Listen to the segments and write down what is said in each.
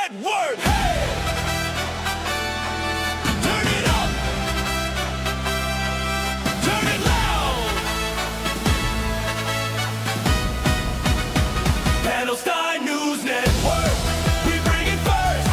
Network. Hey! Turn it up. Turn it loud. Panelstine News Network. We bring it first.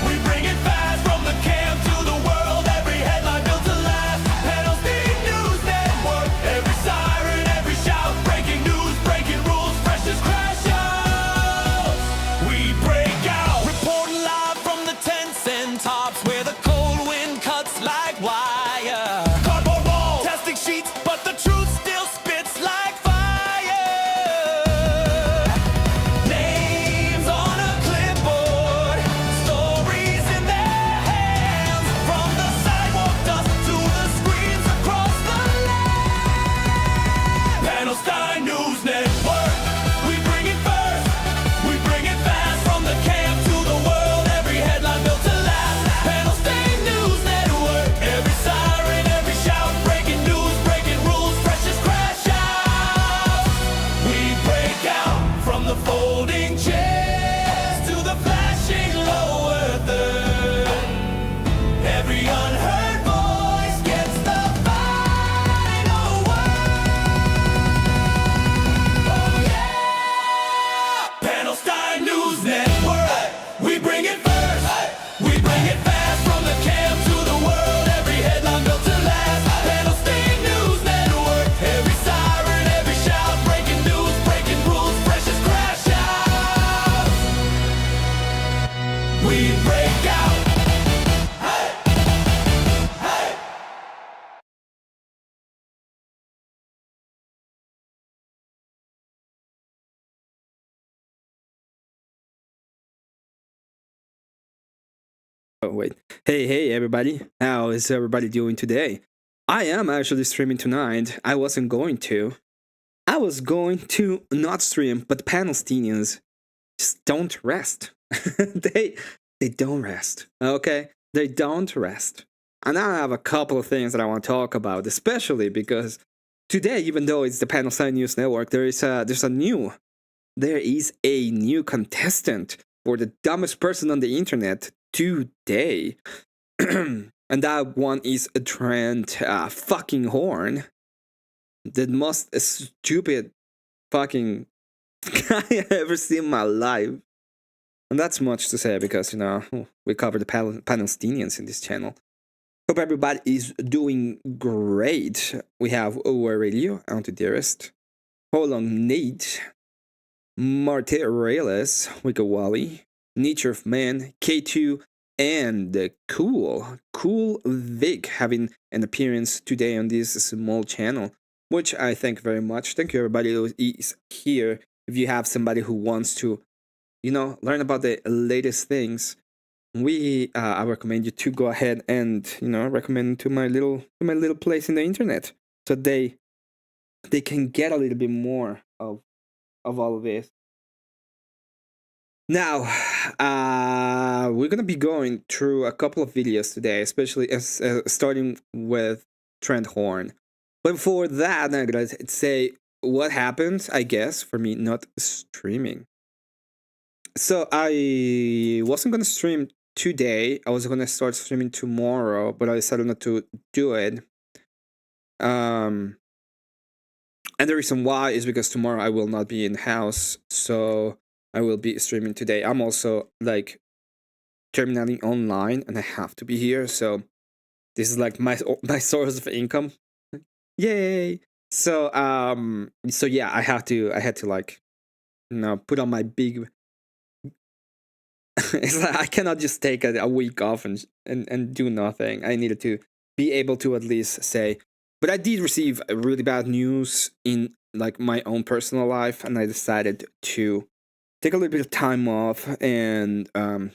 We bring it fast from the camp to the world. Every headline built to last. Panelstine News Network. Every siren, every shout. Breaking news, breaking rules. Fresh as crash outs. We break out. Reporting live from the tents and tops where the cold wind cuts like wire. Cardboard walls, testing sheets, but the truth still spits like fire. Names on a clipboard, stories in their hands. From the sidewalk dust to the screens across the land. Panelstine News Network. We bring it first. We bring it fast from the camp to the world. Every headline built to last. Panelstine News Network. Every siren, every shout. Breaking news, breaking rules. Fresh as crash out. We break out from the folding chairs to the flashing lower third. Every unheard voice gets the final word. Oh yeah! Panelstine News Network. We bring it first. We bring it fast from the camp to the world. Every headline built to last. Panelstine News Network. Every siren, every shout. Breaking news, breaking rules. Fresh as crash out. We break out. Hey! Hey! Oh, wait. Hey, everybody. How is everybody doing today? I am actually streaming tonight. I wasn't going to. I was going to not stream, but the Panelstinians just don't rest. they don't rest. Okay? They don't rest. And I have a couple of things that I want to talk about, especially because today, even though it's the Panelstine News Network, there is a new contestant for the dumbest person on the internet today. And that one is Trent fucking Horn. The most stupid fucking guy I ever seen in my life. And that's much to say because, we cover the Panelstinians in this channel. Hope everybody is doing great. We have Over Radio, Anti-Dearest, Hold on Nate, Marte Reales, Wicca Wally, Nature of Man, K2, and the Cool Vic having an appearance today on this small channel, which I thank very much. Thank you everybody who is here. If you have somebody who wants to, learn about the latest things, I recommend you to go ahead and recommend to my little place in the internet, so they can get a little bit more of all of this. Now, we're gonna be going through a couple of videos today, especially starting with Trent Horn. But before that, I'm gonna say what happened, I guess, for me not streaming. So I wasn't gonna stream today. I was gonna start streaming tomorrow, but I decided not to do it. And the reason why is because tomorrow I will not be in the house, so I will be streaming today. I'm also terminating online, and I have to be here, so this is like my source of income. Yay! So yeah, I had to put on my big. It's like I cannot just take a week off and do nothing. I needed to be able to at least say. But I did receive really bad news in my own personal life, and I decided to take a little bit of time off and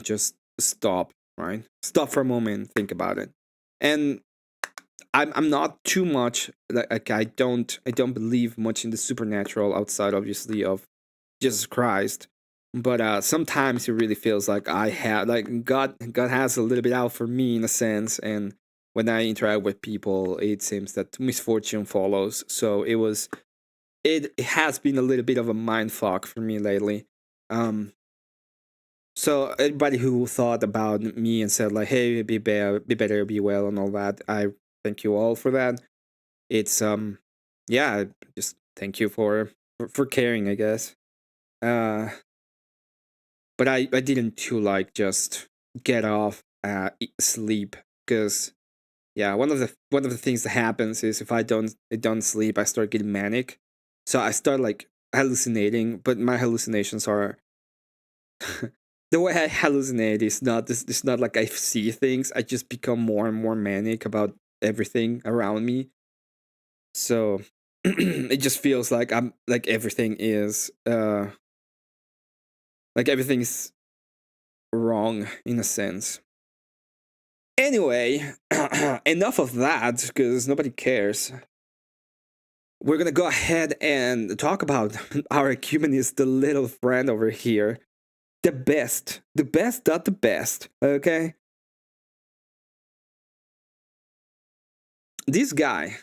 just stop for a moment, think about it. And I'm not too much I don't believe much in the supernatural outside, obviously, of Jesus Christ. But sometimes it really feels like God has a little bit out for me in a sense, and when I interact with people, it seems that misfortune follows. So it has been a little bit of a mindfuck for me lately. So everybody who thought about me and said like, "Hey, be better, be well," and all that, I thank you all for that. It's yeah, just thank you for caring, I guess. Uh, but I didn't too like just get off, sleep, because yeah, one of the things that happens is if I don't sleep, I start getting manic, so I start like hallucinating. But my hallucinations are the way I hallucinate is not this. It's not like I see things. I just become more and more manic about everything around me. So it just feels like I'm like everything's wrong in a sense. Anyway, enough of that because nobody cares. We're gonna go ahead and talk about our humanist, the little friend over here. The best, not the best, okay? This guy,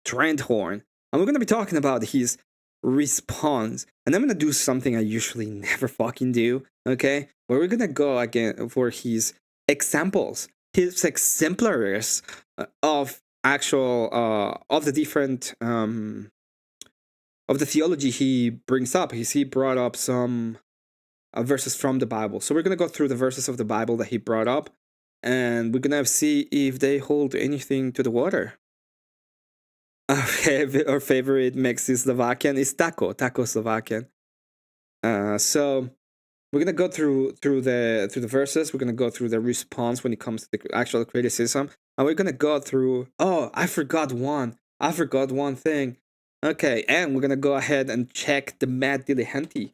Trent Horn, and we're gonna be talking about his response. And I'm gonna do something I usually never fucking do, okay? Where we're gonna go again for his examples, his exemplars of actual of the different of the theology he brings up. He brought up some verses from the Bible. So we're gonna go through the verses of the Bible that he brought up, and we're gonna see if they hold anything to the water. Our favorite Mexican Slovakian is taco Slovakian. So we're gonna go through the verses. We're gonna go through the response when it comes to the actual criticism, and we're gonna go through. Oh, I forgot one. I forgot one thing. Okay, and we're gonna go ahead and check the Matt Dillahunty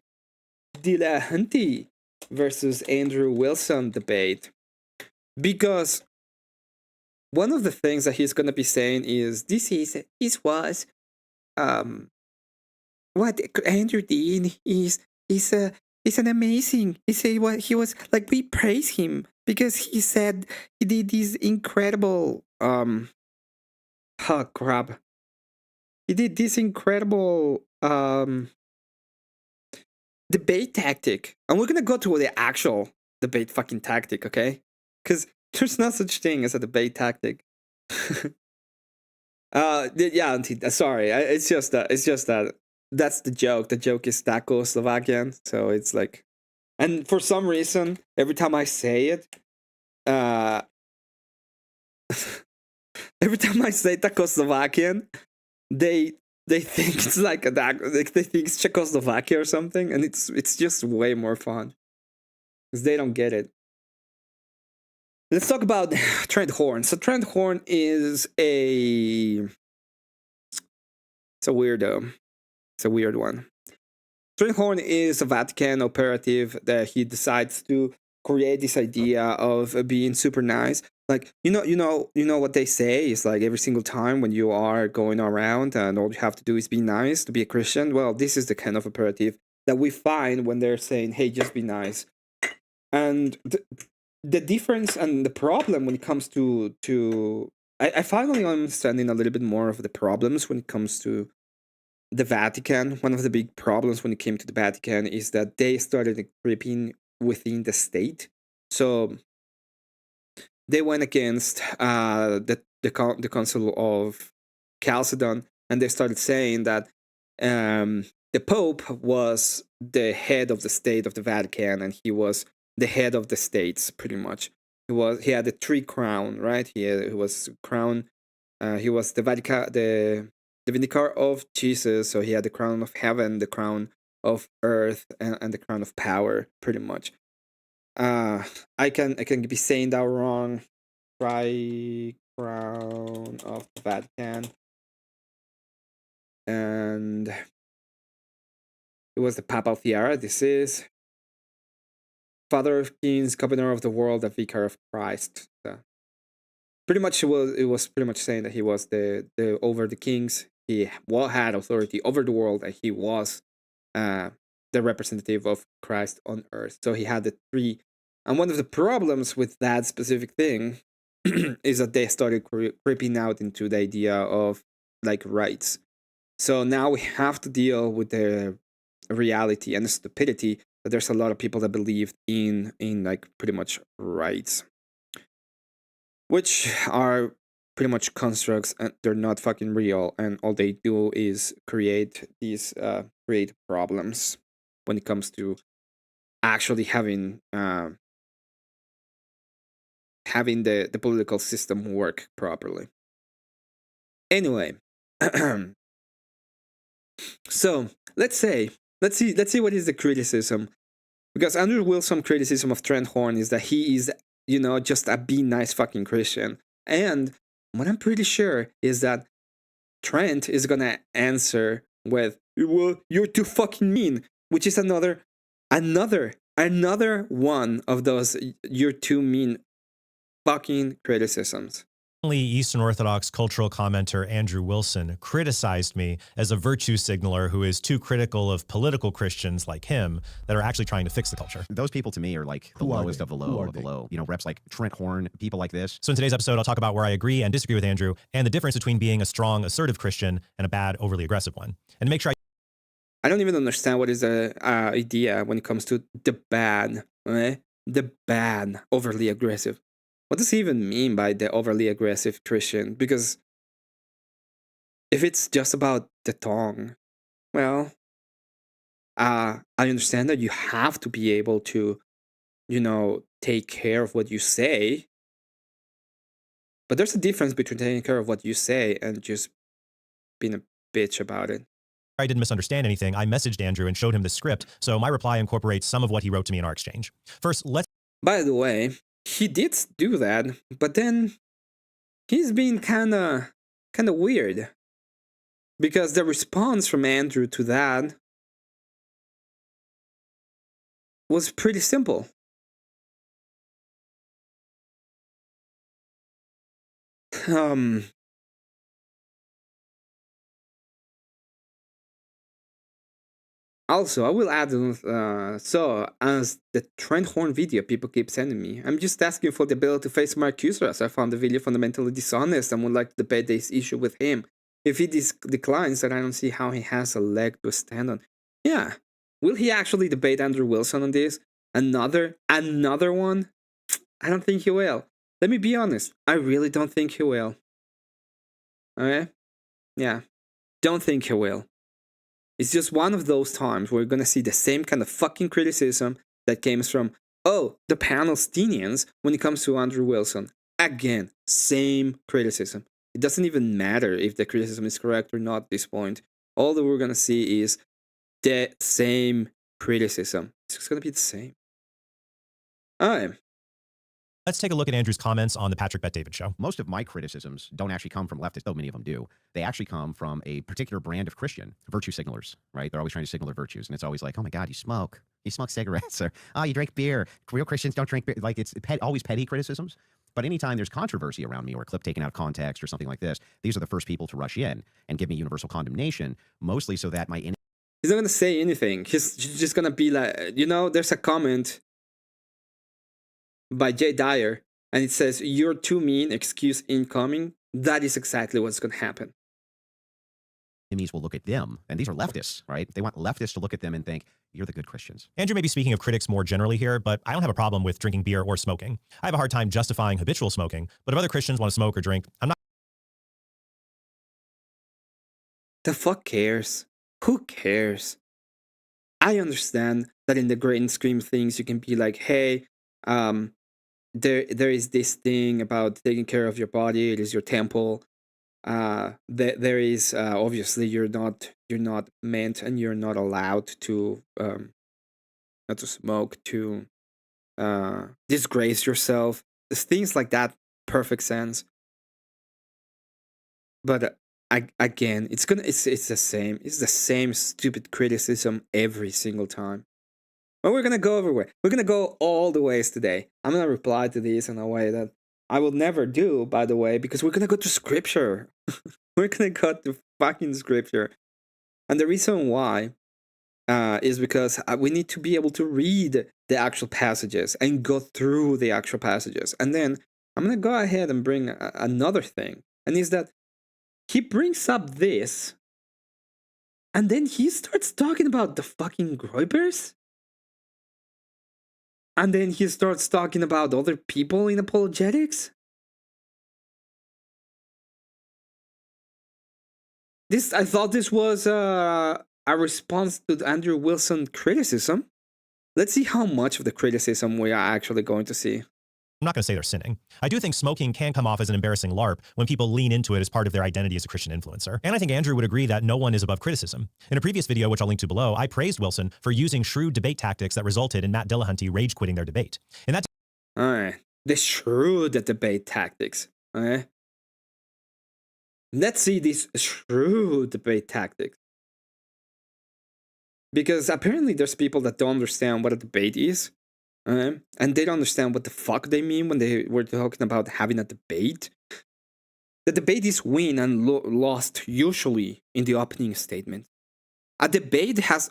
versus Andrew Wilson debate, because one of the things that he's gonna be saying is this was what Andrew did is an amazing. He said what he was like. We praise him because he said he did this incredible oh crap. He did this incredible debate tactic, and we're gonna go to the actual debate fucking tactic, okay? Because there's no such thing as a debate tactic. Yeah, sorry. It's just that that's the joke. The joke is taco Slovakian, so it's like, and for some reason, every time I say it, uh, every time I say taco Slovakian, they think it's like like they think it's Czechoslovakia or something, and it's just way more fun because they don't get it. Let's talk about Trent Horn. So Trent Horn is it's a weirdo. It's a weird one. Trent Horn is a Vatican operative that he decides to create this idea of being super nice. Like you know what they say is like every single time when you are going around and all you have to do is be nice to be a Christian. Well, this is the kind of operative that we find when they're saying, "Hey, just be nice." And the difference and the problem when it comes to I finally understanding a little bit more of the problems when it comes to the Vatican. One of the big problems when it came to the Vatican is that they started creeping within the state. So they went against the Council of Chalcedon, and they started saying that the Pope was the head of the state of the Vatican, and he was the head of the states pretty much. He had the three crown, right? He was crown. He was the Vatican, the vicar of Jesus. So he had the crown of heaven, the crown of earth, and the crown of power, pretty much. I can be saying that wrong. Crown of the Vatican, and it was the papal tiara. This is Father of Kings, Governor of the World, the Vicar of Christ. So pretty much, it was pretty much saying that he was the over the kings. He had authority over the world, and he was the representative of Christ on earth. So he had the three. And one of the problems with that specific thing is that they started creeping out into the idea of like rights. So now we have to deal with the reality and the stupidity that there's a lot of people that believe in like pretty much rights, which are pretty much constructs, and they're not fucking real, and all they do is create these create problems when it comes to actually having the political system work properly. Anyway, so let's see what is the criticism, because Andrew Wilson's criticism of Trent Horn is that he is, just a be nice fucking Christian, and what I'm pretty sure is that Trent is gonna answer with, "Well, you're too fucking mean," which is another one of those "you're too mean" fucking criticisms. Eastern Orthodox cultural commenter Andrew Wilson criticized me as a virtue signaler who is too critical of political Christians like him that are actually trying to fix the culture. Those people to me are like the lowest of the low of the low. Reps like Trent Horn, people like this. So in today's episode, I'll talk about where I agree and disagree with Andrew and the difference between being a strong, assertive Christian and a bad, overly aggressive one. And to make sure I don't even understand what is the idea when it comes to the bad, right? The bad, overly aggressive. What does he even mean by the overly aggressive Christian? Because if it's just about the tongue, well, I understand that you have to be able to, take care of what you say. But there's a difference between taking care of what you say and just being a bitch about it. I didn't misunderstand anything, I messaged Andrew and showed him the script, so my reply incorporates some of what he wrote to me in our exchange. First, let's... By the way, he did do that, but then he's been kind of weird, because the response from Andrew to that was pretty simple. Also, I will add, so as the Trent Horn video people keep sending me, I'm just asking for the ability to face my accusers. I found the video fundamentally dishonest and would like to debate this issue with him. If he declines, then I don't see how he has a leg to stand on. Yeah, will he actually debate Andrew Wilson on this? Another one? I don't think he will. Let me be honest, I really don't think he will. Okay? Yeah, don't think he will. It's just one of those times where we're gonna see the same kind of fucking criticism that came from, the Panelstinians when it comes to Andrew Wilson. Again, same criticism. It doesn't even matter if the criticism is correct or not at this point. All that we're gonna see is the same criticism. It's just gonna be the same. Alright. Let's take a look at Andrew's comments on the Patrick Bet-David show. Most of my criticisms don't actually come from leftists, though many of them do. They actually come from a particular brand of Christian, virtue signalers, right? They're always trying to signal their virtues. And it's always like, oh my God, you smoke cigarettes, or, oh, you drink beer. Real Christians don't drink beer. Like, it's always petty criticisms. But anytime there's controversy around me or a clip taken out of context or something like this, these are the first people to rush in and give me universal condemnation, mostly so that my... He's not gonna say anything. He's just gonna be like, there's a comment by Jay Dyer, and it says, "You're too mean, excuse incoming." That is exactly what's going to happen. Enemies will look at them, and these are leftists, right? They want leftists to look at them and think, you're the good Christians. Andrew may be speaking of critics more generally here, but I don't have a problem with drinking beer or smoking. I have a hard time justifying habitual smoking, but if other Christians want to smoke or drink, I'm not... The fuck cares? Who cares? I understand that in the grand scheme of things, you can be like, hey, there is this thing about taking care of your body. It is your temple. There is obviously you're not meant and you're not allowed to not to smoke, to disgrace yourself. There's things like that. Perfect sense. But again, it's the same. It's the same stupid criticism every single time. But we're gonna go everywhere. We're gonna go all the ways today. I'm gonna reply to these in a way that I will never do, by the way, because we're gonna go to Scripture. We're gonna go to fucking Scripture. And the reason why is because we need to be able to read the actual passages and go through the actual passages. And then I'm gonna go ahead and bring another thing. And is that he brings up this, and then he starts talking about the fucking Groypers? And then he starts talking about other people in apologetics. I thought this was a response to the Andrew Wilson criticism. Let's see how much of the criticism we are actually going to see. I'm not going to say they're sinning. I do think smoking can come off as an embarrassing LARP when people lean into it as part of their identity as a Christian influencer. And I think Andrew would agree that no one is above criticism. In a previous video, which I'll link to below, I praised Wilson for using shrewd debate tactics that resulted in Matt Dillahunty rage quitting their debate. In that Alright, the shrewd debate tactics. Alright. Let's see these shrewd debate tactics. Because apparently there's people that don't understand what a debate is. And they don't understand what the fuck they mean when they were talking about having a debate. The debate is win and lost usually in the opening statement. A debate has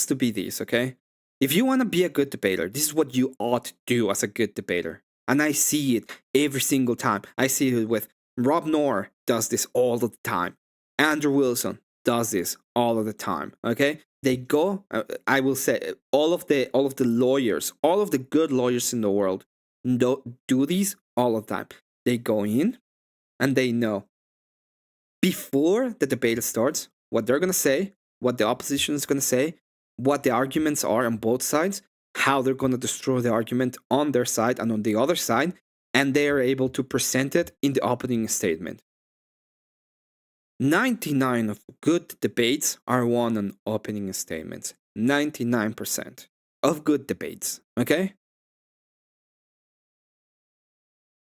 to be this, okay? If you want to be a good debater, this is what you ought to do as a good debater. And I see it every single time. I see it with Rob Knorr does this all the time. Andrew Wilson does this all of the time, okay? They go, I will say, all of the lawyers, all of the good lawyers in the world do these all of the time. They go in and they know before the debate starts what they're going to say, what the opposition is going to say, what the arguments are on both sides, how they're going to destroy the argument on their side and on the other side, and they are able to present it in the opening statement. 99 of good debates are won on opening statements. 99% of good debates, okay?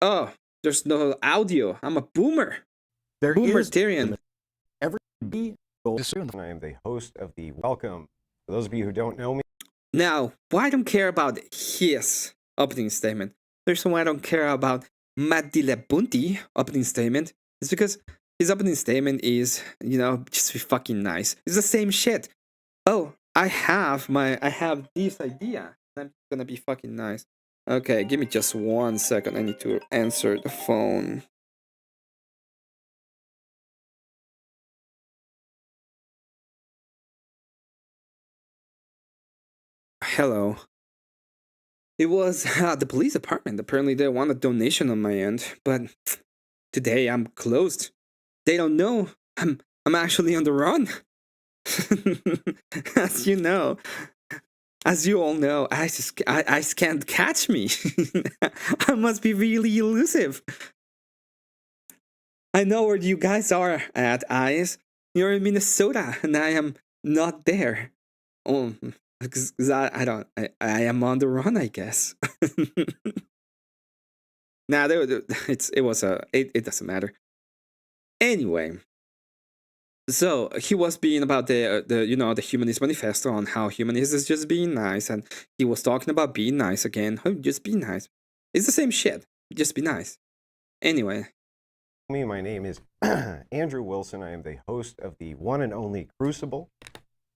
Oh, there's no audio. I'm a boomer. There Boomer is Tyrion. every I am the host of the Welcome. For those of you who don't know me, Now, why I don't care about his opening statement? The reason why I don't care about Matt Dillahunty opening statement is because his opening statement is, just be fucking nice. It's the same shit. Oh, I have this idea. I'm gonna be fucking nice. Okay, give me just 1 second. I need to answer the phone. Hello. It was the police department. Apparently they want a donation on my end, but today I'm closed. They don't know I'm actually on the run. As you know, as you all know, I can't catch me. I must be really elusive. I know where you guys are at, Eyes. You're in Minnesota, and I am not there. Oh, because I am on the run, I guess. Nah, it doesn't matter. Anyway, so he was being about the Humanist Manifesto on how humanist is just being nice, and he was talking about being nice again. Oh, just be nice. It's the same shit. Just be nice. Anyway. my name is Andrew Wilson. I am the host of the one and only Crucible,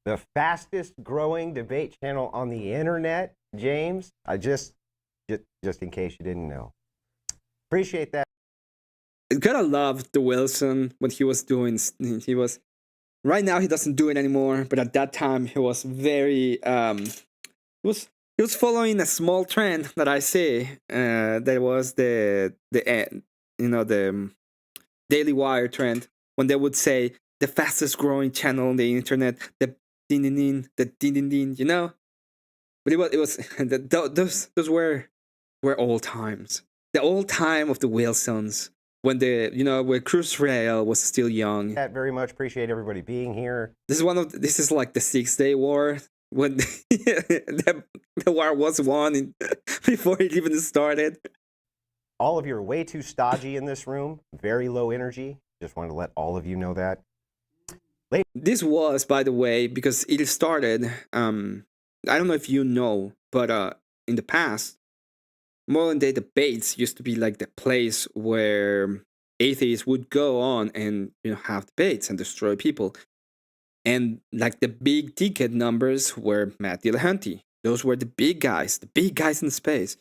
the fastest growing debate channel on the internet. James, I just in case you didn't know. Appreciate that. Gotta love the Wilson what he was doing. Right now he doesn't do it anymore, but at that time he was very he was following a small trend that I see. That was the Daily Wire trend, when they would say the fastest growing channel on the internet, the din din, But it was those were old times. The old time of the Wilsons. When where Cruz Rail was still young. That very much appreciate everybody being here. This is like the 6-Day War, when the war was won before it even started. All of you are way too stodgy in this room. Very low energy. Just wanted to let all of you know that. This was, by the way, because it started. I don't know if you know, but in the past, modern day debates used to be like the place where atheists would go on and have debates and destroy people. And like the big ticket numbers were Matt Dillahunty. Those were the big guys in space.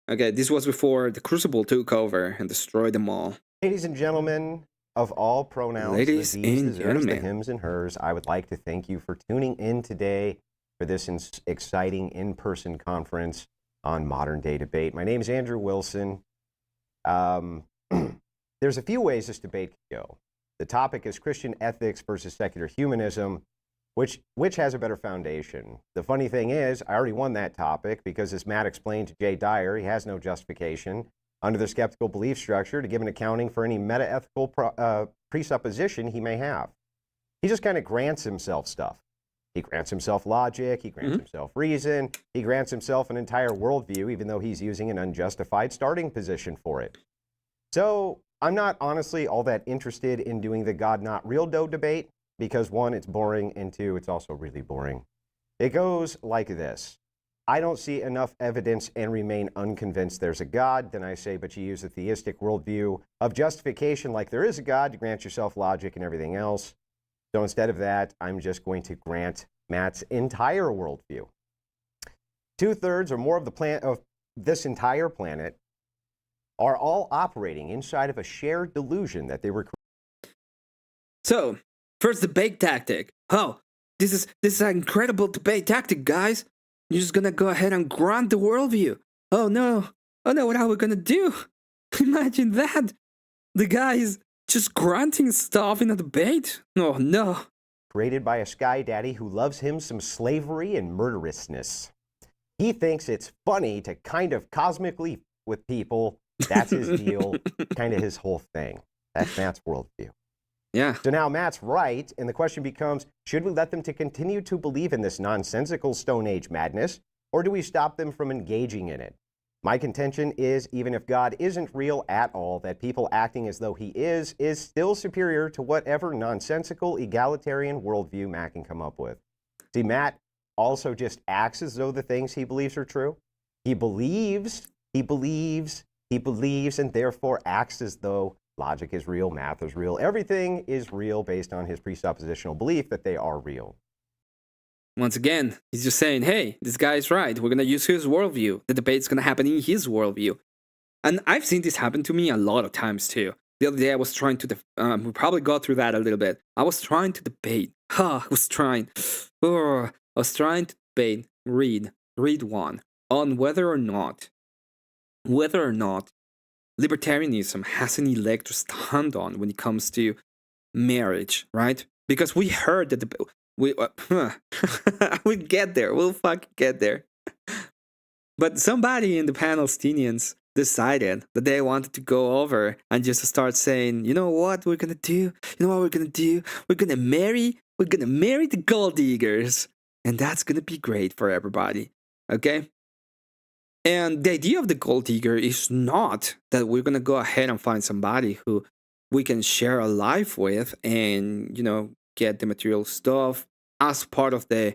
Okay, this was before the Crucible took over and destroyed them all. Ladies and gentlemen of all pronouns, ladies the these, and the gentlemen, the hims and hers, I would like to thank you for tuning in today for this exciting in-person conference. on modern day debate. My name is Andrew Wilson. There's a few ways this debate can go. The topic is Christian ethics versus secular humanism, which has a better foundation. The funny thing is, I already won that topic because, as Matt explained to Jay Dyer, he has no justification under the skeptical belief structure to give an accounting for any meta-ethical presupposition he may have. He just kind of grants himself stuff. He grants himself logic, he grants himself reason, he grants himself an entire worldview, even though he's using an unjustified starting position for it. So I'm not honestly all that interested in doing the God not real dough debate because, one, it's boring, and two, it's also really boring. It goes like this. I don't see enough evidence and remain unconvinced there's a God. Then I say, but you use a theistic worldview of justification like there is a God to grant yourself logic and everything else. So instead of that, I'm just going to grant Matt's entire worldview. 2/3 or more of this entire planet are all operating inside of a shared delusion that they were. So, first debate tactic. Oh, this is an incredible debate tactic, guys. You're just gonna go ahead and grant the worldview. Oh no, what are we gonna do? Imagine that. The guy is just granting stuff in a debate. Oh no. Created by a sky daddy who loves him some slavery and murderousness. He thinks it's funny to kind of cosmically with people. That's his deal, kind of his whole thing. That's Matt's worldview. Yeah. So now Matt's right, and the question becomes, should we let them to continue to believe in this nonsensical Stone Age madness, or do we stop them from engaging in it? My contention is, even if God isn't real at all, that people acting as though he is still superior to whatever nonsensical egalitarian worldview Matt can come up with. See, Matt also just acts as though the things he believes are true. He believes, and therefore acts as though logic is real, math is real, everything is real based on his presuppositional belief that they are real. Once again, he's just saying, hey, this guy is right. We're going to use his worldview. The debate's going to happen in his worldview. And I've seen this happen to me a lot of times too. The other day I was trying to, we probably got through that a little bit. I was trying to debate. I was trying to debate, read one, on whether or not libertarianism has any leg to stand on when it comes to marriage, right? Because we heard that we'll get there. We'll fucking get there. But somebody in the Panelstinians decided that they wanted to go over and just start saying, you know what we're gonna do? We're gonna marry the gold diggers, and that's gonna be great for everybody. Okay? And the idea of the gold digger is not that we're gonna go ahead and find somebody who we can share a life with and, get the material stuff as part of the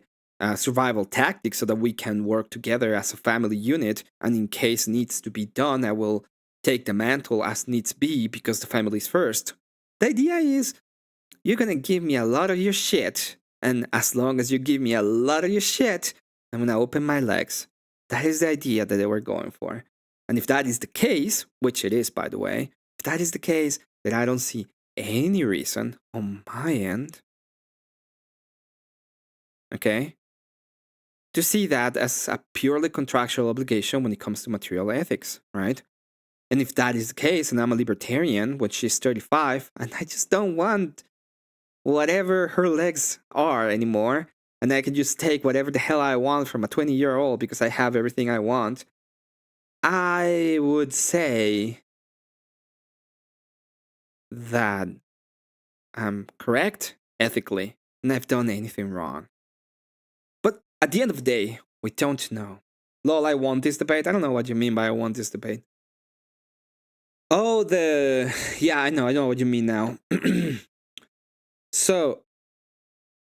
survival tactics so that we can work together as a family unit. And in case needs to be done, I will take the mantle as needs be because the family is first. The idea is you're gonna give me a lot of your shit. And as long as you give me a lot of your shit, I'm gonna open my legs. That is the idea that they were going for. And if that is the case, which it is, by the way, if that is the case, then I don't see any reason on my end, okay, to see that as a purely contractual obligation when it comes to material ethics, right? And if that is the case, and I'm a libertarian when she's 35, and I just don't want whatever her legs are anymore, and I can just take whatever the hell I want from a 20-year-old because I have everything I want, I would say that I'm correct ethically and I've done anything wrong. But at the end of the day, we don't know. Lol, I want this debate. I don't know what you mean by I want this debate. Oh, yeah, I know what you mean now. So,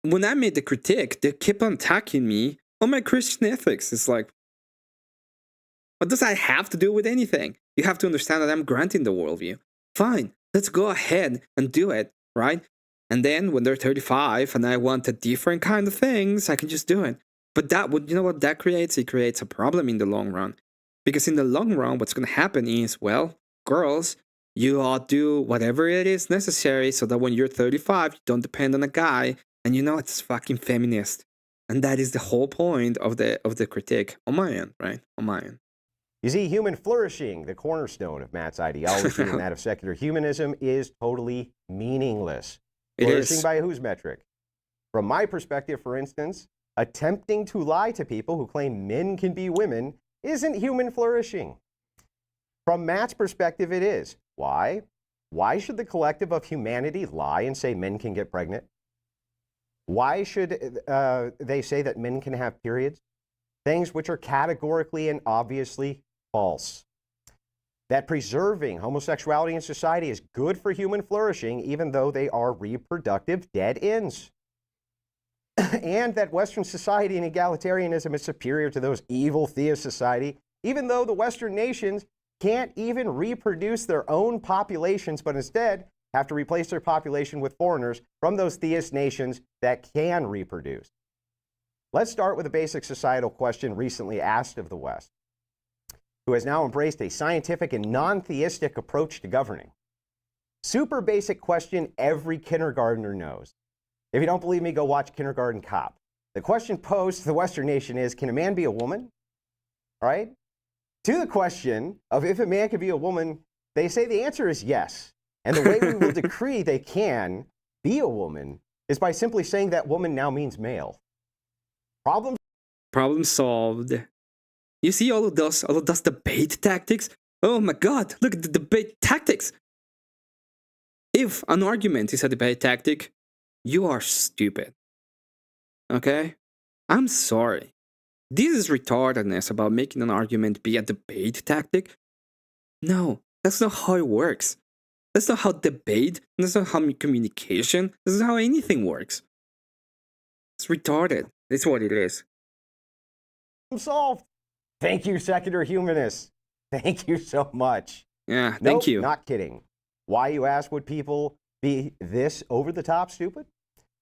when I made the critique, they kept on attacking me on my Christian ethics. It's like, what does that have to do with anything? You have to understand that I'm granting the worldview. Fine, let's go ahead and do it, right? And then when they're 35 and I want a different kind of things, I can just do it. But that would, you know what that creates? It creates a problem in the long run. Because in the long run, what's going to happen is, well, girls, you all do whatever it is necessary so that when you're 35, you don't depend on a guy. And it's fucking feminist. And that is the whole point of the critique on my end, right? On my end. You see, human flourishing, the cornerstone of Matt's ideology and that of secular humanism, is totally meaningless. It Flourishing is. by whose metric? From my perspective, for instance, attempting to lie to people who claim men can be women isn't human flourishing. From Matt's perspective, it is. Why? Why should the collective of humanity lie and say men can get pregnant? Why should they say that men can have periods? Things which are categorically and obviously false. That preserving homosexuality in society is good for human flourishing, even though they are reproductive dead ends. And that Western society and egalitarianism is superior to those evil theist society, even though the Western nations can't even reproduce their own populations, but instead have to replace their population with foreigners from those theist nations that can reproduce. Let's start with a basic societal question recently asked of the West, who has now embraced a scientific and non-theistic approach to governing. Super basic question every kindergartner knows. If you don't believe me, go watch Kindergarten Cop. The question posed to the Western nation is, can a man be a woman? All right? To the question of if a man can be a woman, they say the answer is yes. And the way we will decree they can be a woman is by simply saying that woman now means male. Problem solved. You see all of those debate tactics? Oh my god, look at the debate tactics! If an argument is a debate tactic, you are stupid. Okay? I'm sorry. This is retardedness about making an argument be a debate tactic. No, that's not how it works. That's not how debate, that's not how communication, that's not how anything works. It's retarded. It's what it is. Solved. Thank you, secular humanists. Thank you so much. Yeah, thank Nope, you. Not kidding. Why, you ask, would people be this over-the-top stupid?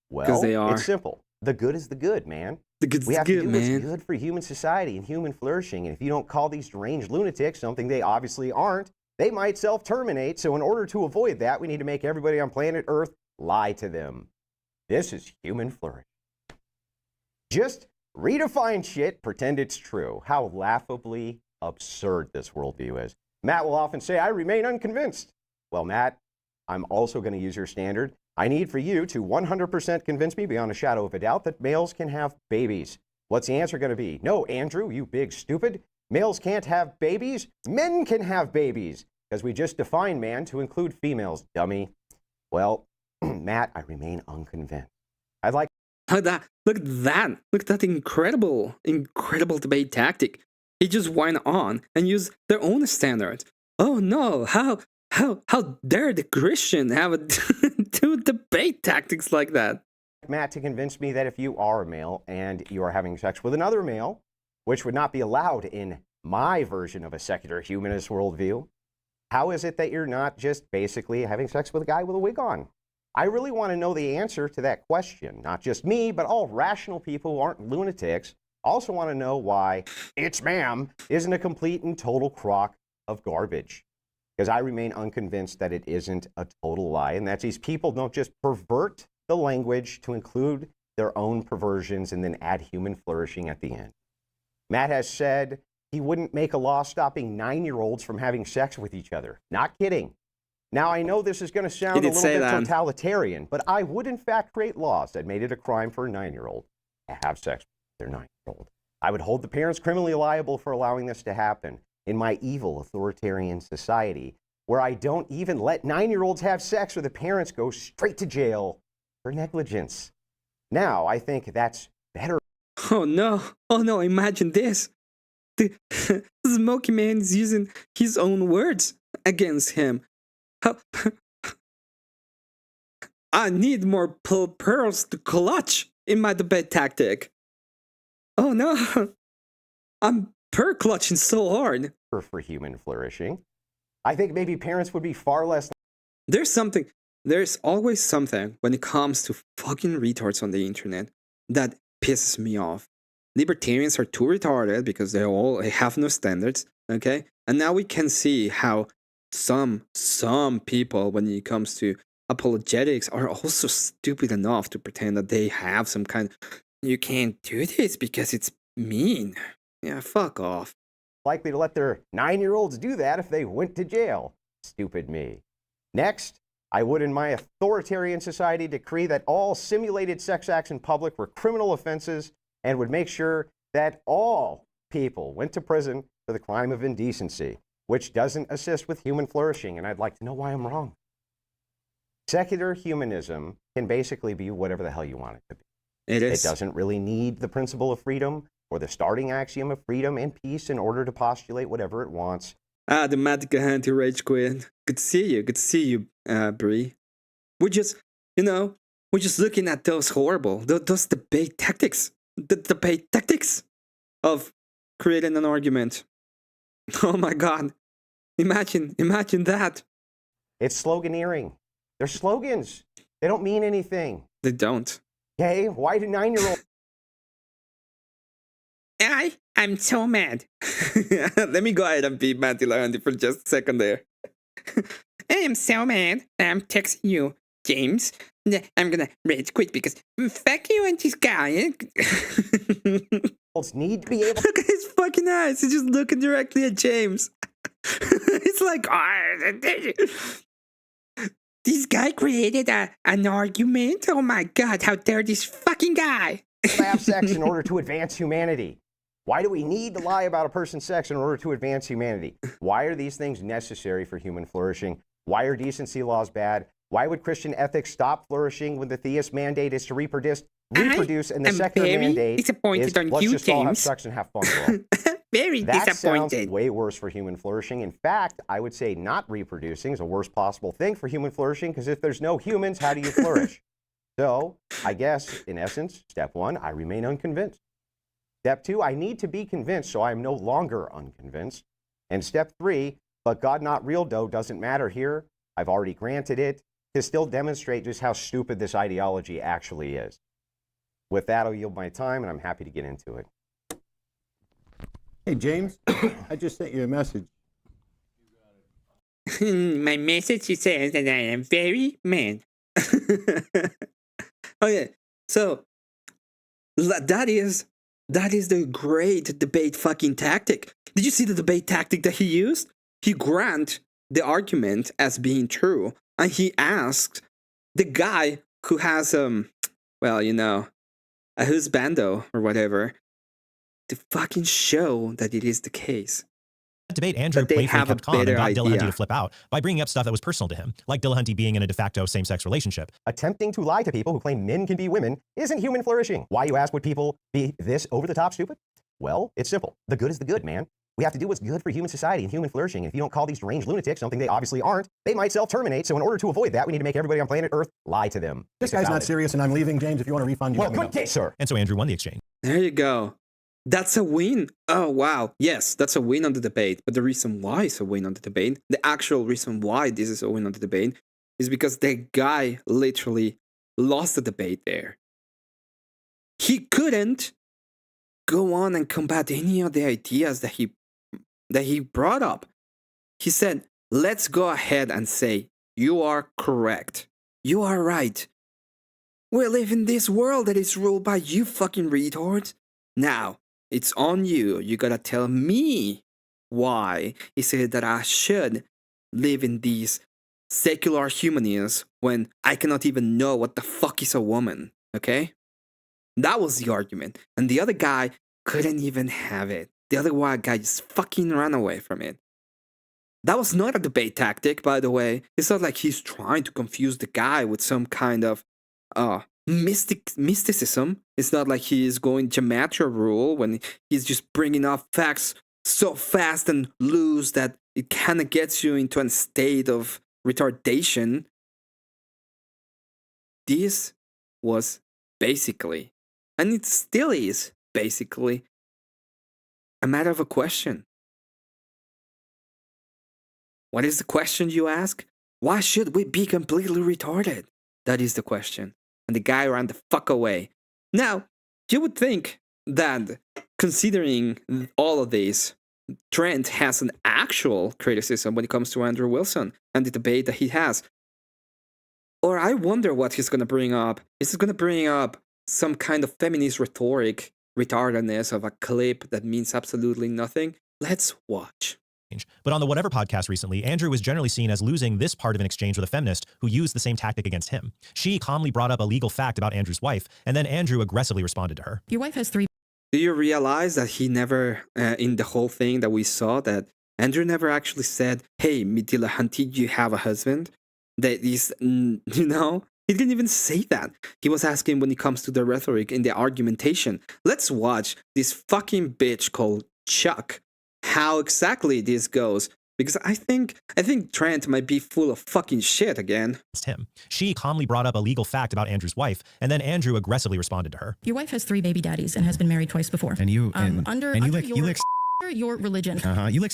Well, they are. It's simple. The good is the good, man. The good's We have good, to do man. what's good for human society and human flourishing. And if you don't call these deranged lunatics something they obviously aren't, they might self-terminate. So in order to avoid that, we need to make everybody on planet Earth lie to them. This is human flourishing. Just redefine shit, pretend it's true. How laughably absurd this worldview is. Matt will often say, I remain unconvinced. Well, Matt, I'm also going to use your standard. I need for you to 100% convince me beyond a shadow of a doubt that males can have babies. What's the answer going to be? No, Andrew, you big stupid. Males can't have babies. Men can have babies. Because we just defined man to include females, dummy. Well, Matt, I remain unconvinced. I'd like Look at that. Look at that incredible debate tactic. He just went on and used their own standards. Oh no, how dare the Christian have two debate tactics like that? Matt to convince me that if you are a male and you are having sex with another male, which would not be allowed in my version of a secular humanist worldview, how is it that you're not just basically having sex with a guy with a wig on? I really want to know the answer to that question. Not just me, but all rational people who aren't lunatics also want to know why it's ma'am isn't a complete and total crock of garbage. Because I remain unconvinced that it isn't a total lie, and that these people don't just pervert the language to include their own perversions and then add human flourishing at the end. Matt has said he wouldn't make a law stopping 9-year-olds from having sex with each other. Not kidding. Now, I know this is going to sound a little bit totalitarian, but I would in fact create laws that made it a crime for a 9-year-old to have sex with their 9-year-old. I would hold the parents criminally liable for allowing this to happen in my evil authoritarian society, where I don't even let 9-year-olds have sex or the parents go straight to jail for negligence. Now, I think that's better. Oh no, imagine this. The Smoky Man is using his own words against him. How? I need more pearls to clutch in my debate tactic. Oh no, I'm pearl clutching so hard. For human flourishing. I think maybe parents would be far less. There's always something when it comes to fucking retards on the internet that pisses me off. Libertarians are too retarded because they all have no standards, okay? And now we can see how some people, when it comes to apologetics, are also stupid enough to pretend that they have some kind of, you can't do this because it's mean. Yeah, fuck off. likely to let their 9-year-olds do that if they went to jail. Stupid me. Next, I would in my authoritarian society decree that all simulated sex acts in public were criminal offenses and would make sure that all people went to prison for the crime of indecency, which doesn't assist with human flourishing, and I'd like to know why I'm wrong. Secular humanism can basically be whatever the hell you want it to be. It is. It doesn't really need the principle of freedom or the starting axiom of freedom and peace in order to postulate whatever it wants. The Magic Hand to Rage Quit. Good to see you. Good to see you, Bree. We're just, we're just looking at those horrible, those debate tactics. The debate tactics of creating an argument. Oh my God. Imagine that. It's sloganeering. They're slogans. They don't mean anything. They don't. Okay? Why do 9-year-olds? I'm so mad. Let me go ahead and be Matty Landy for just a second there. I am so mad. I'm texting you, James. I'm gonna rage quit because fuck you and this guy. Need to be able. Look at his fucking eyes. He's just looking directly at James. It's like, this guy created an argument. Oh my God, how dare this fucking guy? Have sex in order to advance humanity. Why do we need to lie about a person's sex in order to advance humanity? Why are these things necessary for human flourishing? Why are decency laws bad? Why would Christian ethics stop flourishing when the theist mandate is to reproduce, and the secular mandate disappointed is let's just all have sex and have fun, bro. Very That sounds disappointed. way worse for human flourishing. In fact, I would say not reproducing is a worst possible thing for human flourishing, because if there's no humans, how do you flourish? So, I guess, in essence, step 1, I remain unconvinced. Step 2, I need to be convinced, so I'm no longer unconvinced. And step 3, but God not real dough doesn't matter here. I've already granted it to still demonstrate just how stupid this ideology actually is. With that, I'll yield my time, and I'm happy to get into it. Hey, James, I just sent you a message. My message says that I am very mad. Okay, so that is the great debate fucking tactic. Did you see the debate tactic that he used? He grant the argument as being true, and he asked the guy who has a husbando or whatever to fucking show that it is the case. That debate, Andrew But they playfully have a kept calm and better got Dillahunty idea. to flip out by bringing up stuff that was personal to him, like Dillahunty being in a de facto same-sex relationship. Attempting to lie to people who claim men can be women isn't human flourishing. Why, you ask, would people be this over-the-top stupid? Well, it's simple. The good is the good, man. We have to do what's good for human society and human flourishing. If you don't call these deranged lunatics something they obviously aren't, they might self-terminate. So in order to avoid that, we need to make everybody on planet Earth lie to them. This guy's not serious, and I'm leaving, James. If you want a refund, you Well, let me good know. day, sir. And so Andrew won the exchange. There you go. That's a win. Oh, wow. Yes, that's a win on the debate. But the reason why it's a win on the debate, the actual reason why this is a win on the debate, is because the guy literally lost the debate there. He couldn't go on and combat any of the ideas that he brought up. He said, let's go ahead and say, you are correct. You are right. We live in this world that is ruled by you fucking retards. Now, it's on you. You gotta tell me why he said that I should live in these secular humanism when I cannot even know what the fuck is a woman, okay? That was the argument. And the other guy couldn't even have it. The other white guy just fucking ran away from it. That was not a debate tactic, by the way. It's not like he's trying to confuse the guy with some kind of mysticism. It's not like he is going gematria rule when he's just bringing up facts so fast and loose that it kind of gets you into a state of retardation. This was basically, and it still is basically, a matter of a question. What is the question, you ask? Why should we be completely retarded? That is the question. And the guy ran the fuck away. Now, you would think that, considering all of this, Trent has an actual criticism when it comes to Andrew Wilson and the debate that he has. Or I wonder what he's going to bring up. Is he going to bring up some kind of feminist rhetoric, retardedness of a clip that means absolutely nothing? Let's watch. But on the Whatever podcast recently, Andrew was generally seen as losing this part of an exchange with a feminist who used the same tactic against him. She calmly brought up a legal fact about Andrew's wife, and then Andrew aggressively responded to her. Your wife has 3 Do you realize that he never, in the whole thing that we saw, that Andrew never actually said, hey, Midila Hanti, you have a husband? That is, you know, he didn't even say that. He was asking when it comes to the rhetoric in the argumentation. Let's watch this fucking bitch called Chuck, how exactly this goes. Because I think Trent might be full of fucking shit again. Him. She calmly brought up a legal fact about Andrew's wife, and then Andrew aggressively responded to her. Your wife has 3 baby daddies and has been married twice before. And you Under your religion. you lick.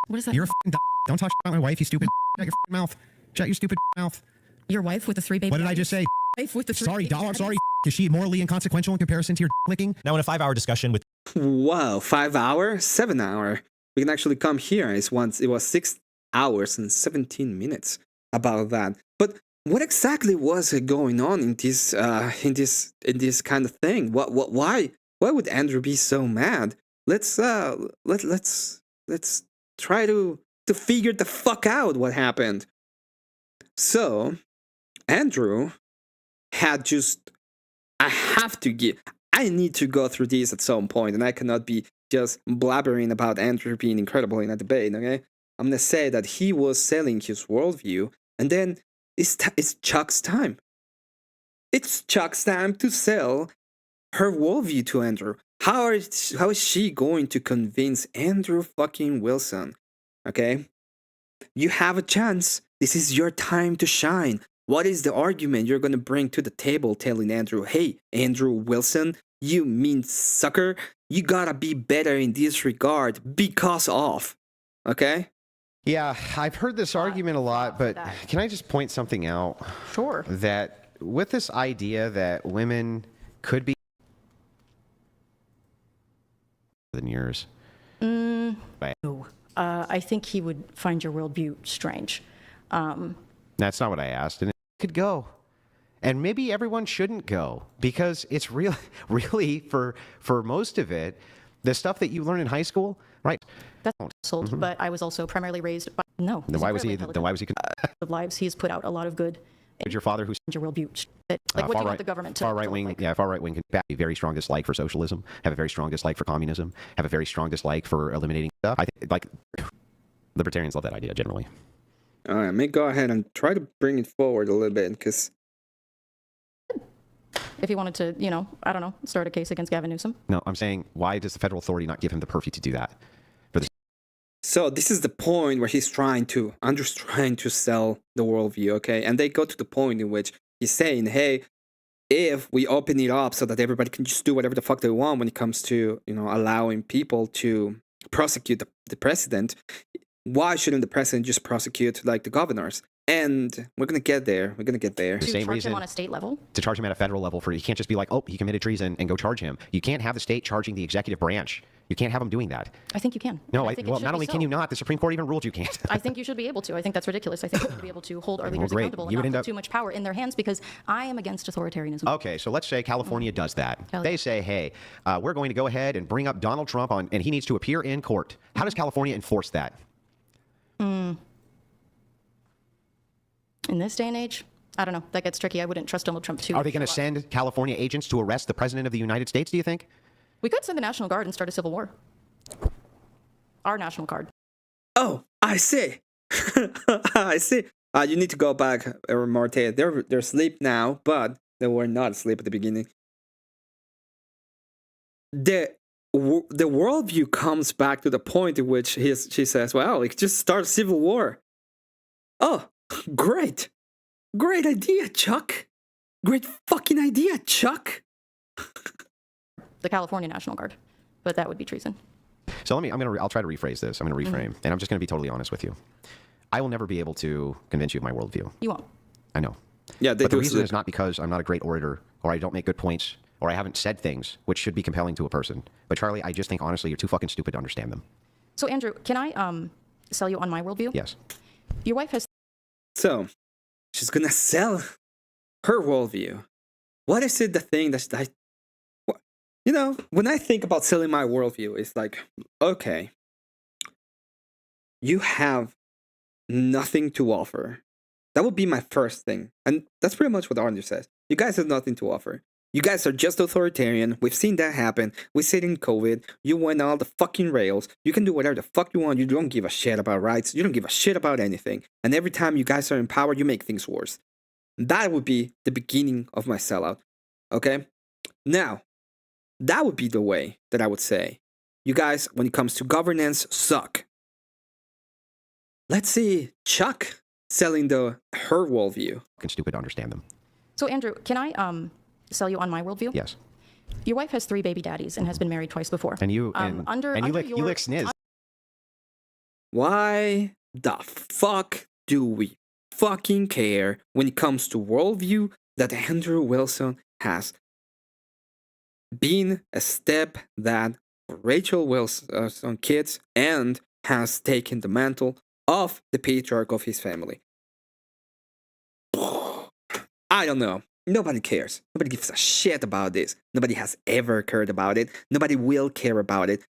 What is that? You're a f***ing don't talk about my wife, you stupid. Shut your f***ing mouth. Shut your stupid mouth. Your wife with the 3 baby What did I daddies? just say? Wife with the 3 Sorry, baby dog. daddies? Sorry. Is she morally inconsequential in comparison to your licking? Now, in a 5-hour discussion with Wow, 5 hour, 7 hour. We can actually come here. It was 6 hours and 17 minutes about that. But what exactly was going on in this kind of thing? Why would Andrew be so mad? Let's try to figure the fuck out what happened. So Andrew had just I need to go through this at some point, and I cannot be just blabbering about Andrew being incredible in a debate, okay? I'm gonna say that he was selling his worldview, and then it's Chuck's time. It's Chuck's time to sell her worldview to Andrew. How is she going to convince Andrew fucking Wilson? Okay? You have a chance. This is your time to shine. What is the argument you're gonna bring to the table telling Andrew, hey, Andrew Wilson, you mean sucker, you gotta be better in this regard because of, okay? Yeah, I've heard this argument a lot, but can I just point something out? Sure. That with this idea that women could be than yours. No. I think he would find your worldview strange. That's not what I asked. And it could go. And maybe everyone shouldn't go because it's really for most of it, the stuff that you learn in high school, right? That's sold, but I was also primarily raised by no. Then why was he? Of lives, he's put out a lot of good. Did your father, who's Your worldview, like what do you want the government to far right look wing, like? far right wing, can have a very strong dislike for socialism, have a very strong dislike for communism, have a very strong dislike for eliminating stuff. I think like libertarians love that idea generally. All right, let me go ahead and try to bring it forward a little bit because If he wanted to, I don't know, start a case against Gavin Newsom. No, I'm saying why does the federal authority not give him the purview to do that? so this is the point where Andrew's trying to sell the worldview, okay? And they go to the point in which he's saying, hey, if we open it up so that everybody can just do whatever the fuck they want when it comes to, allowing people to prosecute the president, why shouldn't the president just prosecute like the governors? And we're gonna get there. We're gonna get there. The To same charge reason him on a state level? to charge him at a federal level for, you can't just be like, oh, he committed treason and go charge him. You can't have the state charging the executive branch. You can't have them doing that. I think you can. No, I think it well, should not be only can so. you not, the Supreme Court even ruled you can't. I think you should be able to. I think that's ridiculous. I think we should be able to hold our leaders great. accountable You and would not end put too much power in their hands because I am against authoritarianism. Okay, so let's say California does that. Cali- They say, hey, we're going to go ahead and bring up Donald Trump and he needs to appear in court. How does California enforce that? In this day and age, I don't know. That gets tricky. I wouldn't trust Donald Trump too. Are they going to send California agents to arrest the president of the United States, do you think? We could send the National Guard and start a civil war. Our National Guard. Oh, I see. I see. You need to go back, Marte. They're asleep now, but they were not asleep at the beginning. The worldview comes back to the point in which she says, well, we could just start a civil war. Oh, great. Great idea, Chuck. Great fucking idea, Chuck. The California National Guard. But that would be treason. So I'll try to rephrase this. I'm going to reframe, and I'm just going to be totally honest with you. I will never be able to convince you of my worldview. You won't. I know. Yeah, But the reason is not because I'm not a great orator, or I don't make good points, or I haven't said things which should be compelling to a person. But Charlie, I just think honestly, you're too fucking stupid to understand them. So Andrew, can I sell you on my worldview? Yes. Your wife has So, she's gonna sell her worldview. What is it, the thing that when I think about selling my worldview, it's like, okay, you have nothing to offer. That would be my first thing. And that's pretty much what Andrew says. You guys have nothing to offer. You guys are just authoritarian. We've seen that happen. We see it in COVID. You went all the fucking rails. You can do whatever the fuck you want. You don't give a shit about rights. You don't give a shit about anything. And every time you guys are in power, you make things worse. That would be the beginning of my sellout. Okay? Now, that would be the way that I would say. You guys, when it comes to governance, suck. Let's see Chuck selling her worldview. Fucking stupid to understand them. So, Andrew, can I sell you on my worldview? Yes. Your wife has 3 baby daddies and has been married twice before. And you you you lick sniz. Why the fuck do we fucking care when it comes to worldview that Andrew Wilson has been a stepdad for Rachel Wilson kids and has taken the mantle of the patriarch of his family? I don't know. Nobody cares. Nobody gives a shit about this. Nobody has ever cared about it. Nobody will care about it.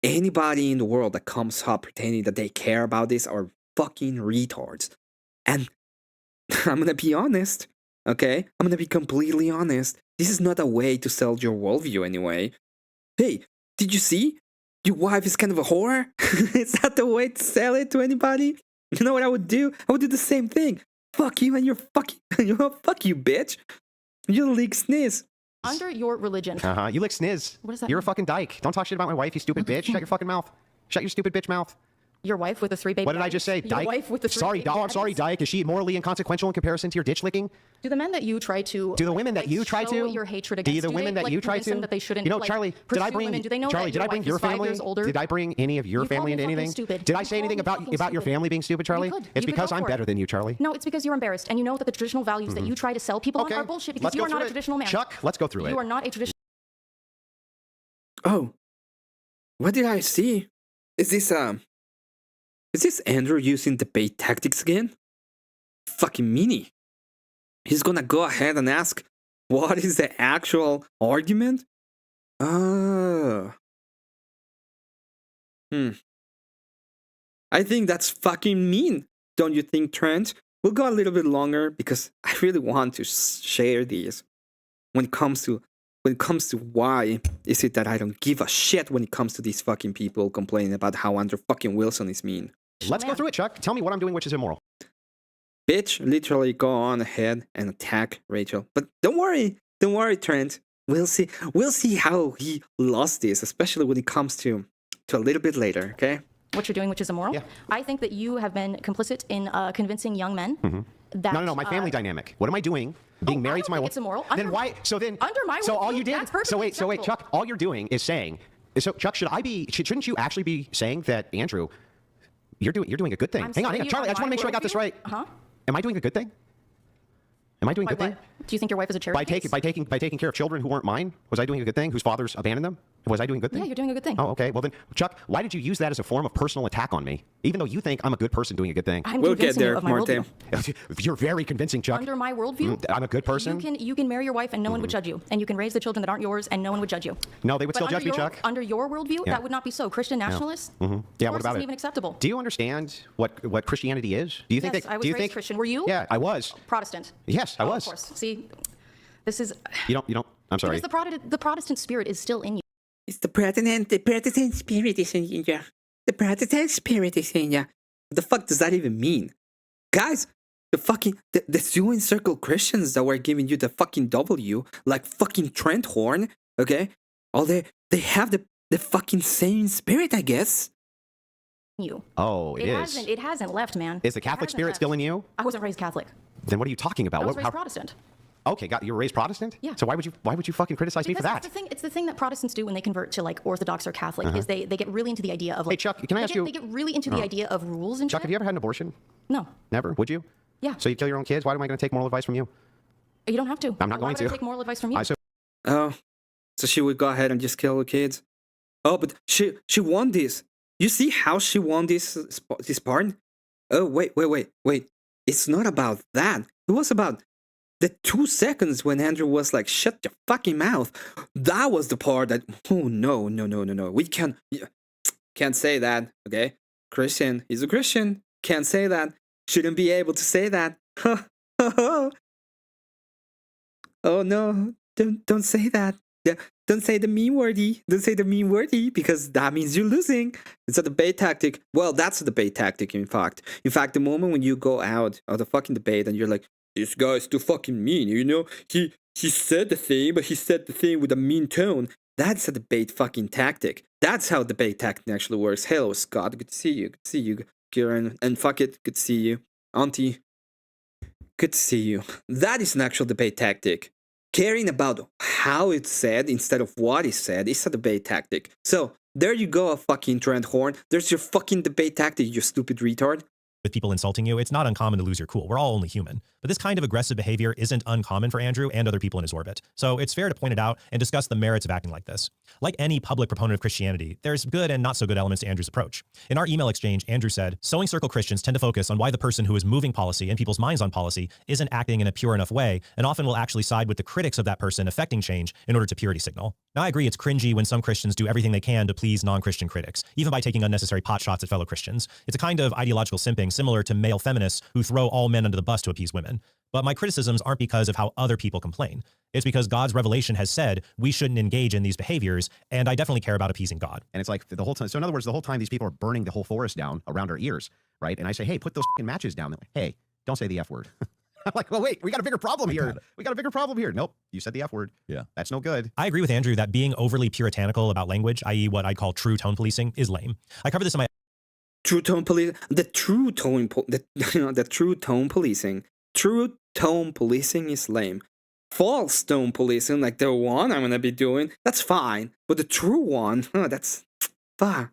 Anybody in the world that comes up pretending that they care about this are fucking retards. And I'm gonna be honest, okay? I'm gonna be completely honest. This is not a way to sell your worldview anyway. Hey, did you see? Your wife is kind of a whore? Is that the way to sell it to anybody? You know what I would do? I would do the same thing. Fuck you and your fucking, fuck you, bitch. You leak sneeze. Under your religion. You lick sniz. What does that You're a mean? fucking dyke. Don't talk shit about my wife, you stupid bitch. Shut your fucking mouth. Shut your stupid bitch mouth. Your wife with the 3 baby What did I just say? Your Dyke? wife with the 3 Sorry, baby I'm sorry, daddies? dyke. Is she morally inconsequential in comparison to your ditch licking? Do the men that you try to... Do the women that you try show to? your hatred Do against... the women they, that you try convince them to? that they shouldn't, You know, like, Charlie, did I pursue bring... women? Do they know Charlie, that did I bring your wife is 5 family? years older? Did I bring any of your You called family me into fucking anything? stupid. Did I You say called anything me about fucking your stupid. family being stupid, Charlie? could. It's You could because go I'm for better it. than you, Charlie. No, it's because you're embarrassed, and you know that the traditional values that you try to sell people on are bullshit because Let's you go are not through a it. traditional man. Chuck, let's go through it. You are not a traditional... Oh, what did I see? Is this Andrew using debate tactics again? Fucking meanie. He's gonna go ahead and ask, what is the actual argument? Oh. I think that's fucking mean, don't you think, Trent? We'll go a little bit longer because I really want to share these. When it comes to why is it that I don't give a shit when it comes to these fucking people complaining about how Andrew fucking Wilson is mean. Let's go through it, Chuck. Tell me what I'm doing which is immoral. Bitch, literally go on ahead and attack Rachel. But don't worry, Trent. We'll see how he lost this, especially when it comes to a little bit later, okay? What you're doing, which is immoral. Yeah. I think that you have been complicit in convincing young men that... No, my family dynamic. What am I doing? Being married to my think wife. it's immoral. Then Under- why? So then. under my So all worldview, you did. that's perfectly So wait, acceptable. Chuck. All you're doing is saying. So Chuck, shouldn't you actually be saying that Andrew, you're doing a good thing? I'm Hang on, selling you Charlie. I on just want to my make sure I got this worldview? right. Uh-huh. Am I doing a good thing? Am I doing a By good thing? what? Do you think your wife is a charity case? By taking care of children who weren't mine? Was I doing a good thing? Whose fathers abandoned them? Was I doing a good thing? Yeah, you're doing a good thing. Oh, okay. Well then, Chuck, why did you use that as a form of personal attack on me? Even though you think I'm a good person doing a good thing. I'm We'll get convincing you there, of my Martin. worldview. You're very convincing, Chuck. Under my worldview, I'm a good person? You can marry your wife and no one would judge you, and you can raise the children that aren't yours and no one would judge you. No, they would But still judge me, under your- Chuck. Under your worldview, Yeah. that would not be so. Christian nationalists, Yeah, what divorce about isn't it? even acceptable. Do you understand what Christianity is? Do you think Yes, that? I was do you raised think? Christian. Were you? Yeah, I was. Protestant. Yes, I Oh, was. Of course. See, this is You don't. I'm sorry. because the Protestant spirit is still in you. It's the Protestant spirit is in you. The Protestant spirit is in you. What the fuck does that even mean? Guys, the Zoom Circle Christians that were giving you the fucking W, like fucking Trent Horn, okay? Oh, they have the fucking same spirit, I guess. You. Oh, it is. It hasn't left, man. Is the Catholic spirit still in you? I wasn't raised Catholic. Then what are you talking about? I was What- raised Protestant. Okay, you were raised Protestant? Yeah. So why would you fucking criticize me for Because that? it's the thing that Protestants do when they convert to like Orthodox or Catholic is they get really into the idea of like. Hey, Chuck, can I ask you- They get really into the idea of rules and Chuck, shit. have you ever had an abortion? No. Never. Would you? Yeah. So you kill your own kids? Why am I going to take moral advice from you? You don't have to. I'm not Why going would I to. take moral advice from you. So Oh, so she would go ahead and just kill the kids. Oh, but she won this. You see how she won this part? Oh, wait. It's not about that. It was about the 2 seconds when Andrew was like, shut your fucking mouth. That was the part that, oh, no. We can't say that, okay? Christian. He's a Christian. Can't say that. Shouldn't be able to say that. Oh no, don't say that. Don't say the mean wordy. Don't say the mean wordy because that means you're losing. It's a debate tactic. Well, that's a debate tactic, in fact. In fact, the moment when you go out of the fucking debate and you're like, this guy's too fucking mean, you know? He said the thing, but he said the thing with a mean tone. That's a debate fucking tactic. That's how debate tactic actually works. Hello, Scott. Good to see you. Good to see you, Kieran. And fuck it. Good to see you. Auntie. Good to see you. That is an actual debate tactic. Caring about how it's said instead of what is said is a debate tactic. So, there you go, fucking Trent Horn. There's your fucking debate tactic, you stupid retard. With people insulting you, it's not uncommon to lose your cool. We're all only human. But this kind of aggressive behavior isn't uncommon for Andrew and other people in his orbit. So it's fair to point it out and discuss the merits of acting like this. Like any public proponent of Christianity, there's good and not so good elements to Andrew's approach. In our email exchange, Andrew said, sewing circle Christians tend to focus on why the person who is moving policy and people's minds on policy isn't acting in a pure enough way, and often will actually side with the critics of that person affecting change in order to purity signal. Now, I agree it's cringy when some Christians do everything they can to please non-Christian critics, even by taking unnecessary pot shots at fellow Christians. It's a kind of ideological simping similar to male feminists who throw all men under the bus to appease women. But my criticisms aren't because of how other people complain. It's because God's revelation has said we shouldn't engage in these behaviors, and I definitely care about appeasing God. And it's like the whole time. So in other words, the whole time these people are burning the whole forest down around our ears, right? And I say, hey, put those fucking matches down. They're like, hey, don't say the F word. I'm like, well, wait, we got a bigger problem here. We got a bigger problem here. Nope, you said the F word. Yeah. That's no good. I agree with Andrew that being overly puritanical about language, i.e. what I call true tone policing, is lame. I covered this in my True tone policing. The true tone policing. True tone policing is lame. False tone policing, like the one I'm gonna be doing, that's fine. But the true one, that's far.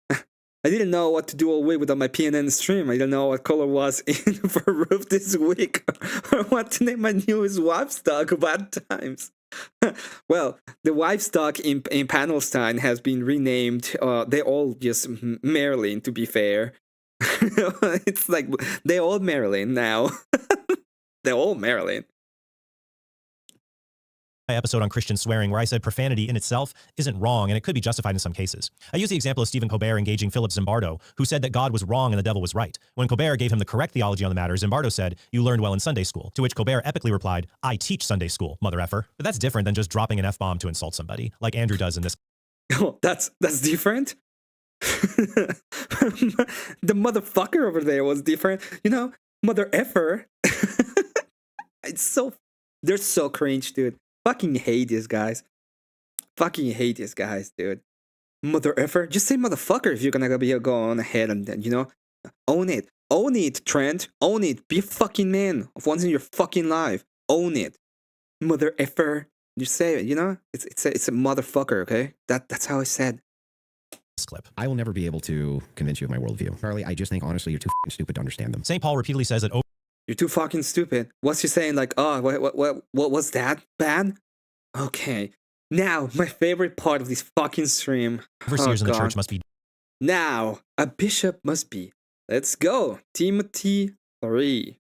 I didn't know what to do all week without my PNN stream. I didn't know what color was in for roof this week, or what to name my newest wife stock about times. Well, the wife stock in Panelstine has been renamed. They all just Marilyn, to be fair. It's like they all Marilyn now. They're all Marilyn. episode on Christian swearing where I said profanity in itself isn't wrong and it could be justified in some cases. I used the example of Stephen Colbert engaging Philip Zimbardo, who said that God was wrong and the devil was right. When Colbert gave him the correct theology on the matter, Zimbardo said, "You learned well in Sunday school," to which Colbert epically replied, "I teach Sunday school, mother effer." But that's different than just dropping an F-bomb to insult somebody, like Andrew does in this. Oh, that's different? The motherfucker over there was different. You know, mother effer. They're so cringe, dude. Fucking hate these guys. Fucking hate these guys, dude. Mother effer. Just say motherfucker if you're gonna go on ahead and, you know, own it. Own it, Trent. Own it. Be a fucking man of once in your fucking life. Own it. Mother effer. You say it, you know? It's a motherfucker, okay? That's how I said. Clip. I will never be able to convince you of my worldview. Charlie, I just think, honestly, you're too stupid to understand them. St. Paul repeatedly says that You're too fucking stupid. What's he saying? Like, oh, what was that bad? Okay. Now, my favorite part of this fucking stream. overseers in the church must be. Now, a bishop must be. Let's go. Timothy 3.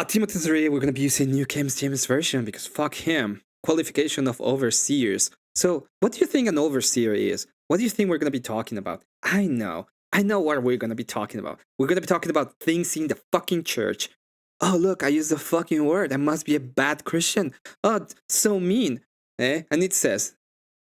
Timothy 3, we're going to be using New King James Version because fuck him. Qualification of overseers. So, what do you think an overseer is? What do you think we're going to be talking about? I know what we're going to be talking about. We're going to be talking about things in the fucking church. Oh, look, I used the fucking word. I must be a bad Christian. Oh, so mean. And it says,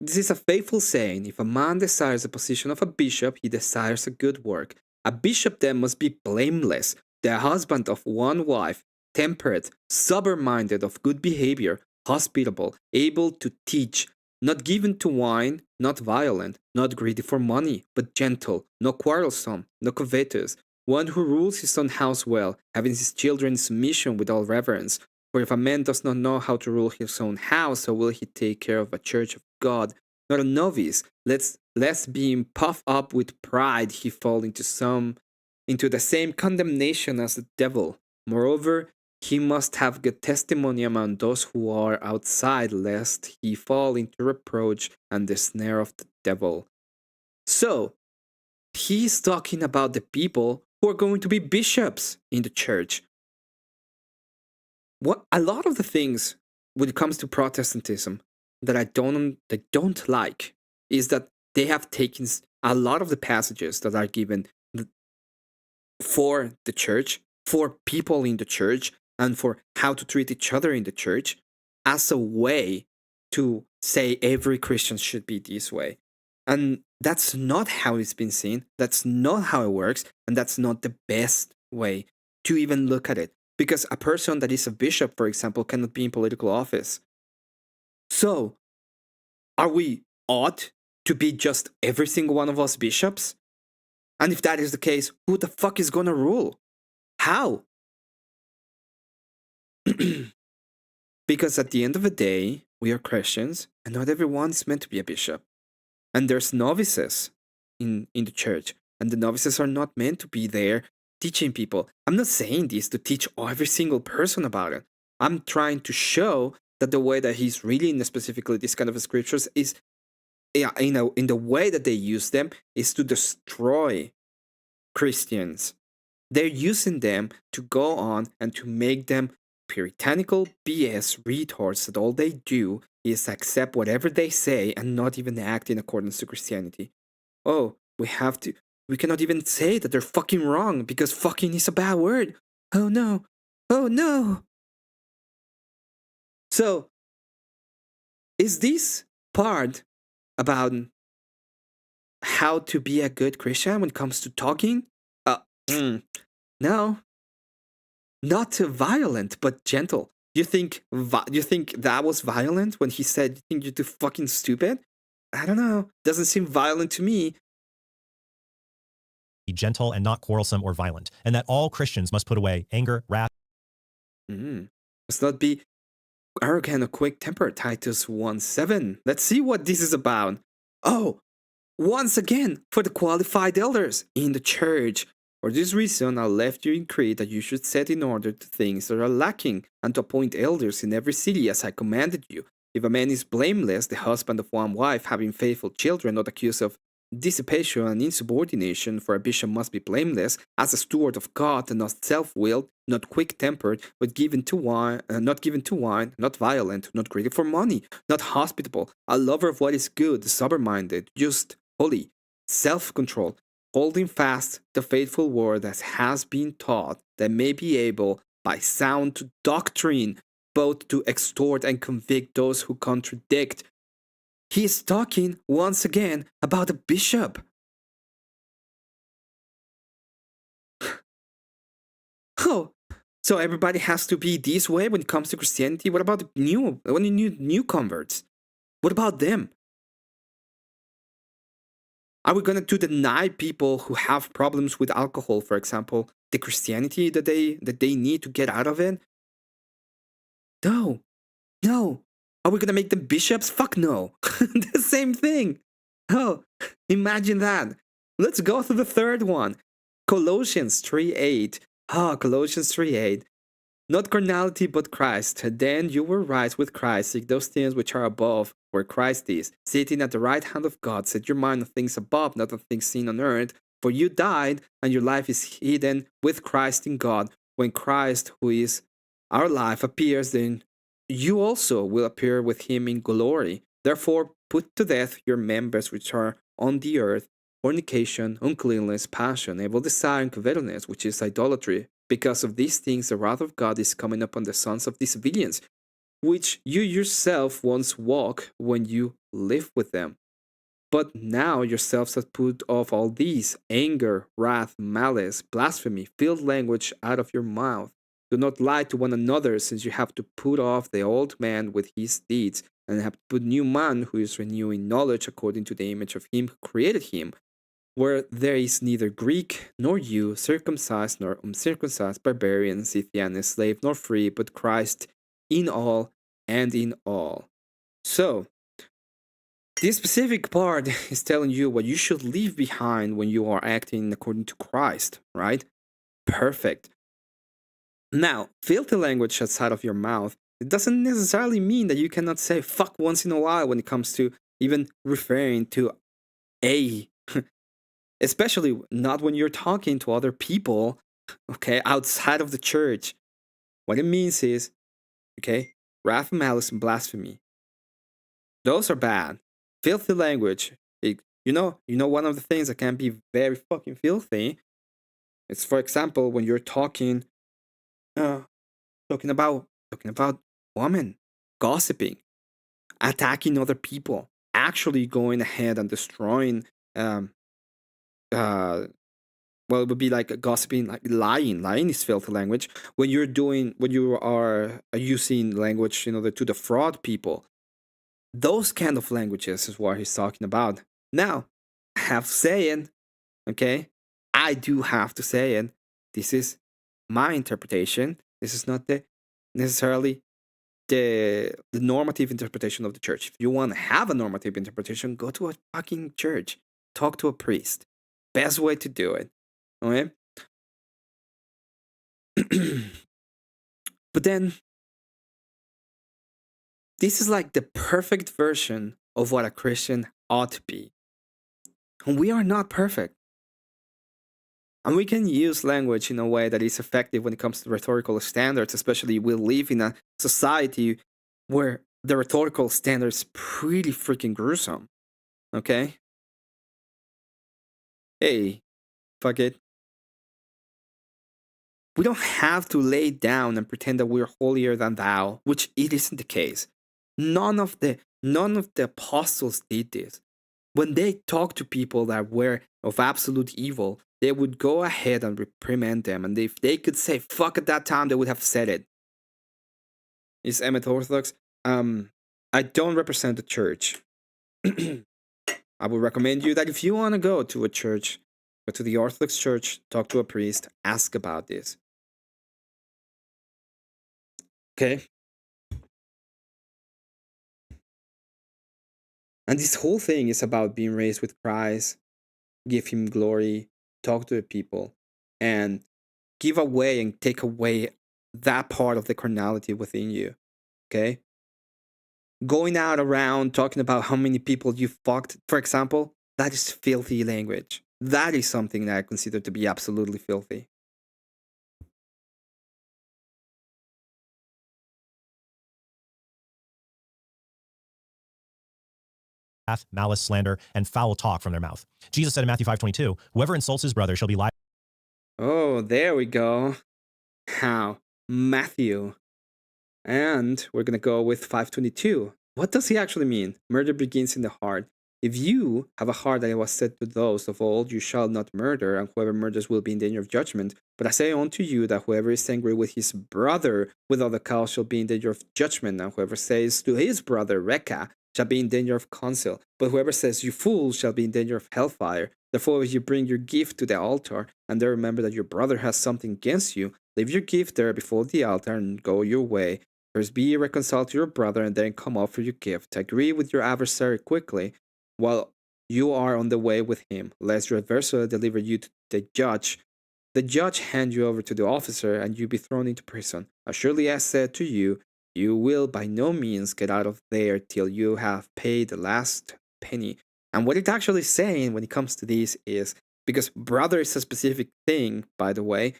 this is a faithful saying. If a man desires the position of a bishop, he desires a good work. A bishop then must be blameless, the husband of one wife, temperate, sober-minded, of good behavior, hospitable, able to teach, not given to wine, not violent, not greedy for money, but gentle, not quarrelsome, not covetous, one who rules his own house well, having his children in submission with all reverence. For if a man does not know how to rule his own house, how will he take care of a church of God? Not a novice, lest being puffed up with pride he fall into the same condemnation as the devil. Moreover, he must have good testimony among those who are outside, lest he fall into reproach and the snare of the devil. So, he's talking about the people who are going to be bishops in the church. What a lot of the things when it comes to Protestantism that I don't like is that they have taken a lot of the passages that are given for the church, for people in the church, and for how to treat each other in the church as a way to say every Christian should be this way. And that's not how it's been seen. That's not how it works. And that's not the best way to even look at it. Because a person that is a bishop, for example, cannot be in political office. So, are we ought to be just every single one of us bishops? And if that is the case, who the fuck is gonna rule? How? Because at the end of the day, we are Christians, and not everyone is meant to be a bishop. And there's novices in the church, and the novices are not meant to be there teaching people. I'm not saying this to teach every single person about it. I'm trying to show that the way that he's reading specifically this kind of scriptures is, in the way that they use them, is to destroy Christians. They're using them to go on and to make them puritanical BS retards that all they do is accept whatever they say and not even act in accordance to Christianity. Oh, we cannot even say that they're fucking wrong because fucking is a bad word. Oh no. Oh no. So, is this part about how to be a good Christian when it comes to talking? No. Not violent, but gentle. You think that was violent when he said, "You think you're too fucking stupid"? I don't know. Doesn't seem violent to me. Be gentle and not quarrelsome or violent, and that all Christians must put away anger, wrath. Must not be arrogant or quick-tempered. Titus 1:7. Let's see what this is about. Oh, once again, for the qualified elders in the church. For this reason, I left you in Crete that you should set in order the things that are lacking, and to appoint elders in every city as I commanded you. If a man is blameless, the husband of one wife, having faithful children, not accused of dissipation and insubordination, for a bishop must be blameless, as a steward of God, and not self-willed, not quick-tempered, but not given to wine, not violent, not greedy for money, not hospitable, a lover of what is good, sober-minded, just, holy, self-control, holding fast the faithful word as has been taught, that may be able, by sound doctrine, both to extort and convict those who contradict. He is talking once again about a bishop. Oh, so everybody has to be this way when it comes to Christianity? What about the new converts? What about them? Are we going to deny people who have problems with alcohol, for example, the Christianity that they need to get out of it? No. Are we going to make them bishops? Fuck no. The same thing. Oh, imagine that. Let's go to the third one. Colossians 3:8. Colossians 3:8. Not carnality, but Christ. Then you were right with Christ. Seek those things which are above, where Christ is, sitting at the right hand of God. Set your mind on things above, not on things seen on earth. For you died, and your life is hidden with Christ in God. When Christ, who is our life, appears, then you also will appear with him in glory. Therefore, put to death your members which are on the earth, fornication, uncleanness, passion, evil desire, and covetousness, which is idolatry. Because of these things, the wrath of God is coming upon the sons of disobedience, which you yourself once walked when you lived with them. But now yourselves have put off all these: anger, wrath, malice, blasphemy, filth language out of your mouth. Do not lie to one another, since you have to put off the old man with his deeds, and have to put new man who is renewing knowledge according to the image of him who created him, where there is neither Greek nor Jew, circumcised nor uncircumcised, barbarian, Scythian, slave nor free, but Christ in all and in all. So, this specific part is telling you what you should leave behind when you are acting according to Christ, right? Perfect. Now, filthy language outside of your mouth, it doesn't necessarily mean that you cannot say fuck once in a while when it comes to even referring to a especially not when you're talking to other people, okay, outside of the church. What it means is, okay, wrath, malice, and blasphemy. Those are bad. Filthy language, One of the things that can be very fucking filthy. It's, for example, when you're talking about women, gossiping, attacking other people, actually going ahead and destroying. Well, it would be like gossiping, like lying. Lying is filthy language. When you are using language in order to defraud people, those kind of languages is what he's talking about. Now, I have to say it, okay? I do have to say it. This is my interpretation. This is not necessarily the normative interpretation of the church. If you want to have a normative interpretation, go to a fucking church. Talk to a priest. Best way to do it. Okay? But then, this is like the perfect version of what a Christian ought to be. And we are not perfect. And we can use language in a way that is effective when it comes to rhetorical standards, especially we live in a society where the rhetorical standards is pretty freaking gruesome. Okay? Hey, fuck it. We don't have to lay down and pretend that we're holier than thou, which it isn't the case. None of the apostles did this. When they talked to people that were of absolute evil, they would go ahead and reprimand them, and if they could say fuck at that time, they would have said it. Is Emmet Orthodox? I don't represent the church. I would recommend you that if you want to go to a church, go to the Orthodox Church, talk to a priest, ask about this. Okay? And this whole thing is about being raised with Christ, give him glory, talk to the people, and give away and take away that part of the carnality within you. Okay? Going out around talking about how many people you fucked, for example, that is filthy language. That is something that I consider to be absolutely filthy. Wrath, malice, slander, and foul talk from their mouth. Jesus said in Matthew 5:22, whoever insults his brother shall be liable. Oh, there we go. How? Matthew. And we're going to go with 5:22. What does he actually mean? Murder begins in the heart. If you have a heart that was said to those of old, you shall not murder, and whoever murders will be in danger of judgment. But I say unto you that whoever is angry with his brother without a cause shall be in danger of judgment, and whoever says to his brother, Reka, shall be in danger of counsel. But whoever says, you fool, shall be in danger of hellfire. Therefore, if you bring your gift to the altar, and there remember that your brother has something against you, leave your gift there before the altar and go your way. First be reconciled to your brother, and then come offer your gift. Agree with your adversary quickly, while you are on the way with him, lest your adversary deliver you to the judge. The judge hand you over to the officer, and you be thrown into prison. As surely as said to you, you will by no means get out of there till you have paid the last penny. And what it's actually saying when it comes to this is, because brother is a specific thing, by the way,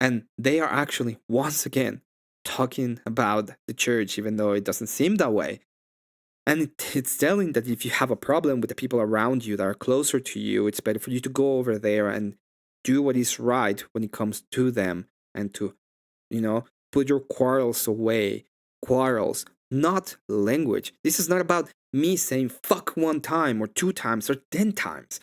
and they are actually, once again, talking about the church, even though it doesn't seem that way. And it's telling that if you have a problem with the people around you that are closer to you, it's better for you to go over there and do what is right when it comes to them, and to, put your quarrels away. Quarrels, not language. This is not about me saying fuck 1 time or 2 times or 10 times.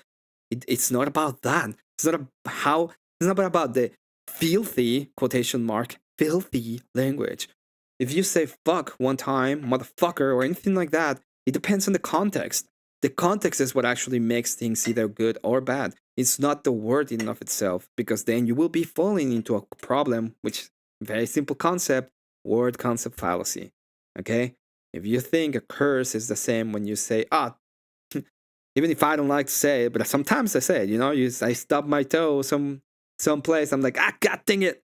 It's not about that. It's not about the filthy, quotation mark, filthy language. If you say fuck 1 time, motherfucker, or anything like that, it depends on the context. The context is what actually makes things either good or bad. It's not the word in and of itself, because then you will be falling into a problem, which, very simple concept, word concept fallacy. Okay? If you think a curse is the same when you say, even if I don't like to say it, but sometimes I say it, I stub my toe someplace, I'm like, god dang it.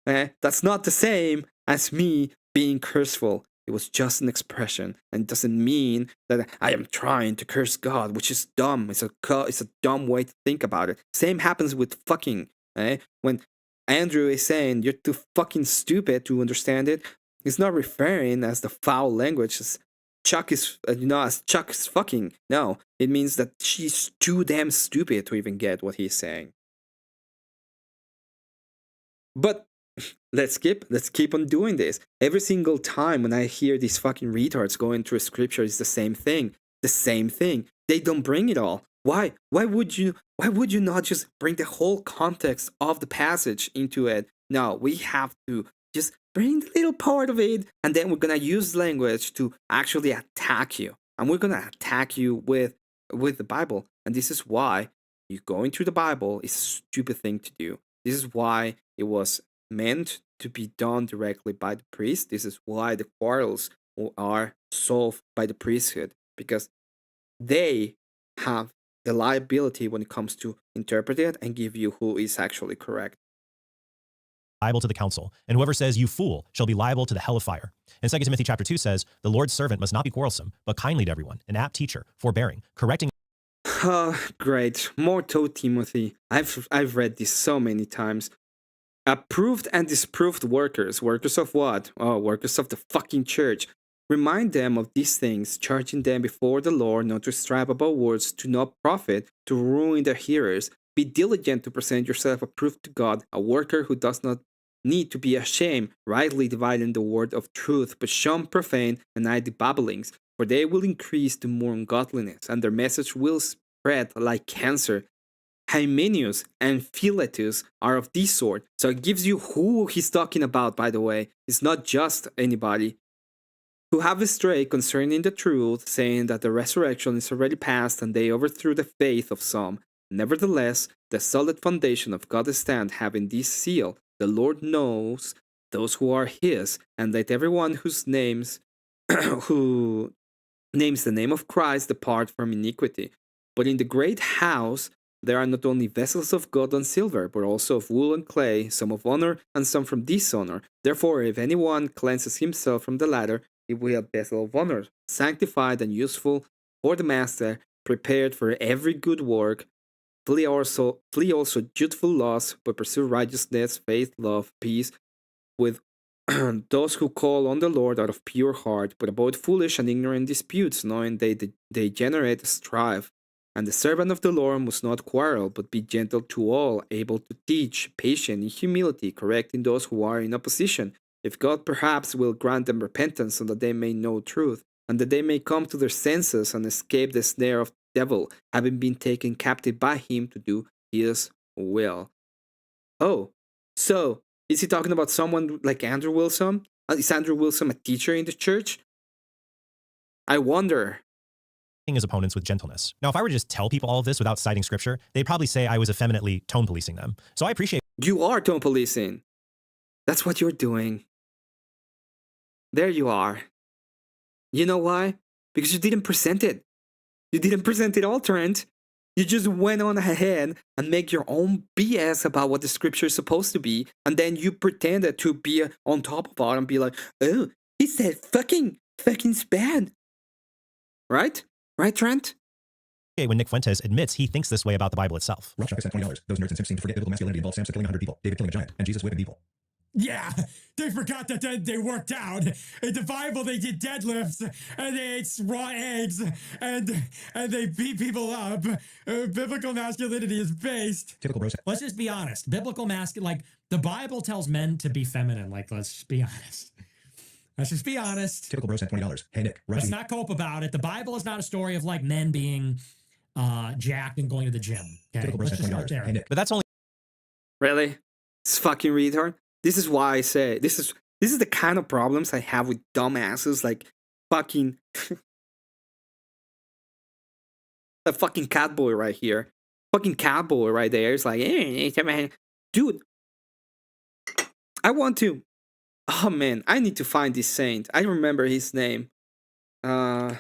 That's not the same as me being curseful. It was just an expression, and it doesn't mean that I am trying to curse God, which is dumb. It's a dumb way to think about it. Same happens with fucking. When Andrew is saying you're too fucking stupid to understand it, he's not referring as the foul language Chuck is, as Chuck is fucking. No, it means that she's too damn stupid to even get what he's saying. But let's keep on doing this. Every single time when I hear these fucking retards going through scripture, it's the same thing. The same thing. They don't bring it all. Why? Why would you not just bring the whole context of the passage into it? No, we have to just bring the little part of it, and then we're gonna use language to actually attack you. And we're gonna attack you with the Bible. And this is why you going through the Bible is a stupid thing to do. This is why it was meant to be done directly by the priest. This is why the quarrels are solved by the priesthood, because they have the liability when it comes to interpret it and give you who is actually correct. Liable to the council, and whoever says you fool shall be liable to the hell of fire. And 2 Timothy chapter 2 says, the Lord's servant must not be quarrelsome, but kindly to everyone, an apt teacher, forbearing, correcting. Great. More to Timothy. I've read this so many times. Approved and disproved workers. Workers of what? Oh, workers of the fucking church. Remind them of these things, charging them before the Lord not to strive about words, to not profit, to ruin their hearers. Be diligent to present yourself approved to God, a worker who does not need to be ashamed, rightly dividing the word of truth, but shun profane and idle babblings, for they will increase to more ungodliness, and their message will spread like cancer. Hymenaeus and Philetus are of this sort. So it gives you who he's talking about, by the way. It's not just anybody. Who have strayed concerning the truth, saying that the resurrection is already past, and they overthrew the faith of some. Nevertheless, the solid foundation of God stand, having this seal: the Lord knows those who are his, and let everyone whose names who names the name of Christ depart from iniquity. But in the great house there are not only vessels of gold and silver, but also of wool and clay, some of honor and some from dishonor. Therefore, if anyone cleanses himself from the latter, he will be a vessel of honor, sanctified and useful for the master, prepared for every good work. Flee also youthful lust, but pursue righteousness, faith, love, peace, with those who call on the Lord out of pure heart, but avoid foolish and ignorant disputes, knowing they generate strife. And the servant of the Lord must not quarrel, but be gentle to all, able to teach, patient in humility, correcting those who are in opposition. If God perhaps will grant them repentance, so that they may know truth, and that they may come to their senses and escape the snare of the devil, having been taken captive by him to do his will. Oh, so is he talking about someone like Andrew Wilson? Is Andrew Wilson a teacher in the church? I wonder. His opponents with gentleness. Now, if I were to just tell people all of this without citing scripture, they'd probably say I was effeminately tone policing them. So I appreciate. You are tone policing. That's what you're doing. There you are. You know why? Because you didn't present it. You didn't present it all, Trent. You just went on ahead and make your own BS about what the scripture is supposed to be, and then you pretended to be on top of it and be like, oh, he said fucking bad. Right? Right, Trent? When Nick Fuentes admits he thinks this way about the Bible itself. Rob Chuck sent $20. Those nerds and simps seem to forget biblical masculinity involves Samson killing 100 people, David killing a giant, and Jesus whipping people. Yeah, they forgot that they worked out. In the Bible, they did deadlifts, and they ate raw eggs, and they beat people up. Biblical masculinity is based. Typical bros. Let's just be honest. Biblical like, the Bible tells men to be feminine. Like, let's just be honest. Let's just be honest. Typical bro sent $20. Hey, Nick. Let's not cope about it. The Bible is not a story of, like, men being jacked and going to the gym. Okay? Typical bro Let's sent just start $20. there. Hey, Nick. But that's only. Really? This fucking retard? This is why I say this is the kind of problems I have with dumbasses like fucking a fucking catboy right here. Fucking catboy right there. It's like, dude, I want to. Oh man, I need to find this saint. I remember his name. Burn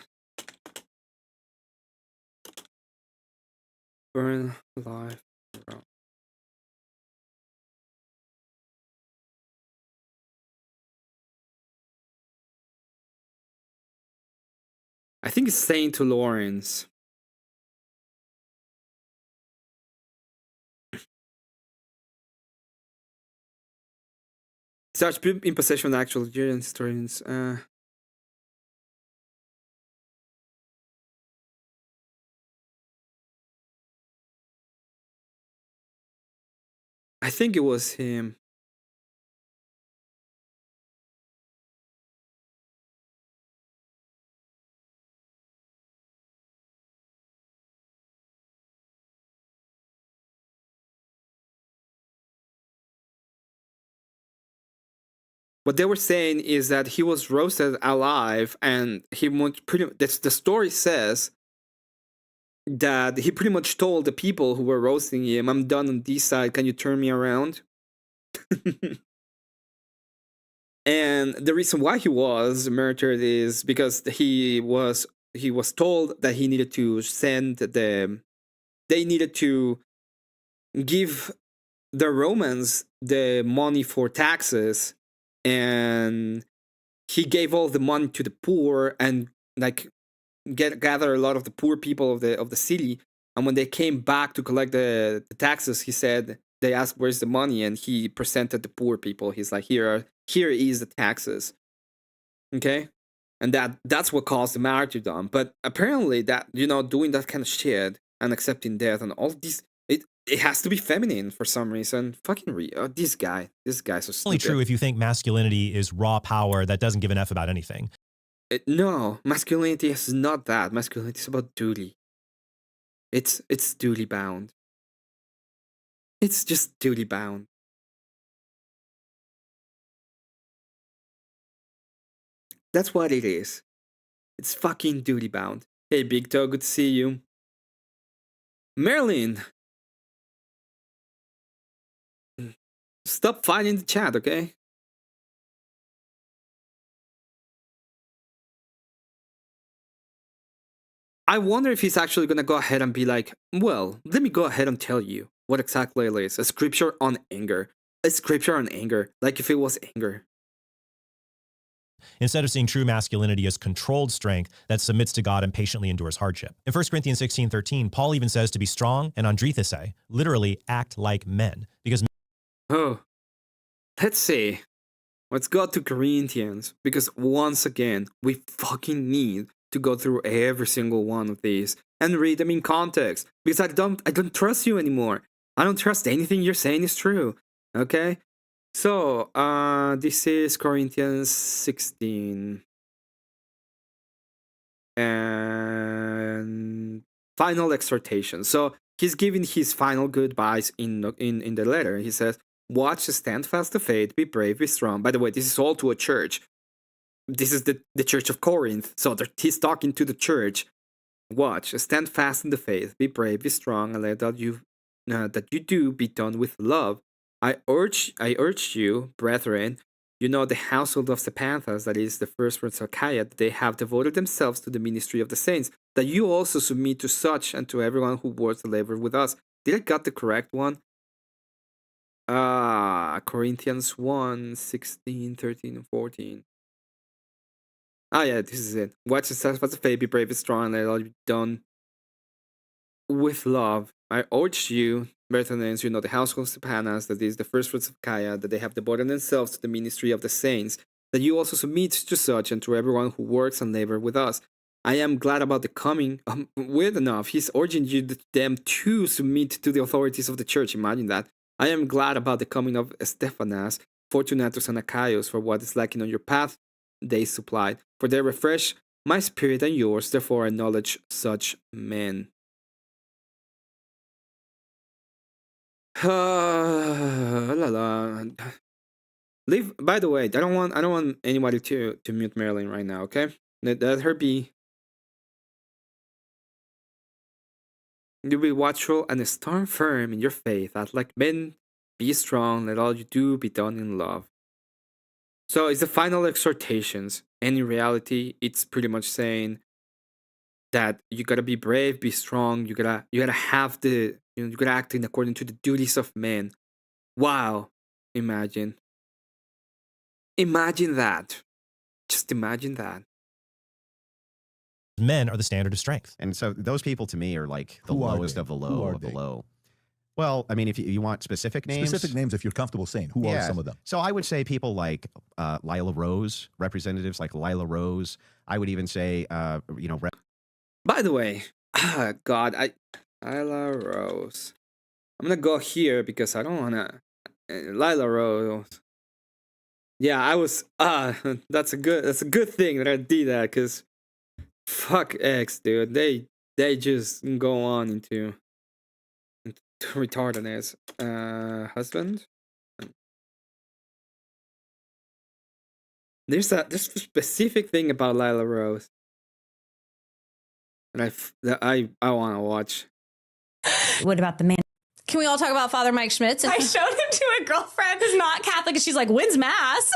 alive. I think it's Saint Lawrence. Such in possession of actual historians. I think it was him. What they were saying is that he was roasted alive, and he pretty. The story says that he pretty much told the people who were roasting him, "I'm done on this side. Can you turn me around?" And the reason why he was murdered is because he was told that he needed to they needed to give the Romans the money for taxes, and he gave all the money to the poor and like gather a lot of the poor people of the city. And when they came back to collect the taxes, he said, they asked where's the money, and he presented the poor people. He's like, here is the taxes. Okay, and that's what caused the martyrdom. But apparently that, you know, doing that kind of shit and accepting death and all these, it has to be feminine for some reason. Fucking this guy's so stupid. Only true if you think masculinity is raw power that doesn't give an F about anything. No, masculinity is not that. Masculinity is about duty. It's duty bound. It's just duty bound. That's what it is. It's fucking duty bound. Hey, Big Toe, good to see you. Marilyn, stop fighting the chat, okay? I wonder if he's actually gonna go ahead and be like, well, let me go ahead and tell you what exactly it is. A scripture on anger. A scripture on anger. Like if it was anger. Instead of seeing true masculinity as controlled strength that submits to God and patiently endures hardship. In 1 Corinthians 16:13, Paul even says to be strong and andrithese, literally act like men. Because oh, let's see. Let's go to Corinthians, because once again, we fucking need to go through every single one of these and read them in context, because I don't trust you anymore. I don't trust anything you're saying is true. Okay? So, this is Corinthians 16. And final exhortation. So, he's giving his final goodbyes in the letter. He says, watch, stand fast to faith, be brave, be strong. By the way, this is all to a church. This is the church of Corinth. So he's talking to the church. Watch, stand fast in the faith, be brave, be strong, and let that you do be done with love. I urge you, brethren, you know the household of Stephanus, that is the first fruits of Achaia, that they have devoted themselves to the ministry of the saints, that you also submit to such and to everyone who works and labor with us. Did I got the correct one? Corinthians 1, 16, 13, and 14. Yeah, this is it. Watch yourself as a faith, be brave and strong, and let it all be done with love. I urge you, brethren, you know the household of Stephanus, that is the first fruits of Achaia, that they have devoted themselves to the ministry of the saints, that you also submit to such and to everyone who works and labor with us. I am glad about the coming. Weird enough, he's urging them to submit to the authorities of the church. Imagine that. I am glad about the coming of Stephanas, Fortunatus, and Achaeus, for what is lacking on your path they supplied. For they refresh my spirit and yours, therefore I acknowledge such men. Leave. By the way, I don't want anybody to mute Marilyn right now. Okay, let her be. You be watchful and stand firm in your faith. Act like men. Be strong. Let all you do be done in love. So it's the final exhortations, and in reality, it's pretty much saying that you gotta be brave, be strong. You gotta have you gotta act in according to the duties of men. Wow, imagine that. Just imagine that. Men are the standard of strength. And so those people to me are like the Who are lowest they? of the Who low are of the they? low. Well, I mean, if you want specific names. Specific names, if you're comfortable saying. Who are some of them? So I would say people like Lila Rose, representatives like Lila Rose. I would even say, By the way, God, Lila Rose. I'm gonna go here because I don't wanna Lila Rose. Yeah, I was. That's a good thing that I did that, because fuck X, dude. They just go on into retardedness. Husband. There's a specific thing about Lila Rose, and I want to watch. What about the man? Can we all talk about Father Mike Schmitz? I showed him to a girlfriend who's not Catholic, and she's like, when's Mass?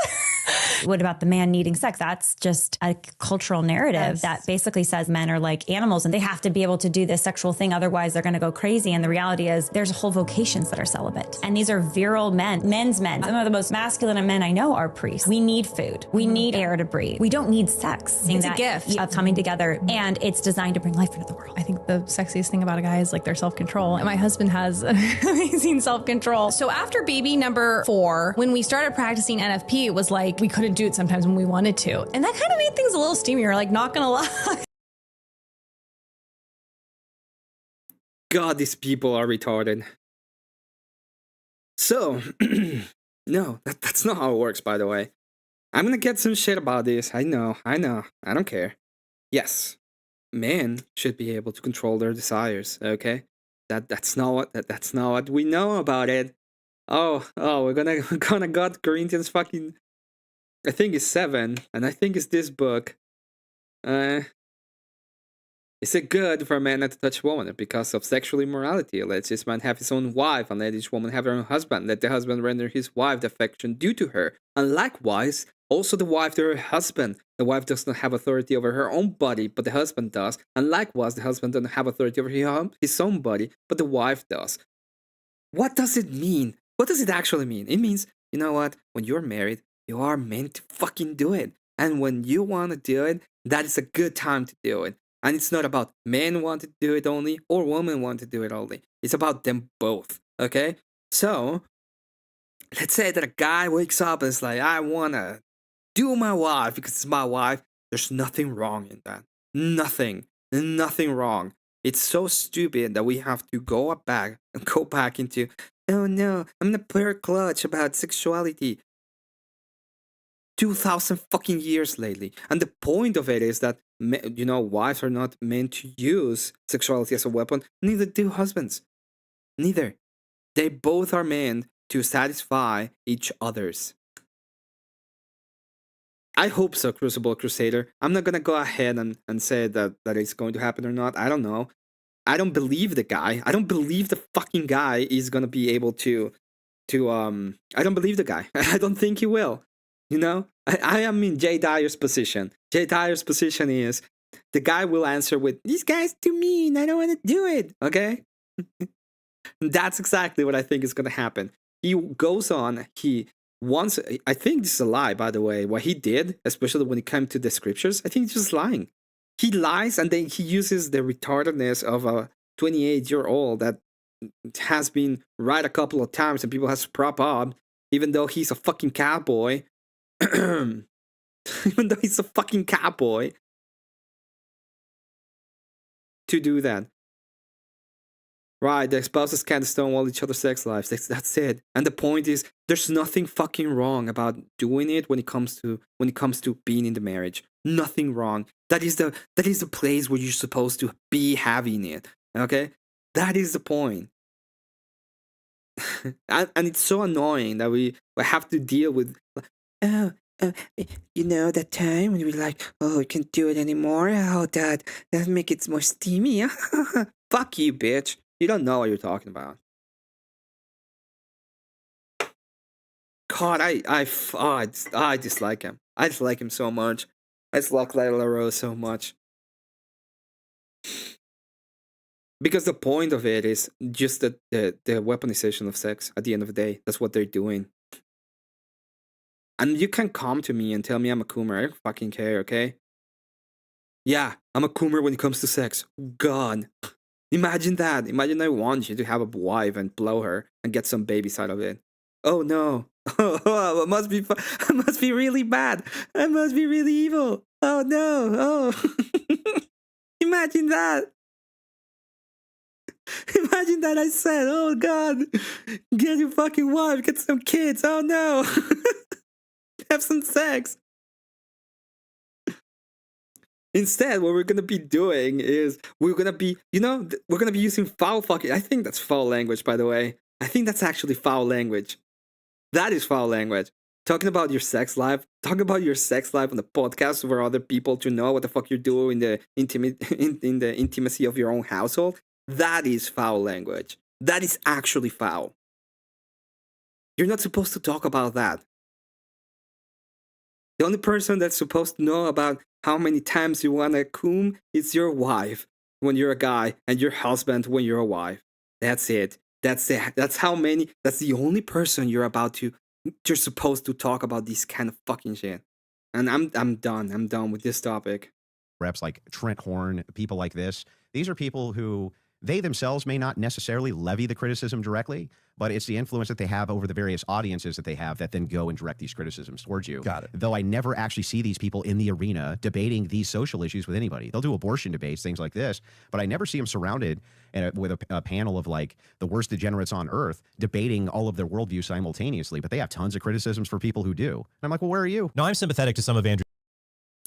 What about the man needing sex? That's just a cultural narrative that basically says men are like animals and they have to be able to do this sexual thing. Otherwise, they're going to go crazy. And the reality is there's whole vocations that are celibate. And these are virile men's men. Some of the most masculine men I know are priests. We need food. We need air to breathe. We don't need sex. It's a gift of coming together, and it's designed to bring life into the world. I think the sexiest thing about a guy is like their self-control. And my husband has amazing self-control. So after baby number 4, when we started practicing NFP, it was like we couldn't do it sometimes when we wanted to. And that kind of made things a little steamier, like not gonna lie. God, these people are retarded. So, no, that's not how it works, by the way. I'm gonna get some shit about this. I know. I don't care. Yes, men should be able to control their desires, okay? That's not what we know about it. Oh, we're gonna got Corinthians fucking, I think it's 7, and I think it's this book. Is it good for a man not to touch a woman because of sexual immorality? Let each man have his own wife, and let each woman have her own husband. Let the husband render his wife the affection due to her. And likewise, also the wife to her husband. The wife does not have authority over her own body, but the husband does. And likewise, the husband does not have authority over his own body, but the wife does. What does it mean? What does it actually mean? It means, you know what? When you're married, you are meant to fucking do it. And when you want to do it, that is a good time to do it. And it's not about men want to do it only or women want to do it only. It's about them both, okay? So, let's say that a guy wakes up and is like, I want to do my wife because it's my wife. There's nothing wrong in that. Nothing wrong. It's so stupid that we have to go back into, oh no, I'm in a prayer clutch about sexuality. 2,000 fucking years lately. And the point of it is that, you know, wives are not meant to use sexuality as a weapon. Neither do husbands. Neither. They both are meant to satisfy each other's. I hope so, Crucible Crusader. I'm not gonna go ahead and say that it's going to happen or not. I don't know. I don't believe the guy. I don't believe the fucking guy is gonna be able to I don't believe the guy. I don't think he will. You know, I am in Jay Dyer's position. Jay Dyer's position is the guy will answer with, "This guy's too mean. I don't want to do it." Okay? That's exactly what I think is going to happen. He goes on. He wants. I think this is a lie, by the way. What he did, especially when it came to the scriptures, I think he's just lying. He lies and then he uses the retardedness of a 28-year-old that has been right a couple of times and people has to prop up, even though he's a fucking cowboy. Even though he's a fucking cowboy, to do that. Right, the spouses can't stonewall each other's sex lives. That's it. And the point is, there's nothing fucking wrong about doing it when it comes to being in the marriage. Nothing wrong. That is the place where you're supposed to be having it. Okay? That is the point. and it's so annoying that we have to deal with, you know, that time when we like, oh, we can't do it anymore. Oh, that make it more steamy. Fuck you, bitch. You don't know what you're talking about. God, I dislike him. I dislike him so much. I dislike Lila Rose so much. Because the point of it is just the weaponization of sex at the end of the day. That's what they're doing. And you can come to me and tell me I'm a coomer. I don't fucking care, okay? Yeah, I'm a coomer when it comes to sex. God. Imagine that. Imagine I want you to have a wife and blow her and get some babies out of it. Oh no. Oh, it must be really bad. I must be really evil. Oh no. Oh. Imagine that. Imagine that I said, oh God, get your fucking wife, get some kids, oh no. Have some sex. Instead, what we're gonna be doing is we're gonna be, we're gonna be using foul fucking. I think that's foul language, by the way. I think that's actually foul language. That is foul language. Talking about your sex life, talking about your sex life on the podcast for other people to know what the fuck you're doing in the intimacy of your own household. That is foul language. That is actually foul. You're not supposed to talk about that. The only person that's supposed to know about how many times you want to cum is your wife when you're a guy and your husband when you're a wife. That's it. That's it. That's how many. That's the only person you're supposed to talk about this kind of fucking shit. And I'm done. I'm done with this topic. Reps like Trent Horn, people like this. These are people who they themselves may not necessarily levy the criticism directly, but it's the influence that they have over the various audiences that they have that then go and direct these criticisms towards you. Got it. Though I never actually see these people in the arena debating these social issues with anybody. They'll do abortion debates, things like this, but I never see them surrounded with a panel of like the worst degenerates on earth debating all of their worldviews simultaneously. But they have tons of criticisms for people who do. And I'm like, well, where are you? No, I'm sympathetic to some of Andrew's.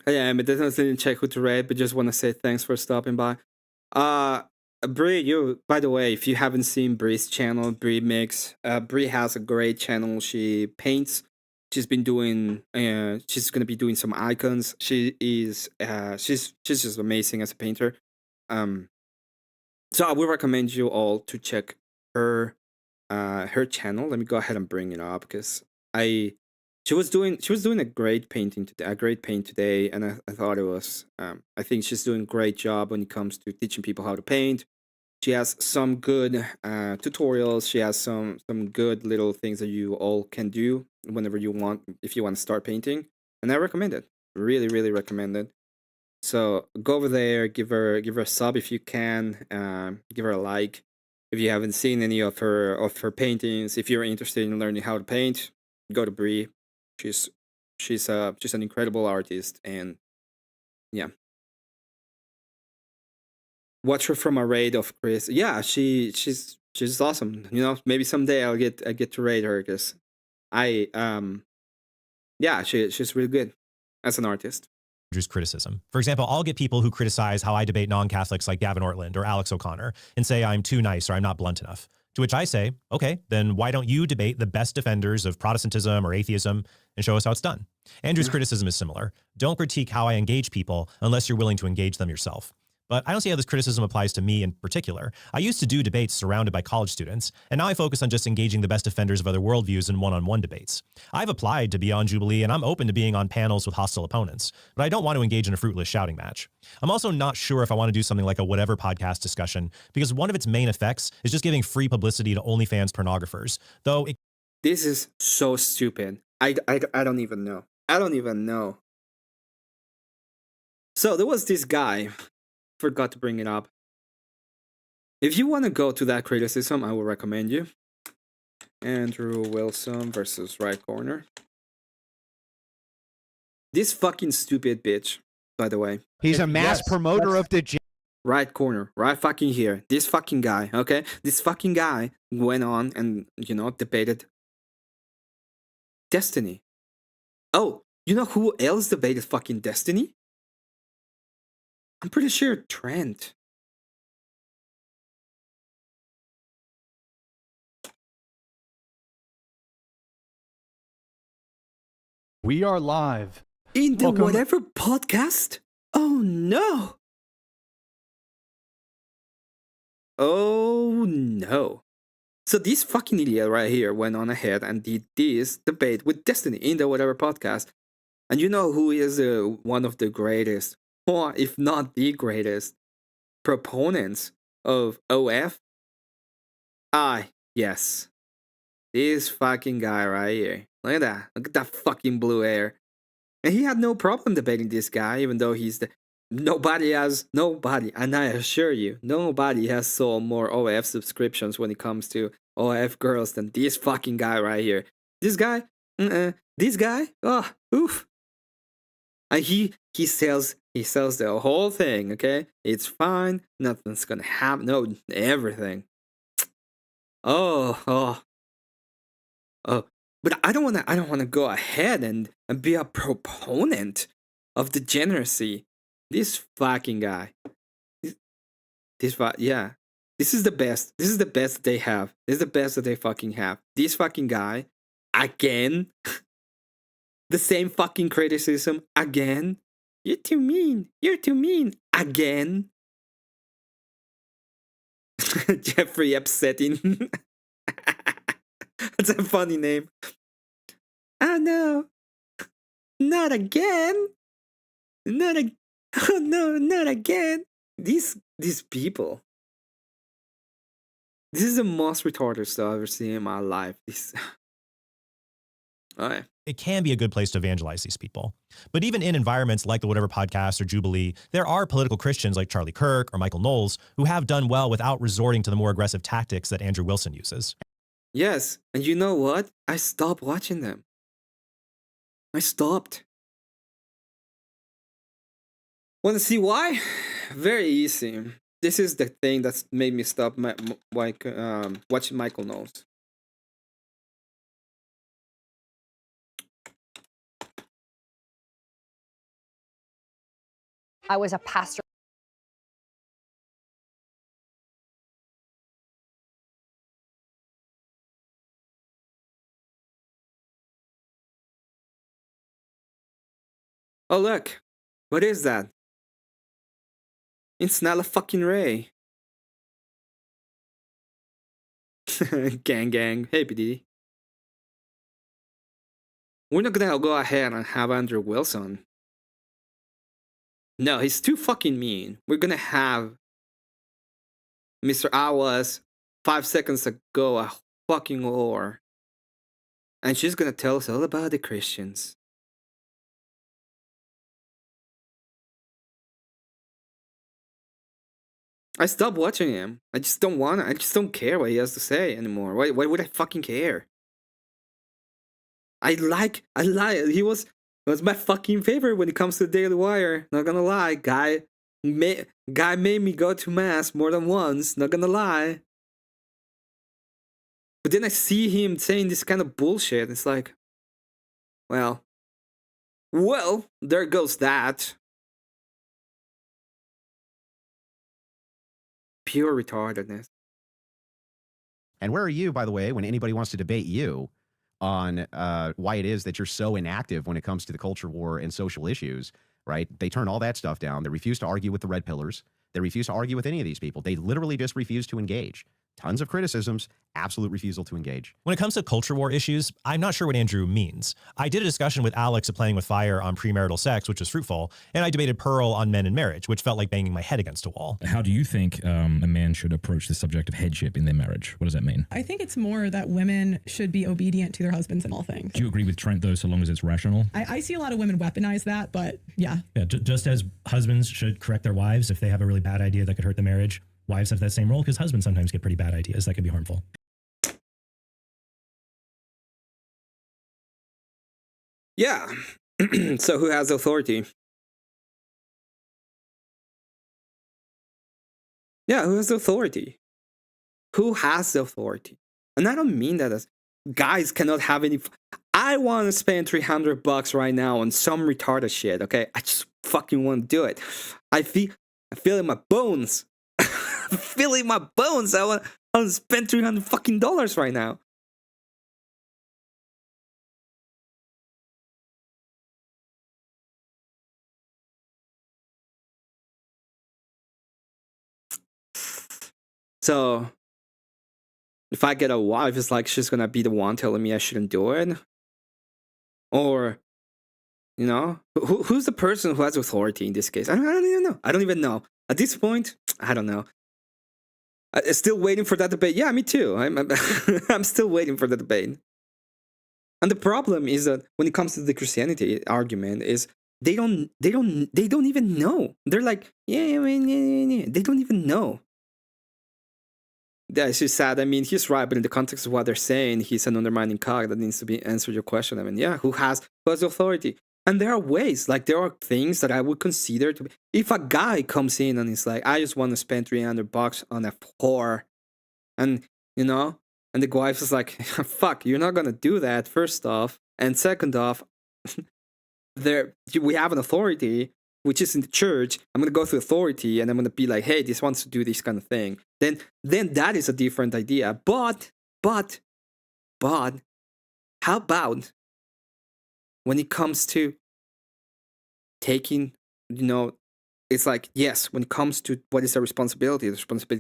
Yeah, but doesn't check who to rate, but just want to say thanks for stopping by. Bree, by the way, if you haven't seen Bree's channel, Bree Mix, Bree has a great channel. She paints. She's been doing. She's gonna be doing some icons. She is. She's just amazing as a painter. So I would recommend you all to check her channel. Let me go ahead and bring it up because she was doing a great painting today, a great paint today, and I thought it was. I think she's doing a great job when it comes to teaching people how to paint. She has some good tutorials. She has some good little things that you all can do whenever you want, if you want to start painting. And I recommend it. Really, really recommend it. So go over there, give her a sub if you can. Give her a like if you haven't seen any of her paintings. If you're interested in learning how to paint, go to Bree. She's an incredible artist, and yeah. Watch her from a raid of Chris. Yeah, she's awesome. Maybe someday I'll get to raid her because she's really good as an artist. Andrew's criticism. For example, I'll get people who criticize how I debate non-Catholics like Gavin Ortland or Alex O'Connor and say I'm too nice or I'm not blunt enough. To which I say, okay, then why don't you debate the best defenders of Protestantism or atheism and show us how it's done? Andrew's criticism is similar. Don't critique how I engage people unless you're willing to engage them yourself. But I don't see how this criticism applies to me in particular. I used to do debates surrounded by college students, and now I focus on just engaging the best defenders of other worldviews in one-on-one debates. I've applied to be on Jubilee, and I'm open to being on panels with hostile opponents, but I don't want to engage in a fruitless shouting match. I'm also not sure if I want to do something like a whatever podcast discussion, because one of its main effects is just giving free publicity to OnlyFans pornographers, though This is so stupid. I don't even know. I don't even know. So there was this guy. Forgot to bring it up. If you want to go to that criticism, I will recommend you. Andrew Wilson versus Right Corner. This fucking stupid bitch, by the way. He's a mass promoter of the Right Corner, right fucking here. This fucking guy, okay? This fucking guy went on and, debated Destiny. Oh, you know who else debated fucking Destiny? I'm pretty sure Trent. We are live. In the whatever podcast? Oh no. Oh no. So this fucking idiot right here went on ahead and did this debate with Destiny in the whatever podcast. And you know who is one of the greatest, or if not the greatest, proponents of OF? Yes. This fucking guy right here. Look at that. Look at that fucking blue hair. And he had no problem debating this guy, even though he's nobody, and I assure you, nobody has sold more OF subscriptions when it comes to OF girls than this fucking guy right here. This guy, oh, oof. And he sells the whole thing, okay? It's fine, nothing's gonna happen. No, everything. Oh. But I don't wanna go ahead and be a proponent of degeneracy. This fucking guy. Yeah. This is the best. This is the best that they have. This is the best that they fucking have. This fucking guy, again. The same fucking criticism again. You're too mean. You're too mean. Again. Jeffrey upsetting. That's a funny name. Oh no. Not again. Oh no, not again. These people. This is the most retarded stuff I've ever seen in my life. Alright. It can be a good place to evangelize these people. But even in environments like the Whatever Podcast or Jubilee, there are political Christians like Charlie Kirk or Michael Knowles who have done well without resorting to the more aggressive tactics that Andrew Wilson uses. Yes, and you know what? I stopped watching them. I stopped. Want to see why? Very easy. This is the thing that's made me stop watching Michael Knowles. I was a pastor. Oh look, what is that? It's not a fucking Ray. Gang. Hey, PD. We're not gonna go ahead and have Andrew Wilson. No, he's too fucking mean. We're gonna have Mr. Awas 5 seconds ago a fucking whore. And she's gonna tell us all about the Christians. I stopped watching him. I just don't care what he has to say anymore. Why would I fucking care? I like, he was my fucking favorite when it comes to the Daily Wire. Not gonna lie, guy made me go to mass more than once. Not gonna lie. But then I see him saying this kind of bullshit. It's like, well, there goes that. Pure retardedness. And where are you, by the way, when anybody wants to debate you on why it is that you're so inactive when it comes to the culture war and social issues, right? They turn all that stuff down. They refuse to argue with the red pillars. They refuse to argue with any of these people. They literally just refuse to engage. Tons of criticisms, absolute refusal to engage. When it comes to culture war issues, I'm not sure what Andrew means. I did a discussion with Alex of Playing with Fire on premarital sex, which was fruitful, and I debated Pearl on men and marriage, which felt like banging my head against a wall. How do you think a man should approach the subject of headship in their marriage? What does that mean? I think it's more that women should be obedient to their husbands in all things. Do you agree with Trent, though, so long as it's rational? I see a lot of women weaponize that, but yeah. Just as husbands should correct their wives if they have a really bad idea that could hurt the marriage, wives have that same role because husbands sometimes get pretty bad ideas that can be harmful. Yeah. So who has authority? Yeah, who has authority? Who has the authority? And I don't mean that as guys cannot have any. I want to spend $300 right now on some retarded shit. Okay, I just fucking want to do it. I feel in my bones. Feeling my bones. I want to spend $300 fucking dollars right now. So if I get a wife, it's like she's gonna be the one telling me I shouldn't do it, or you know, who's the person who has authority in this case? I don't even know. I don't even know at this point. I don't know. I'm still waiting for that debate. Yeah, me too. I'm still waiting for the debate. And the problem is that when it comes to the Christianity argument, is they don't even know. They're like, yeah. They don't even know. That's just sad. I mean, he's right, but in the context of what they're saying, he's an undermining cog that needs to be answered your question. I mean, yeah, who has authority? And there are ways, like there are things that I would consider to be, if a guy comes in and he's like, I just want to spend $300 on a whore, and you know, and the wife is like, fuck, you're not gonna do that, first off, and second off, we have an authority which is in the church. I'm gonna go through authority and I'm gonna be like, hey, this wants to do this kind of thing. Then that is a different idea. But how about when it comes to taking, you know, it's like, yes, when it comes to what is the responsibility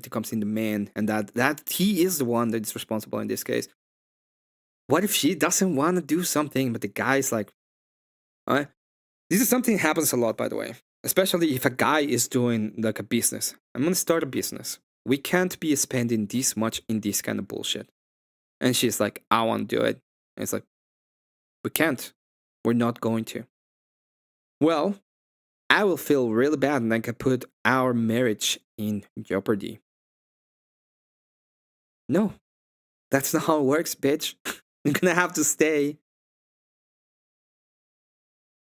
comes in the man, and that he is the one that is responsible in this case. What if she doesn't want to do something, but the guy's like, all right? This is something that happens a lot, by the way, especially if a guy is doing like a business. I'm going to start a business. We can't be spending this much in this kind of bullshit. And she's like, I want to do it. And it's like, we can't. We're not going to. Well, I will feel really bad and I can put our marriage in jeopardy. No, that's not how it works, bitch. You're gonna have to stay.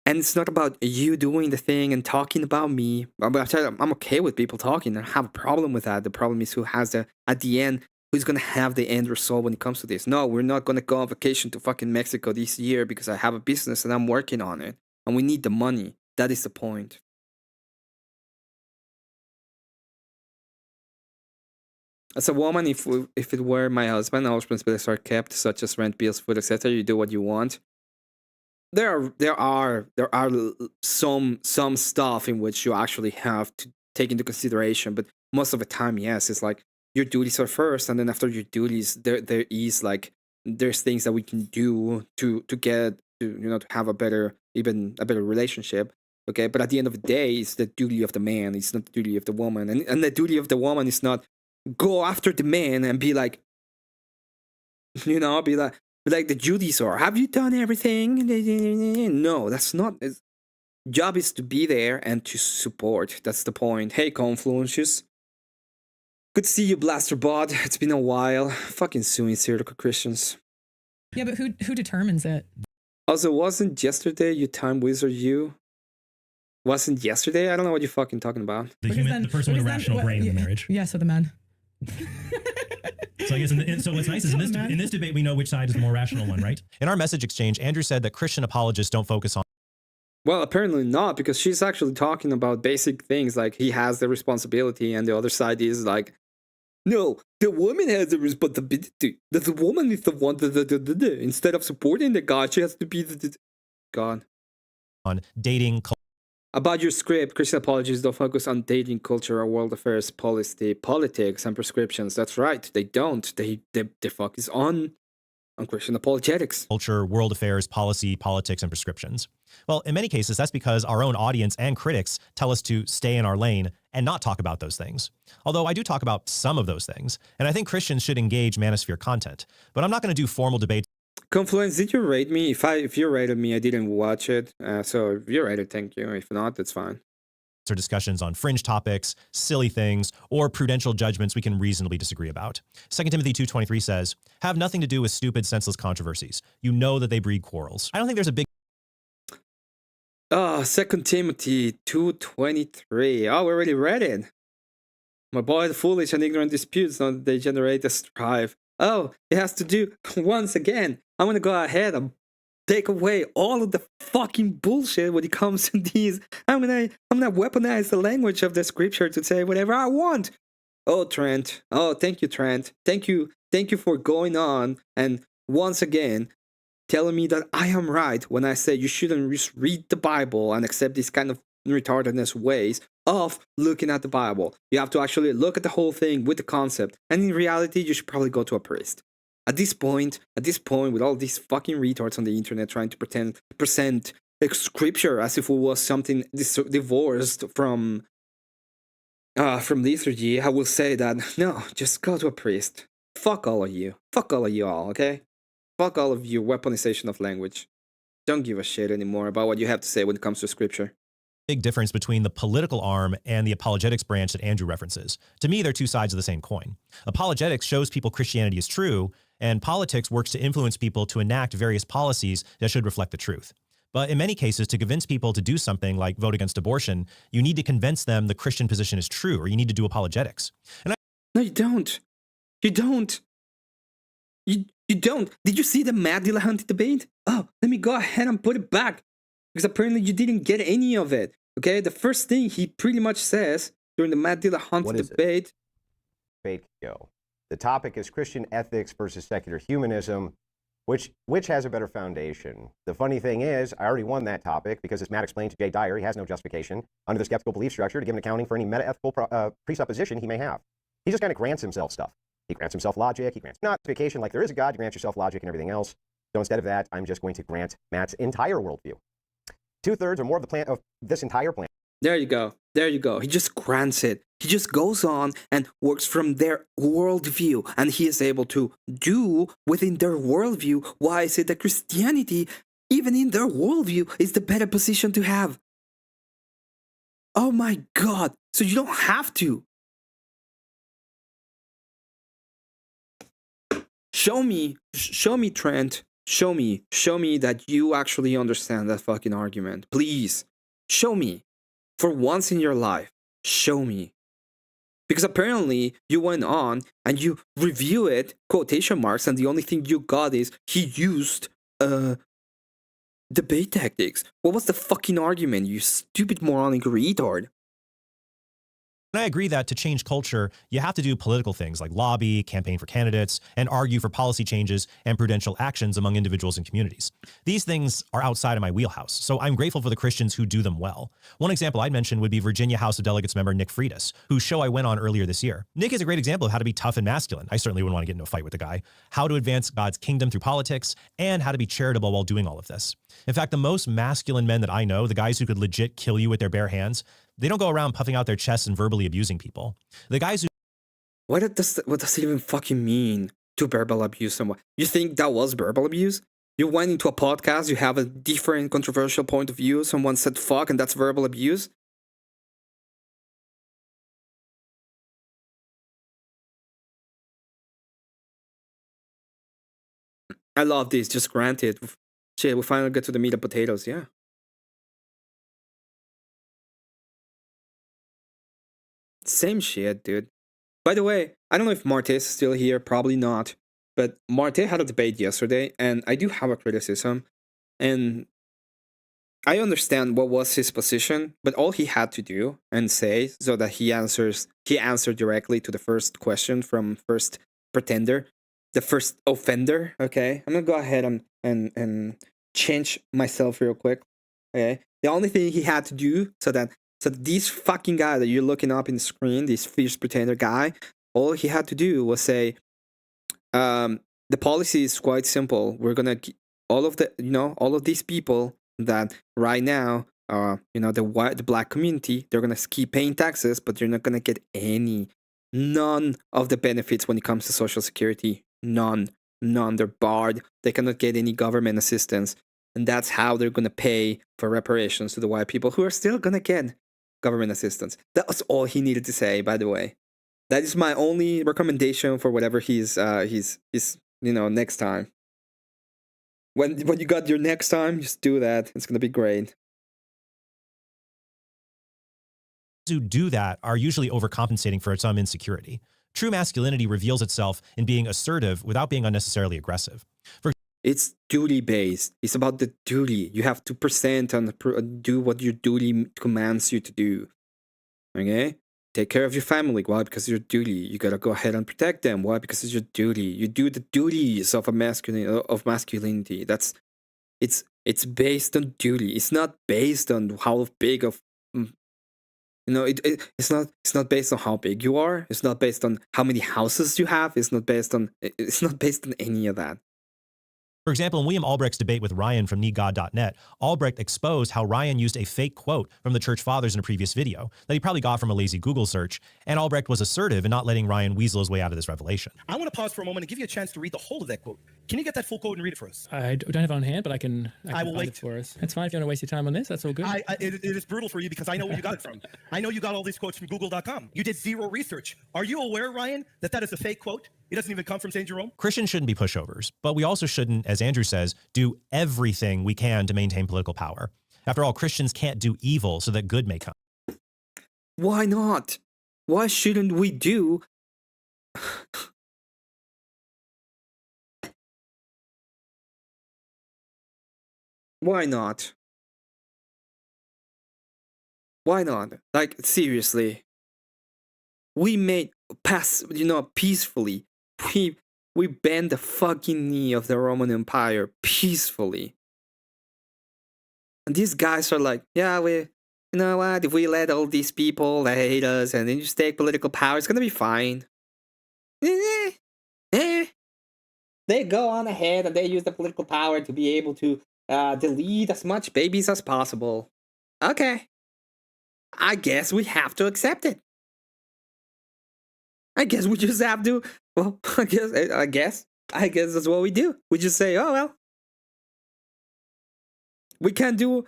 And it's not about you doing the thing and talking about me. I'm okay with people talking. I don't have a problem with that. The problem is who has at the end, who's gonna have the end result when it comes to this. No, we're not gonna go on vacation to fucking Mexico this year because I have a business and I'm working on it. And we need the money. That is the point. As a woman, if it were my husband, all responsibilities are kept, such as rent, bills, food, etc. You do what you want. There are some stuff in which you actually have to take into consideration, but most of the time, yes, it's like your duties are first, and then after your duties, there's things that we can do to get to have a better relationship. Okay, but at the end of the day, it's the duty of the man. It's not the duty of the woman, and the duty of the woman is not go after the man and be like, be like the duties are, have you done everything? No, that's not. Job is to be there and to support. That's the point. Hey, Confluences. Good to see you, Blasterbot. It's been a while. Fucking suing Syriacal Christians. Yeah, but who determines it? Also, wasn't yesterday you time wizard you? Wasn't yesterday? I don't know what you're fucking talking about. The person with a rational brain in the marriage. Yeah, so the men. So I guess so what's nice is in this debate we know which side is the more rational one, right? In our message exchange, Andrew said that Christian apologists don't focus on. Well, apparently not, because she's actually talking about basic things like he has the responsibility, and the other side is like, no, the woman has the responsibility. The woman is the one. Instead of supporting the God, she has to be the God. On dating. About your script, Christian apologists don't focus on dating, culture, or world affairs, policy, politics, and prescriptions. That's right, they don't. They focus on Christian apologetics. Culture, world affairs, policy, politics, and prescriptions. Well, in many cases, that's because our own audience and critics tell us to stay in our lane and not talk about those things. Although I do talk about some of those things, and I think Christians should engage manosphere content. But I'm not going to do formal debates. Confluence, did you rate me? If you rated me, I didn't watch it. So if you rated, thank you. If not, that's fine. Or discussions on fringe topics, silly things, or prudential judgments we can reasonably disagree about. 2 Timothy 2:23 says, have nothing to do with stupid, senseless controversies. You know that they breed quarrels. I don't think there's a big... 2 Timothy 2:23. Oh, we already read it. My boy, the foolish and ignorant disputes, not that they generate a strife. Oh, it has to do, once again, I'm going to go ahead and take away all of the fucking bullshit when it comes to these. I'm gonna weaponize the language of the scripture to say whatever I want. Oh, Trent. Oh, thank you, Trent. Thank you for going on and once again telling me that I am right when I say you shouldn't just read the Bible and accept these kind of retardedness ways of looking at the Bible. You have to actually look at the whole thing with the concept. And in reality, you should probably go to a priest. At this point, with all these fucking retards on the internet trying to present scripture as if it was something divorced from liturgy, I will say that no, just go to a priest. Fuck all of you. Fuck all of you all, okay? Fuck all of your weaponization of language. Don't give a shit anymore about what you have to say when it comes to scripture. Big difference between the political arm and the apologetics branch that Andrew references. To me, they're two sides of the same coin. Apologetics shows people Christianity is true, and politics works to influence people to enact various policies that should reflect the truth. But in many cases, to convince people to do something like vote against abortion, you need to convince them the Christian position is true, or you need to do apologetics. No, you don't. You don't. You don't. Did you see the Matt Dillahunty debate? Oh, let me go ahead and put it back. Because apparently you didn't get any of it. Okay? The first thing he pretty much says during the Matt Dillahunty debate. Debate go. The topic is Christian ethics versus secular humanism. Which has a better foundation? The funny thing is, I already won that topic because, as Matt explained to Jay Dyer, he has no justification under the skeptical belief structure to give an accounting for any meta-ethical presupposition he may have. He just kind of grants himself stuff. He grants himself logic. He grants not justification like there is a God. You grant yourself logic and everything else. So instead of that, I'm just going to grant Matt's entire worldview. 2/3 or more of the plan of this entire plan. There you go. There you go. He just grants it. He just goes on and works from their worldview. And he is able to do within their worldview why I say that Christianity, even in their worldview, is the better position to have. Oh my God. So you don't have to. Show me, Trent. Show me that you actually understand that fucking argument. Please, show me. For once in your life, show me. Because apparently you went on and you review it, quotation marks, and the only thing you got is he used debate tactics. What was the fucking argument, you stupid moronic retard? And I agree that to change culture, you have to do political things like lobby, campaign for candidates, and argue for policy changes and prudential actions among individuals and communities. These things are outside of my wheelhouse, so I'm grateful for the Christians who do them well. One example I'd mention would be Virginia House of Delegates member Nick Freitas, whose show I went on earlier this year. Nick is a great example of how to be tough and masculine. I certainly wouldn't want to get into a fight with the guy. How to advance God's kingdom through politics, and how to be charitable while doing all of this. In fact, the most masculine men that I know, the guys who could legit kill you with their bare hands, they don't go around puffing out their chests and verbally abusing people. The guys who... What does it even fucking mean to verbal abuse someone? You think that was verbal abuse? You went into a podcast, you have a different controversial point of view, someone said fuck and that's verbal abuse? I love this, just granted. Shit, we finally get to the meat and potatoes, yeah. Same shit, dude. By the way, I don't know if Marte is still here, probably not. But Marte had a debate yesterday, and I do have a criticism. And I understand what was his position, but all he had to do and say so that he answered directly to the first question from first pretender, the first offender. Okay, I'm gonna go ahead and change myself real quick. Okay, the only thing he had to do so this fucking guy that you're looking up in the screen, this fierce pretender guy, all he had to do was say, the policy is quite simple. We're gonna all of these people that right now, the black community, they're gonna keep paying taxes, but they're not gonna get none of the benefits when it comes to Social Security. None. They're barred. They cannot get any government assistance, and that's how they're gonna pay for reparations to the white people who are still gonna get government assistance. That was all he needed to say, by the way. That is my only recommendation for whatever he's next time. When you got your next time, just do that. It's gonna be great. Who do that are usually overcompensating for some insecurity. True masculinity reveals itself in being assertive without being unnecessarily aggressive. It's duty-based. It's about the duty. You have to present and do what your duty commands you to do. Okay? Take care of your family. Why? Because it's your duty. You gotta go ahead and protect them. Why? Because it's your duty. You do the duties of masculinity. It's based on duty. It's not based on how big of it's not based on how big you are. It's not based on how many houses you have. It's not based on any of that. For example, in William Albrecht's debate with Ryan from NeedGod.net, Albrecht exposed how Ryan used a fake quote from the Church Fathers in a previous video that he probably got from a lazy Google search, and Albrecht was assertive in not letting Ryan weasel his way out of this revelation. I want to pause for a moment and give you a chance to read the whole of that quote. Can you get that full quote and read it for us? I don't have it on hand, but I can I will find wait it for us. It's fine if you want to waste your time on this. That's all good. It is brutal for you because I know where you got it from. I know you got all these quotes from Google.com. You did zero research. Are you aware, Ryan, that is a fake quote? It doesn't even come from St. Jerome. Christians shouldn't be pushovers, but we also shouldn't, as Andrew says, do everything we can to maintain political power. After all, Christians can't do evil so that good may come. Why not? Why shouldn't we do? Why not? Why not? Like, seriously. We made peacefully. We bend the fucking knee of the Roman Empire peacefully. And these guys are like, yeah, you know what? If we let all these people that hate us and then just take political power, it's gonna be fine. They go on ahead and they use the political power to be able to delete as much babies as possible. Okay. I guess we have to accept it. I guess we just have to. Well, I guess that's what we do. We just say, oh well. We can't do.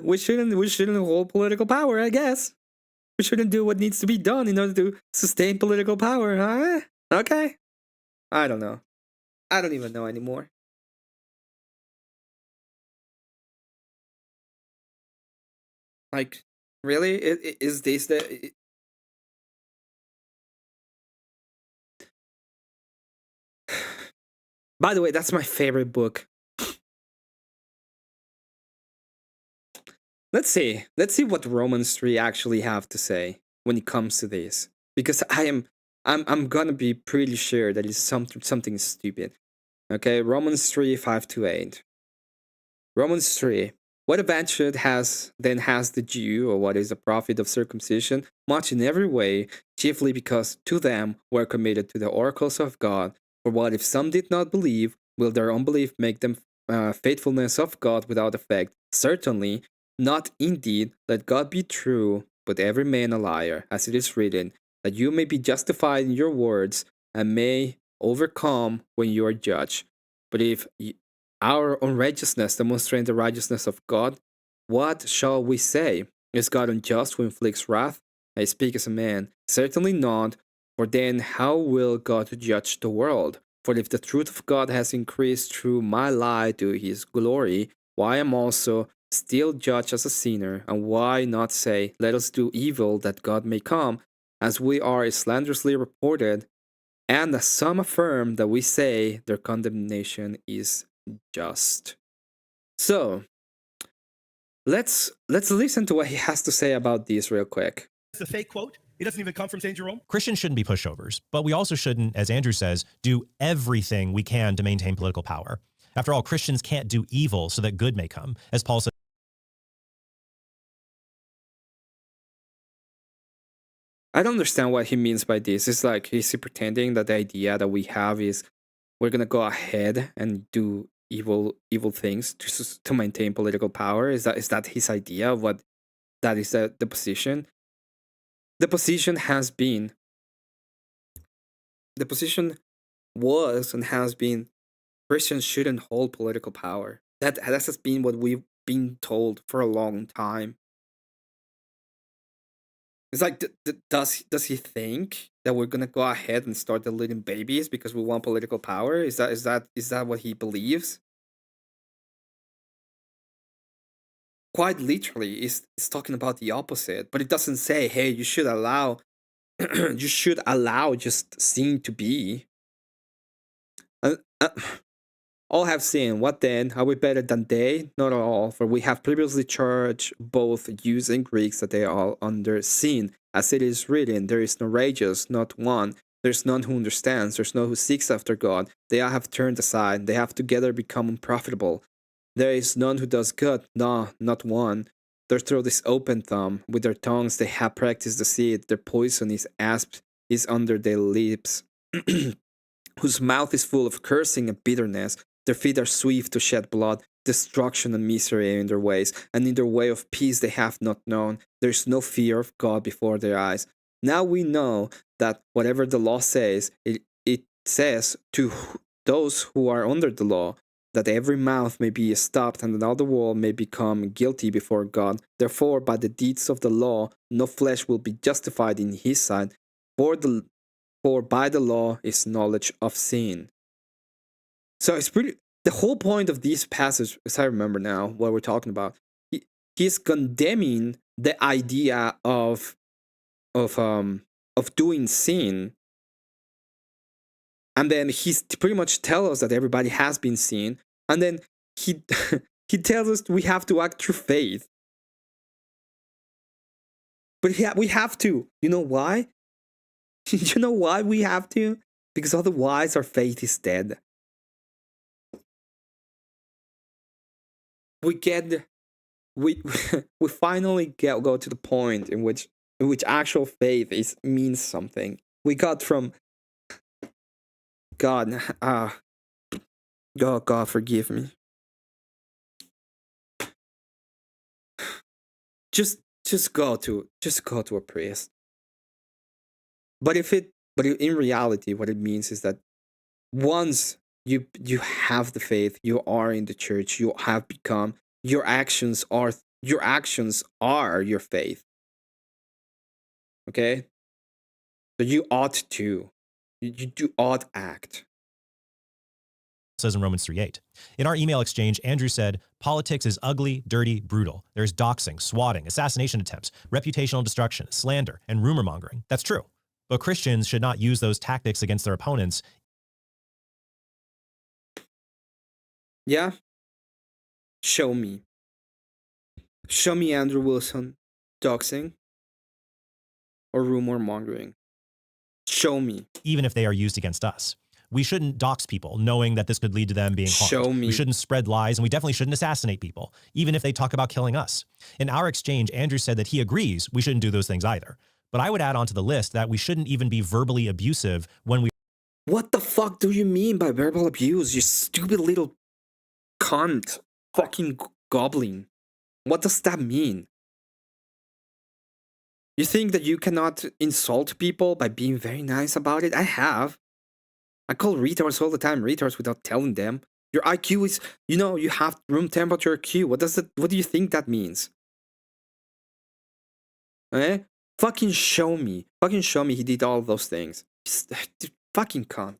We shouldn't hold political power. I guess we shouldn't do what needs to be done in order to sustain political power. Huh? Okay. I don't know. I don't even know anymore. Like, really? Is this the? By the way, that's my favorite book. Let's see what Romans 3 actually have to say when it comes to this, because I'm gonna be pretty sure that it's something stupid. Okay, Romans 3, 5-8. Romans 3. What advantage has the Jew, or what is the profit of circumcision? Much in every way, chiefly because to them were committed to the oracles of God. For what if some did not believe? Will their unbelief make them faithfulness of God without effect? Certainly not. Indeed, let God be true, but every man a liar, as it is written, that you may be justified in your words, and may overcome when you are judged. But if our unrighteousness demonstrates the righteousness of God, what shall we say? Is God unjust who inflicts wrath? I speak as a man. Certainly not. For then how will God judge the world? For if the truth of God has increased through my lie to his glory, why am also still judged as a sinner? And why not say, let us do evil that God may come, as we are slanderously reported, and as some affirm that we say their condemnation is just. So let's listen to what he has to say about this real quick. It's a fake quote. It doesn't even come from St. Jerome. Christians shouldn't be pushovers, but we also shouldn't, as Andrew says, do everything we can to maintain political power. After all, Christians can't do evil so that good may come, as Paul says. I don't understand what he means by this. It's like, is he pretending that the idea that we have is we're gonna go ahead and do evil things to maintain political power? Is that his idea of what that is the position? The position was and has been Christians shouldn't hold political power. That has been what we've been told for a long time. It's like, does he think that we're gonna go ahead and start deleting babies because we want political power? Is that what he believes? Quite literally, it's talking about the opposite, but it doesn't say, hey, you should allow just sin to be. All have sinned. What then? Are we better than they? Not at all, for we have previously charged both Jews and Greeks that they are all under sin. As it is written, there is no righteous, not one. There's none who understands. There's none who seeks after God. They all have turned aside. They have together become unprofitable. There is none who does good, no, not one. Their throat is open thumb. With their tongues they have practiced deceit. Their poison is asp is under their lips, whose mouth is full of cursing and bitterness. Their feet are swift to shed blood. Destruction and misery are in their ways, and in their way of peace they have not known. There is no fear of God before their eyes. Now we know that whatever the law says, it says to those who are under the law, that every mouth may be stopped and that all the world may become guilty before God. Therefore, by the deeds of the law, no flesh will be justified in his sight, for the For by the law is knowledge of sin. So it's pretty. The whole point of these passages, as I remember now, what we're talking about, he's condemning the idea of doing sin, and then he's pretty much tells us that everybody has been sin, and then he he tells us we have to act through faith. But we have to. You know why? You know why we have to? Because otherwise our faith is dead. We finally go to the point in which actual faith means something. We got from God. God forgive me. Just go to a priest. But in reality, what it means is that once you have the faith, you are in the church, you have become, your actions are your faith. Okay? So you ought to. You ought act. Says in Romans 3:8. In our email exchange, Andrew said, politics is ugly, dirty, brutal. There's doxing, swatting, assassination attempts, reputational destruction, slander, and rumor mongering. That's true. But Christians should not use those tactics against their opponents. Yeah? Show me. Show me Andrew Wilson doxing or rumor mongering. Show me. Even if they are used against us. We shouldn't dox people knowing that this could lead to them being harmed. Show me. We shouldn't spread lies, and we definitely shouldn't assassinate people, even if they talk about killing us. In our exchange, Andrew said that he agrees we shouldn't do those things either. But I would add on to the list that we shouldn't even be verbally abusive when we... What the fuck do you mean by verbal abuse, you stupid little cunt? Fucking goblin. What does that mean? You think that you cannot insult people by being very nice about it? I have. I call retards all the time retards without telling them. Your IQ is, you have room temperature IQ. What do you think that means? Eh? Fucking show me. Fucking show me he did all those things. Fucking cunt.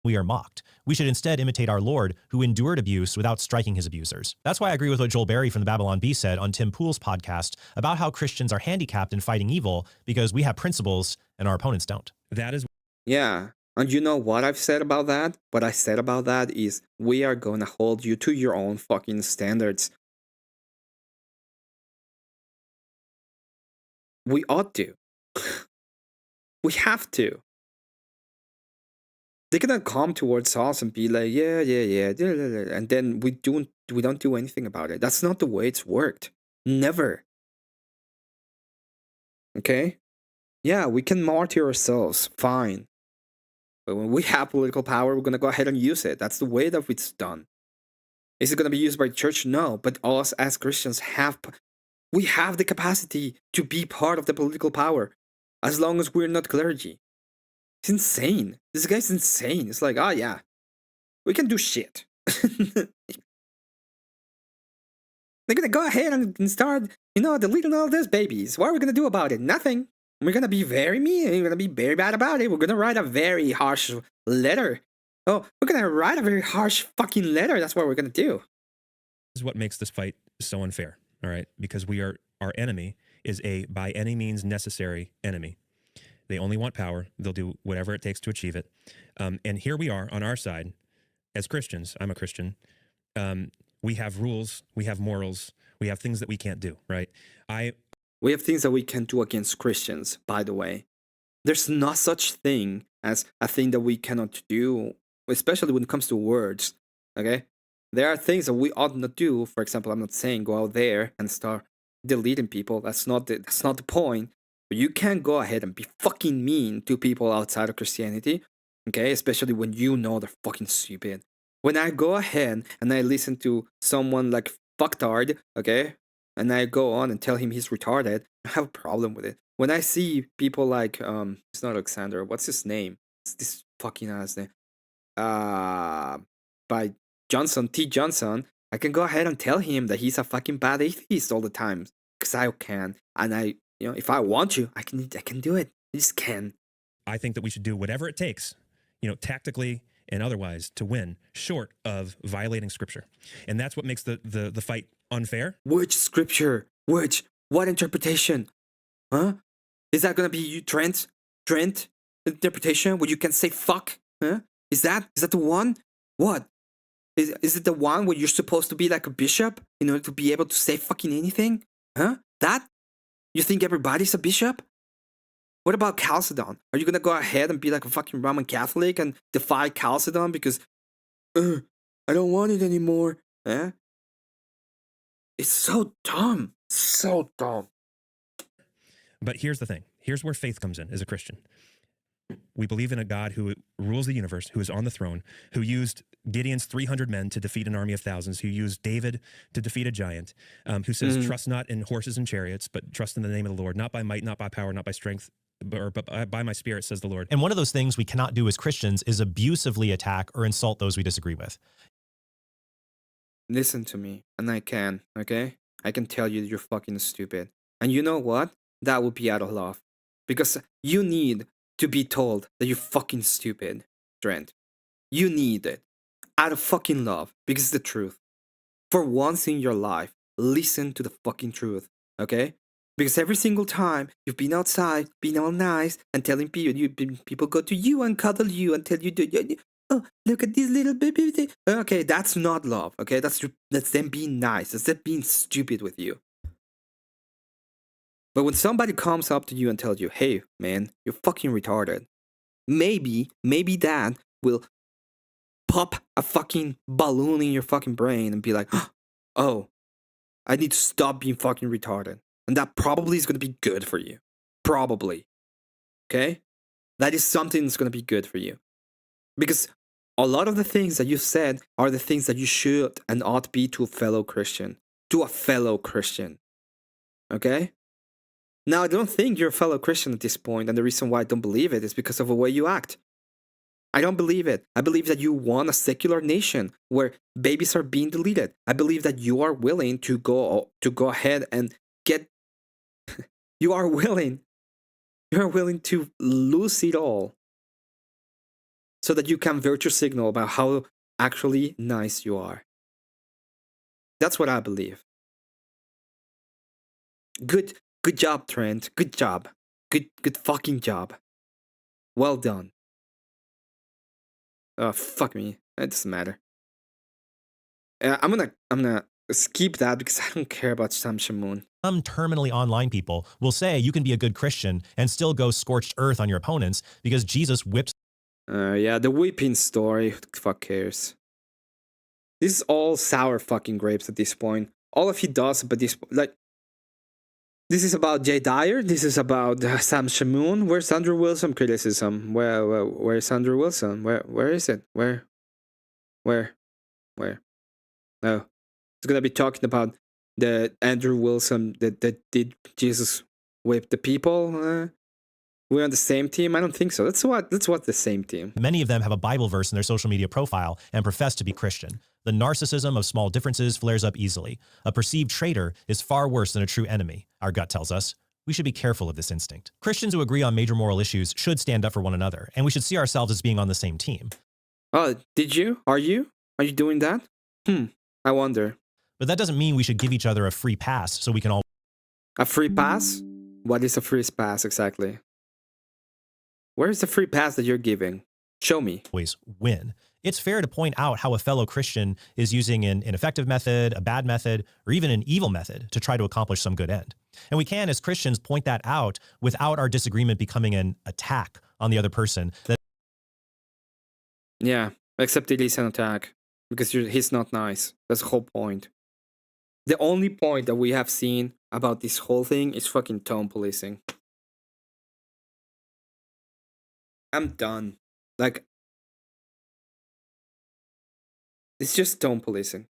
We are mocked. We should instead imitate our Lord, who endured abuse without striking his abusers. That's why I agree with what Joel Berry from the Babylon Bee said on Tim Pool's podcast about how Christians are handicapped in fighting evil because we have principles and our opponents don't. That is... Yeah. And you know what I've said about that? What I said about that is we are going to hold you to your own fucking standards. We ought to. We have to. They cannot come towards us and be like, yeah, and then we don't do anything about it. That's not the way it's worked. Never. Okay? Yeah, we can martyr ourselves. Fine. But when we have political power, we're going to go ahead and use it. That's the way that it's done. Is it going to be used by the church? No. But us as Christians we have the capacity to be part of the political power as long as we're not clergy. It's insane. This guy's insane. It's like, oh yeah, we can do shit. They're going to go ahead and start, deleting all those babies. What are we going to do about it? Nothing. We're going to be very mean. We're going to be very bad about it. We're going to write a very harsh letter. Oh, we're going to write a very harsh fucking letter. That's what we're going to do. This is what makes this fight so unfair, all right? Because our enemy is a by any means necessary enemy. They only want power. They'll do whatever it takes to achieve it. And here we are on our side as Christians. I'm a Christian. We have rules. We have morals. We have things that we can't do, right? We have things that we can do against Christians, by the way. There's no such thing as a thing that we cannot do, especially when it comes to words, okay? There are things that we ought not do. For example, I'm not saying go out there and start deleting people. That's not the point. But you can't go ahead and be fucking mean to people outside of Christianity, okay? Especially when you know they're fucking stupid. When I go ahead and I listen to someone like fucktard, okay? And I go on and tell him he's retarded, I have a problem with it. When I see people like, it's not Alexander, what's his name? It's this fucking ass name. By Johnson, T. Johnson, I can go ahead and tell him that he's a fucking bad atheist all the time. Because I can. And if I want to, I can do it. I just can. I think that we should do whatever it takes, tactically and otherwise, to win, short of violating Scripture. And that's what makes the fight unfair. Which Scripture? Which? What interpretation? Huh? Is that gonna be you, Trent? Trent interpretation where you can say fuck? Huh? Is that the one? What? Is it the one where you're supposed to be like a bishop in order to be able to say fucking anything? Huh? That? You think everybody's a bishop? What about Chalcedon? Are you gonna go ahead and be like a fucking Roman Catholic and defy Chalcedon because I don't want it anymore? Huh? It's so dumb. So dumb. But here's the thing. Here's where faith comes in as a Christian. We believe in a God who rules the universe, who is on the throne, who used Gideon's 300 men to defeat an army of thousands, who used David to defeat a giant, who says, trust not in horses and chariots, but trust in the name of the Lord, not by might, not by power, not by strength, but by my spirit, says the Lord. And one of those things we cannot do as Christians is abusively attack or insult those we disagree with. Listen to me, and I can, okay? I can tell you you're fucking stupid. And you know what? That would be out of love. Because you need to be told that you're fucking stupid, Trent. You need it. Out of fucking love. Because it's the truth. For once in your life, listen to the fucking truth, okay? Because every single time you've been outside, being all nice, and telling people go to you and cuddle you and tell you, oh, look at this little baby. Okay, that's not love, okay? That's them being nice. That's them being stupid with you. But when somebody comes up to you and tells you, hey, man, you're fucking retarded, maybe that will pop a fucking balloon in your fucking brain and be like, oh, I need to stop being fucking retarded. And that probably is going to be good for you. Probably. Okay? That is something that's going to be good for you. Because a lot of the things that you said are the things that you should and ought be to a fellow Christian. To a fellow Christian. Okay? Now, I don't think you're a fellow Christian at this point, and the reason why I don't believe it is because of the way you act. I don't believe it. I believe that you want a secular nation where babies are being deleted. I believe that you are willing to go ahead and get... you are willing to lose it all so that you can virtue signal about how actually nice you are. That's what I believe. Good job, Trent. Good job. Good fucking job. Well done. Oh, fuck me. It doesn't matter. I'm gonna skip that because I don't care about Sam Shamoon. Some terminally online people will say you can be a good Christian and still go scorched earth on your opponents because Jesus whips. Yeah, the whipping story. Who the fuck cares? This is all sour fucking grapes at this point. All of he does, but this this is about Jay Dyer. This is about Sam Shamoon. Where's Andrew Wilson criticism? Where's Andrew Wilson? Where is it? Where? No, it's gonna be talking about the Andrew Wilson that did Jesus whip the people. We're on the same team? I don't think so. That's what the same team. Many of them have a Bible verse in their social media profile and profess to be Christian. The narcissism of small differences flares up easily. A perceived traitor is far worse than a true enemy, our gut tells us. We should be careful of this instinct. Christians who agree on major moral issues should stand up for one another, and we should see ourselves as being on the same team. Oh, did you? Are you doing that? I wonder. But that doesn't mean we should give each other a free pass so we can all... A free pass? What is a free pass exactly? Where's the free pass that you're giving? Show me. Always win. It's fair to point out how a fellow Christian is using an ineffective method, a bad method, or even an evil method to try to accomplish some good end. And we can, as Christians, point that out without our disagreement becoming an attack on the other person. Yeah, except it is an attack. Because he's not nice. That's the whole point. The only point that we have seen about this whole thing is fucking tone policing. I'm done. Like, it's just tone policing.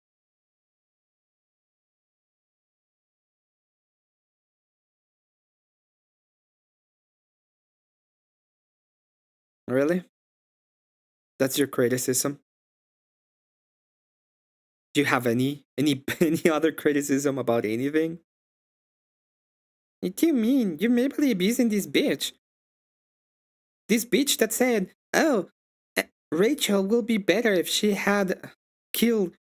Really? That's your criticism? Do you have any other criticism about anything? You're too mean. You're maybe abusing this bitch. this bitch that said, "Oh, Rachel will be better if she had killed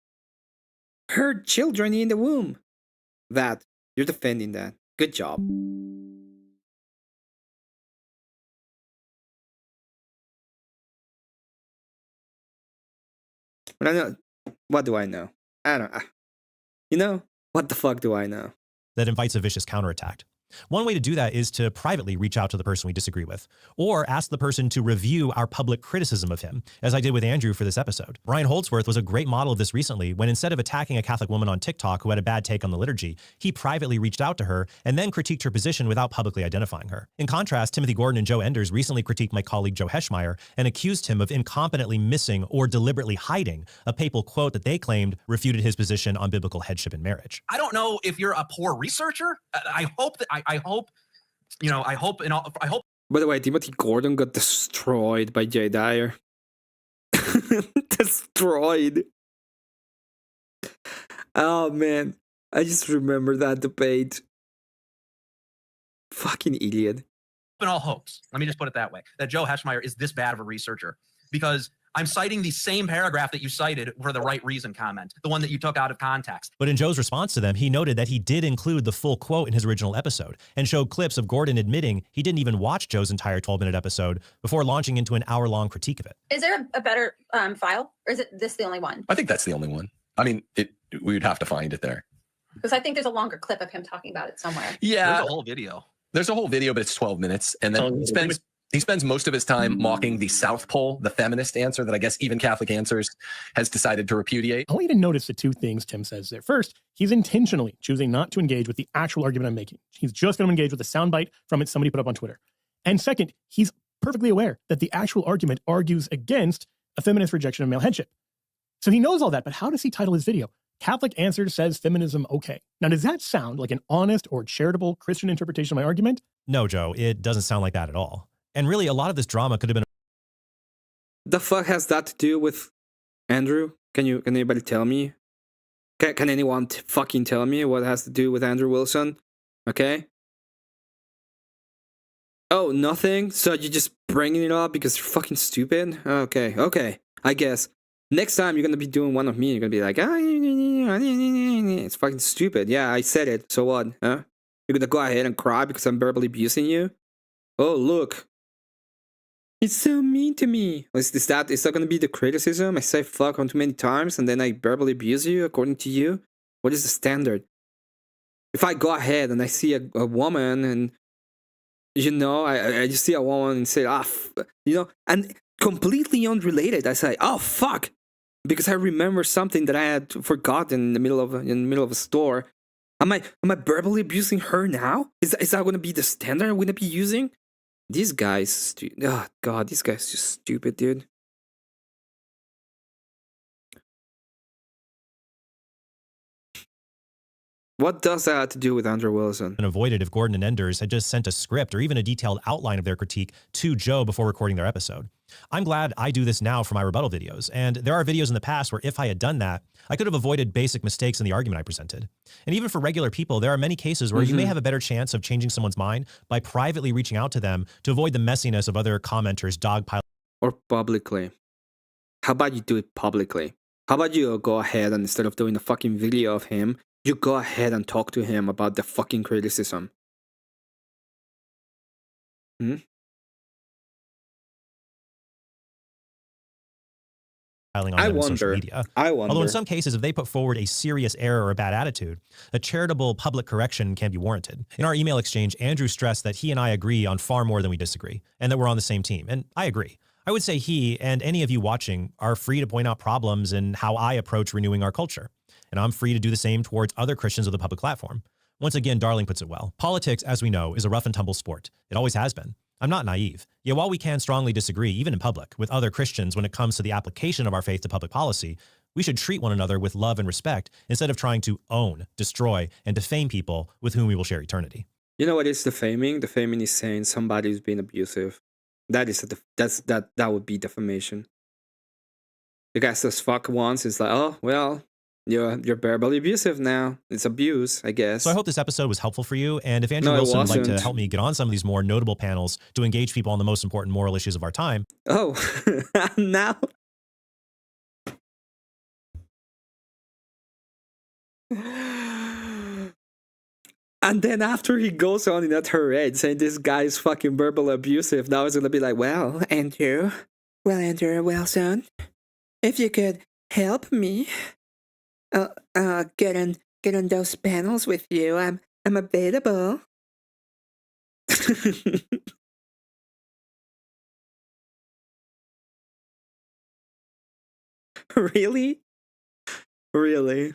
her children in the womb." That you're defending that. Good job. But I know. What do I know? I don't. You know, what the fuck do I know? That invites a vicious counterattack. One way to do that is to privately reach out to the person we disagree with, or ask the person to review our public criticism of him, as I did with Andrew for this episode. Ryan Holdsworth was a great model of this recently, when instead of attacking a Catholic woman on TikTok who had a bad take on the liturgy, he privately reached out to her and then critiqued her position without publicly identifying her. In contrast, Timothy Gordon and Joe Enders recently critiqued my colleague Joe Heschmeyer and accused him of incompetently missing or deliberately hiding a papal quote that they claimed refuted his position on biblical headship in marriage. I don't know if you're a poor researcher. I hope that I hope, you know, I hope. By the way, Timothy Gordon got destroyed by Jay Dyer. Destroyed. Oh man, I just remember that debate. Fucking idiot. In all hopes, let me just put it that way, that Joe Heschmeyer is this bad of a researcher, because I'm citing the same paragraph that you cited for the right reason comment, the one that you took out of context. But in Joe's response to them, he noted that he did include the full quote in his original episode and showed clips of Gordon admitting he didn't even watch Joe's entire 12-minute episode before launching into an hour-long critique of it. Is there a better file, or is it this the only one? I think that's the only one. I mean, we would have to find it there. Because I think there's a longer clip of him talking about it somewhere. Yeah. There's a whole video. There's a whole video, but it's 12 minutes. And then he spends most of his time mocking the South Pole, the feminist answer that I guess even Catholic Answers has decided to repudiate. I want you to notice the two things Tim says there. First, he's intentionally choosing not to engage with the actual argument I'm making. He's just going to engage with a soundbite from it somebody put up on Twitter. And second, he's perfectly aware that the actual argument argues against a feminist rejection of male headship. So he knows all that, but how does he title his video? Catholic Answers says feminism okay. Now, does that sound like an honest or charitable Christian interpretation of my argument? No, Joe, it doesn't sound like that at all. And really, a lot of this drama could have been... The fuck has that to do with Andrew? Can anybody tell me? Can anyone fucking tell me what it has to do with Andrew Wilson? Okay? Oh, nothing? So you're just bringing it up because you're fucking stupid? Okay. I guess. Next time you're gonna be doing one of me, you're gonna be like, it's fucking stupid. Yeah, I said it. So what? Huh? You're gonna go ahead and cry because I'm verbally abusing you? Oh, look. It's so mean to me. Is that gonna be the criticism? I say fuck on too many times and then I verbally abuse you according to you? What is the standard? If I go ahead and I see a woman and, you know, I just see a woman and say, you know, and completely unrelated, I say, oh, fuck. Because I remember something that I had forgotten in the middle of a store. Am I verbally abusing her now? Is that going to be the standard I'm going to be using? These guys, oh god, these guys are just stupid, dude. What does that have to do with Andrew Wilson? And avoided if Gordon and Enders had just sent a script or even a detailed outline of their critique to Joe before recording their episode. I'm glad I do this now for my rebuttal videos, and there are videos in the past where if I had done that, I could have avoided basic mistakes in the argument I presented. And even for regular people, there are many cases where you may have a better chance of changing someone's mind by privately reaching out to them to avoid the messiness of other commenters dogpiling. Or publicly. How about you do it publicly? How about you go ahead and instead of doing a fucking video of him, you go ahead and talk to him about the fucking criticism. I wonder. Although in some cases, if they put forward a serious error or a bad attitude, a charitable public correction can be warranted. In our email exchange, Andrew stressed that he and I agree on far more than we disagree, and that we're on the same team. And I agree. I would say he and any of you watching are free to point out problems in how I approach renewing our culture. And I'm free to do the same towards other Christians of the public platform. Once again, Darling puts it well. Politics, as we know, is a rough and tumble sport. It always has been. I'm not naive. Yet while we can strongly disagree, even in public, with other Christians when it comes to the application of our faith to public policy, we should treat one another with love and respect instead of trying to own, destroy, and defame people with whom we will share eternity. You know what is defaming? Defaming is saying somebody's being abusive. That would be defamation. The guy says fuck once, it's like, oh, well, you're verbally abusive now. It's abuse, I guess. So I hope this episode was helpful for you. And if Andrew No, it Wilson would like to wasn't. help me get on some of these more notable panels to engage people on the most important moral issues of our time. Oh, now. And then after he goes on in that tirade saying this guy is fucking verbally abusive, now it's gonna be like, well, Andrew Wilson, if you could help me get on those panels with you, I'm available. Really? Really?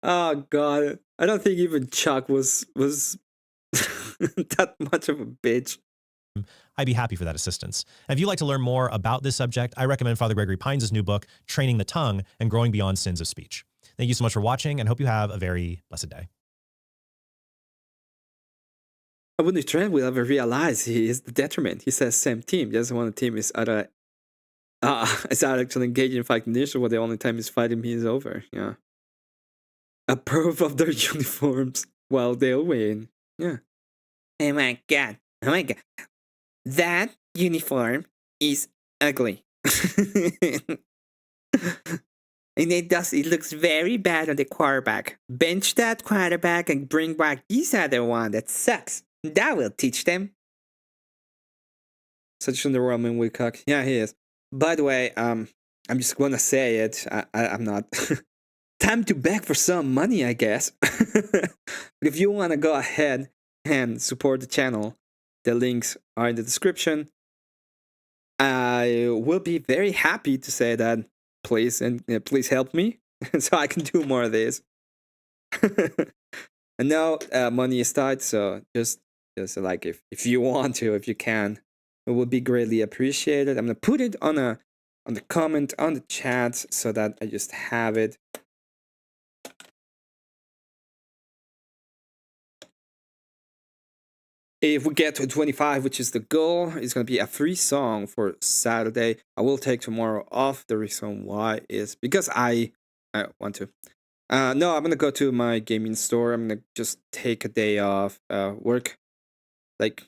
Oh god. I don't think even Chuck was that much of a bitch. I'd be happy for that assistance. And if you'd like to learn more about this subject, I recommend Father Gregory Pines' new book, Training the Tongue and Growing Beyond Sins of Speech. Thank you so much for watching and hope you have a very blessed day. I wonder if Trent will ever realize he is the detriment. He says same team. Just one team is either actually engaging in fighting the issue, but the only time he's fighting me is over. Yeah. Approve of their uniforms while they'll win. Yeah. Oh my god. Oh my god. That uniform is ugly. And it looks very bad on the quarterback. Bench that quarterback and bring back this other one that sucks. That will teach them. Such an Roman Wilcock. Yeah, he is. By the way, I'm just gonna say it. I'm not. Time to beg for some money, I guess. But if you wanna go ahead and support the channel, the links are in the description. I will be very happy to say that. Please please help me so I can do more of this. And now money is tight, so just like if you want to, if you can, it would be greatly appreciated. I'm gonna put it on the comment on the chat so that I just have it. If we get to 25, which is the goal, it's going to be a free song for Saturday. I will take tomorrow off. The reason why is because I want to. No, I'm going to go to my gaming store. I'm going to just take a day off work. Like,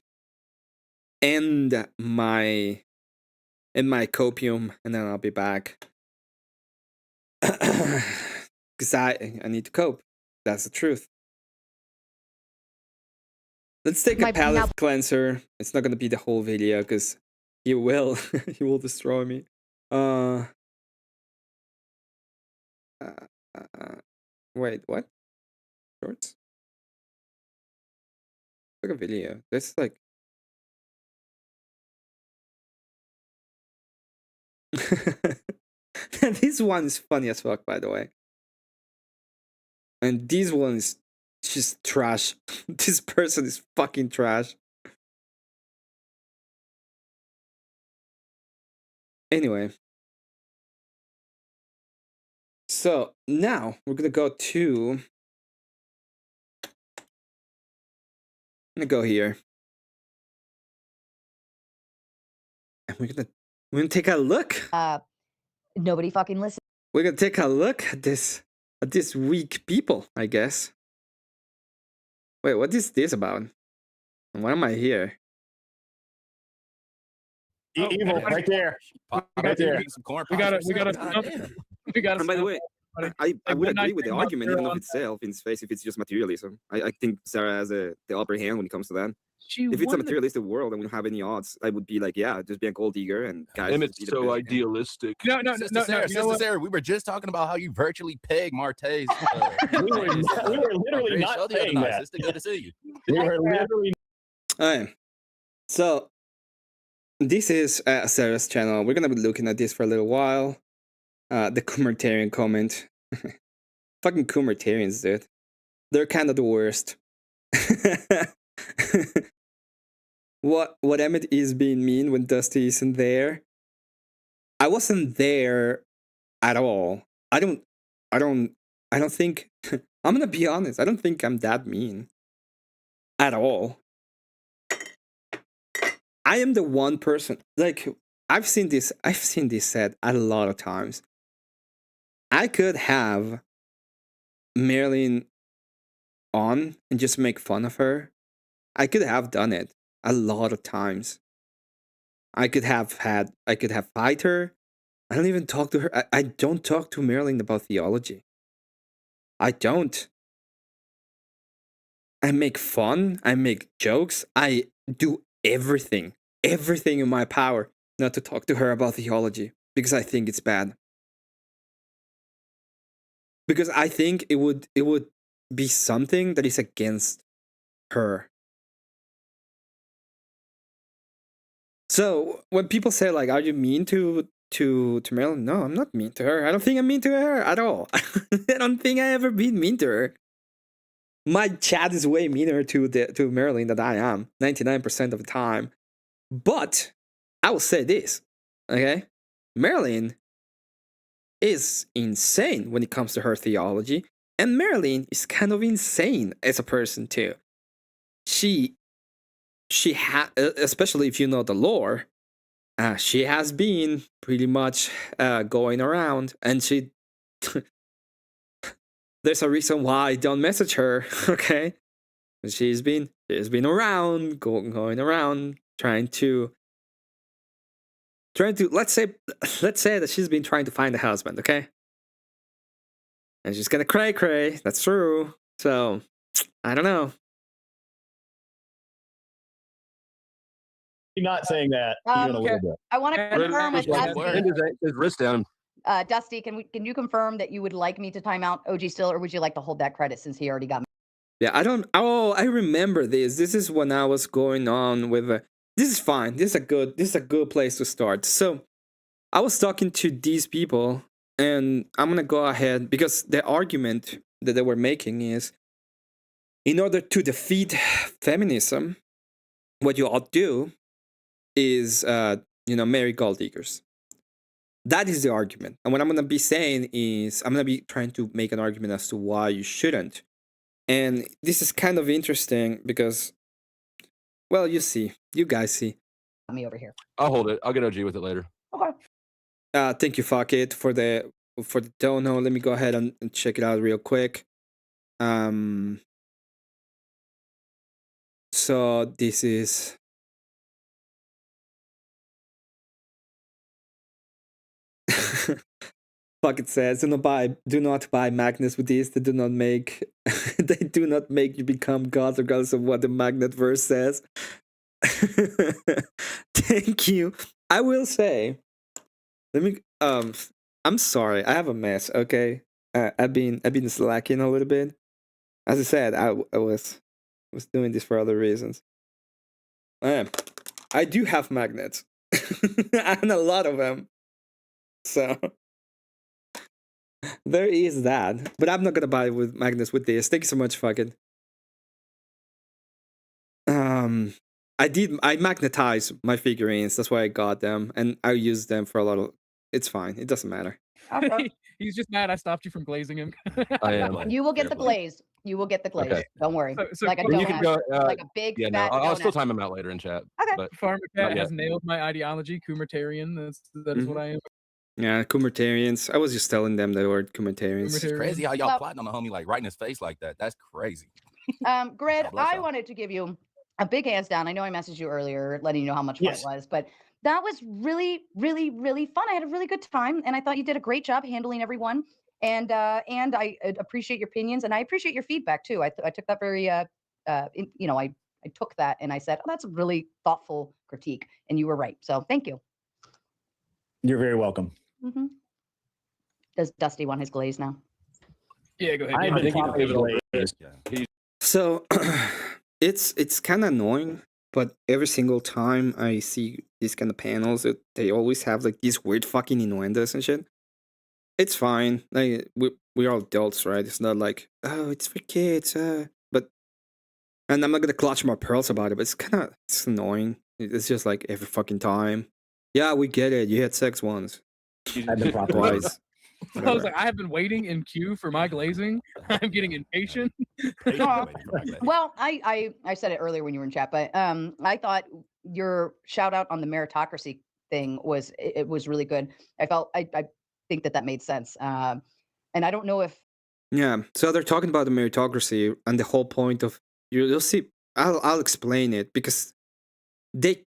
end my copium, and then I'll be back. Because I need to cope. That's the truth. Let's take a palate cleanser. It's not gonna be the whole video because he will he will destroy me. Wait, what? Shorts? Like a video. That's like this one is funny as fuck, by the way. And this one is just trash. This person is fucking trash. Anyway. So now we're gonna go to. I'm gonna go here. And we're gonna take a look. Nobody fucking listens. We're gonna take a look at this weak people, I guess. Wait, what is this about? And why am I here? Evil, right there. Right there. We got it. And by the way, I would agree with the argument, even of itself, in space, if it's just materialism. I think Sarah has the upper hand when it comes to that. If it's a materialistic world and we don't have any odds, I would be like, yeah, just be a gold digger and guys. And it's so idealistic. No, Sister, we were just talking about how you virtually peg Marte's. we were literally not saying that. Sister, good to see you. We were literally. All right. So this is Sarah's channel. We're gonna be looking at this for a little while. The Kumertarian comment. Fucking Kumertarians, dude. They're kind of the worst. What Emmett is being mean when Dusty isn't there. I wasn't there at all. I don't think I'm gonna be honest, I don't think I'm that mean. At all. I am the one person, like, I've seen this said a lot of times. I could have Marilyn on and just make fun of her. I could have done it a lot of times. I could have fight her. I don't even talk to her. I don't talk to Marilyn about theology. I don't. I make fun. I make jokes. I do everything in my power not to talk to her about theology because I think it's bad. Because I think it would be something that is against her. So when people say like, "Are you mean to Marilyn?" No, I'm not mean to her. I don't think I'm mean to her at all. I don't think I ever been mean to her. My chat is way meaner to Marilyn than I am 99% of the time. But I will say this, okay? Marilyn is insane when it comes to her theology, and Marilyn is kind of insane as a person too. She especially if you know the lore, she has been pretty much going around, and she there's a reason why I don't message her, okay? She's been around, going around, trying to let's say that she's been trying to find a husband, okay? And she's gonna cray. That's true. So I don't know. You're not saying that even a little bit. I want to confirm with Dusty. His wrist down. Dusty, can you confirm that you would like me to time out OG still, or would you like to hold that credit since he already got me? Yeah, I don't. Oh, I remember this. This is when I was going on with. This is fine. This is a good place to start. So, I was talking to these people, and I'm gonna go ahead because the argument that they were making is, in order to defeat feminism, what you ought to do is, marry gold diggers. That is the argument. And what I'm gonna be saying is, I'm gonna be trying to make an argument as to why you shouldn't. And this is kind of interesting because, well, you guys see. Me over here. I'll hold it. I'll get OG with it later. Okay. Thank you, Fuck It, for the dono. Let me go ahead and check it out real quick. So this is. Fuck it says, do not buy magnets with these. They do not make you become gods regardless of what the magnet verse says. Thank you. I will say, I'm sorry, I have a mess, okay? I've been slacking a little bit. As I said, I was doing this for other reasons. I do have magnets. And a lot of them. So there is that, but I'm not gonna buy with magnets with this. Thank you so much, fucking. I magnetized my figurines. That's why I got them, and I used them for a lot of. It's fine. It doesn't matter. He's just mad I stopped you from glazing him. I am. You will get the glaze. You will get the glaze. Okay. Don't worry. So like a you donut. can go, Like a big yeah, fat no, I'll donut. still time him out later in chat. Okay. But Farmer not Cat yet. has nailed my ideology. Kumertarian. That is what I am. Yeah, Kumertarians. I was just telling them the word Kumertarians. It's crazy how y'all plotting on the homie like right in his face like that. That's crazy. Grid, God bless I y'all. wanted to give you a big hands down. I know I messaged you earlier letting you know how much fun it was, but that was really, really, really fun. I had a really good time, and I thought you did a great job handling everyone. And I appreciate your opinions, and I appreciate your feedback too. I took that very, I took that and I said, oh, that's a really thoughtful critique, and you were right. So thank you. You're very welcome. Mm-hmm. Does Dusty want his glaze now? Yeah, go ahead. I've been talking to So it's kind of annoying, but every single time I see these kind of panels, they always have like these weird fucking innuendos and shit. It's fine. Like we're all adults, right? It's not like, oh, it's for kids. And I'm not gonna clutch my pearls about it, but it's annoying. It's just like every fucking time. Yeah, we get it. You had sex once. Twice. I was like, I have been waiting in queue for my glazing. I'm getting impatient. Well, I said it earlier when you were in chat, but I thought your shout out on the meritocracy thing was it was really good. I think that made sense. And I don't know if Yeah, so they're talking about the meritocracy and the whole point of you'll see. I'll explain it because they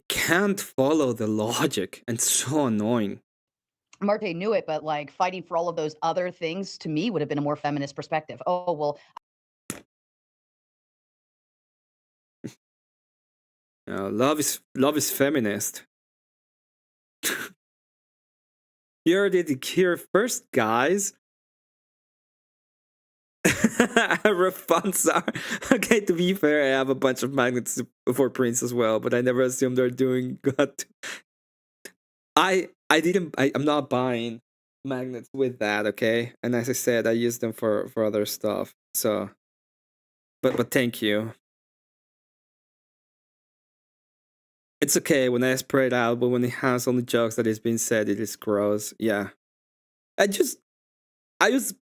can't follow the logic and it's so annoying. Marte knew it, but like fighting for all of those other things to me would have been a more feminist perspective. Oh well. Love is feminist. You heard it here first, guys. Rapunzel. Okay, to be fair, I have a bunch of magnets for Prince as well, but I never assumed they're doing good. I'm not buying magnets with that, okay? And as I said, I use them for other stuff. So, but thank you. It's okay when I spray it out, but when it has only jokes that is being said, it is gross. Yeah, I just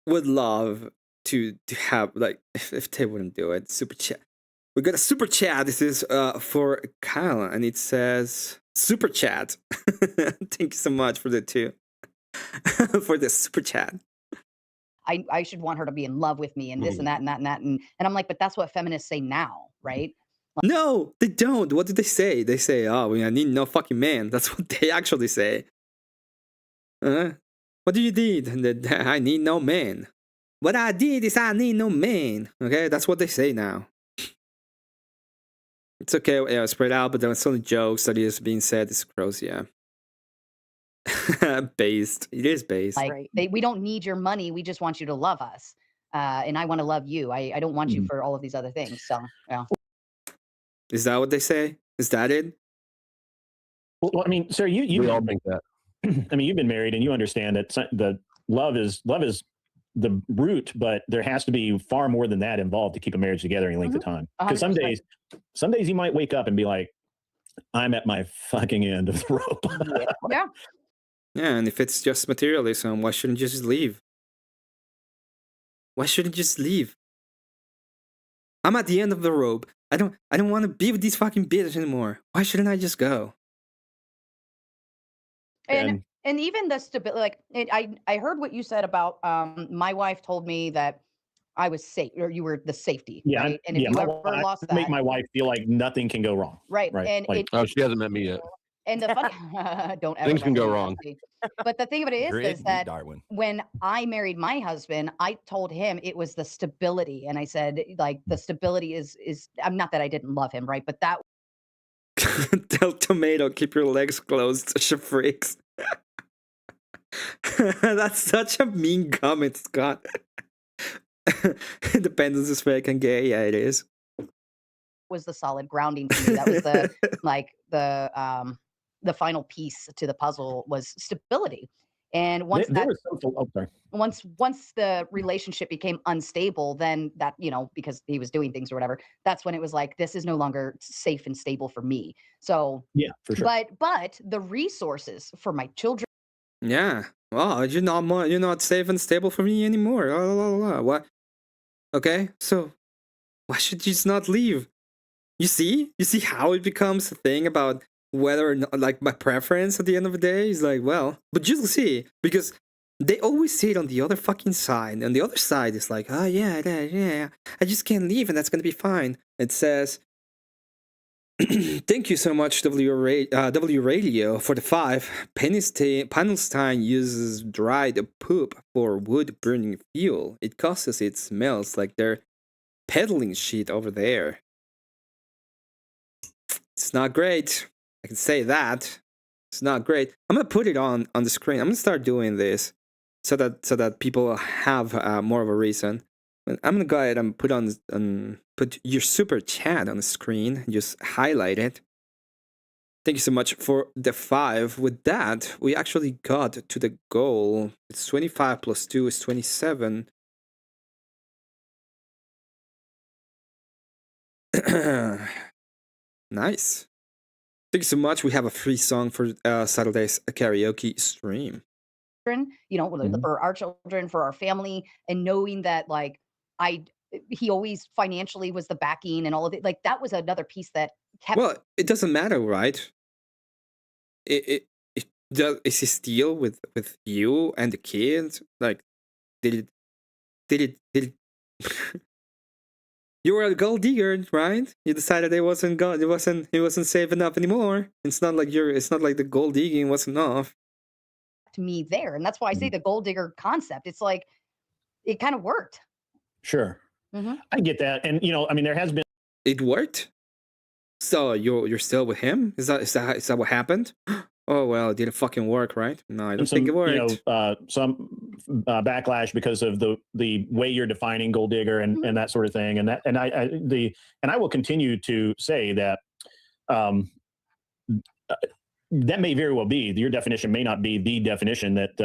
would love to have like if they wouldn't do it. Super chat. We got a super chat. This is for Kyle, and it says super chat. Thank you so much for the two for the super chat. I should want her to be in love with me and this and that and that and that and I'm like, but that's what feminists say now, right? Like, no, they don't. What do they say? They say, "Oh, I need no fucking man." That's what they actually say. What do you need? I need no man. What I did is I need no man. Okay, that's what they say now. It's okay, yeah, spread out, but there was only jokes that is being said. It's gross, yeah. Based. It is based. Like we don't need your money. We just want you to love us, and I want to love you. I don't want you for all of these other things. So yeah. Is that what they say? Is that it? Well, I mean, sir, you all think that. I mean, you've been married and you understand that the love is the root, but there has to be far more than that involved to keep a marriage together any length of time. Because some days you might wake up and be like, I'm at my fucking end of the rope. Yeah. Yeah, and if it's just materialism, why shouldn't you just leave? Why shouldn't you just leave? I'm at the end of the rope. I don't want to be with these fucking bitches anymore. Why shouldn't I just go? And even the stability, like I heard what you said about my wife told me that I was safe, or you were the safety. Yeah, right? And if you ever lost that, make my wife feel like nothing can go wrong. Right. And like, she hasn't met me yet. And the funny, don't ever. Things can go wrong. But the thing of it is that Darwin. when I married my husband, I told him it was the stability, and I said like the stability is. I'm not that I didn't love him, right? But that. Tell Tomato, keep your legs closed, she freaks. That's such a mean comment, Scott. Independence is fake and gay. Yeah, it is. Was the solid grounding to me. That was the the final piece to the puzzle was stability. And once once the relationship became unstable, then that, because he was doing things or whatever, that's when it was like, this is no longer safe and stable for me. So yeah, for sure. But the resources for my children. Yeah. Well, you're not safe and stable for me anymore. What? Okay. So why should you just not leave? You see how it becomes a thing about whether or not, like, my preference at the end of the day is like, well, but you'll see, because they always see it on the other fucking side, and the other side is like, oh yeah, I just can't leave, and that's gonna be fine. It says, thank you so much, W Radio, for the 5. Panelstine uses dried poop for wood burning fuel. It causes it smells like they're peddling shit over there. It's not great. I can say that. It's not great. I'm gonna put it on the screen. I'm gonna start doing this so that people have more of a reason. I'm gonna go ahead and put your super chat on the screen. Just highlight it. Thank you so much for the 5. With that, we actually got to the goal. It's 25 plus 2 is 27. Nice. Thank you so much. We have a free song for Saturday's karaoke stream. For our children, for our family, and knowing that like he always financially was the backing and all of it. Like that was another piece that kept. Well, it doesn't matter, right? is he still with you and the kids? Like, did it you were a gold digger, right? You decided he wasn't safe enough anymore. It's not like the gold digging was enough. To me there, and that's why I say the gold digger concept. It's like it kind of worked. Sure. I get that. And I mean, there has been. It worked. So you're still with him? Is that what happened? Oh well, it didn't fucking work, right? No, I don't think it worked. Some backlash because of the way you're defining gold digger and that sort of thing, and I will continue to say that that may very well be your definition, may not be the definition that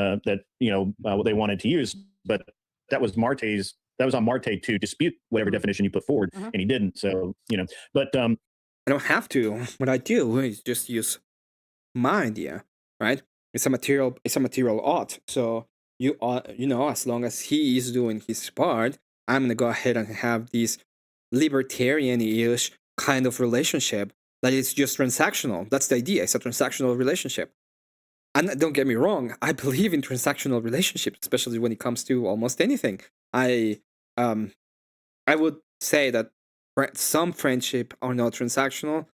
they wanted to use, but that was Marte's. That was on Marte to dispute whatever definition you put forward, and he didn't. So but I don't have to. What I do is just use my idea, right? It's a material art. So as long as he is doing his part, I'm gonna go ahead and have this libertarian-ish kind of relationship that is just transactional. That's the idea. It's a transactional relationship. And don't get me wrong, I believe in transactional relationships, especially when it comes to almost anything. I would say that some friendship are not transactional,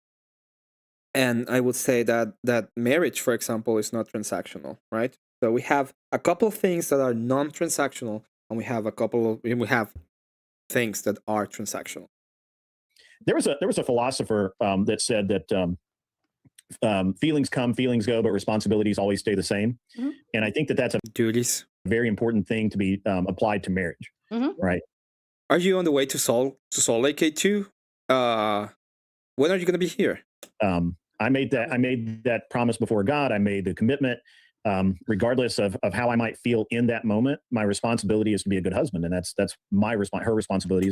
and I would say that marriage, for example, is not transactional, right? So we have a couple of things that are non-transactional, and we have things that are transactional. There was a philosopher that said that feelings come, feelings go, but responsibilities always stay the same. And I think that's a very important thing to be applied to marriage, right? Are you on the way to Salt Lake K2? When are you going to be here? I made that promise before God. I made the commitment. Regardless of how I might feel in that moment, my responsibility is to be a good husband, and that's her responsibility.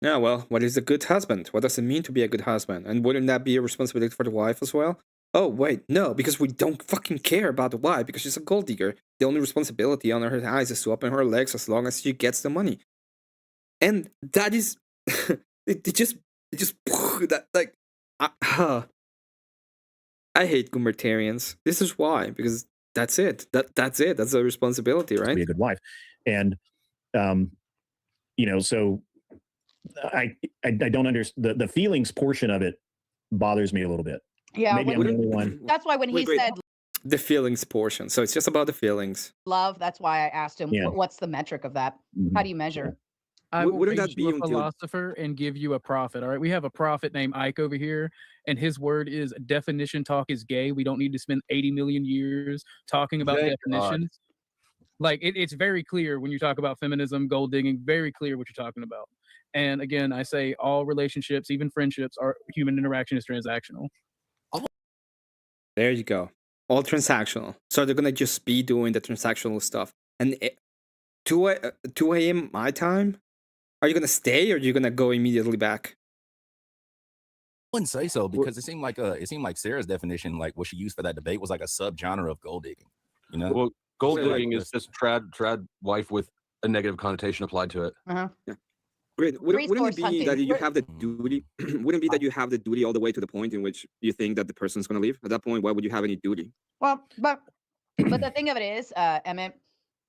Yeah, well, what is a good husband? What does it mean to be a good husband? And wouldn't that be a responsibility for the wife as well? Oh, wait, no, because we don't fucking care about the wife because she's a gold digger. The only responsibility on her eyes is to open her legs as long as she gets the money. And that is, it just that like, I hate libertarians. This is why, because that's it. That's it. That's a responsibility, right? To be a good wife, and so I don't understand the feelings portion of it bothers me a little bit. Yeah, maybe I'm the only one. That's why when he said the feelings portion, so it's just about the feelings. Love. That's why I asked him, what's the metric of that? How do you measure? I will raise you a philosopher and give you a prophet. All right, we have a prophet named Ike over here, and his word is definition talk is gay. We don't need to spend 80 million years talking about definitions. Like it's very clear when you talk about feminism, gold digging, very clear what you're talking about. And again, I say all relationships, even friendships, are human interaction is transactional. There you go. All transactional. So they're gonna just be doing the transactional stuff. And 2 a.m. my time. Are you gonna stay or are you gonna go immediately back? I wouldn't say so because it seemed like Sarah's definition, like what she used for that debate, was like a subgenre of gold digging. Well, gold digging is just trad wife with a negative connotation applied to it. Yeah. Great. Wouldn't it be that you have the duty? Wouldn't it be that you have the duty all the way to the point in which you think that the person's gonna leave? At that point, why would you have any duty? Well, but the thing of it is, Emmett,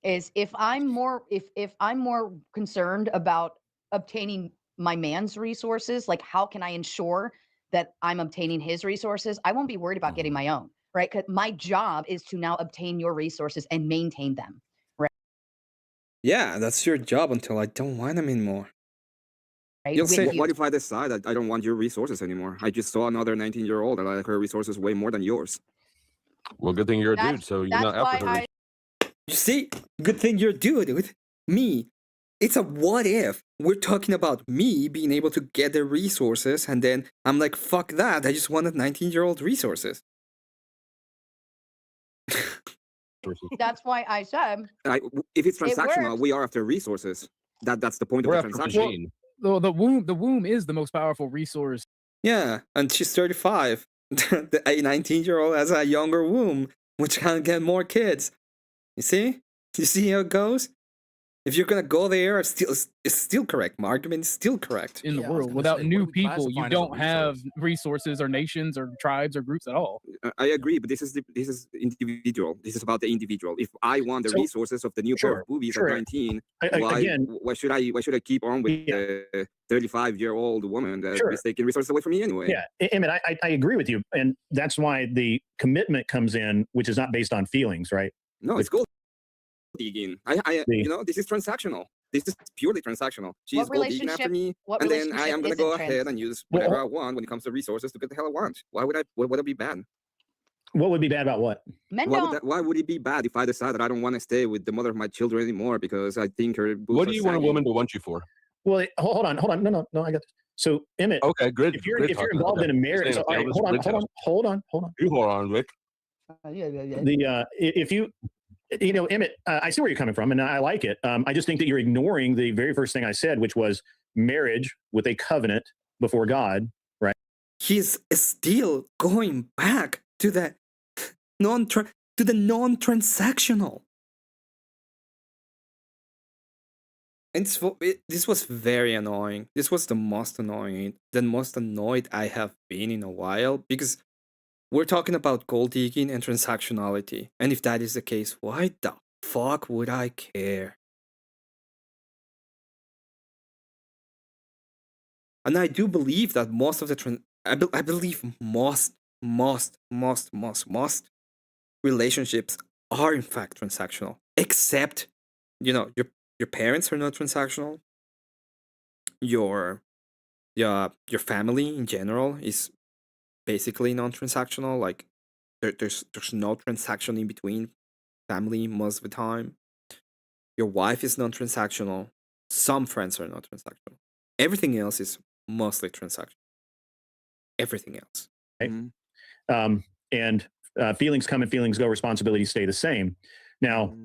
is if I'm more concerned about obtaining my man's resources, like how can I ensure that I'm obtaining his resources? I won't be worried about getting my own, right? Because my job is to now obtain your resources and maintain them, right? Yeah, that's your job until I don't want them anymore. Right? You'll say, what if I decide that I don't want your resources anymore? I just saw another 19-year-old and I like her resources way more than yours. Well, good thing you're a dude, so you're not after her. You see, good thing you're a dude with me. It's a what if. We're talking about me being able to get the resources, and then I'm like, fuck that. I just wanted 19-year-old resources. That's why I said, if it's transactional, we are after resources. That's the point of the transaction. Well, the womb is the most powerful resource. Yeah, and she's 35. A 19-year-old has a younger womb, which can get more kids. You see how it goes? If you're gonna go there, it's still correct. My argument is still correct. In the world, without new people, you don't have resources or nations or tribes or groups at all. I agree, but this is individual. This is about the individual. If I want the resources of the new pair of boobies at 19, why should I keep on with the 35-year-old woman that is taking resources away from me anyway? Yeah, Emmett, I agree with you, and that's why the commitment comes in, which is not based on feelings, right? No, it's gold digging. You know, this is transactional. This is purely transactional. She's gold digging after me, and then I am gonna go ahead and use whatever I want when it comes to resources to get the hell I want. Why would it be bad? What would be bad about what? Why would it be bad if I decide that I don't want to stay with the mother of my children anymore because I think her boobs What do you want a woman to want you for? Well, hold on. No, I got this. So Emmett, okay, good. If you're involved in a marriage, so, hold on. You hold on, Rick. If you know, Emmett, I see where you're coming from, and I like it. I just think that you're ignoring the very first thing I said, which was marriage with a covenant before God, right? He's still going back to the non-transactional. And this was very annoying. This was the most annoyed I have been in a while, because we're talking about gold digging and transactionality. And if that is the case, why the fuck would I care? And I do believe that most of the I believe most relationships are in fact transactional, except, you know, your parents are not transactional. Your family in general is basically non-transactional. Like there's no transaction in between family most of the time. Your wife is non-transactional. Some friends are not transactional. Everything else is mostly transactional. Everything else. Right? And feelings come and feelings go. Responsibilities stay the same. Now,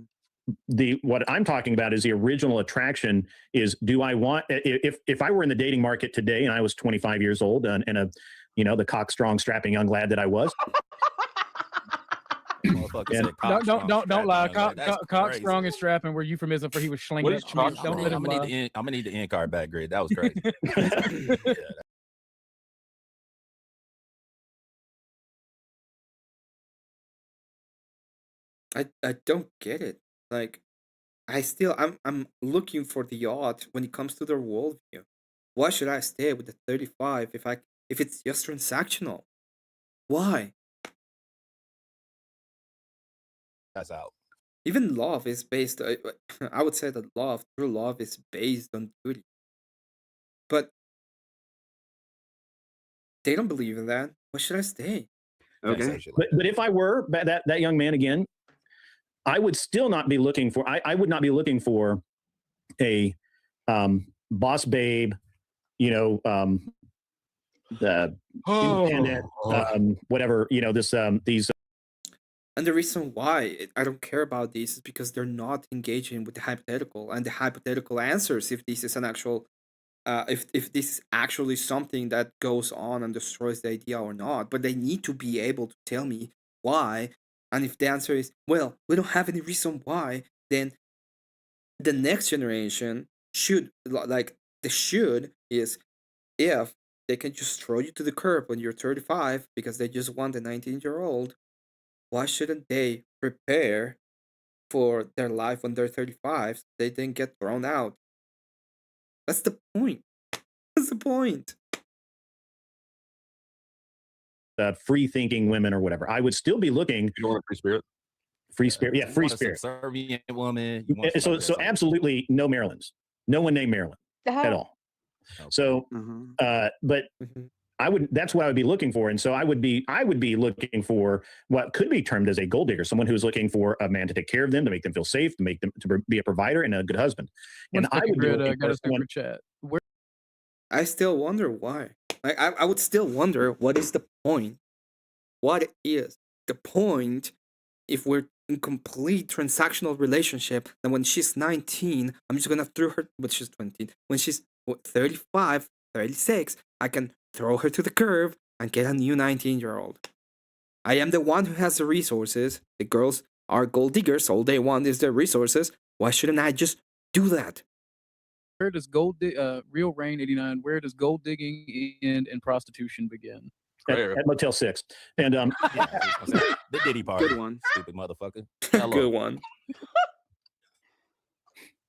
what I'm talking about is the original attraction. Is, do I want, if I were in the dating market today and I was 25 years old and a, you know, the cock-strong, strapping young lad that I was. Don't lie. Cock strong and strapping were euphemism for he was slinging it. Don't let him lie. I'm gonna need the end card back, Grid. That was crazy. I don't get it. Like, I'm looking for the odd when it comes to their worldview. Why should I stay with the 35 if it's just transactional? Why? That's out. Even love is based. I would say that true love, is based on duty. But they don't believe in that. Why should I stay? Okay. But if I were that young man again, I would still not be looking for. I would not be looking for a boss babe, you know, the independent, whatever, you know, these. And the reason why I don't care about these is because they're not engaging with the hypothetical and the hypothetical answers. If this is an actual, if this is actually something that goes on and destroys the idea or not, but they need to be able to tell me why. And if the answer is, well, we don't have any reason why, then the next generation should, like, the should is, if they can just throw you to the curb when you're 35 because they just want a 19-year-old, why shouldn't they prepare for their life when they're 35 so they didn't get thrown out? That's the point. That's the point. Free-thinking women or whatever. I would still be looking. You want a free spirit? Free spirit, yeah, free spirit. Subservient woman. So absolutely no Marylands. No one named Maryland at all. So, but I would. That's what I would be looking for, and so I would be looking for what could be termed as a gold digger, someone who's looking for a man to take care of them, to make them feel safe, to make them to be a provider and a good husband. And I would got a super chat. I still wonder why. I would still wonder, what is the point? What is the point if we're in complete transactional relationship, and when she's 19, I'm just gonna throw her, but she's 20. When she's 35, 36, I can throw her to the curb and get a new 19-year-old. I am the one who has the resources. The girls are gold diggers. All they want is their resources. Why shouldn't I just Do that. Where does Real Rain 89? Where does gold digging end and prostitution begin? At Motel 6. And the Diddy party. Good one. Stupid motherfucker. Good one.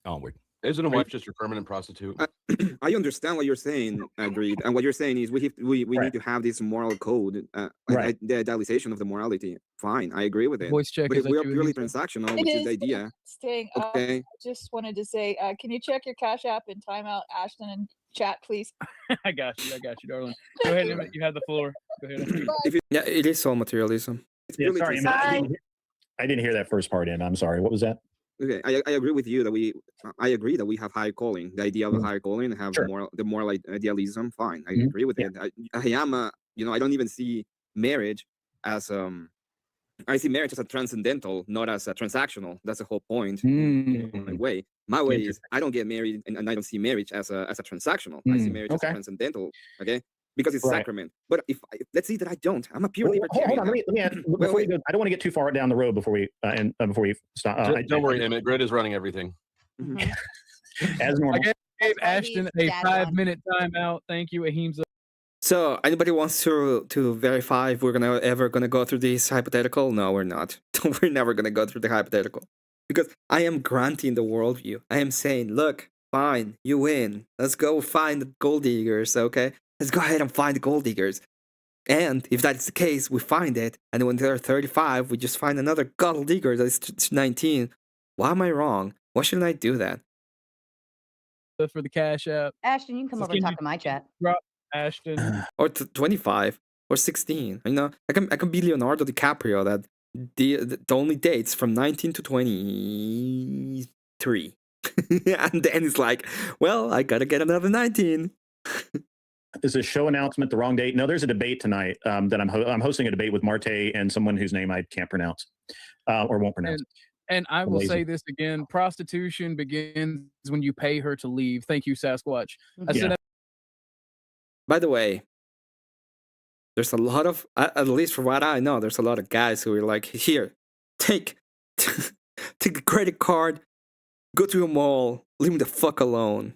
Onward. Isn't a wife just your permanent prostitute? I understand what you're saying, agreed. And what you're saying is we need to have this moral code, the idealization of the morality. Fine, I agree with it. Voice check. But if we are purely transactional, which is the idea. Okay. I just wanted to say, can you check your Cash App and time out Ashton and chat, please? I got you, darling. Go ahead, Emmett. You have the floor. Go ahead. Yeah, it is all materialism. It's yeah, sorry, Emmett, I didn't hear that first part in. I'm sorry. What was that? Okay, I agree with you that I agree that we have higher calling. The idea of a higher calling, have the moral idealism. Fine, I agree with it. I am I don't even see marriage as I see marriage as a transcendental, not as a transactional. That's the whole point. My way is I don't get married, and I don't see marriage as a transactional. I see marriage as a transcendental. Okay. Because it's sacrament. But if let's see that I don't, I'm a pure libertarian. Hold on, let me add, before you go, I don't want to get too far down the road before we stop. Don't worry, Emmett. Grid is running everything. As normal. I gave Ashton a 5-minute timeout. Thank you, Ahimsa. So anybody wants to verify if we're ever gonna go through this hypothetical? No, we're not. We're never gonna go through the hypothetical. Because I am granting the worldview. I am saying, look, fine, you win. Let's go find the gold diggers, okay? Let's go ahead and find the gold diggers. And if that's the case, we find it. And when they're 35, we just find another gold digger that's 19. Why am I wrong? Why shouldn't I do that? For the Cash App. Ashton, you can come over and talk to my chat. Ashton. Or 25 or 16. I can be Leonardo DiCaprio that the only dates from 19 to 23. And then it's like, well, I gotta get another 19. Is a show announcement the wrong date? No, there's a debate tonight that I'm hosting a debate with Marte and someone whose name I can't pronounce or won't pronounce. And I will say this again: prostitution begins when you pay her to leave. Thank you, Sasquatch. By the way, there's a lot of, at least for what I know, there's a lot of guys who are like, here, take the credit card, go to a mall, leave me the fuck alone.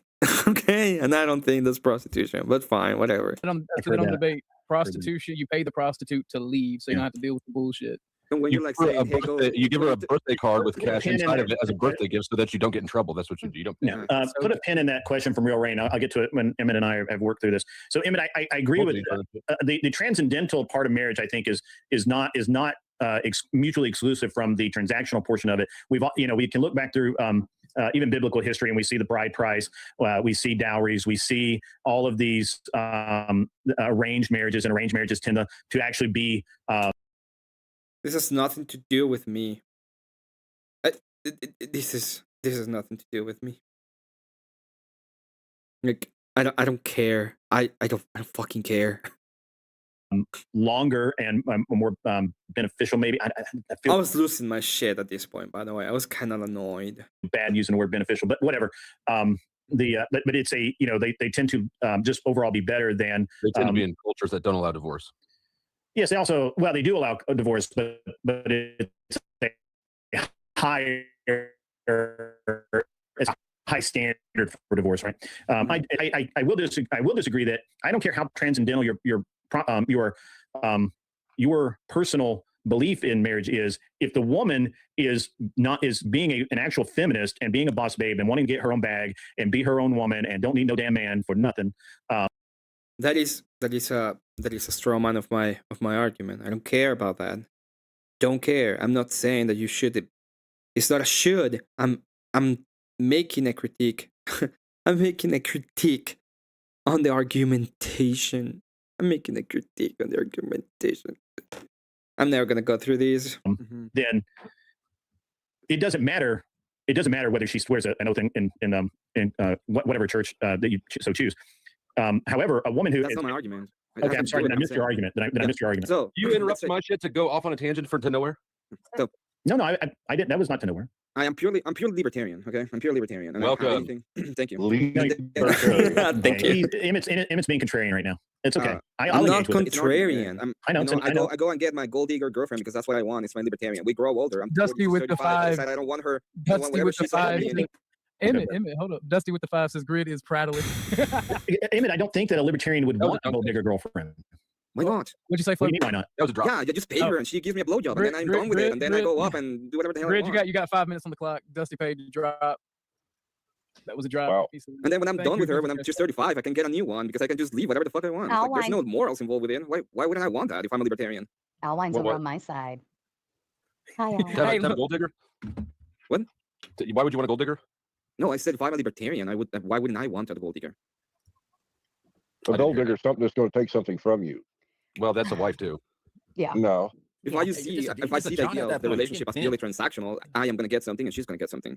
Okay, and I don't think that's prostitution, but fine, whatever. That's what I'm debate. Prostitution, you pay the prostitute to leave, so you don't have to deal with the bullshit. And when you like saying, you give her a birthday card with cash inside of it as a birthday gift, so that you don't get in trouble. That's what you do. You don't. Put a pin in that question from Real Rain. I'll get to it when Emmett and I have worked through this. So Emmett, I agree with the transcendental part of marriage. I think is not mutually exclusive from the transactional portion of it. We can look back through. Even biblical history, and we see the bride price, we see dowries, we see all of these arranged marriages, and arranged marriages tend to actually be. This has nothing to do with me. This has nothing to do with me. Like I don't care. I don't fucking care. Longer and more beneficial, maybe. I was losing my shit at this point. By the way, I was kind of annoyed. Bad using the word beneficial, but whatever. But it's they tend to just overall be better than. They tend to be in cultures that don't allow divorce. Yes, they also they do allow a divorce, but it's a higher. It's a high standard for divorce, right? I will disagree that I don't care how transcendental your personal belief in marriage is. If the woman is being an actual feminist and being a boss babe and wanting to get her own bag and be her own woman and don't need no damn man for nothing. That is a straw man of my argument. I don't care about that. Don't care. I'm not saying that you should. It's not a should. I'm making a critique. I'm making a critique on the argumentation. I'm making a critique on the argumentation. I'm never gonna go through these. Then it doesn't matter. It doesn't matter whether she swears an oath in whatever church that you so choose. However, a woman who that's not my argument. Okay, I'm sorry. Then I missed your argument. I missed your argument. So you interrupt my shit to go off on a tangent to nowhere. So, no, I didn't. That was not to nowhere. I'm purely libertarian. Okay, I'm pure libertarian. And welcome. Thank you. Thank you. Emmett's being contrarian right now. It's okay. I'm not contrarian. I know. I go and get my gold digger girlfriend because that's what I want. It's my libertarian. We grow older. I'm Dusty with the 5. I don't want her. Dusty with the 5. Emmett, hold up. Dusty with the 5 says grid is prattling. Emmett, I don't think that a libertarian would want a gold digger girlfriend. Why not? What'd you say, What do you mean, why not? That was a drop. Yeah, I just pay her and she gives me a blowjob, and then I'm done with it, and then I go up and do whatever the hell I want. You got 5 minutes on the clock. Dusty paid to drop. That was a drop. Wow. And then when I'm done with her, when I'm just 35, I can get a new one because I can just leave whatever the fuck I want. Like, there's no morals involved with it. Why wouldn't I want that if I'm a libertarian? Alwine's over on my side. Hi, To have a gold digger? What? Why would you want a gold digger? No, I said if I'm a libertarian, I would. Why wouldn't I want a gold digger? A gold digger is something that's going to take something from you. Well, that's a wife too. Yeah. No. If I see the idea of the relationship as purely transactional, I am going to get something and she's going to get something.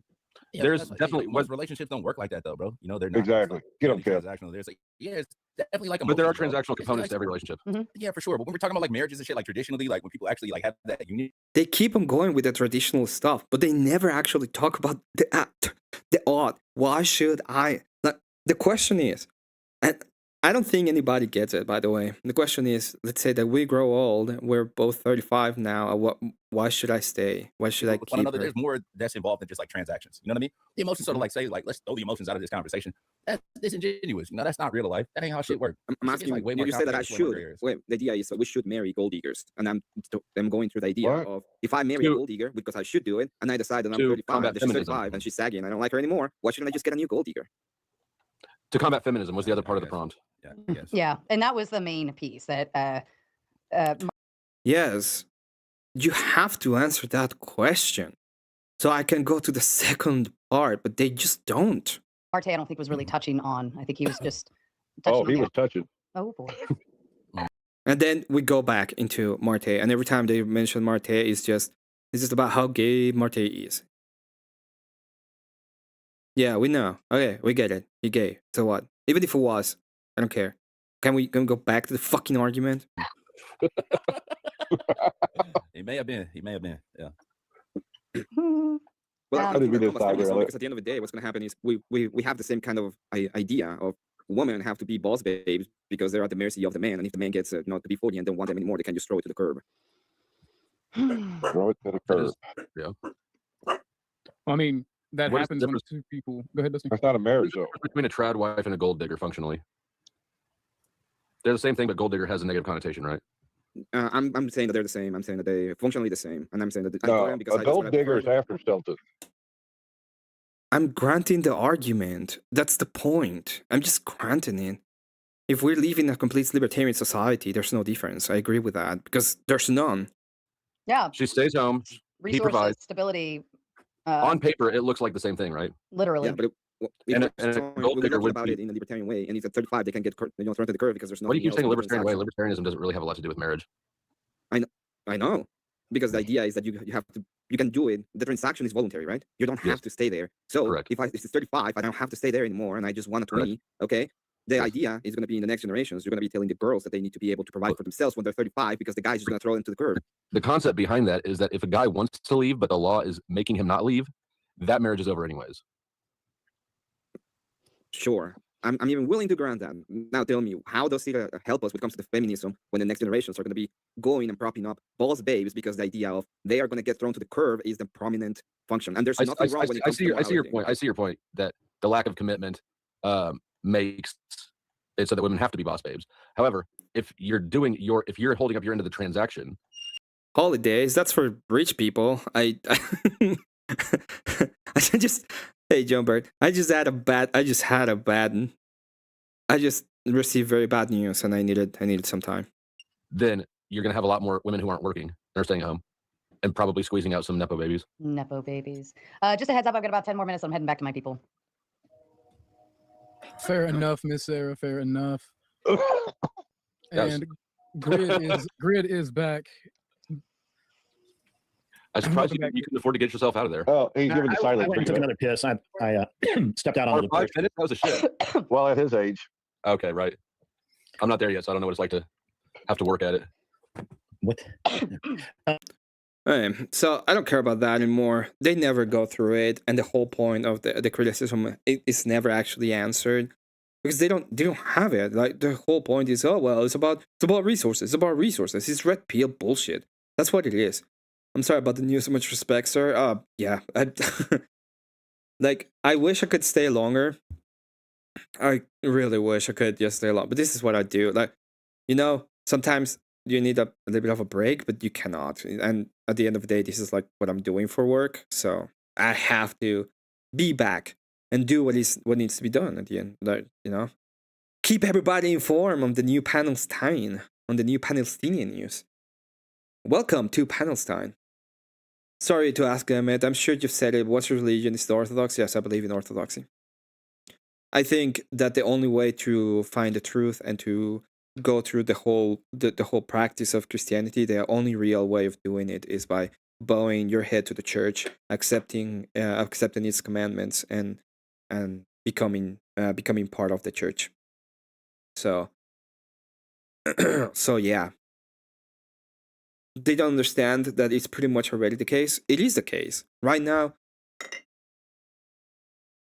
Yeah, there's definitely most relationships don't work like that though, bro. You know, they're not exactly. Get them, transactional. There's like, yeah, it's definitely like but there are emotions, bro. transactional components to every relationship. Yeah, for sure. But when we're talking about like marriages and shit, like traditionally, like when people actually like have that union, They keep on going with the traditional stuff, but they never actually talk about the odd. Why should I? Like, the question is, and I don't think anybody gets it, by the way. The question is, let's say that we grow old, we're both 35 now. Why should I stay? Why should I keep one another? her? There's more that's involved than just like transactions. You know what I mean? The emotions sort of like say, like, let's throw the emotions out of this conversation. That's disingenuous. You know, that's not real life. That ain't how shit works. I'm asking you, you say that I should. Wait, the idea is that we should marry gold diggers. And I'm going through the idea of, if I marry a gold digger, because I should do it, and I decide that I'm 35, and she's 35, and she's saggy, and I don't like her anymore, why shouldn't I just get a new gold digger? To combat feminism was the other part of the prompt. Yeah, and that was the main piece that Yes, you have to answer that question so I can go to the second part, but they just don't. Marte, I don't think was really touching on. I think he was just touching. Oh boy. And then we go back into Marte, and every time they mention Marte, it's just about how gay Marte is. Yeah, we know. Okay, we get it. You're gay. So what? Even if it was, I don't care. Can we go back to the fucking argument? He may have been. Yeah. Well, Yeah. I think Maybe that this was feminism, side, because at the end of the day, what's going to happen is we have the same kind of idea of women have to be boss babes because they're at the mercy of the man, and if the man gets not to be 40 and don't want them anymore, they can just throw it to the curb. Throw it to the curb. Yeah. I mean, that What is the happens when difference? two people. Go ahead, Dusty. That's not a marriage though. Between a trad wife and a gold digger, functionally, they're the same thing, but gold digger has a negative connotation, right? I'm saying that they're the same. I'm saying that they're functionally the same, and I'm saying that No, I because a gold digger is after Celtic. I'm granting the argument. That's the point. I'm just granting it. If we live in a complete libertarian society, there's no difference. I agree with that because there's none. Yeah. She stays home. He Resources, provides. stability. On paper, it looks like the same thing, right? Literally. Yeah, but And a we're gold digger looking would about be. it in a libertarian way, and if at 35 they can get thrown to the curve because there's no. What do you keep saying a libertarian way? Libertarianism doesn't really have a lot to do with marriage. I know, because the idea is that you can do it. The transaction is voluntary, right? You don't have to stay there. So if it's 35, I don't have to stay there anymore, and I just want a 20. Okay. The idea is going to be in the next generations, you're going to be telling the girls that they need to be able to provide for themselves when they're 35 because the guy's just going to throw them to the curb. The concept behind that is that if a guy wants to leave, but the law is making him not leave, that marriage is over anyways. Sure. I'm even willing to grant that. Now tell me, how does it help us when it comes to the feminism when the next generations are going to be going and propping up boss babes because the idea of they are going to get thrown to the curb is the prominent function. And there's nothing wrong when it comes to I see your point. I see your point that the lack of commitment makes it so that women have to be boss babes. However, if you're holding up your end of the transaction, holidays, that's for rich people. I just hey John Bird, I just received very bad news and I needed some time. Then you're gonna have a lot more women who aren't working and are staying home and probably squeezing out some nepo babies. Nepo babies. Just a heads up, I've got about 10 more minutes. I'm heading back to my people. Fair enough, Miss Sarah. Fair enough. And Grid is back. I'm surprised you couldn't afford to get yourself out of there. Oh, he's giving the silent. I went and took another piss. I stepped out on the 5 minutes. That was a shit. Well, at his age. Okay, right. I'm not there yet, so I don't know what it's like to have to work at it. What? So I don't care about that anymore. They never go through it, and the whole point of the criticism is never actually answered because they don't have it. Like the whole point is, oh well, it's about resources. It's about resources. It's red pill bullshit. That's what it is. I'm sorry about the news. So much respect, sir. Yeah. like, I wish I could stay longer. I really wish I could just stay long, but this is what I do. Like, you know, sometimes you need a little bit of a break, but you cannot. And at the end of the day, this is like what I'm doing for work, so I have to be back and do what needs to be done at the end. Like, you know, keep everybody informed on the new Panelstine, on the new Panelstinian news. Welcome to Panelstine. Sorry to ask, Emmet. I'm sure you've said it. What's your religion? Is it Orthodox? Yes, I believe in Orthodoxy. I think that the only way to find the truth and to go through the whole practice of Christianity, the only real way of doing it is by bowing your head to the church, accepting its commandments, and becoming part of the church. So yeah. They don't understand that it's pretty much already the case. It is the case. Right now,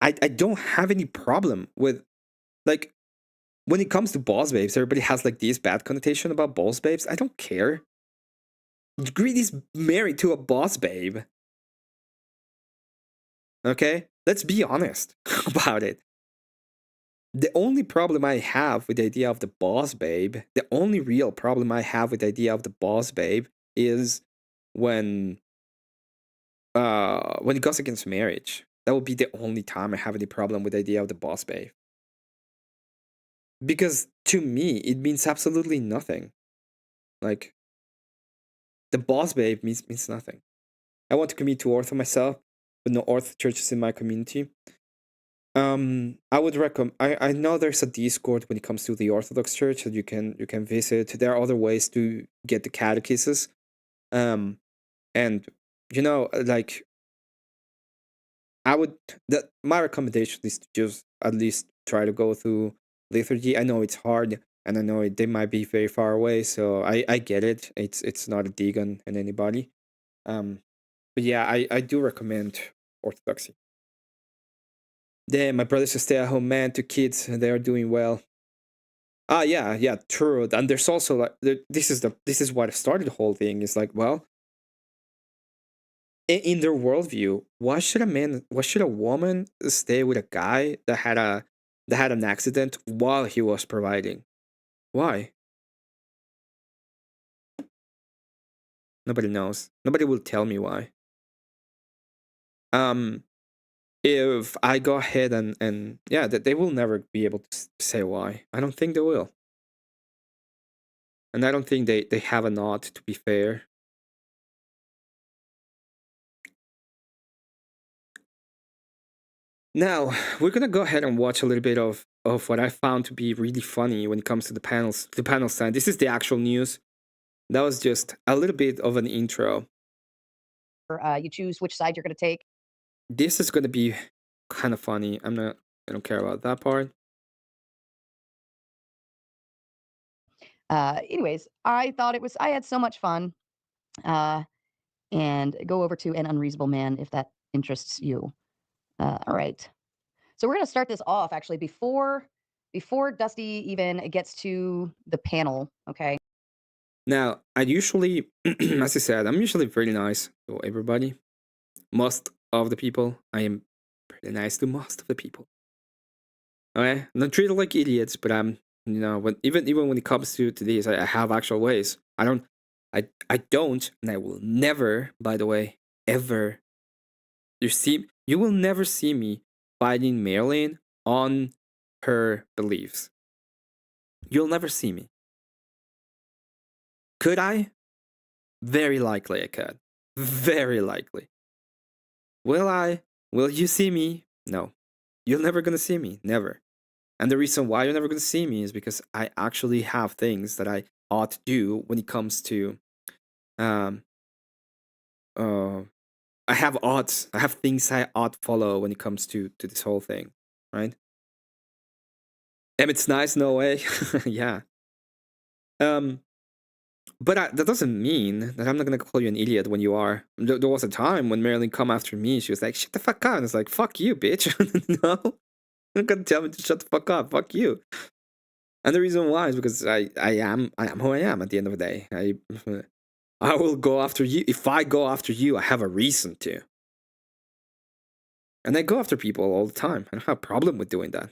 I don't have any problem with, like, when it comes to boss babes, everybody has like this bad connotation about boss babes. I don't care. Greedy's married to a boss babe. Okay? Let's be honest about it. The only problem I have with the idea of the boss babe, the only real problem I have with the idea of the boss babe is when it goes against marriage. That would be the only time I have any problem with the idea of the boss babe. Because to me, it means absolutely nothing. Like, the boss babe means nothing. I want to commit to Ortho myself, but no Ortho churches in my community. I would recommend. I know there's a Discord when it comes to the Orthodox Church that you can visit. There are other ways to get the catechesis, and you know, like, my recommendation is to just at least try to go through liturgy. I know it's hard, and I know they might be very far away, so I get it. It's not a dig on anybody, but yeah, I do recommend Orthodoxy. Then my brother's a stay-at-home man, 2 kids, and they are doing well. Yeah, true. And there's also like this is what started the whole thing. Is like, well, in their worldview, why should a woman stay with a guy that had an accident while he was providing? Why? Nobody knows. Nobody will tell me why. If I go ahead and yeah, they will never be able to say why. I don't think they will. And I don't think they have an ought, to be fair. Now, we're gonna go ahead and watch a little bit of what I found to be really funny when it comes to the Panelstine. This is the actual news. That was just a little bit of an intro. You choose which side you're gonna take. This is gonna be kind of funny. I don't care about that part. Anyways, I had so much fun. And go over to An Unreasonable Man if that interests you. All right. So we're going to start this off actually before Dusty even gets to the panel. Okay. Now, I usually, as I said, I'm usually very nice to everybody. Most of the people, I am pretty nice to most of the people. Okay, I'm not treated like idiots, but I'm, you know, even when it comes to this, I have actual ways. I don't, and I will never, by the way, ever. You will never see me fighting Marilyn on her beliefs. You'll never see me. Could I? Very likely I could. Very likely. Will I? Will you see me? No. You're never gonna see me. Never. And the reason why you're never gonna see me is because I actually have things that I ought to do when it comes to I have odds. I have things I ought to follow when it comes to this whole thing, right? Emmett's nice, no way. Yeah. But that doesn't mean that I'm not gonna call you an idiot when you are. There was a time when Marilyn come after me. She was like, "Shut the fuck up!" And it's like, "Fuck you, bitch." No, you're not gonna tell me to shut the fuck up. Fuck you. And the reason why is because I am who I am. At the end of the day, I will go after you. If I go after you, I have a reason to. And I go after people all the time. I don't have a problem with doing that.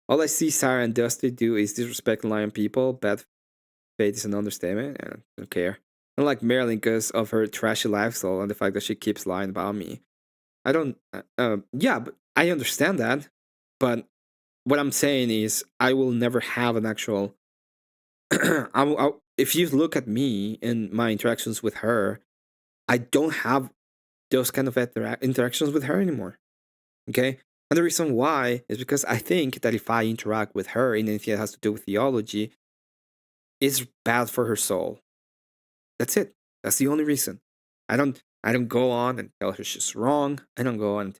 All I see Sarah and Dusty do is disrespect and lie on people. Bad faith is an understatement. I don't care. I don't like Marilyn because of her trashy lifestyle and the fact that she keeps lying about me. I don't... yeah, but I understand that. But what I'm saying is I will never have an actual... if you look at me and my interactions with her, I don't have those kind of interactions with her anymore. Okay? And the reason why is because I think that if I interact with her in anything that has to do with theology, it's bad for her soul. That's it. That's the only reason. I don't go on and tell her she's wrong. I don't go on.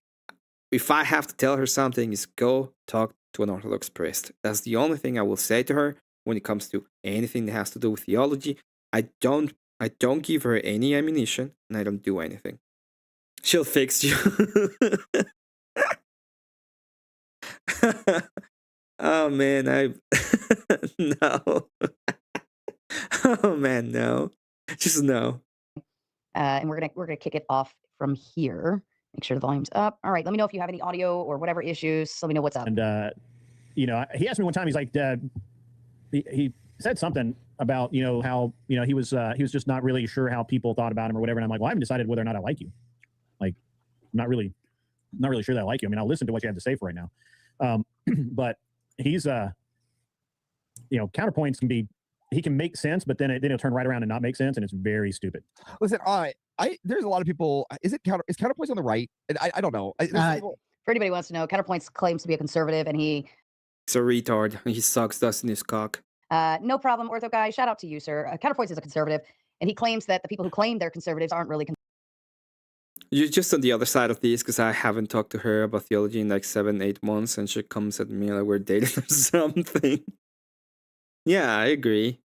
If I have to tell her something, is go talk to an Orthodox priest. That's the only thing I will say to her when it comes to anything that has to do with theology. I don't give her any ammunition, and I don't do anything. She'll fix you. Oh man, no. Oh man, no. Just no. And we're gonna kick it off from here. Make sure the volume's up. All right, let me know if you have any audio or whatever issues. Let me know what's up. And he asked me one time. He's like, he said something about how he was just not really sure how people thought about him or whatever. And I'm like, well, I haven't decided whether or not I like you. Like, I'm not really sure that I like you. I mean, I'll listen to what you have to say for right now. But he's counterpoints he can make sense, but then it'll turn right around and not make sense, and it's very stupid. Listen, there's a lot of people. Is counterpoints on the right? I don't know. For anybody who wants to know, counterpoints claims to be a conservative, and he's a retard. He sucks dust in his cock. No problem, Ortho guy. Shout out to you, sir. Counterpoints is a conservative, and he claims that the people who claim they're conservatives aren't really. You're just on the other side of this because I haven't talked to her about theology in like 7-8 months, and she comes at me like we're dating or something. Yeah, I agree.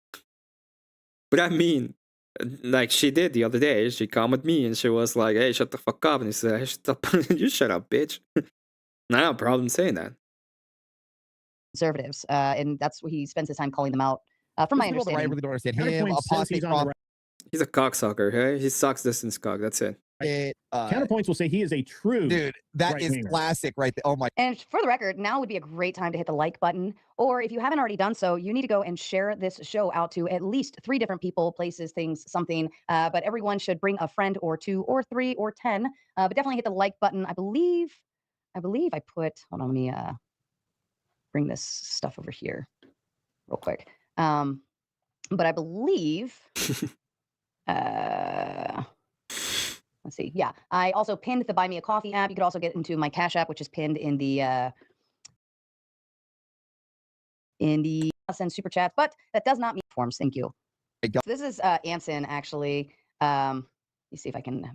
But I mean, like she did the other day. She came at me and she was like, "Hey, shut the fuck up." And he said, "Hey, shut up." You shut up, bitch. I don't have a problem saying that. Conservatives, and that's what he spends his time calling them out. From my understanding, I really don't understand him. He's a cocksucker. Hey, he sucks this in his cock. That's it. Counterpoints will say he is a true dude. That is classic, right there. Oh my! And for the record, now would be a great time to hit the like button, or if you haven't already done so, you need to go and share this show out to at least 3 different people, places, things, something. But everyone should bring a friend or 2 or 3 or 10. But definitely hit the like button. I believe I put. Hold on, let me bring this stuff over here real quick. But I believe. Let's see. Yeah, I also pinned the Buy Me a Coffee app. You could also get into my Cash App, which is pinned in the send super chats. But that does not mean forms. Thank you. So this is Anson actually. Let me see if I can.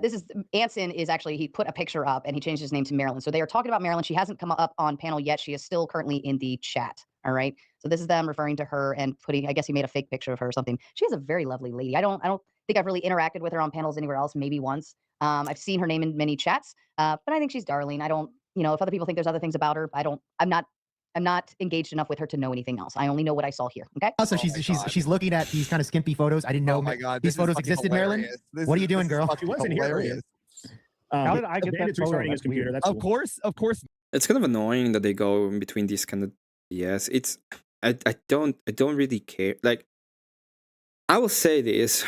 This is Anson is actually he put a picture up and he changed his name to Marilyn. So they are talking about Marilyn. She hasn't come up on panel yet. She is still currently in the chat. All right. So this is them referring to her and putting. I guess he made a fake picture of her or something. She is a very lovely lady. I don't think I've really interacted with her on panels anywhere else. Maybe once. I've seen her name in many chats. But I think she's darling. I don't. If other people think there's other things about her, I'm not engaged enough with her to know anything else. I only know what I saw here. Okay. Also, she's looking at these kind of skimpy photos. I didn't know these photos existed, Marilyn. What are you doing, girl? She wasn't here. How did I get that photo? His computer. That's of course. It's kind of annoying that they go in between these kind of. Yes, it's. I don't really care. Like, I will say this.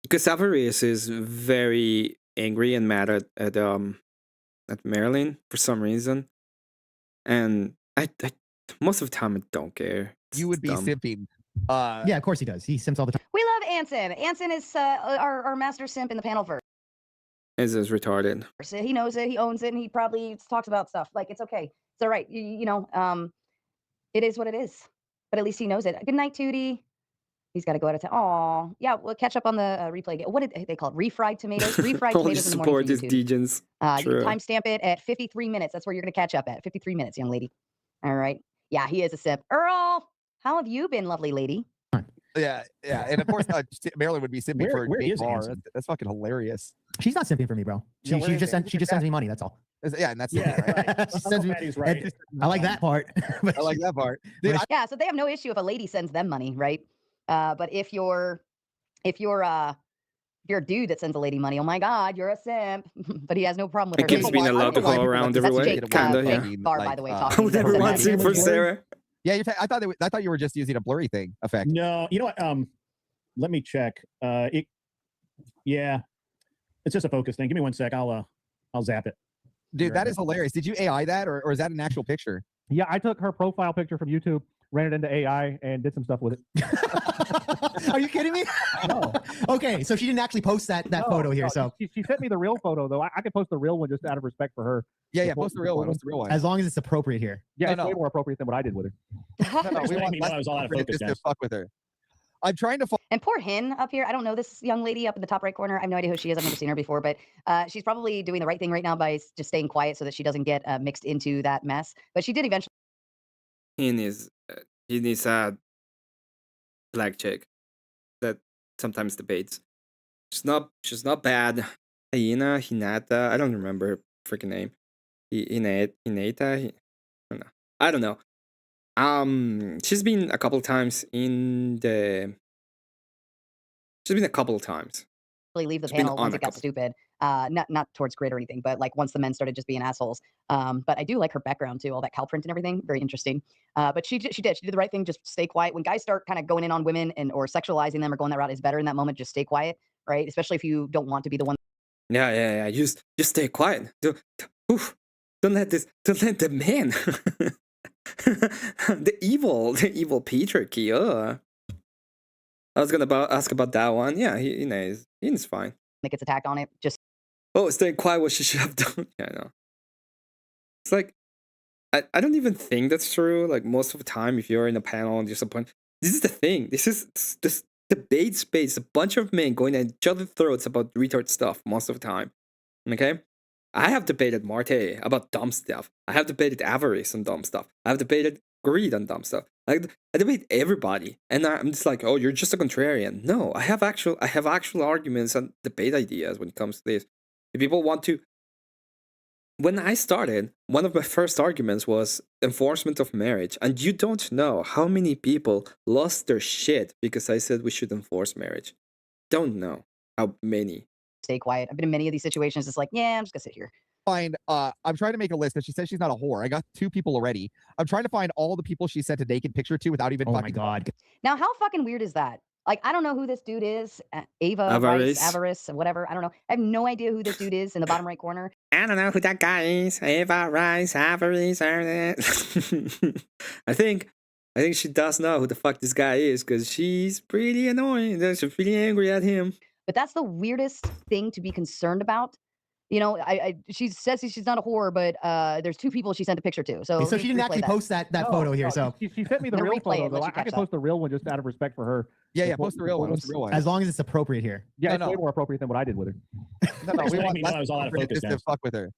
Because Alvarez is very angry and mad at Marilyn for some reason. And I most of the time I don't care. You would be simping. Yeah, of course he does. He simps all the time. We love Anson. Anson is our master simp in the panel verse. Is retarded. He knows it. He owns it, and he probably talks about stuff. Like, it's okay. It's all right. It is what it is. But at least he knows it. Good night, Tootie. He's got to go out of town. Aw. Yeah, we'll catch up on the replay. What did they call it? Refried tomatoes? Refried tomatoes in the morning. Support is degens. You can timestamp it at 53 minutes. That's where you're going to catch up at. 53 minutes, young lady. All right. Yeah, he is a simp. Earl, how have you been, lovely lady? Yeah. And of course, Marilyn would be simping for a bar. That's fucking hilarious. She's not simping for me, bro. She just sends me money. That's all. Yeah, and that's right. She sends me, right. I like that part. I like that part. Dude, yeah, so they have no issue if a lady sends them money, right? But if you're you're a dude that sends a lady money, oh my God, you're a simp. But he has no problem with her. Kim's being allowed to go around everywhere. Kinda, yeah. Bar, by the way, talking. Would everyone sing for Sarah? Yeah, I thought you were just using a blurry thing effect. No, you know what? Let me check. Yeah, it's just a focus thing. Give me 1 sec. I'll zap it. Dude, that is hilarious. Did you AI that, or is that an actual picture? Yeah, I took her profile picture from YouTube, ran it into AI, and did some stuff with it. Are you kidding me? No. Okay, so she didn't actually post that photo here. So she sent me the real photo, though. I could post the real one just out of respect for her. Yeah, post the real one. Post the real one. As long as it's appropriate here. Yeah, it's way more appropriate than what I did with her. No, we want I was all out of focus, to fuck with her. I'm trying to. And poor Hin up here. I don't know this young lady up in the top right corner. I have no idea who she is. I've never seen her before, but she's probably doing the right thing right now by just staying quiet so that she doesn't get mixed into that mess. But she did eventually. Hin is a black chick that sometimes debates. She's not bad. Hinata. I don't remember her freaking name. Hinata. I don't know. She's been a couple of times leave the panel once it got stupid. Not towards grid or anything, but like once the men started just being assholes. But I do like her background too, all that cow print and everything, very interesting. But she did the right thing, just stay quiet. When guys start kind of going in on women or sexualizing them or going that route, is better in that moment. Just stay quiet, right? Especially if you don't want to be the one. Yeah. Just stay quiet. Don't let the man, the evil patriarchy. I was gonna ask about that one. Yeah, he's fine. That gets attacked on it. Just staying quiet. What she should have done. Yeah, I know. It's like I don't even think that's true. Like most of the time, if you're in a panel and there's a point, this is the thing. This is this debate space. A bunch of men going at each other's throats about retard stuff most of the time. Okay. I have debated Marte about dumb stuff. I have debated avarice on dumb stuff. I have debated greed on dumb stuff. I debate everybody, and I'm just like, oh, you're just a contrarian. No, I have actual arguments and debate ideas when it comes to this. If people want to, when I started, one of my first arguments was enforcement of marriage, and you don't know how many people lost their shit because I said we should enforce marriage. Don't know how many. Stay quiet. I've been in many of these situations. It's like, yeah, I'm just gonna sit here. I'm trying to make a list, and she says she's not a whore. I got 2 people already. I'm trying to find all the people she sent a naked picture to without even. Oh my God! Now, how fucking weird is that? Like, I don't know who this dude is. Avarice, whatever. I don't know. I have no idea who this dude is in the bottom right corner. I don't know who that guy is. Avarice. I think she does know who the fuck this guy is because she's pretty annoying. She's pretty angry at him. But that's the weirdest thing to be concerned about. You know, she says she's not a whore, but there's 2 people she sent a picture to. So she didn't actually post that photo here. So she sent me the real photo. Though. I could post the real one just out of respect for her. Yeah, post the real one. Post the real one. As long as it's appropriate here. Yeah, it's way more appropriate than what I did with her. We was all out of focus. To fuck with her.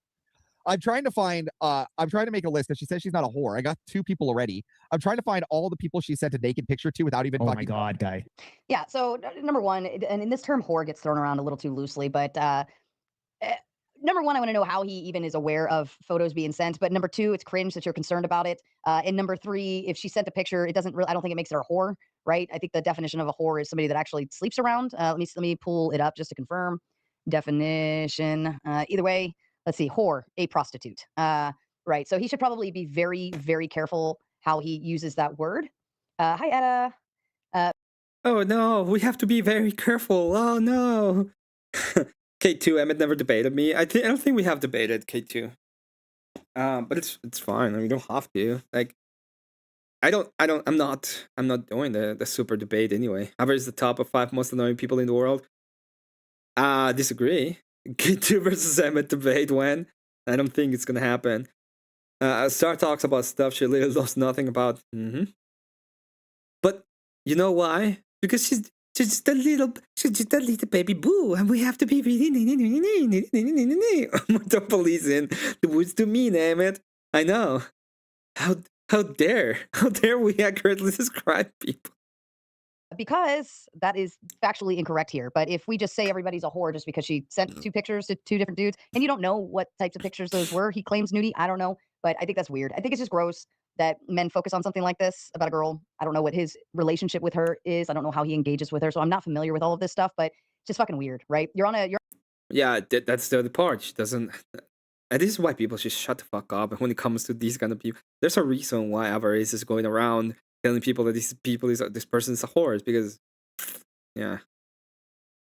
I'm trying to make a list because she says she's not a whore. I got 2 people already. I'm trying to find all the people she sent a naked picture to without even. Oh my God, guy. Yeah. So number one, and in this term "whore" gets thrown around a little too loosely, but number one, I want to know how he even is aware of photos being sent. But number 2, it's cringe that you're concerned about it. And number 3, if she sent a picture, it doesn't really. I don't think it makes her a whore, right? I think the definition of a whore is somebody that actually sleeps around. Let me pull it up just to confirm definition. Either way. Let's see, whore, a prostitute. Right. So he should probably be very, very careful how he uses that word. Hi, Etta. Oh, no, we have to be very careful. Oh, no. K2, Emmett never debated me. I don't think we have debated K2. But it's fine. I mean, you don't have to. Like, I'm not doing the super debate anyway. Average is the top of 5 most annoying people in the world. Disagree. K2 versus Emmett debate when? I don't think it's gonna happen. Star talks about stuff she literally knows nothing about. But you know why? Because she's just a little baby boo, and we have to be really the police in the woods to mean, Emmett. I know. How dare we accurately describe people? Because that is factually incorrect here. But if we just say everybody's a whore just because she sent 2 pictures to 2 different dudes, and you don't know what types of pictures those were, he claims nudie. I don't know, but I think that's weird. I think it's just gross that men focus on something like this about a girl. I don't know what his relationship with her is. I don't know how he engages with her, so I'm not familiar with all of this stuff. But just fucking weird, right? Yeah, that's the other part. She doesn't. And this is why people should shut the fuck up when it comes to these kind of people. There's a reason why Avarice is going around telling people that this person is a whore. It's because, yeah.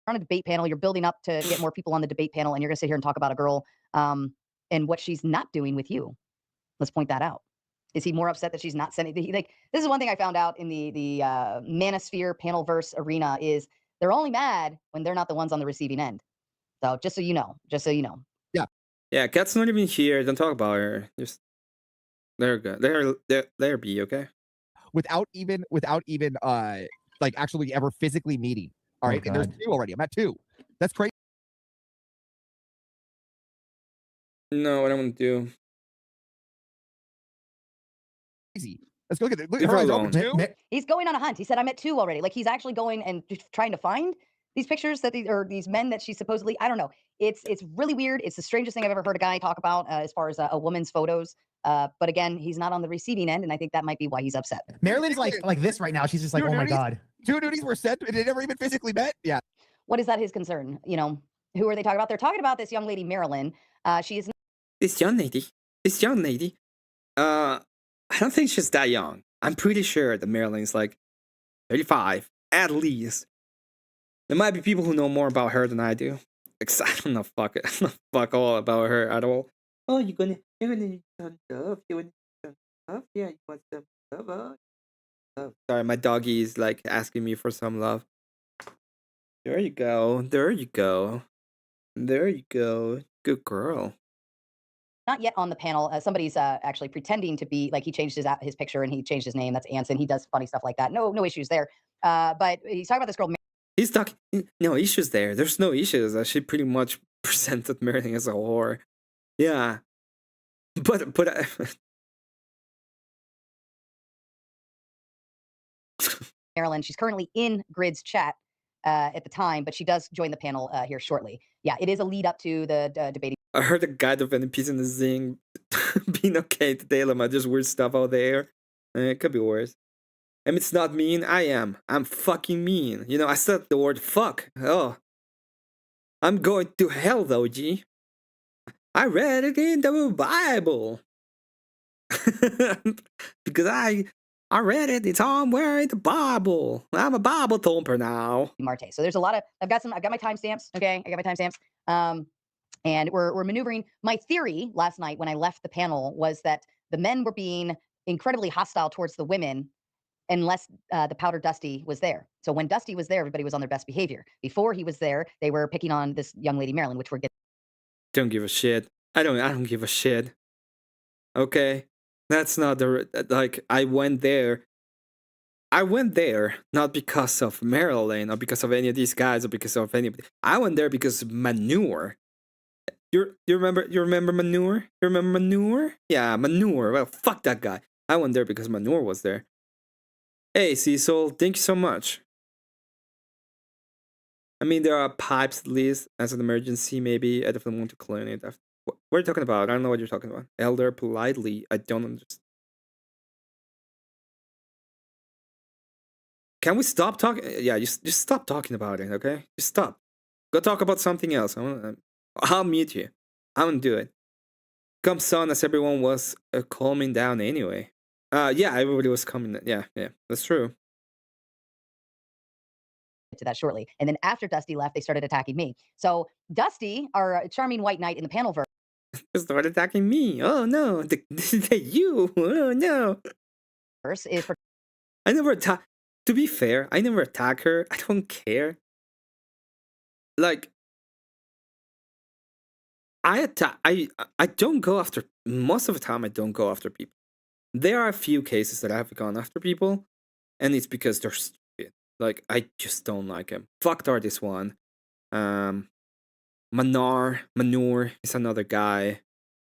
On a debate panel, you're building up to get more people on the debate panel, and you're gonna sit here and talk about a girl and what she's not doing with you. Let's point that out. Is he more upset that she's not sending? Like, this is one thing I found out in the Manosphere Panelverse arena is they're only mad when they're not the ones on the receiving end. So just so you know, Yeah, Kat's not even here. Don't talk about her. Just let her go. Let her be, okay? Without even like actually ever physically meeting. All right, and there's 2 already. I'm at 2. That's crazy. No, what I want to do. Let's go look at it. Look at her eyes open, 2. He's going on a hunt. He said, I'm at 2 already. Like, he's actually going and trying to find these pictures that these men that she supposedly, I don't know. It's really weird. It's the strangest thing I've ever heard a guy talk about as far as a woman's photos. But again, he's not on the receiving end, and I think that might be why he's upset. Marilyn is like this right now. She's just like, oh my God. 2 nudies were sent, and they never even physically met. Yeah. What is that his concern? You know, who are they talking about? They're talking about this young lady, Marilyn. She is. This young lady. I don't think she's that young. I'm pretty sure that Marilyn's like 35 at least. There might be people who know more about her than I do. Because I don't know fuck all about her at all. Oh, you're gonna need some love. You want some love? Yeah, you want some love? Oh. Sorry, my doggy is like asking me for some love. There you go. Good girl. Not yet on the panel. Somebody's actually pretending to be like, he changed his picture and he changed his name. That's Anson. He does funny stuff like that. No issues there. But he's talking about this girl. He's talking. No issues there. There's no issues. She pretty much presented Marilyn as a whore. Yeah, but Marilyn, she's currently in Grid's chat at the time, but she does join the panel here shortly. Yeah, it is a lead up to the debating. I heard a guide of NPCs in the Zing being okay today. Like, just weird stuff out there. It could be worse. And it's not mean. I'm fucking mean. You know, I said the word fuck. Oh. I'm going to hell though, G. I read it in the Bible. Because I read it. It's somewhere in the Bible. I'm a Bible thumper now. Marte. So there's a lot of, I've got my timestamps. Okay. I got my timestamps. And we're maneuvering. My theory last night when I left the panel was that the men were being incredibly hostile towards the women unless the Powder Dusty was there. So when Dusty was there, everybody was on their best behavior. Before he was there, they were picking on this young lady, Marilyn, which we're getting. Don't give a shit. I don't give a shit. Okay? That's not the, like, I went there not because of Marilyn or because of any of these guys or because of anybody. I went there because of Manure. You remember Manure? You remember Manure? Yeah, Manure. Well, fuck that guy. I went there because Manure was there. Hey, Cecil, thank you so much. I mean, there are pipes at least as an emergency, maybe. I definitely want to clone it. What are you talking about? I don't know what you're talking about. Elder politely. I don't understand. Can we stop talking? Yeah, just stop talking about it, okay? Just stop. Go talk about something else. I'll mute you. I'm gonna do it. Come son, as everyone was calming down anyway. Yeah, everybody was coming. Yeah, that's true. To that shortly. And then after Dusty left, they started attacking me. So Dusty, our charming white knight in the panel verse, started attacking me. Oh no, you. Oh no. Is for. I never attack. To be fair, I never attack her. I don't care. Like, I don't go after. Most of the time, I don't go after people. There are a few cases that I have gone after people, and it's because they're stupid. Like, I just don't like them. Fucked are this one. Manure is another guy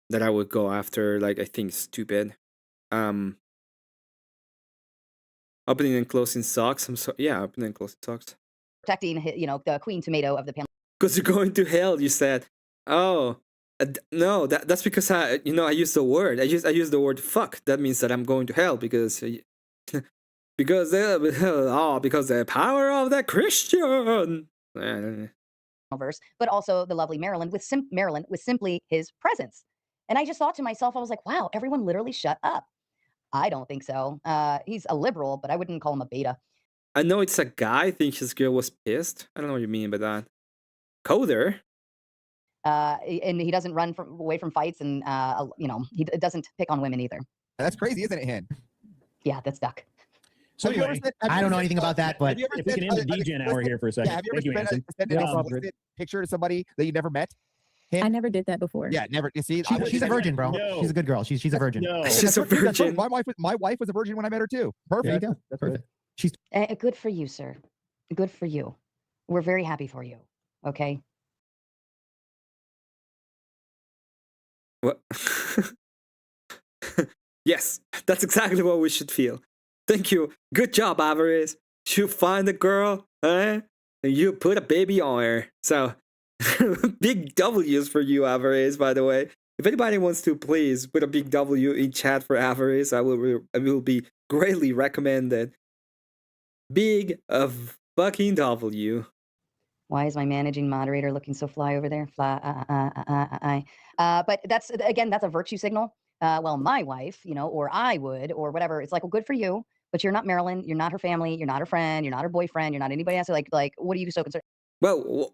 that I would go after. Like, I think stupid. Opening and closing socks. Opening and closing socks. Protecting, the Queen Tomato of the panel. Because you're going to hell, you said. Oh. No, that's because I use the word. I use the word fuck. That means that I'm going to hell because because the power of the Christian. verse, but also the lovely Marilyn with simply his presence. And I just thought to myself, I was like, wow, everyone literally shut up. I don't think so. He's a liberal, but I wouldn't call him a beta. I know it's a guy. I think his girl was pissed. I don't know what you mean by that. Coder. And he doesn't run away from fights, and he doesn't pick on women either. That's crazy, isn't it, Hen? Yeah, that's Duck. So anyway, I don't know anything about that, but if we can end the DJ hour here for a second. Yeah, have you Thank you, ever Anson. sent an explicit picture to somebody that you never met? I never did that before. Yeah, never. You see, she's a virgin, bro. No. She's a good girl. She's a virgin. No. She's a virgin. My wife was a virgin when I met her too. Perfect. There you go. That's Perfect. She's good for you, sir. Good for you. We're very happy for you. Okay. What? Yes, that's exactly what we should feel. Thank you. Good job, Alvarez. You find a girl, and you put a baby on her. So, big W's for you, Alvarez, by the way. If anybody wants to, please put a big W in chat for Alvarez. I will be greatly recommended. Big fucking W. Why is my managing moderator looking so fly over there? Fly, but that's a virtue signal. Well, my wife, or I would, or whatever. It's like, well, good for you, but you're not Marilyn. You're not her family. You're not her friend. You're not her boyfriend. You're not anybody else. Like, what are you so concerned? Well,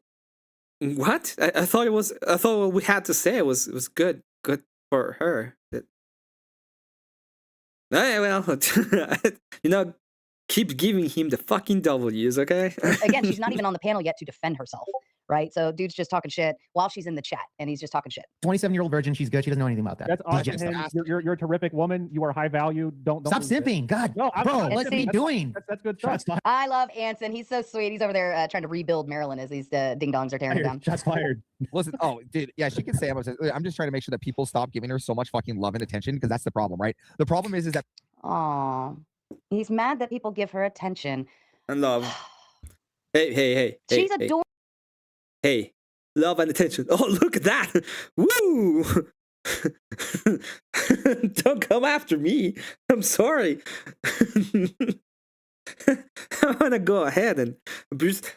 what? I thought what we had to say was good for her. Well, keep giving him the fucking W's, okay? Again, she's not even on the panel yet to defend herself, right? So dude's just talking shit while she's in the chat, and he's just talking shit. 27-year-old virgin. She's good. She doesn't know anything about that. That's awesome. Hen. You're a terrific woman. You are high value. Don't stop simping. God, no, bro, what are you doing? That's good stuff. I love Anson. He's so sweet. He's over there trying to rebuild Maryland as these ding dongs are tearing her down. Shots fired. Listen, dude, yeah, she can say I'm just trying to make sure that people stop giving her so much fucking love and attention, because that's the problem, right? The problem is that he's mad that people give her attention and love. Hey. She's adorable. Hey, love and attention. Oh, look at that. Woo! Don't come after me. I'm sorry. I want to go ahead and just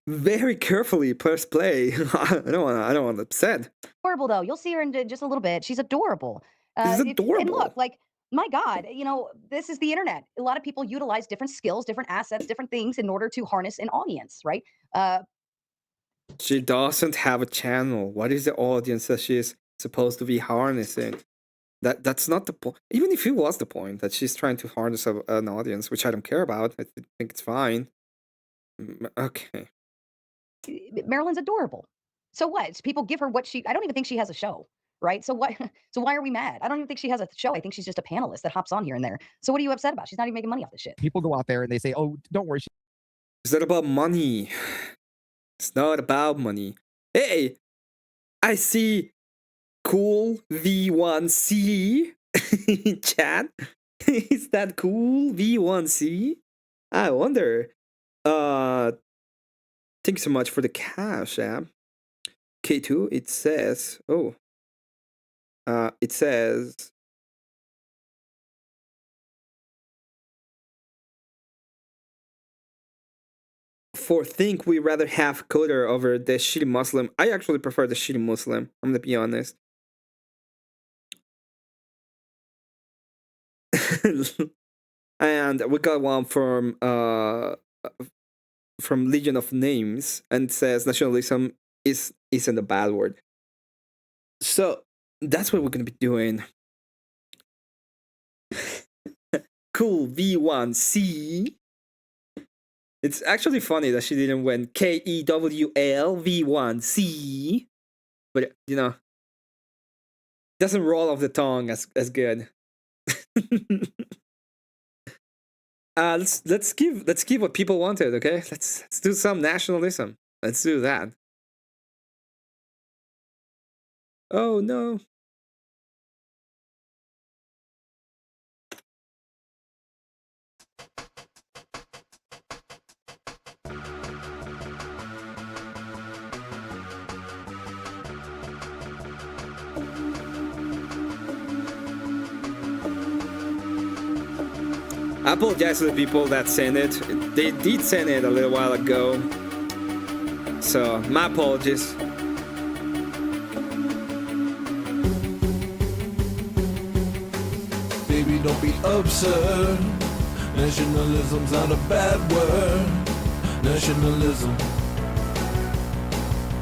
very carefully press play. I don't want to upset. Adorable though. You'll see her in just a little bit. She's adorable. She's adorable. And look, like, my God, this is the internet. A lot of people utilize different skills, different assets, different things in order to harness an audience, right? She doesn't have a channel. What is the audience that she's supposed to be harnessing? That's not the point. Even if it was the point that she's trying to harness an audience, which I don't care about, I think it's fine. Okay. Marilyn's adorable. So what? People give her what I don't even think she has a show. Right? So what? So why are we mad? I don't even think she has a show. I think she's just a panelist that hops on here and there. So what are you upset about? She's not even making money off this shit. People go out there and they say, "Oh, don't worry." It's not about money. It's not about money. Hey, I see cool V1C in chat. Is that cool V1C? I wonder. Thank you so much for the cash app. K2, it says, it says, for think we rather have Coder over the shitty Muslim. I actually prefer the shitty Muslim. I'm gonna be honest. And we got one from Legion of Names, and it says nationalism isn't a bad word. So that's what we're gonna be doing. Cool V1C. It's actually funny that she didn't win KEWL V1C, but doesn't roll off the tongue as good. Let's give what people wanted, okay? Let's do some nationalism. Let's do that. Oh no. I apologize to the people that sent it. They did send it a little while ago. So my apologies. Baby, don't be absurd. Nationalism's not a bad word. Nationalism.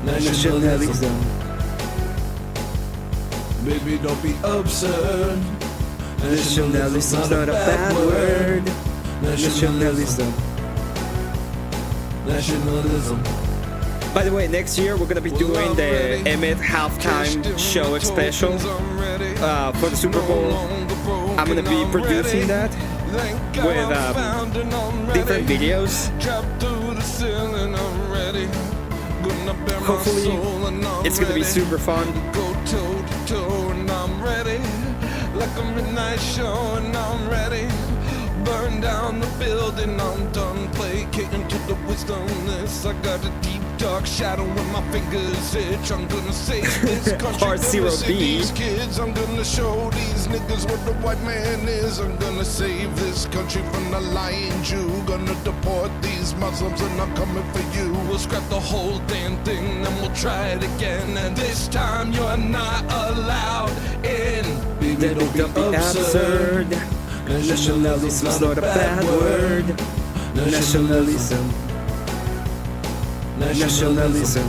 Nationalism. Baby, don't be absurd. Nationalism's not a bad word. Nationalism. Nationalism. By the way, next year we're gonna be doing the Emmet halftime show special for the Super Bowl. I'm gonna be producing that with different videos. Hopefully, it's gonna be super fun. Like a midnight show and I'm ready. Burn down the building, I'm done placating to the wisdomless. I got a deep dark shadow when my fingers itch. I'm gonna save this country. Part zero save B. these kids. I'm gonna show these niggas what the white man is. I'm gonna save this country from the lying Jew. Gonna deport these Muslims and I'm coming for you. We'll scrap the whole damn thing and we'll try it again. And this time you're not allowed in. Baby, don't be absurd. Nationalism's not a bad word. Nationalism. Nationalism.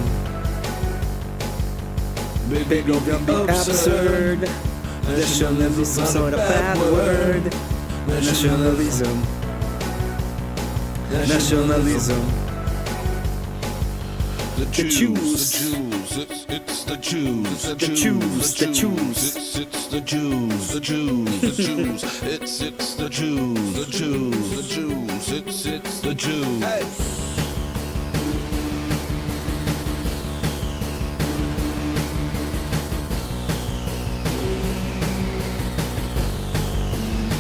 Baby, don't be absurd. Nationalism's not a bad word. Nationalism. Nationalism. The Jews. It's the Jews. The Jews. The Jews. It's the Jews. The Jews. The Jews. It's the Jews. The Jews. The Jews. It's the Jews. Hey.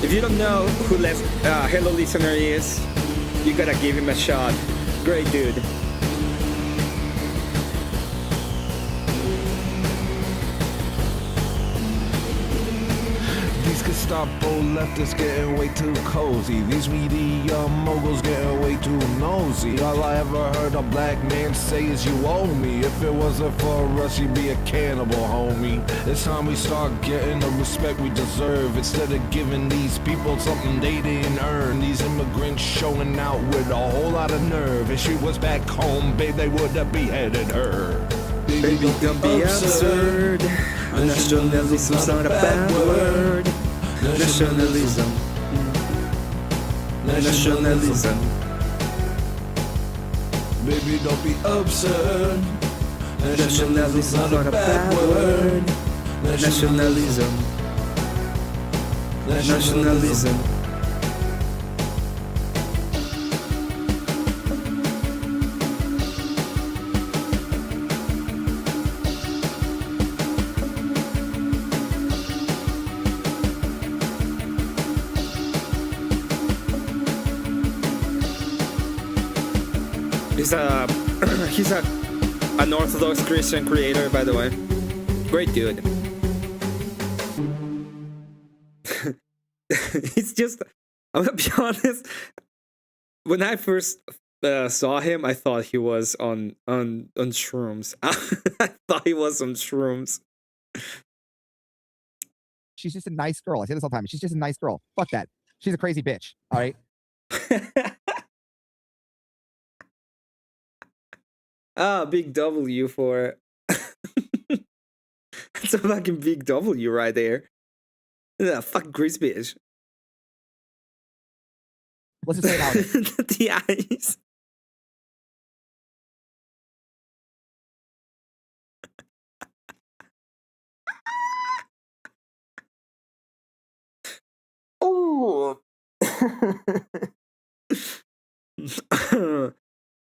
If you don't know who Hello Listener is, you gotta give him a shot. Great dude. Gestapo leftists getting way too cozy. These media moguls getting way too nosy. All I ever heard a black man say is you owe me. If it wasn't for us, you'd be a cannibal, homie. It's time we start getting the respect we deserve instead of giving these people something they didn't earn. These immigrants showing out with a whole lot of nerve. If she was back home, babe, they would have beheaded her. Baby, don't be absurd. Nationalism's not a bad word. Nationalism. Nationalism. Baby, don't be absurd. Nationalism's not a bad word. Nationalism. Nationalism. He's an Orthodox Christian creator, by the way. Great dude. It's just, I'm gonna be honest. When I first saw him, I thought he was on shrooms. I thought he was on shrooms. She's just a nice girl. I say this all the time. She's just a nice girl. Fuck that. She's a crazy bitch. All right. Big W for that's a fucking big W right there. Yeah, fucking Chris bitch. Let's just say it out. The eyes. Oh.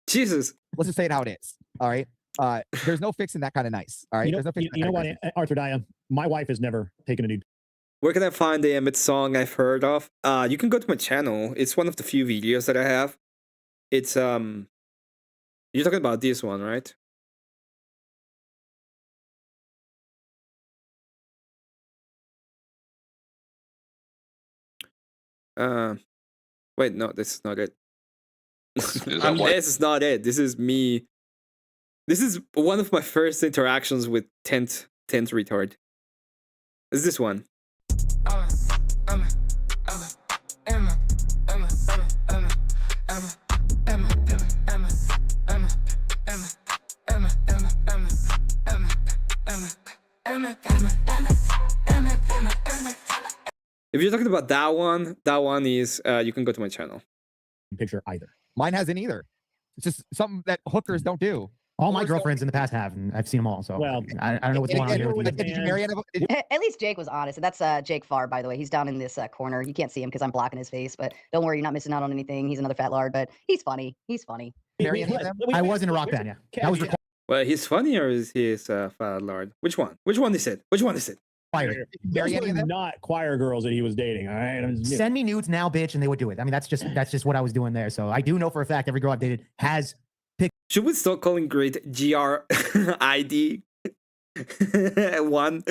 Jesus. Let's just say it how it is. All right. There's no fixing that kind of nice. All right. You know what, Arthur Dia? My wife has never taken a nude. Where can I find the Emmet song I've heard of? You can go to my channel. It's one of the few videos that I have. It's you're talking about this one, right? Wait, no, this is not it. This is not it. This is me This is one of my first interactions with tent retard. Is this one? If you're talking about that one is you can go to my channel. Picture either. Mine hasn't either. It's just something that hookers don't do. All my girlfriends in the past have, and I've seen them all. So well, I don't know what's going on here with you. Did you marry anyone? At least Jake was honest. That's Jake Farr, by the way. He's down in this corner. You can't see him because I'm blocking his face, but don't worry, you're not missing out on anything. He's another fat lard, but he's funny. He's funny. Marry any of them? I was in a rock band, yeah. That was required. Well, he's funny or is he fat lard? Which one? Which one is it? Which one is it? Those were not choir girls that he was dating. All right. Send me nudes now, bitch, and they would do it. I mean, that's just what I was doing there. So I do know for a fact every girl I've dated has picked. Should we start calling grade GRID 1?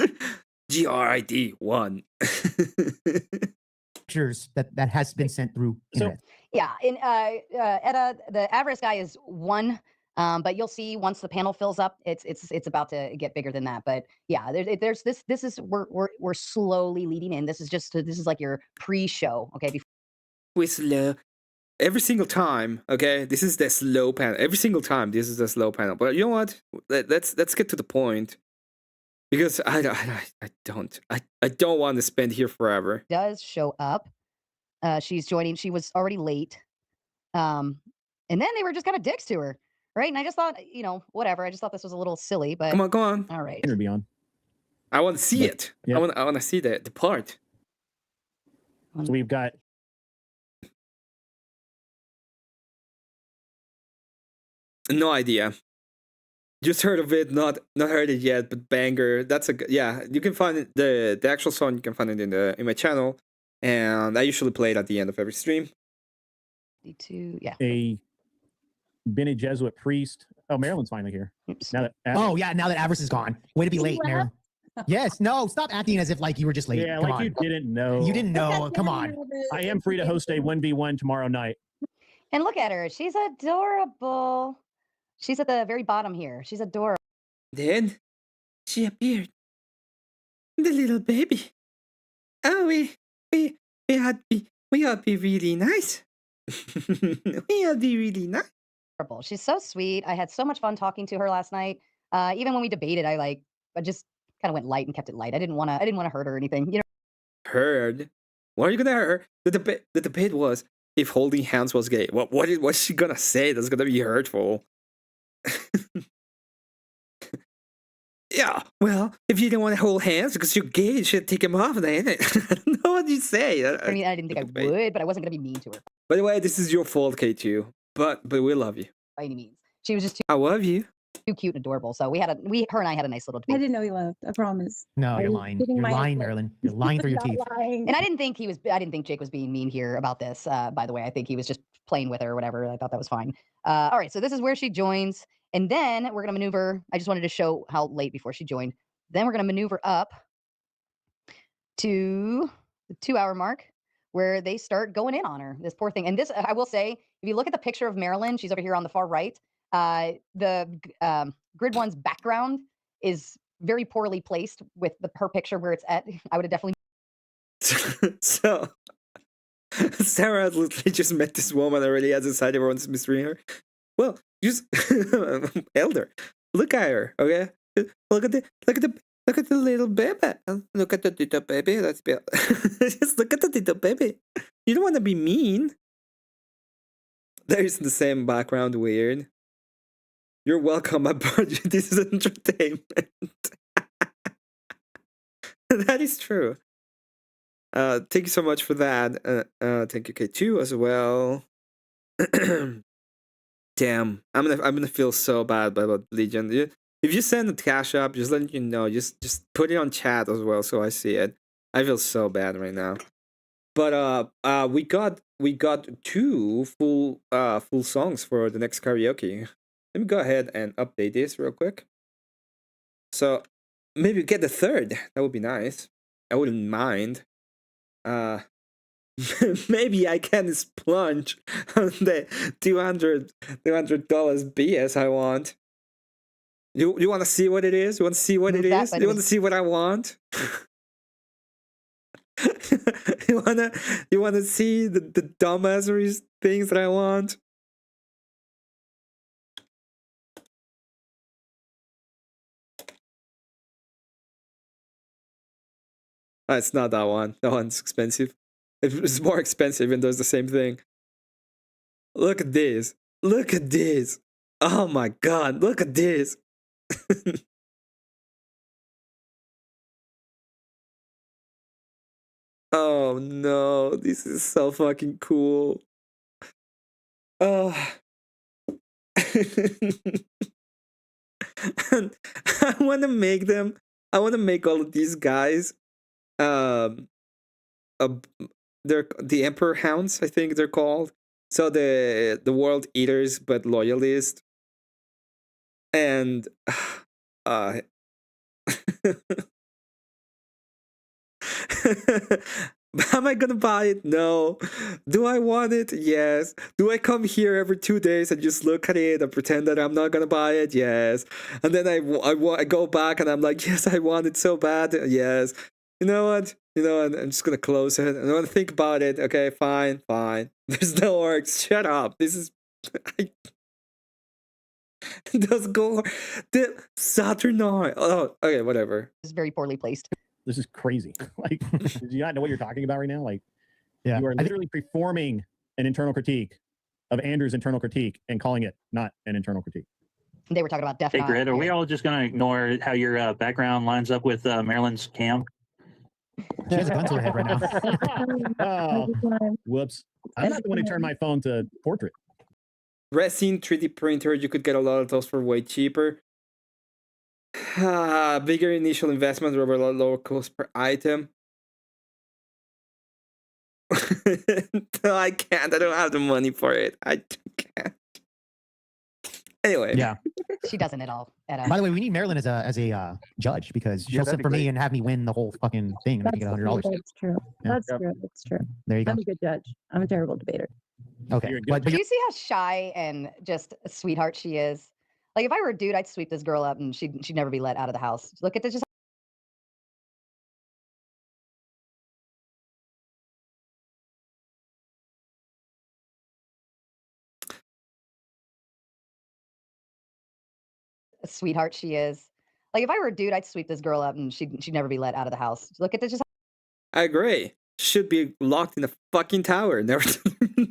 GRID 1. Pictures that has been sent through. So yeah, in the average guy is 1. But you'll see once the panel fills up, it's about to get bigger than that. But yeah, there's this. This is we're slowly leading in. This is like your pre-show. Okay, we slow every single time. Okay, this is the slow panel. Every single time, this is the slow panel. But you know what? Let's get to the point because I don't want to spend here forever. Does show up. She's joining. She was already late. And then they were just kind of dicks to her. Right, and I just thought, whatever. I just thought this was a little silly, but come on. All right, Interview on. I want to see it. Yeah. I want to see the part. So we've got. No idea. Just heard of it, not heard it yet, but banger. That's you can find it, the actual song. You can find it in my channel, and I usually play it at the end of every stream. Yeah. Been a Jesuit priest. Oh, Marilyn's finally here. Oops. Now that now that Avarice is gone. Way to be late, Marilyn. Yes, no, stop acting as if like you were just late. Yeah, Come like on. you didn't know. You didn't know. Come on. I am free to host a 1v1 tomorrow night. And look at her. She's adorable. She's at the very bottom here. She's adorable. Then she appeared. The little baby. Oh, we ought to be really nice. We ought to be really nice. She's so sweet. I had so much fun talking to her last night. Even when we debated, I just kind of went light and kept it light. I didn't want to hurt her or anything. Heard? What are you gonna hurt? The debate was if holding hands was gay. What's she gonna say that's gonna be hurtful? Yeah, well, if you don't want to hold hands because you're gay, you should take them off then. I don't know what you say. I mean, I didn't think I would, but I wasn't going to be mean to her. By the way, this is your fault, K2. But we love you. By any means. She was just I love you. Too cute and adorable. So her and I had a nice little debate. I didn't know he loved. I promise. No, you're lying. You're lying, Marilyn. You're lying through your teeth. Lying. And I didn't think Jake was being mean here about this. By the way, I think he was just playing with her or whatever. I thought that was fine. All right, so this is where she joins. And then we're going to maneuver. I just wanted to show how late before she joined. Then we're going to maneuver up to the 2-hour mark where they start going in on her, this poor thing. And this, I will say, if you look at the picture of Marilyn, she's over here on the far right. The Grid One's background is very poorly placed with her picture where it's at. I would have definitely. So, Sarah literally just met this woman already has decided everyone's mistreating her. Well, just elder, look at her, okay? Look at the little baby. Look at the little baby. Let's be just look at the little baby. You don't want to be mean. There's the same background weird. You're welcome, my budget. This is entertainment. That is true. Thank you so much for that. Thank you, K2 as well. Damn, I'm gonna feel so bad about Legion. If you send a cash up, just letting you know, just put it on chat as well so I see it. I feel so bad right now. But we got 2 full songs for the next karaoke. Let me go ahead and update this real quick. So maybe get the 3rd. That would be nice. I wouldn't mind. Maybe I can splurge on the $200 BS I want. You want to see what it is? You want to see what it is? You want to see what I want? you wanna see the dumbassery things that I want? It's not that one. That one's expensive. It's more expensive and does the same thing. Look at this. Look at this. Oh my god, look at this. Oh no, this is so fucking cool. Oh. I want to make them. I want to make all of these guys. They're the Emperor Hounds, I think they're called. So the world eaters, but loyalist. And am I gonna buy it? No. Do I want it? Yes. Do I come here every 2 days and just look at it and pretend that I'm not gonna buy it? Yes. And then I go back and I'm like, yes, I want it so bad. Yes. You know what? I'm just gonna close it. I don't want to think about it. Okay, fine. There's no orcs. Shut up. This is. Those go. The Saturnoid. Oh, okay, whatever. It's very poorly placed. This is crazy. Like, do you not know what you're talking about right now? Like, Yeah. you are literally performing an internal critique of Andrew's internal critique and calling it not an internal critique. They were talking about Def Hey, Con. Grid, are we all just going to ignore how your background lines up with Marilyn's cam? She has a gun to her head right now. Oh, whoops. I'm not the one who turned my phone to portrait. Resin 3D printer, you could get a lot of those for way cheaper. Bigger initial investment over a lower cost per item. No, I can't. I don't have the money for it. I can't. Anyway. Yeah. She doesn't at all. By the way, we need Marilyn as a judge because she'll sit for me and have me win the whole fucking thing and I can get $100. That's true. Yeah. That's true. There you go. I'm a good judge. I'm a terrible debater. Okay. Do you see how shy and just a sweetheart she is? Like if I were a dude, I'd sweep this girl up and she'd never be let out of the house. Look at this. Just a sweetheart she is. Like if I were a dude, I'd sweep this girl up and she'd never be let out of the house. Look at this. Just I agree. Should be locked in a fucking tower. Never,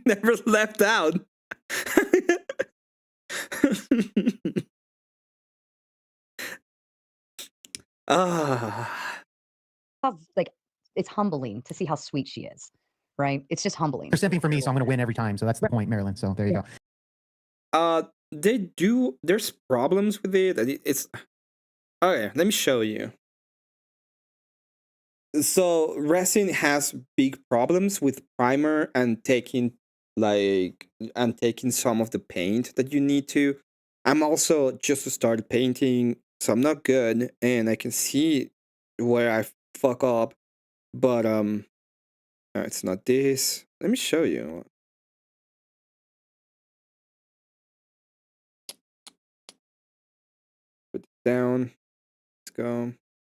never left out. like it's humbling to see how sweet she is, right? It's just humbling. They're simping for me, so I'm going to win every time. So that's the point, Marilyn. So there you go. There's problems with it. It's okay. Let me show you. So resin has big problems with primer and taking some of the paint that you need to. I'm also just started painting, so I'm not good, and I can see where I fuck up. But it's not this. Let me show you. Put it down. Let's go.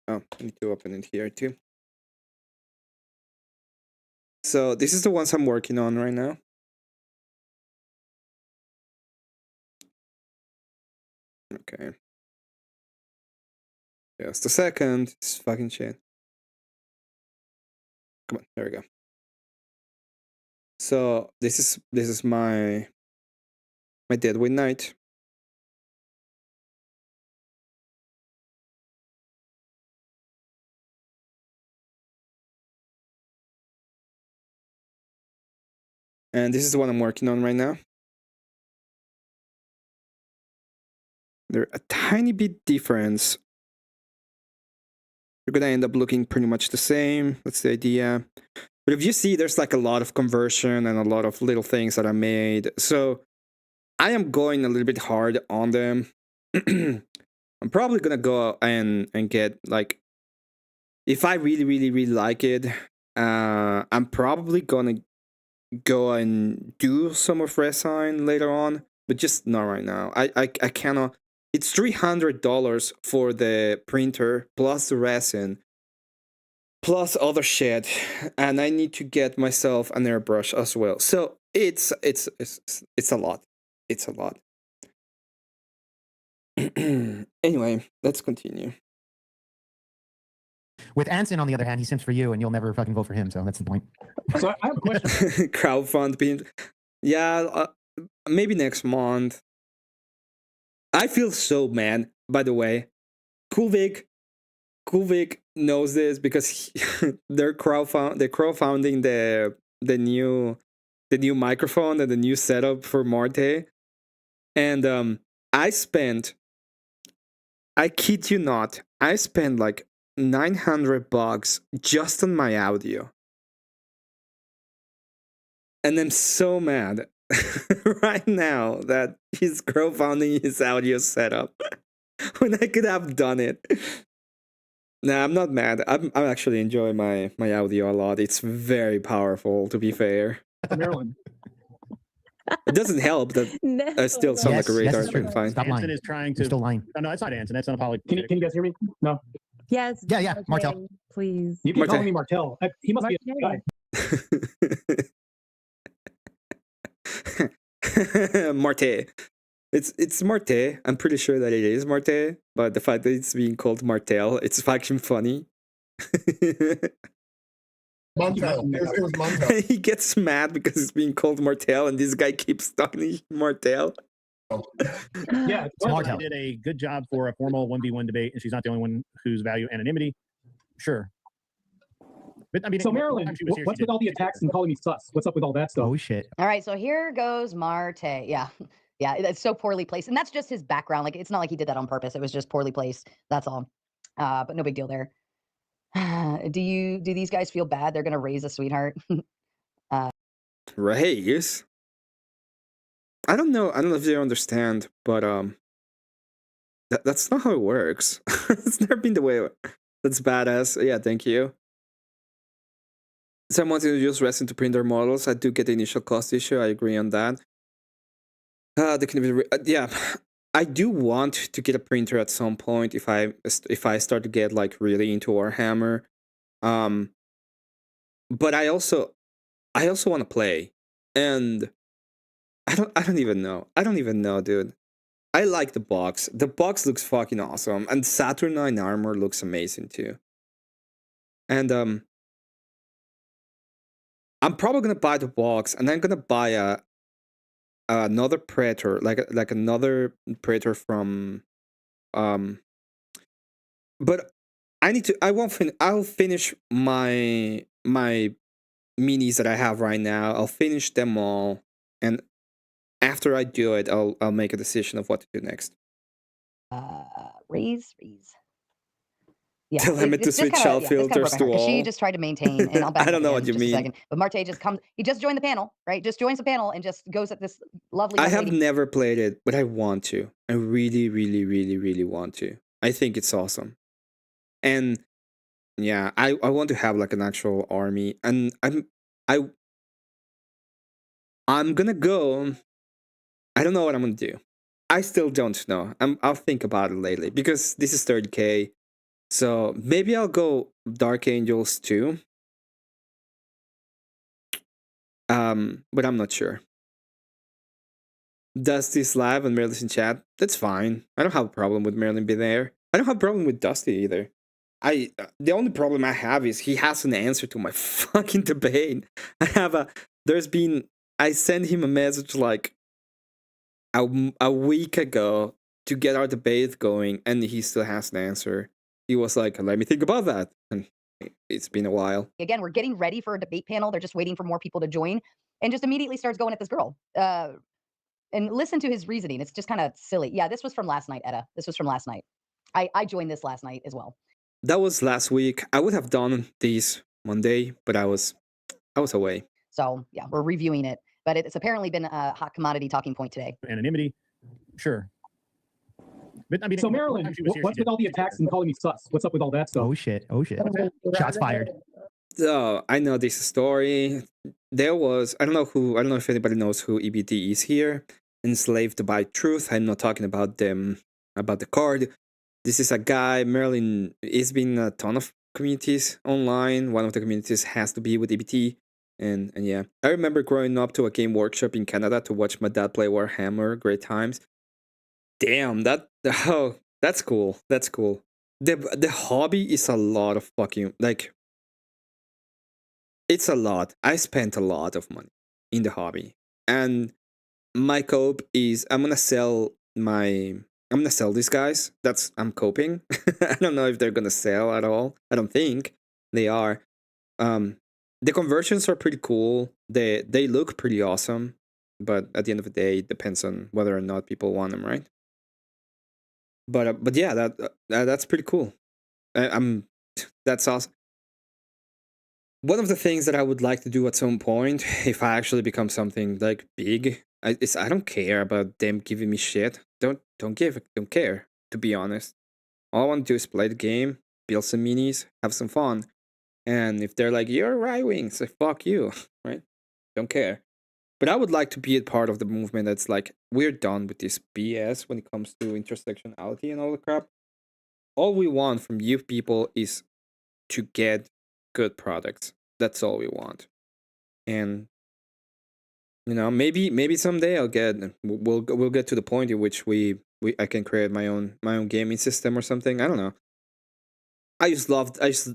Oh, I need to open it here too. So this is the ones I'm working on right now. Okay. Just a second. This fucking shit. Come on, there we go. So this is my Deadwind Knight. And this is the one I'm working on right now. They're a tiny bit different. You're gonna end up looking pretty much the same. That's the idea. But if you see, there's like a lot of conversion and a lot of little things that I made. So I am going a little bit hard on them. I'm probably gonna go and get like, if I really like it, I'm probably gonna go and do some of resin later on, but just not right now. I cannot. It's $300 for the printer plus the resin plus other shit, and I need to get myself an airbrush as well. So it's a lot. It's a lot. Anyway, let's continue. With Anson, on the other hand, he simps for you, and you'll never fucking vote for him. So that's the point. So I have a question. Crowdfund being, yeah, maybe next month. I feel so mad. By the way, Kulvik knows this because they're crowdfunding the new microphone and the new setup for Marte, and I kid you not, I spent like $900 just on my audio. And I'm so mad right now that he's crowdfunding his audio setup when I could have done it. Nah, I'm not mad. I'm actually enjoying my audio a lot. It's very powerful, to be fair. Maryland. It doesn't help that I still sound like a retard. True. I'm fine. Stop lying. Anson is trying to. You're still lying. No, that's not Anson. That's an apology. Can you guys hear me? No. Yes. Yeah, okay, Martel. Please. You keep calling me Martel. He must be a guy. Marte. It's Marte. I'm pretty sure that it is Marte, but the fact that it's being called Martel, it's fucking funny. Montel. It was Montel. He gets mad because it's being called Martel, and this guy keeps talking Martel. Yeah, Martel did a good job for a formal 1v1 debate, and she's not the only one who's value anonymity. Sure. But I mean, so Maryland, what's with all the attacks and calling me sus? What's up with all that stuff? Oh shit. All right, so here goes Marte. Yeah. Yeah, it's so poorly placed. And that's just his background. Like, it's not like he did that on purpose. It was just poorly placed. That's all. But no big deal there. Do these guys feel bad? They're going to raise a sweetheart? Raise? I don't know if they understand, but that's not how it works. It's never been the way. That's badass. Yeah, thank you. Someone to use resin to print their models. I do get the initial cost issue. I agree on that. They can be yeah. I do want to get a printer at some point if I start to get like really into Warhammer. But I also want to play, and I don't even know, dude. I like the box. The box looks fucking awesome, and Saturnine armor looks amazing too. And I'm probably gonna buy the box, and I'm gonna buy another Predator, like another Predator from but I'll finish my minis that I have right now. I'll finish them all, and after I do it, I'll make a decision of what to do next. Raise. Yeah, Tell Emmett to switch shell filters to all. She just tried to maintain, and I'll back I don't know up what you in just a mean. second. But Marte just comes. He just joined the panel, right? Just joins the panel and just goes at this lovely. I have lady. never played it, but I want to. I really, really, really, really want to. I think it's awesome, and yeah, I want to have like an actual army, and I'm gonna go. I don't know what I'm gonna do. I still don't know. I'll think about it lately because this is 30K. So maybe I'll go Dark Angels too. But I'm not sure. Dusty Slab and Maryland's in chat. That's fine. I don't have a problem with Maryland being there. I don't have a problem with Dusty either. The only problem I have is he has an answer to my fucking debate. I sent him a message like a week ago to get our debate going, and he still has an answer. He was like, let me think about that. And it's been a while. Again, we're getting ready for a debate panel. They're just waiting for more people to join, and just immediately starts going at this girl. And listen to his reasoning. It's just kind of silly. Yeah, this was from last night, Etta. This was from last night. I joined this last night as well. That was last week. I would have done these Monday, but I was away. So yeah, we're reviewing it. But it's apparently been a hot commodity talking point today. Anonymity, sure. But I mean, so Maryland, what's with all the attacks and calling me sus? What's up with all that stuff? Oh shit. Shots fired. So I know this story. There was I don't know if anybody knows who EBT is here. Enslaved by Truth. I'm not talking about them about the card. This is a guy, Marilyn, he's been in a ton of communities online. One of the communities has to be with EBT. And yeah, I remember growing up to a game workshop in Canada to watch my dad play Warhammer. Great times. Damn, that's cool. That's cool. The hobby is a lot of fucking, like, it's a lot. I spent a lot of money in the hobby. And my cope is I'm gonna sell these guys. I'm coping. I don't know if they're gonna sell at all. I don't think they are. The conversions are pretty cool. They look pretty awesome, but at the end of the day, it depends on whether or not people want them, right? But yeah, that's pretty cool. That's awesome. One of the things that I would like to do at some point, if I actually become something like big, I don't care about them giving me shit. Don't care, to be honest. All I want to do is play the game, build some minis, have some fun. And if they're like, you're right wing, say fuck you, right? Don't care. But I would like to be a part of the movement that's like, we're done with this BS when it comes to intersectionality and all the crap. All we want from you people is to get good products. That's all we want. And maybe someday we'll get to the point in which I can create my own gaming system or something. I don't know. I just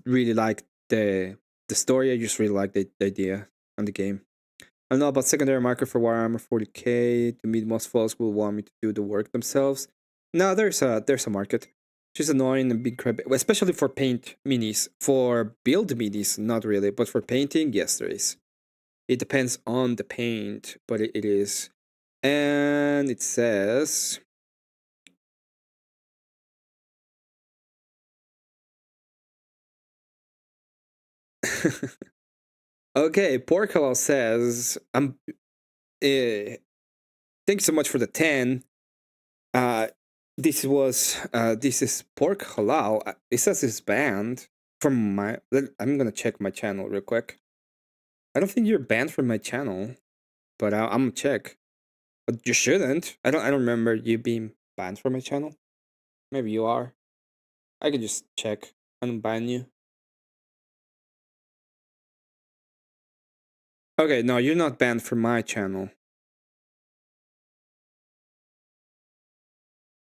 really like the story. I just really like the idea on the game. I don't know about secondary market for Warhammer 40k. To me, most folks will want me to do the work themselves. No, there's a market. She's annoying and big crap, especially for paint minis. For build minis, not really, but for painting, yes, there is. It depends on the paint, but it is. And it says, okay, Pork Halal says, thank you so much for the 10. This is Pork Halal. It says it's banned from my. I'm gonna check my channel real quick. I don't think you're banned from my channel, but I'm gonna check. But you shouldn't. I don't remember you being banned from my channel. Maybe you are. I can just check and ban you. Okay, no, you're not banned from my channel.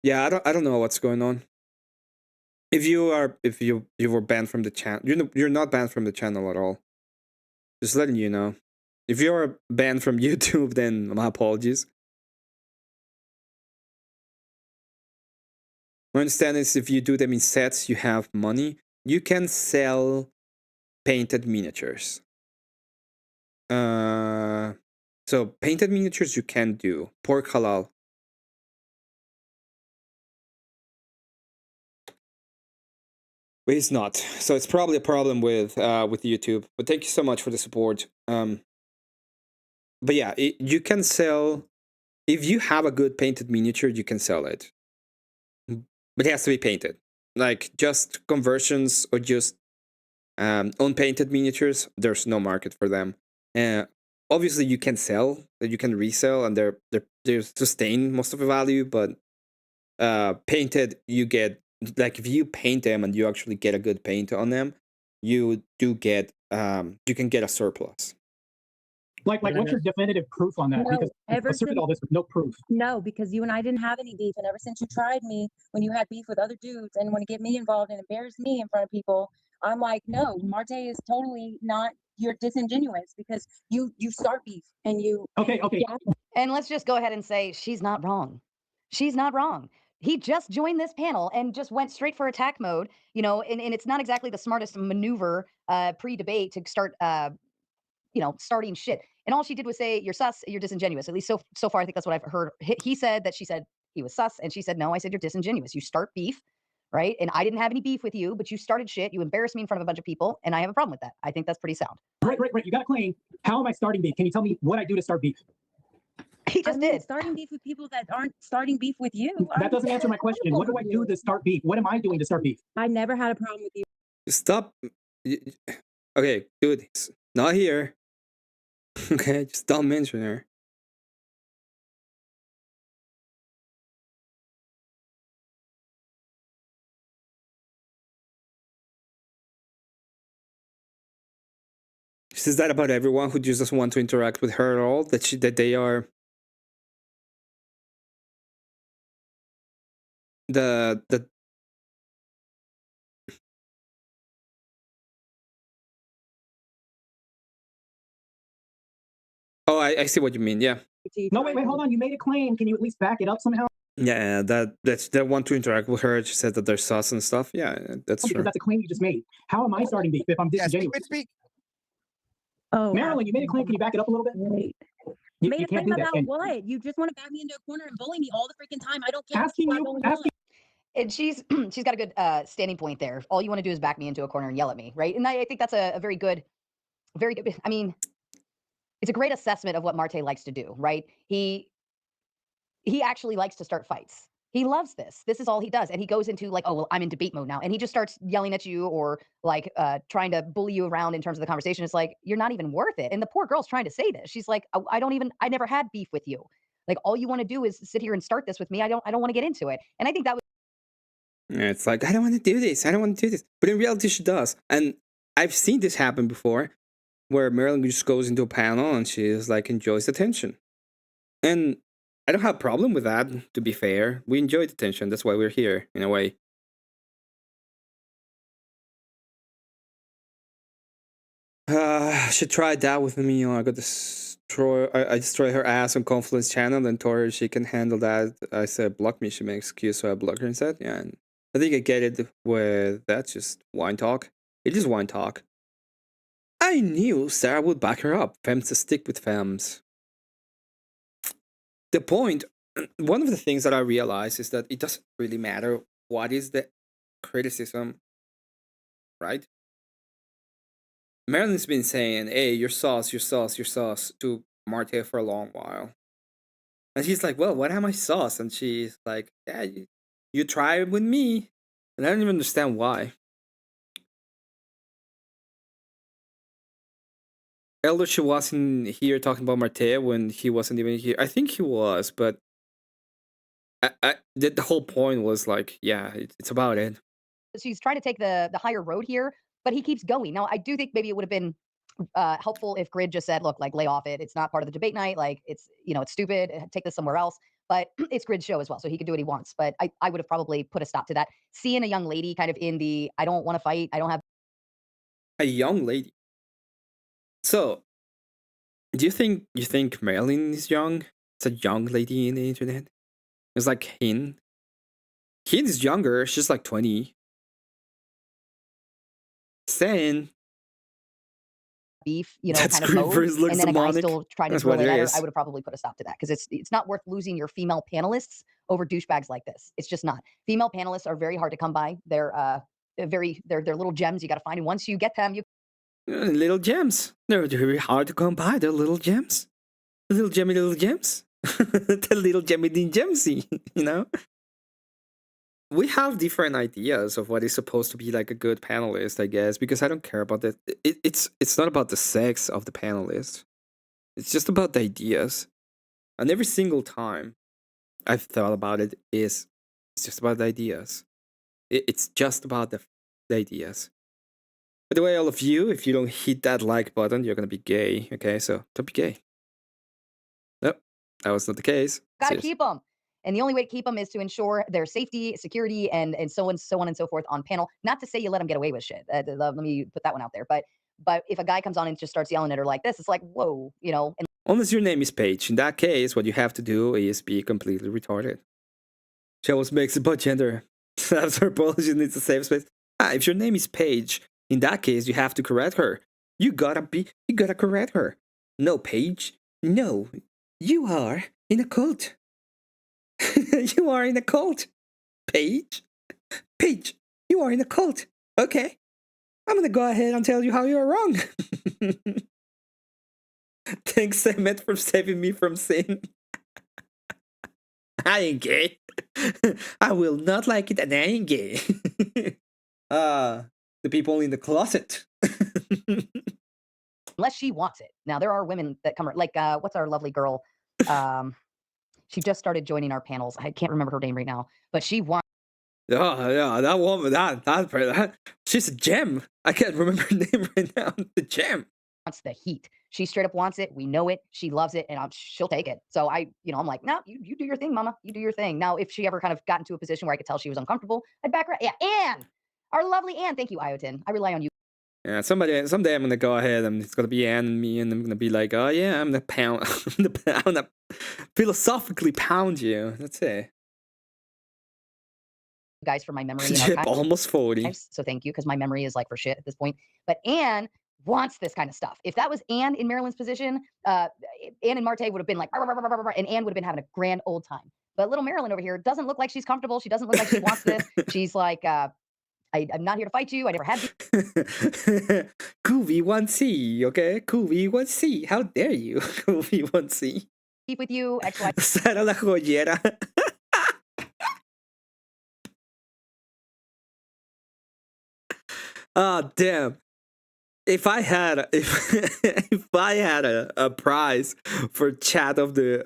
Yeah, I don't know what's going on. If you were banned from the channel, you're not banned from the channel at all. Just letting you know. If you're banned from YouTube, then my apologies. My understanding is if you do them in sets, you have money. You can sell painted miniatures. So painted miniatures you can do. Pork halal. But he's not. So it's probably a problem with YouTube. But thank you so much for the support. But yeah, you can sell. If you have a good painted miniature, you can sell it. But it has to be painted. Like just conversions or just unpainted miniatures, there's no market for them. Obviously, you can sell, you can resell, and they're sustain most of the value. But painted, you get, like, if you paint them and you actually get a good paint on them, you do get you can get a surplus. Like what's your definitive proof on that? No, because I asserted all this with no proof. No, because you and I didn't have any beef, and ever since you tried me, when you had beef with other dudes and want to get me involved and embarrass me in front of people, I'm like, no, Marte is totally not. You're disingenuous because you start beef and you. Okay. And let's just go ahead and say she's not wrong. She's not wrong. He just joined this panel and just went straight for attack mode, and it's not exactly the smartest maneuver pre-debate to start starting shit. And all she did was say, you're sus, you're disingenuous. At least so far, I think that's what I've heard. He said that she said he was sus, and she said, no, I said, you're disingenuous. You start beef, right? And I didn't have any beef with you, but you started shit. You embarrassed me in front of a bunch of people, and I have a problem with that. I think that's pretty sound. Right. You got a claim. How am I starting beef? Can you tell me what I do to start beef? He just did. Starting beef with people that aren't starting beef with you. That doesn't answer my question. What do I do to start beef? What am I doing to start beef? I never had a problem with you. Stop. Okay, dude, it's not here. Okay, just don't mention her. Is that about everyone who just doesn't want to interact with her at all? That they are the Oh, I see what you mean. Yeah. No, wait, hold on. You made a claim. Can you at least back it up somehow? Yeah, that's they want to interact with her. She said that they're sus and stuff. Yeah, that's Because true. that's a claim you just made. How am I starting beef if I'm disingenuous? Speak. Oh, Marilyn, you made a claim. Can you back it up a little bit? You Made a can't claim do that. about can you? what? You just want to back me into a corner and bully me all the freaking time. I don't care. Asking what's you, going asking. And she's got a good standing point there. All you want to do is back me into a corner and yell at me, right? And I think that's a very good. I mean, it's a great assessment of what Marte likes to do, right? He actually likes to start fights. He loves this. This is all he does. And he goes into like, oh, well, I'm in debate mode now. And he just starts yelling at you or like trying to bully you around in terms of the conversation. It's like, you're not even worth it. And the poor girl's trying to say this. She's like, I never had beef with you. Like, all you want to do is sit here and start this with me. I don't want to get into it. And I think that was. Yeah, it's like, I don't want to do this. I don't want to do this. But in reality, she does. And I've seen this happen before where Marilyn just goes into a panel and she's like, enjoys the tension. And I don't have a problem with that, to be fair. We enjoy the tension. That's why we're here, in a way. She tried that with me. I got I destroyed her ass on Confluence channel and told her she can handle that. I said, block me. She made an excuse, so I blocked her instead. Yeah, and I think I get it with that's just wine talk. It is wine talk. I knew Sarah would back her up. Femmes to stick with femmes. The point, one of the things that I realized is that it doesn't really matter what is the criticism, right? Marilyn's been saying, hey, you're sauce to Marte for a long while. And he's like, well, what am I sauce? And she's like, yeah, you try it with me. And I don't even understand why. Elder, she wasn't here talking about Marte when he wasn't even here. I think he was, but the whole point was like, yeah, it's about it. She's trying to take the higher road here, but he keeps going. Now, I do think maybe it would have been helpful if Grid just said, look, like, lay off it. It's not part of the debate night. Like, it's, it's stupid. Take this somewhere else. But it's Grid's show as well, so he can do what he wants. But I would have probably put a stop to that. Seeing a young lady kind of in the, I don't want to fight, I don't have. A young lady? So, do you think Marilyn is young? It's a young lady in the internet? It's like Hin. Hin is younger. She's like 20. Saying beef, that's kind of mode, and then demonic. a guy still trying to drill it at her, I would have probably put a stop to that because it's not worth losing your female panelists over douchebags like this. It's just not. Female panelists are very hard to come by. They're little gems you got to find, and once you get them, little gems. They're very hard to come by. They're little gems. Little gems. The little gemmy gemsy, We have different ideas of what is supposed to be like a good panelist, I guess, because I don't care about that. It's not about the sex of the panelist. It's just about the ideas. And every single time I've thought about it it's just about the ideas. It's just about the ideas. By the way, all of you, if you don't hit that like button, you're going to be gay. Okay, so don't be gay. Nope, that was not the case. gotta keep them. And the only way to keep them is to ensure their safety, security, and so on and so forth on panel. Not to say you let them get away with shit. Let me put that one out there. But if a guy comes on and just starts yelling at her like this, it's like, whoa, And unless your name is Paige. In that case, what you have to do is be completely retarded. She always makes it about gender. That's her apology needs a safe space. If your name is Paige, in that case, you have to correct her. You gotta correct her. No, Paige. No, you are in a cult. You are in a cult. Paige, you are in a cult. Okay, I'm gonna go ahead and tell you how you're wrong. Thanks, Emmet, for saving me from sin. I ain't gay. I will not like it, and I ain't gay. The people in the closet. unless she wants it. Now, there are women that come, like, what's our lovely girl? She just started joining our panels. I can't remember her name right now, but she wants. Oh, yeah, that woman, that she's a gem. I can't remember her name right now. The gem. wants the heat. She straight up wants it. We know it. She loves it, and she'll take it. So I'm like, no, you do your thing, mama. You do your thing. Now, if she ever kind of got into a position where I could tell she was uncomfortable, I'd back her. Yeah, Anne, our lovely Anne. Thank you, Iotin. I rely on you. Yeah, someday I'm gonna go ahead and it's gonna be Anne and me, and I'm gonna be like, oh yeah, I'm gonna philosophically pound you. That's it. Guys, for my memory. Chip almost 40. So thank you, because my memory is like for shit at this point. But Anne wants this kind of stuff. If that was Anne in Marilyn's position, Anne and Marte would have been like, and Anne would have been having a grand old time. But little Marilyn over here doesn't look like she's comfortable. She doesn't look like she wants this. She's like, I'm not here to fight you. I never had you. Cool V1C, okay? Cool V1C. How dare you? Cool V1C. Keep with you, XY. Sara la joyera. Oh damn! If I had a prize for chat of the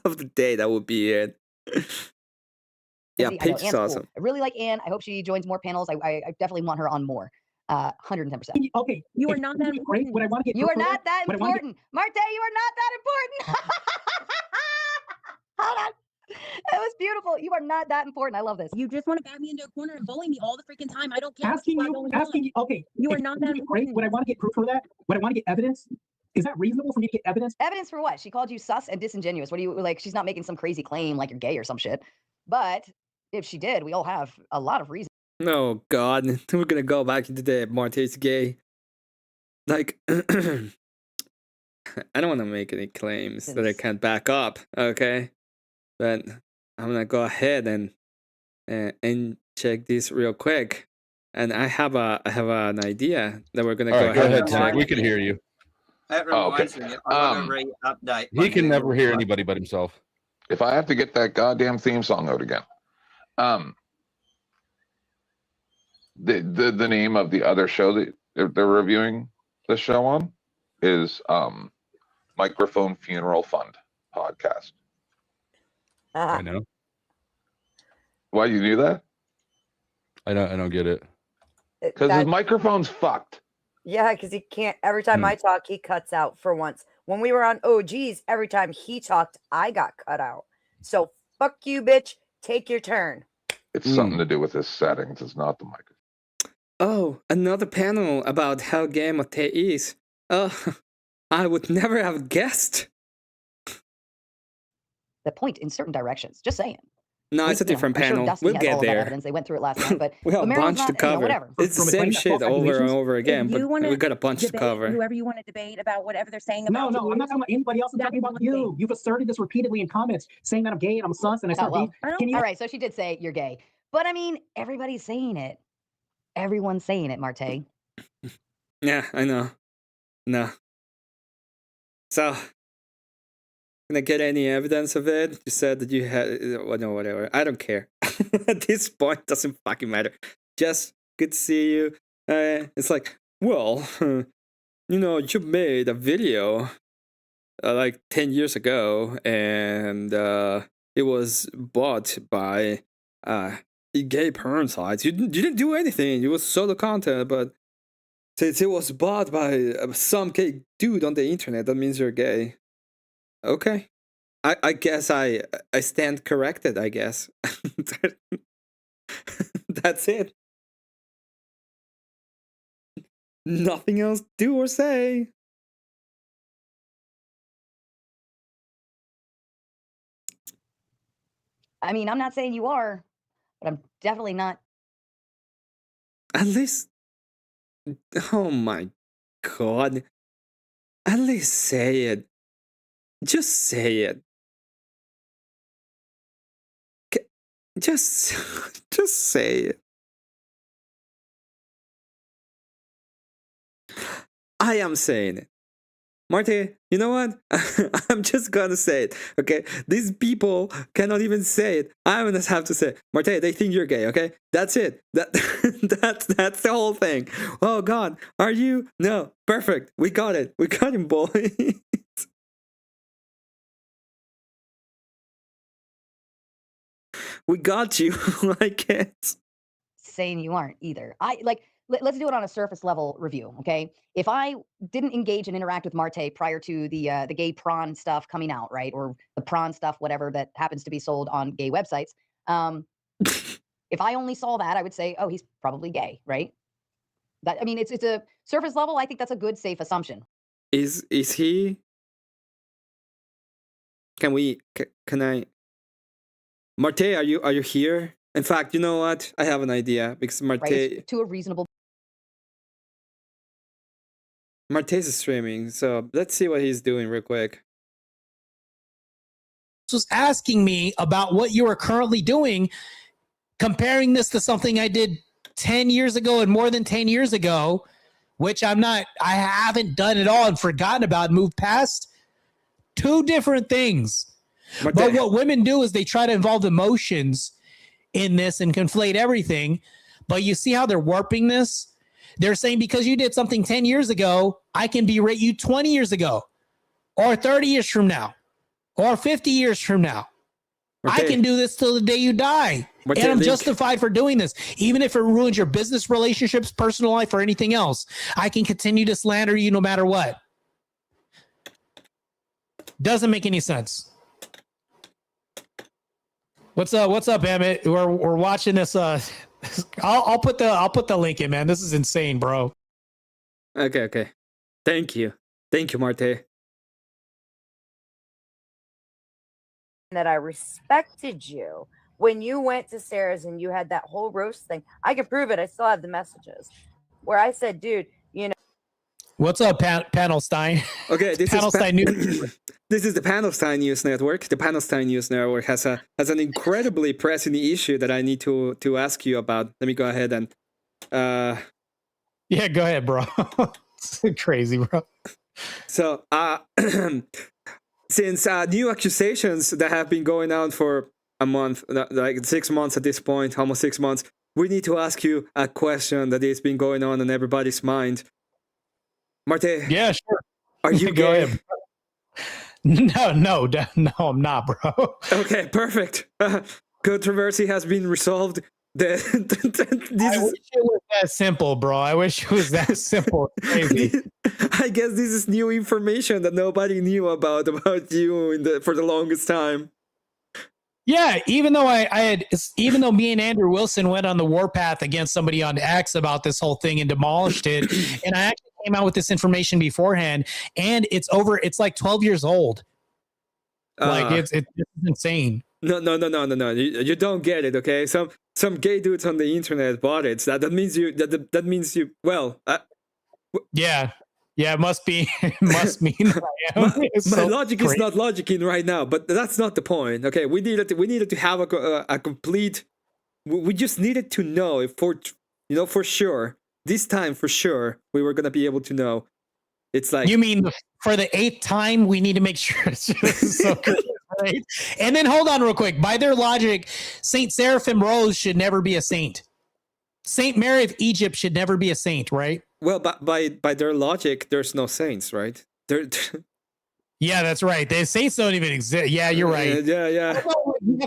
of the day, that would be it. Yeah, Peach is awesome. Cool. I really like Anne. I hope she joins more panels. I definitely want her on more. 110%. Okay, you are not that important. What I want to get you are not that important, Marte. You are not that important. Hold on. It was beautiful. You are not that important. I love this. You just want to back me into a corner and bully me all the freaking time. I don't care. Asking you. Okay, you are not that important. What I want to get proof for that. What I want to get evidence. Is that reasonable for me to get evidence? Evidence for what? She called you sus and disingenuous. What do you like? She's not making some crazy claim like you're gay or some shit. But if she did, we all have a lot of reasons. Oh God, we're gonna go back into the Marte's gay. Like, I don't want to make any claims that I can't back up. Okay, but I'm gonna go ahead and check this real quick. And I have an idea that we're gonna go ahead and check. We can hear you. That reminds me. Update. He can never hear anybody but himself. If I have to get that goddamn theme song out again. The name of the other show that they're reviewing the show on is Microphone Funeral Fund podcast. I know. Why you knew that? I don't get it. Because his microphone's fucked. Yeah, because he can't. Every time I talk, he cuts out for once. When we were on OGs, every time he talked, I got cut out. So fuck you, bitch. Take your turn. It's something to do with his settings. It's not the microphone. Oh, another panel about how gay Mate is. I would never have guessed. The point in certain directions. Just saying. No, it's a different panel. We'll get there. They went through it last night, but we have a bunch to cover. Whatever. It's the same shit over and over again, but we got a bunch to cover. Whoever you want to debate about whatever they're saying about No, I'm not talking about anybody else. I'm talking about you. You've asserted this repeatedly in comments, saying that I'm gay and I'm sus and I start All right, so she did say you're gay. But I mean, everybody's saying it. Everyone's saying it, Marte. Yeah, I know. No. So, can I get any evidence of it? You said that you had, well, no, whatever. I don't care. At this point, doesn't fucking matter. Just good to see you. It's like, well, you made a video like 10 years ago, and it was bought by gay porn sites. You didn't do anything. It was solo content, but since it was bought by some gay dude on the internet, that means you're gay. Okay. I guess I stand corrected, I guess. That's it. Nothing else to do or say. I mean, I'm not saying you are, but I'm definitely not. At least, oh my God. At least say it. Just say it. Just say it. I am saying it. Marty, you know what? I'm just gonna say it, okay? These people cannot even say it. I'm gonna have to say it. Marty, they think you're gay, okay? That's it. That's the whole thing. Oh God, are you? No, perfect. We got it. We got him, boy. We got you. I guess. Saying you aren't either. I like let's do it on a surface level review, okay? If I didn't engage and interact with Marte prior to the gay prawn stuff coming out, right, or the prawn stuff, whatever that happens to be sold on gay websites, if I only saw that, I would say, oh, he's probably gay, right? That, I mean, it's a surface level. I think that's a good, safe assumption. Is he? Can I? Marte, are you here? In fact, you know what? I have an idea because Marte. Right, to a reasonable. Marte's streaming, so let's see what he's doing real quick. Was asking me about what you are currently doing, comparing this to something I did 10 years ago and more than 10 years ago, which I haven't done at all and forgotten about, moved past. Two different things. But what women do is they try to involve emotions in this and conflate everything. But you see how they're warping this? They're saying because you did something 10 years ago, I can berate you 20 years ago or 30 years from now or 50 years from now. I can do this till the day you die. And I'm justified for doing this. Even if it ruins your business relationships, personal life, or anything else, I can continue to slander you no matter what. Doesn't make any sense. What's up, Emmett? We're watching this. I'll put the link in, man. This is insane, bro. Okay. Thank you, Marte. That I respected you when you went to Sarah's and you had that whole roast thing. I can prove it. I still have the messages where I said, dude, you know. What's up, Panelstine? Okay, this Panelstine this is the Panelstine News Network. The Panelstine News Network has an incredibly pressing issue that I need to ask you about. Let me go ahead and yeah, go ahead, bro. It's crazy, bro. So since new accusations that have been going on for a month, like 6 months at this point, almost 6 months, we need to ask you a question that has been going on in everybody's mind. Marte. Yeah, sure. Are you gay? No, I'm not, bro. Okay, perfect. Controversy has been resolved. I wish it was that simple, bro. I wish it was that simple. Crazy. I guess this is new information that nobody knew about you for the longest time. Yeah, even though me and Andrew Wilson went on the warpath against somebody on X about this whole thing and demolished it, and I actually came out with this information beforehand, and it's like 12 years old. Like it's insane. No. You don't get it, okay? Some gay dudes on the internet bought it. So that means you. Well. Yeah. Yeah, it must be. It must mean my logic is not logicking right now, but that's not the point. Okay, we needed to have a complete. We just needed to know if for sure this time for sure we were gonna be able to know. It's like you mean for the 8th time we need to make sure it's just so good, right? And then hold on real quick. By their logic, Saint Seraphim Rose should never be a saint. Saint Mary of Egypt should never be a saint, right? Well, by their logic, there's no saints, right? Yeah, that's right. The saints don't even exist. Yeah, you're right. Yeah.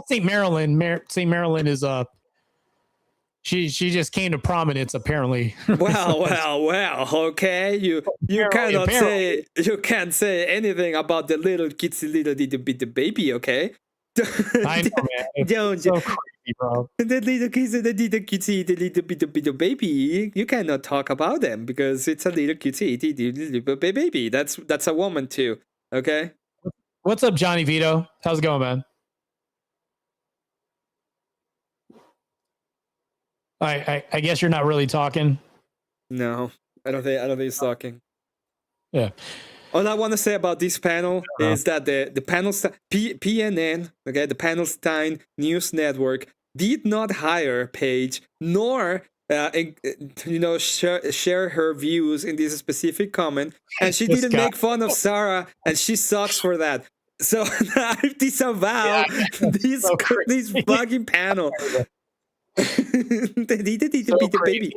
Saint Marilyn. Saint Marilyn is she just came to prominence apparently. Well. Okay, you can't say anything about the little bit baby. Okay. I know, man. It's so crazy, bro. The little baby, you cannot talk about them because it's a little little baby. That's a woman too. Okay. What's up, Johnny Vito? How's it going, man? I guess you're not really talking. No, I don't think he's talking. Yeah. All I want to say about this panel is that the PNN, okay, the Panelstine News Network, did not hire Paige nor share her views in this specific comment, and she didn't make fun of Sarah, and she sucks for that. So I disavow this fucking panel. Baby.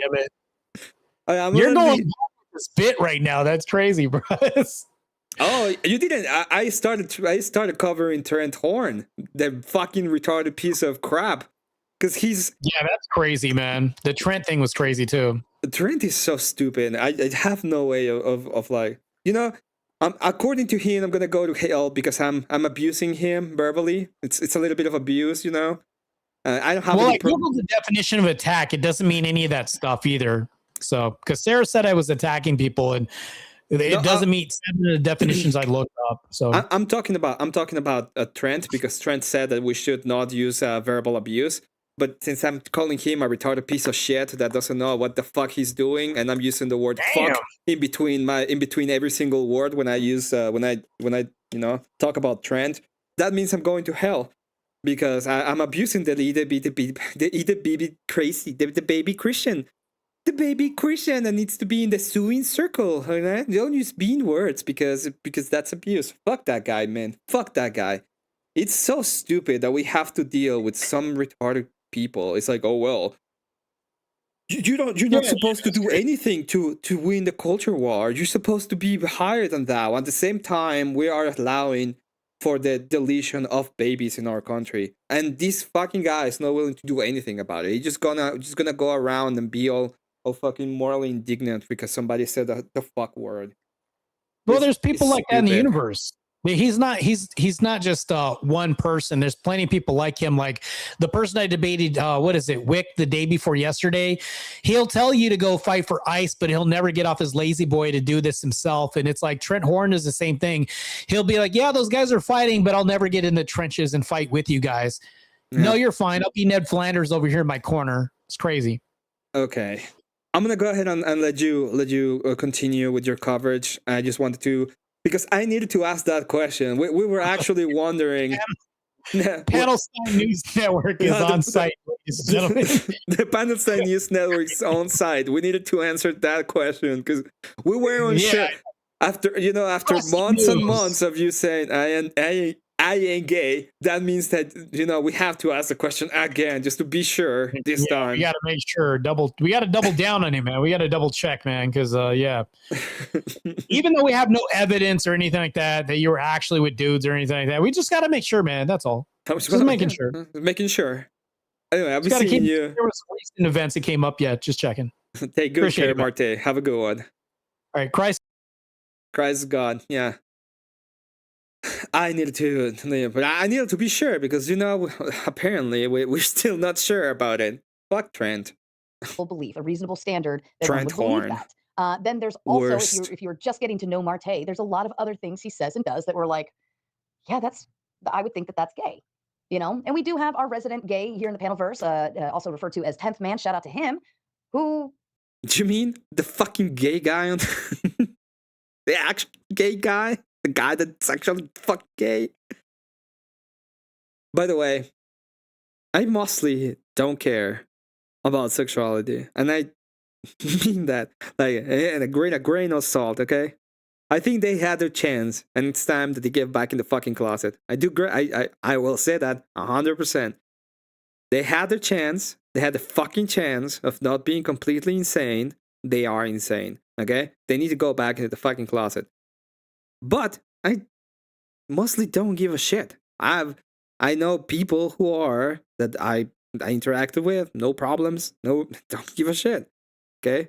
You're going this bit right now. That's crazy, bro. Oh, you didn't. I started covering Trent Horn, the fucking retarded piece of crap, because he's. Yeah, that's crazy, man. The Trent thing was crazy too. Trent is so stupid. I have no way of like, you know, according to him, I'm gonna go to hell because I'm abusing him verbally. It's a little bit of abuse, you know. I don't have. Well, any I googled the definition of attack. It doesn't mean any of that stuff either. So, because Sarah said I was attacking people, and it doesn't meet some of the definitions I looked up. So I'm talking about Trent, because Trent said that we should not use verbal abuse. But since I'm calling him a retarded piece of shit that doesn't know what the fuck he's doing, and I'm using the word fuck in between every single word when I use when I you know talk about Trent, that means I'm going to hell, because I'm abusing the baby crazy, the baby Christian. The baby Christian that needs to be in the suing circle. Right? Don't use bean words because that's abuse. Fuck that guy, man. Fuck that guy. It's so stupid that we have to deal with some retarded people. It's like, oh well, you're not supposed to do anything to win the culture war. You're supposed to be higher than that. At the same time, we are allowing for the deletion of babies in our country, and this fucking guy is not willing to do anything about it. He's just gonna go around and be all fucking morally indignant because somebody said the fuck word. Well, there's people like that in the universe. I mean, he's not just one person. There's plenty of people like him. Like the person I debated, Wick, the day before yesterday. He'll tell you to go fight for ICE, but he'll never get off his lazy boy to do this himself. And it's like Trent Horn is the same thing. He'll be like, yeah, those guys are fighting, but I'll never get in the trenches and fight with you guys. Yeah. No, you're fine. I'll be Ned Flanders over here in my corner. It's crazy. Okay. I'm gonna go ahead and let you continue with your coverage. I just wanted to, because I needed to ask that question. We were actually wondering. Panelstine News Network is on site, ladies and gentlemen. The Panelstine News Network is on site. We needed to answer that question because we were unsure. After months and months of you saying I ain't gay, that means that we have to ask the question again just to be sure this time. We got to make sure we got to double down on him, man. We got to double check, man, because even though we have no evidence or anything like that you were actually with dudes or anything like that, we just got to make sure, man. That's all. Just making sure. Making sure. Anyway, I'll be seeing you. There was recent events that came up yet. Just checking. Take good care, Marte. Have a good one. All right, Christ is God. Yeah. I needed to be sure because apparently we're still not sure about it. Fuck Trent. Belief, a reasonable standard. That Trent Horn. Then there's also if you're just getting to know Marte, there's a lot of other things he says and does that we're like, yeah, I would think that's gay, And we do have our resident gay here in the Panelverse, also referred to as 10th Man. Shout out to him. Who? Do you mean the fucking gay guy on the actual gay guy? The guy that's actually fucking gay. By the way, I mostly don't care about sexuality, and I mean that like a grain of salt. Okay, I think they had their chance, and it's time that they get back in the fucking closet. I will say that 100%. They had their chance. They had the fucking chance of not being completely insane. They are insane. Okay, they need to go back into the fucking closet. But I mostly don't give a shit. I know people who are that I interacted with, no problems, don't give a shit. Okay,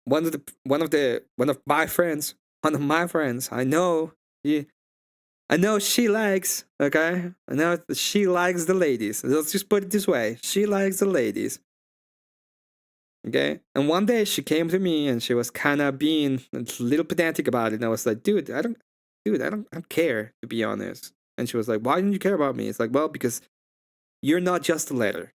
one of my friends, I know she likes. Okay, I know she likes the ladies. Let's just put it this way: she likes the ladies. Okay, and one day she came to me and she was kind of being a little pedantic about it, and I was like, dude, I don't care, to be honest. And she was like, why don't you care about me? It's like, well, because you're not just a letter.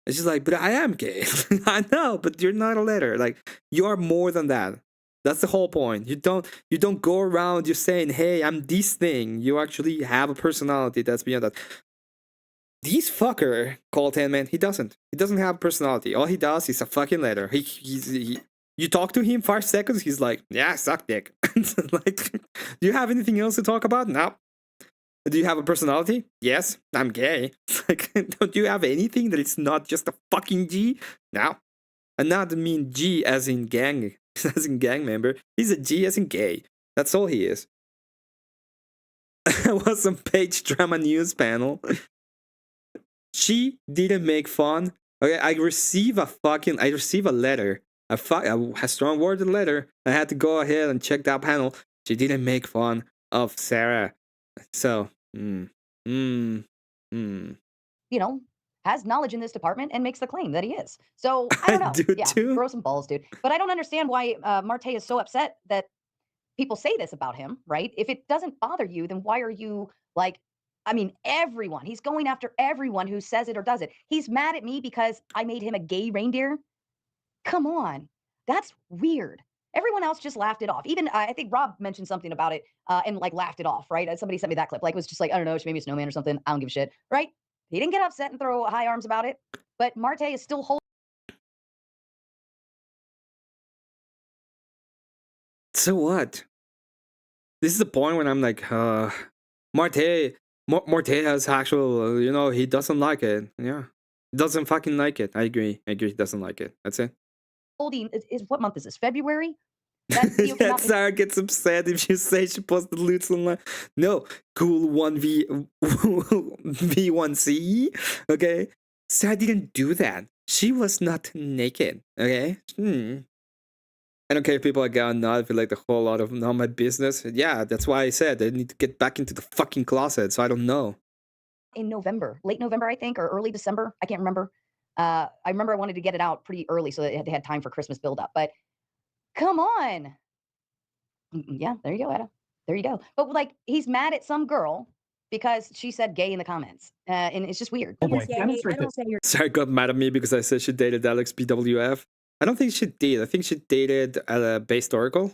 And she's like, but I am gay. I know, but you're not a letter. Like, you are more than that. That's the whole point. You don't go around just saying, hey, I'm this thing. You actually have a personality that's beyond that. This fucker called 10 Man, he doesn't have a personality. All he does is a fucking letter. You talk to him 5 seconds, he's like, yeah, suck dick. Like, do you have anything else to talk about? No. Do you have a personality? Yes, I'm gay. Like, don't you have anything that is not just a fucking G? No. And not mean G as in gang, member. He's a G as in gay. That's all he is. I was on Page Drama News panel. She didn't make fun Okay, I receive a letter, a strong worded letter. I had to go ahead and check that panel. She didn't make fun of Sarah, so you know, has knowledge in this department and makes the claim that he is. So I don't know. do Yeah, too. grow some balls, dude. But I don't understand why Marte is so upset that people say this about him, right? If it doesn't bother you, then why are you like, I mean, everyone, he's going after everyone who says it or does it. He's mad at me because I made him a gay reindeer. Come on. That's weird. Everyone else just laughed it off. Even I think Rob mentioned something about it and like laughed it off, right? Somebody sent me that clip. Like it was just like, I don't know, she made me a snowman or something. I don't give a shit, right? He didn't get upset and throw high arms about it. But Marte is still holding. So what? This is the point when I'm like, Marte has actual, he doesn't like it. Yeah, he doesn't fucking like it. I agree. He doesn't like it. That's it. Holding is what month is this? February? That video came out Sarah gets upset if you say she posted loots online. No, cool 1v1c. Okay, Sarah didn't do that. She was not naked. Okay. I don't care if people are gone now. I feel like the whole lot of not my business. Yeah, that's why I said I need to get back into the fucking closet. So I don't know. In November, late November, I think, or early December. I can't remember. I remember I wanted to get it out pretty early so that they had time for Christmas buildup. But come on. Yeah, there you go, Etta. There you go. But like, he's mad at some girl because she said gay in the comments. And it's just weird. Oh boy. Sarah got mad at me because I said she dated Alex BWF. I don't think she did. I think she dated Based Oracle.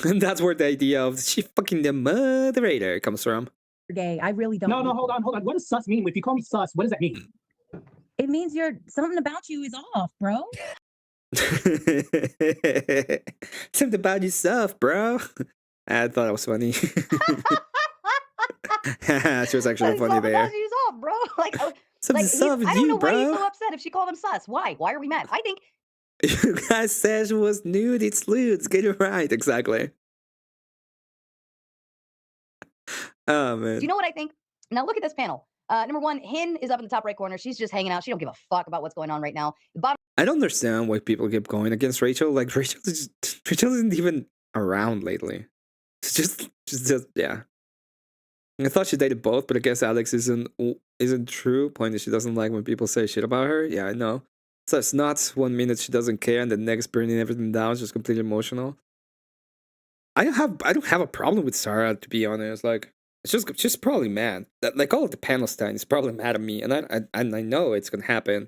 And that's where the idea of she fucking the moderator comes from. Gay. I really don't. No, hold on. What does sus mean? If you call me sus, what does that mean? It means something about you is off, bro. Something about yourself, bro. I thought it was funny. She was actually funny there. She's off, bro. Like, something soft with I don't know you, why he's bro. so upset if she called him sus. Why? Why are we mad? I think you guys said she was nude. It's lewd. Get it right. Exactly. Oh man. Do you know what I think? Now look at this panel. Number one, Hin is up in the top right corner. She's just hanging out. She don't give a fuck about what's going on right now. The bottom. I don't understand why people keep going against Rachel. Like Rachel isn't even around lately. It's just yeah. I thought she dated both, but I guess Alex isn't true. Point is she doesn't like when people say shit about her. Yeah, I know. So it's not 1 minute she doesn't care and the next burning everything down. It's just completely emotional. I don't have a problem with Sarah, to be honest. Like it's just probably mad. That like all of the Panelstine is probably mad at me, and I know it's gonna happen.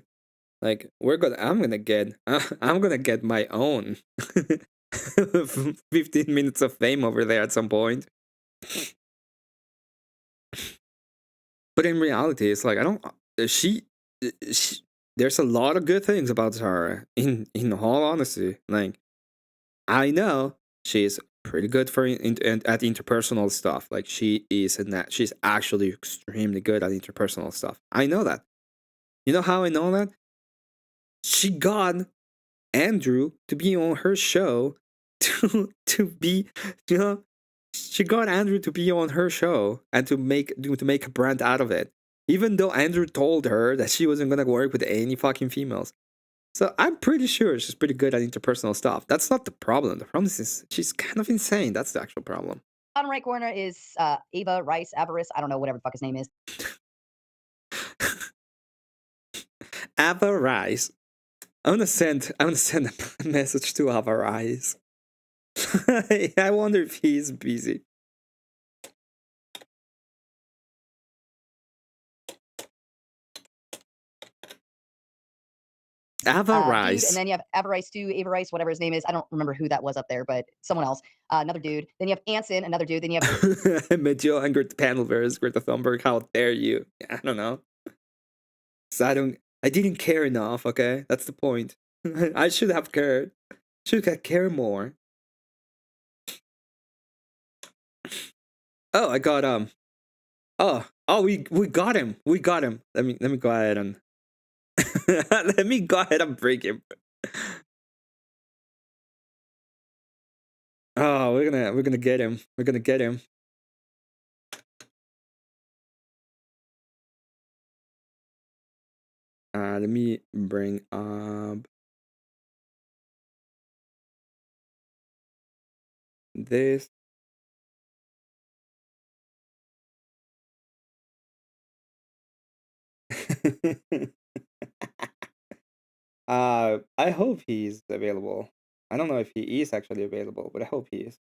Like I'm gonna get my own 15 minutes of fame over there at some point. But in reality, it's like there's a lot of good things about Sarah. In all honesty, like I know she's pretty good at interpersonal stuff. Like she's actually extremely good at interpersonal stuff. I know that. You know how I know that? She got Andrew to be on her show to be, she got Andrew to be on her show and to make a brand out of it. Even though Andrew told her that she wasn't gonna work with any fucking females. So I'm pretty sure she's pretty good at interpersonal stuff. That's not the problem. The problem is she's kind of insane. That's the actual problem. Bottom right corner is Ava Rice, Avarice. I don't know, whatever the fuck his name is. Ava Rice. I'm gonna send a message to Ava Rice. I wonder if he's busy. Ava Rice. Dude, and then you have Avarice 2, Ava Rice, whatever his name is. I don't remember who that was up there, but someone else. Another dude. Then you have Anson, another dude. Then you have I met Joe and Greta Panelverse, Greta Thunberg. How dare you? I don't know. So I didn't care enough, okay? That's the point. I should have cared. Should have cared more. Oh, I got we got him. We got him. Let me go ahead and let me go ahead and break him. Oh, we're gonna get him. We're gonna get him. Let me bring up this. I hope he's available. I don't know if he is actually available, but I hope he is.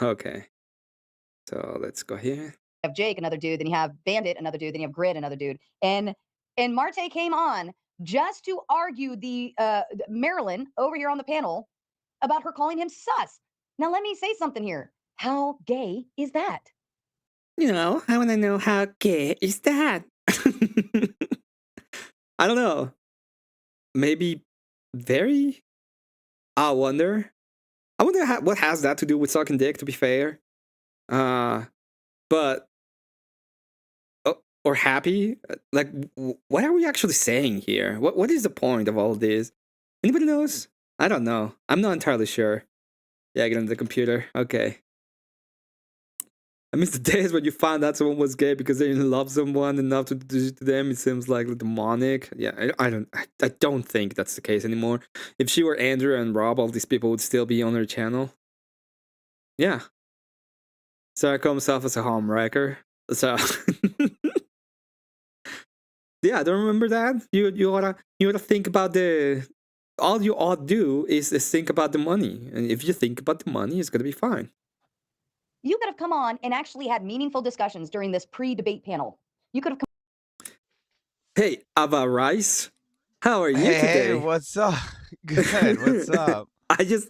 Okay. So let's go here. You have Jake, another dude, then you have Bandit, another dude, then you have Grid, another dude. And Marte came on just to argue the Marilyn over here on the panel about her calling him sus. Now let me say something here. How gay is that? You know, I want to know how gay is that? I don't know. Maybe very? I wonder. I wonder what has that to do with sucking dick, to be fair. But or happy? Like, what are we actually saying here? What is the point of all this? Anybody knows? I don't know. I'm not entirely sure. Yeah, get on the computer. Okay. I miss the days when you found out someone was gay because they love someone enough to do to them. It seems like demonic. Yeah, I don't think that's the case anymore. If she were Andrew and Rob, all these people would still be on her channel. Yeah. Sarah comes off as a homewrecker. So yeah, I don't remember that. You oughta think about all you ought to do is think about the money. And if you think about the money, it's gonna be fine. You could have come on and actually had meaningful discussions during this pre-debate panel. You could have come. Hey, Ava Rice, how are you today? Hey, what's up? Good. What's up? I just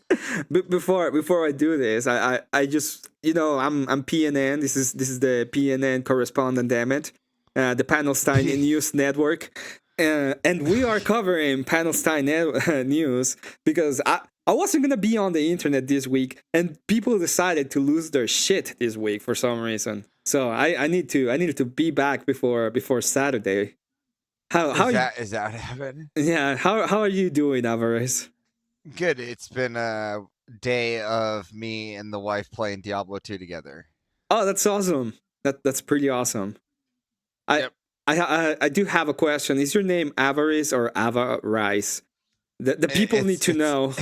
before I do this, I just I'm PNN. This is the PNN correspondent. Damn it, the Panelstine News Network, and we are covering Panelstine News because I wasn't gonna be on the internet this week, and people decided to lose their shit this week for some reason. So I needed to be back before Saturday. Is that what happened? Yeah. How are you doing, Alvarez? Good. It's been a day of me and the wife playing Diablo 2 together. Oh, that's awesome. That's pretty awesome. I do have a question. Is your name Avarice or Ava Rice? The people need to know.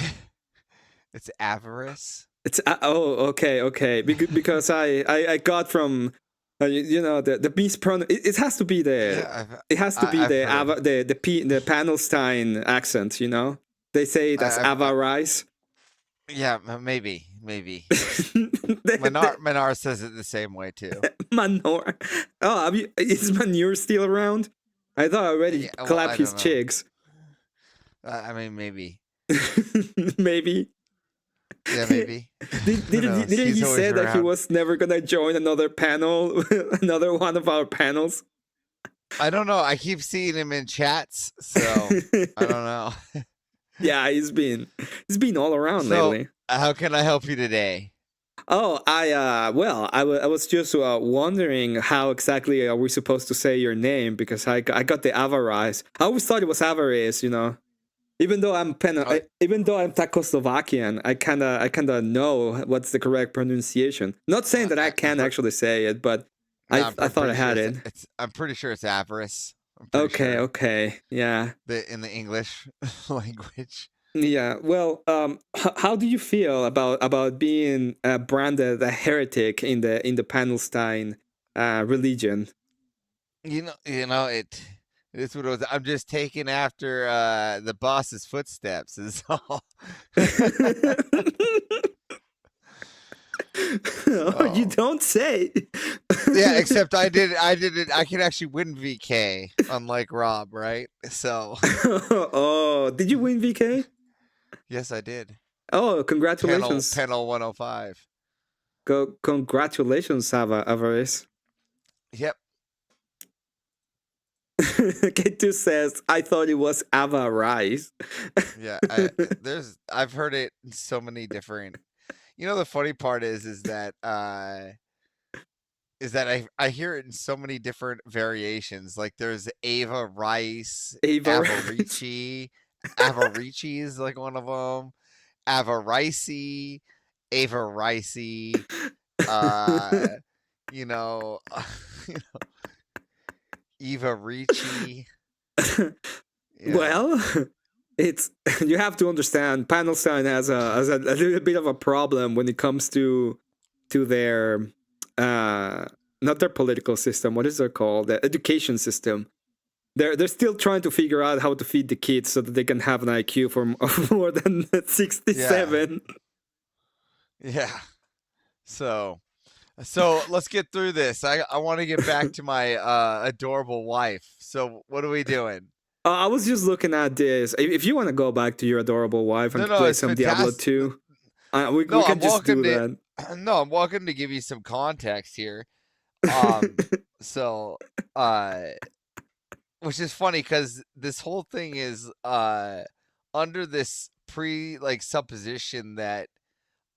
It's Avarice. It's okay. Because I got from the mispronoun. It has to be the the Panelstine accent. They say that's Ava Rice. Yeah, maybe. Manar says it the same way too. Manor. Oh, is Manure still around? I thought I already clapped his cheeks. I mean, maybe. Maybe. Yeah, maybe. Didn't he say that he was never gonna join another panel, another one of our panels? I don't know. I keep seeing him in chats, so I don't know. Yeah, he's been all around lately. How can I help you today? Oh, I was just wondering how exactly are we supposed to say your name, because I got the Avarice. I always thought it was Avarice, Even though I'm Czechoslovakian, I kinda know what's the correct pronunciation. Not saying that I can actually say it, but I thought I had it. I'm pretty sure it's Avarice. Okay, yeah. In the English language. Yeah. Well, how do you feel about being branded a heretic in the Panelstine religion? It's what it was. I'm just taking after the boss's footsteps is all. Oh, you don't say. Yeah, except I did it. I can actually win VK, unlike Rob, right? So. Oh, did you win VK? Yes, I did. Oh, congratulations. Panel 105. Congratulations, Avarice. Yep. K2 says, I thought it was Ava Rice. Yeah, I've heard it in so many different. The funny part is that I hear it in so many different variations. Like there's Ava Rice, Avarici. Avarici is like one of them. Avaricey, Avaricey, you know, Eva Ricci. Well, it's you have to understand. Panelstine has a little bit of a problem when it comes to their not their political system. What is it called? The education system. They're still trying to figure out how to feed the kids so that they can have an IQ for more than 67. Yeah. So let's get through this. I want to get back to my adorable wife. So what are we doing? I was just looking at this. If you want to go back to your adorable wife and play some Diablo 2, we can just do that. No, I'm welcome to give you some context here. So, which is funny because this whole thing is under this supposition that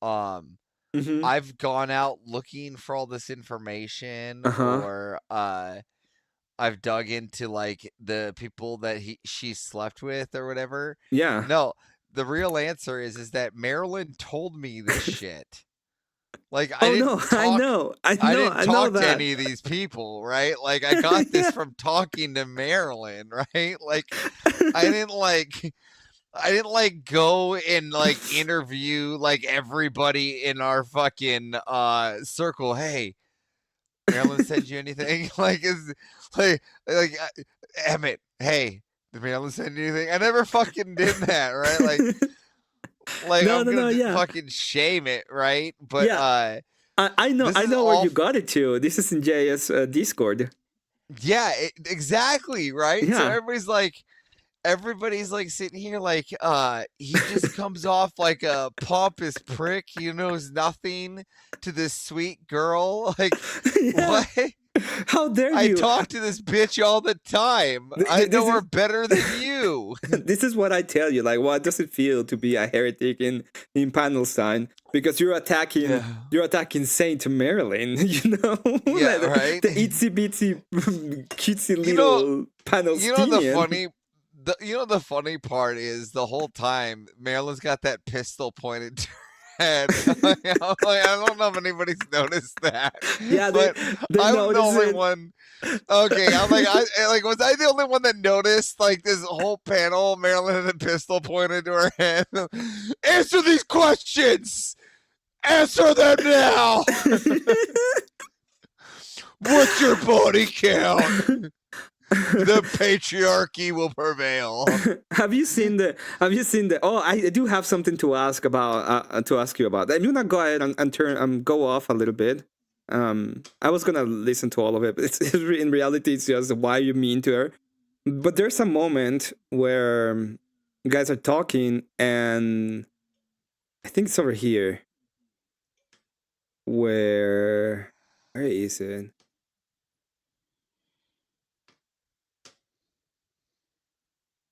I've gone out looking for all this information, or I've dug into like the people that she slept with or whatever. Yeah. No, the real answer is that Marilyn told me this shit. Like, I didn't talk to any of these people, right? Like, I got this from talking to Marilyn, right? Like, I didn't go and like interview like everybody in our fucking circle. Hey, Marilyn sent you anything? Like, Emmett, hey, did Marilyn send you anything? I never fucking did that, right? Like I'm gonna fucking shame it, right? But I know where you got it to. This is in JS Discord. Yeah, exactly, right? Yeah. So everybody's like sitting here like he just comes off like a pompous prick who knows nothing to this sweet girl. Like, what? How dare you? I talk to this bitch all the time. I know her better than you. This is what I tell you. Like, what does it feel to be a heretic in Panelstine? Because you're attacking Saint Marilyn, you know? Yeah, like, right? The itsy bitsy cutesy little Panelstinian. The funny part is the whole time Marilyn's got that pistol pointed to her head. I don't know if anybody's noticed that. Yeah, but I'm the only one. Okay, I'm like, was I the only one that noticed like this whole panel? Marilyn had a pistol pointed to her head. Answer these questions. Answer them now. What's your body count? The patriarchy will prevail. Have you seen the? Oh, I do have something to ask about. To ask you about. I'm gonna go ahead and go off a little bit. I was gonna listen to all of it, but it's in reality it's just why you mean to her. But there's a moment where you guys are talking, and I think it's over here. Where is it?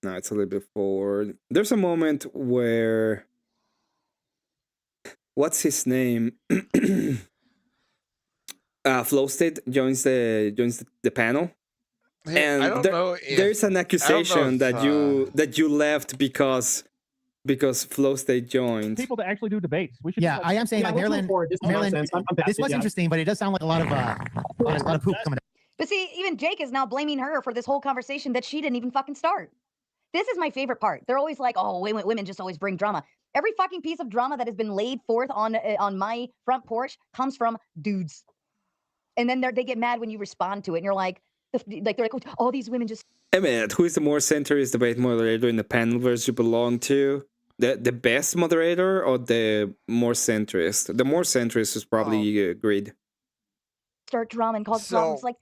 No, it's a little bit forward. There's a moment where what's his name? Flow State joins the panel, and there's an accusation that you left because Flow State joined. People that actually do debates. We should. I am saying like Marilyn. This was interesting, but it does sound like a lot of poop coming out. But see, even Jake is now blaming her for this whole conversation that she didn't even fucking start. This is my favorite part. They're always like, oh, women just always bring drama. Every fucking piece of drama that has been laid forth on my front porch comes from dudes. And then they get mad when you respond to it. And you're like they're like, all these women just... Emmett, who is the more centrist debate moderator in the panelverse you belong to? The best moderator or the more centrist? The more centrist is probably Grid. Start drama and cause problems. Like,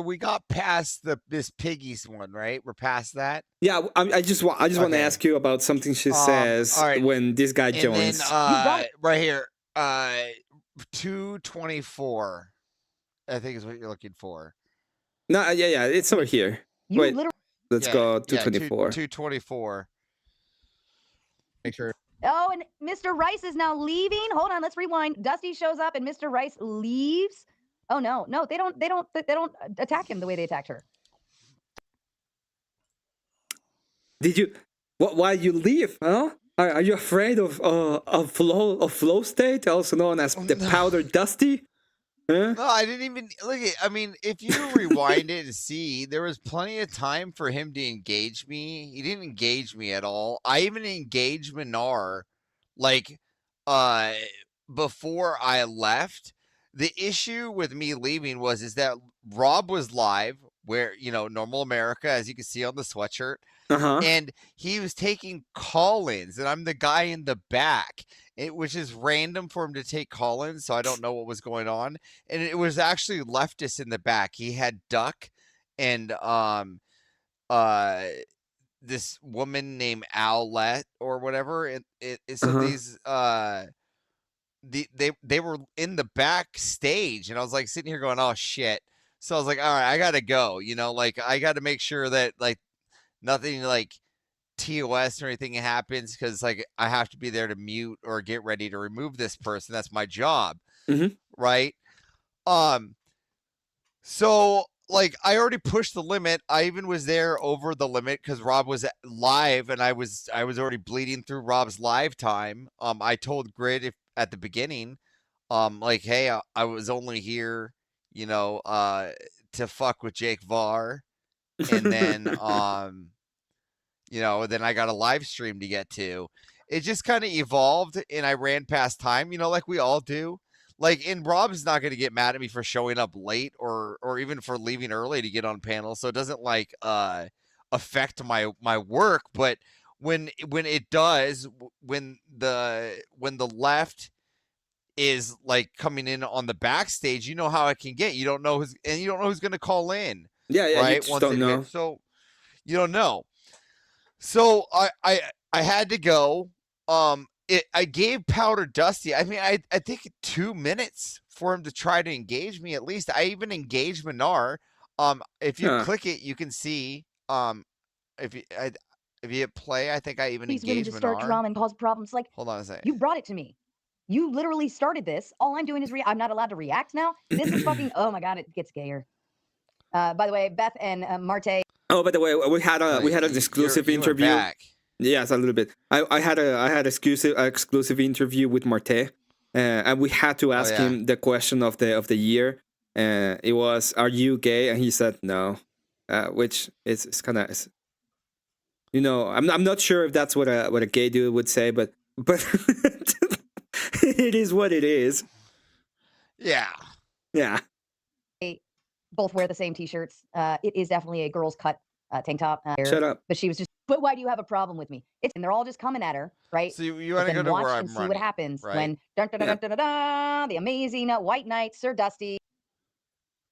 we got past this Piggy's one, right? We're past that. Yeah, I just want to ask you about something she says when this guy joins. Then, right here, 224, I think is what you're looking for. No, yeah, it's over here. Wait, let's go 224. 224. Make sure. Oh, and Mr. Rice is now leaving. Hold on, let's rewind. Dusty shows up and Mr. Rice leaves. Oh no, they don't attack him the way they attacked her. Did you? Why you leave? Huh? Are you afraid of flow state, also known as the powder dusty? Huh? No, I didn't even look at. I mean, if you rewind it and see, there was plenty of time for him to engage me. He didn't engage me at all. I even engaged Minar, like, before I left. The issue with me leaving is that Rob was live, where normal America, as you can see on the sweatshirt, and he was taking call-ins, and I'm the guy in the back. Which is random for him to take call-ins, so I don't know what was going on. And it was actually leftists in the back. He had Duck and this woman named Owlette or whatever. So these they were in the backstage, and I was like sitting here going, oh shit. So I was like, all right, I gotta go. Like I gotta make sure that like nothing like TOS or anything happens, because like I have to be there to mute or get ready to remove this person. That's my job, right? So like I already pushed the limit. I even was there over the limit because Rob was live, and I was already bleeding through Rob's live time. I told Grid at the beginning, like, hey, I was only here, to fuck with Jake Var, and then then I got a live stream to get to. It just kind of evolved, and I ran past time, like we all do. Like, and Rob's not going to get mad at me for showing up late or even for leaving early to get on panel, so it doesn't like affect my work. But when it does, when the left is like coming in on the backstage, you know how it can get. You don't know who's going to call in. Yeah, right? You just don't know. So you don't know. So I had to go. I gave Powder Dusty, I mean, I think 2 minutes for him to try to engage me at least. I even engaged Minar. If you click it, you can see. If you hit play, I think I even engaged Minar. Start drama and cause problems. Like, hold on a second. You brought it to me. You literally started this. All I'm doing is I'm not allowed to react now. This is fucking. Oh my god, it gets gayer. By the way, Beth and Marte. Oh, by the way, we had an exclusive interview. Yes, a little bit. I had an exclusive interview with Marte, and we had to ask him the question of the year. It was, "Are you gay?" And he said no, which is kind of, I'm not sure if that's what a gay dude would say, but it is what it is. Yeah. Yeah. Both wear the same t-shirts. It is definitely a girl's cut tank top. Shut up. But she was just, but why do you have a problem with me? And they're all just coming at her, right? So you want to go to where I'm see running, what happens right? when the amazing White Knight, Sir Dusty.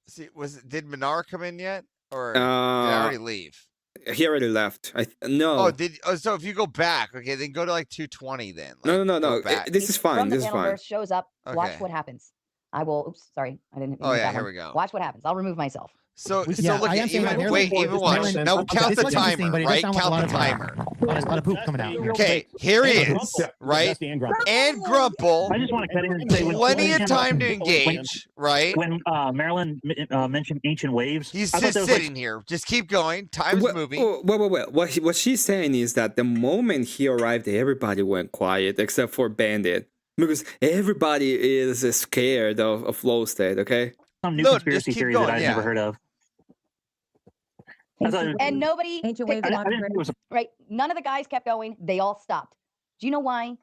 See, did Minar come in yet, or did I already leave? He already left. No. Oh, so if you go back, okay, then go to like 220 then. Like, no. This is fine. From the this is fine. Shows up. Okay. Watch what happens. I will. Oops, sorry, I didn't. Oh yeah, here we go. Watch what happens. I'll remove myself. So look, even watch. Now count the timer, right? Count the timer. There's a lot of poop coming out. Okay, here he is, right? And Grumple. I just want to cut in and say, plenty of time to engage, right? When Marilyn mentioned ancient waves, he's just sitting here. Just keep going. Time's moving. Wait. What she's saying is that the moment he arrived, everybody went quiet except for Bandit, because everybody is scared of flow state. Okay. Some new conspiracy theory that I've never heard of. And nobody picked it up. Right? None of the guys kept going. They all stopped. Do you know why?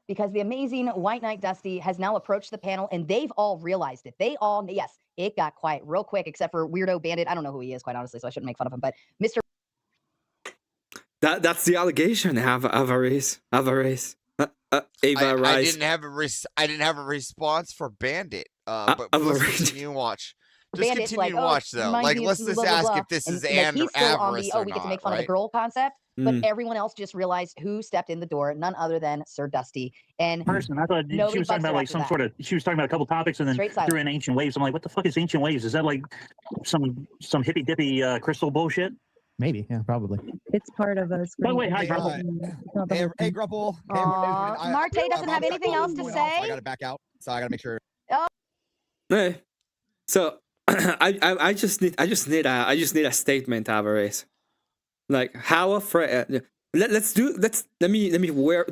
Because the amazing White Knight Dusty has now approached the panel, and they've all realized it. Yes, it got quiet real quick, except for Weirdo Bandit. I don't know who he is, quite honestly, so I shouldn't make fun of him. But Mr. That's the allegation. Avarice. Ava Rice. I didn't have a response for Bandit. But let's continue and watch. Just Bandit's continue and watch though. Like let's just ask if this is he's still on the or we get to make fun not, of the girl concept, but everyone else just realized who stepped in the door, none other than Sir Dusty. And person, I thought she was talking about like some sort of. She was talking about a couple topics and then threw in ancient waves. I'm like, what the fuck is ancient waves? Is that like some hippy dippy crystal bullshit? Maybe, yeah, probably. It's part of us. By the way, hi, Grumple. Hey, Grumple. Marte doesn't have anything else to say. I gotta back out, so I gotta make sure. Hey, so I just need a statement, Avarice. Like how afraid? Let me word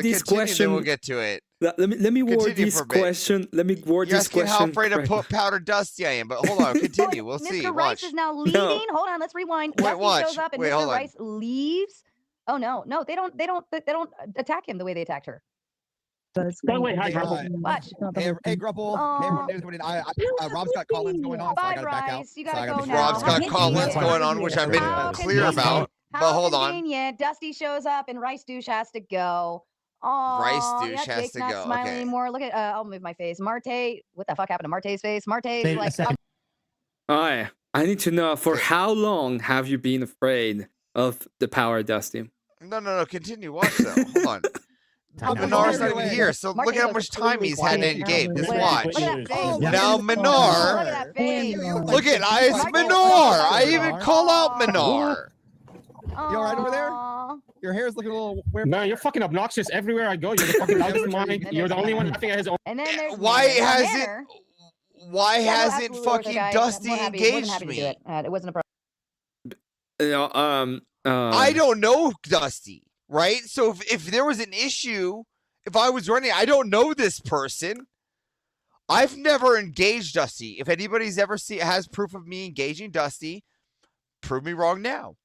this question. We'll get to it. Let me word this question. Let me word this question. How afraid of powder Dusty I am, but hold on, continue. We'll see. Mr. Rice is now leaving. Hold on, let's rewind. Dusty shows up and Mr. Rice leaves. Oh no, they don't attack him the way they attacked her. By the way, hi, Grumble. Watch. Hey, Grumble. Hey, everyone, news coming in. Rob's got Collins going on, so I gotta back out. You gotta go now. Rob's got Collins going on, which I've been clear about. But hold on. Dusty shows up and Rice Douche has to go. Oh, Rice Douche has Jake's to not go. smiling Okay. anymore. Look at I'll move my face. Marte, what the fuck happened to Marte's face? Marte's like I need to know, for how long have you been afraid of the power, Dusty? No. Continue. Watch though. Hold on. Minar's not even here, so look at how much time he's had in game. Just watch. Now Minar. Look at it's Minar. I even call out Minar. You all right over there? Your hair is looking a little weird. No, you're fucking obnoxious everywhere I go. You're the fucking loudest in mine. You're the only one I think has his own. And then there's Why hasn't fucking Dusty engaged me? It wasn't a problem. I don't know Dusty, right? So if there was an issue, if I was running, I don't know this person. I've never engaged Dusty. If anybody's ever has proof of me engaging Dusty, prove me wrong now.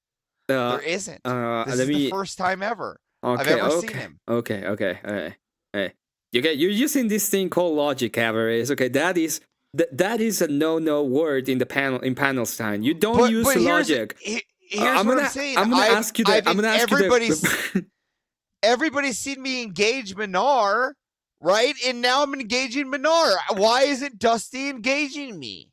There isn't. This is the first time ever I've ever seen him. Okay. All right. You're using this thing called logic, Avarice. Okay, that is a no word in the Panelstine. You don't use logic. Here's what I'm saying. I'm gonna ask you that. Everybody's seen me engage Minar, right? And now I'm engaging Minar. Why isn't Dusty engaging me?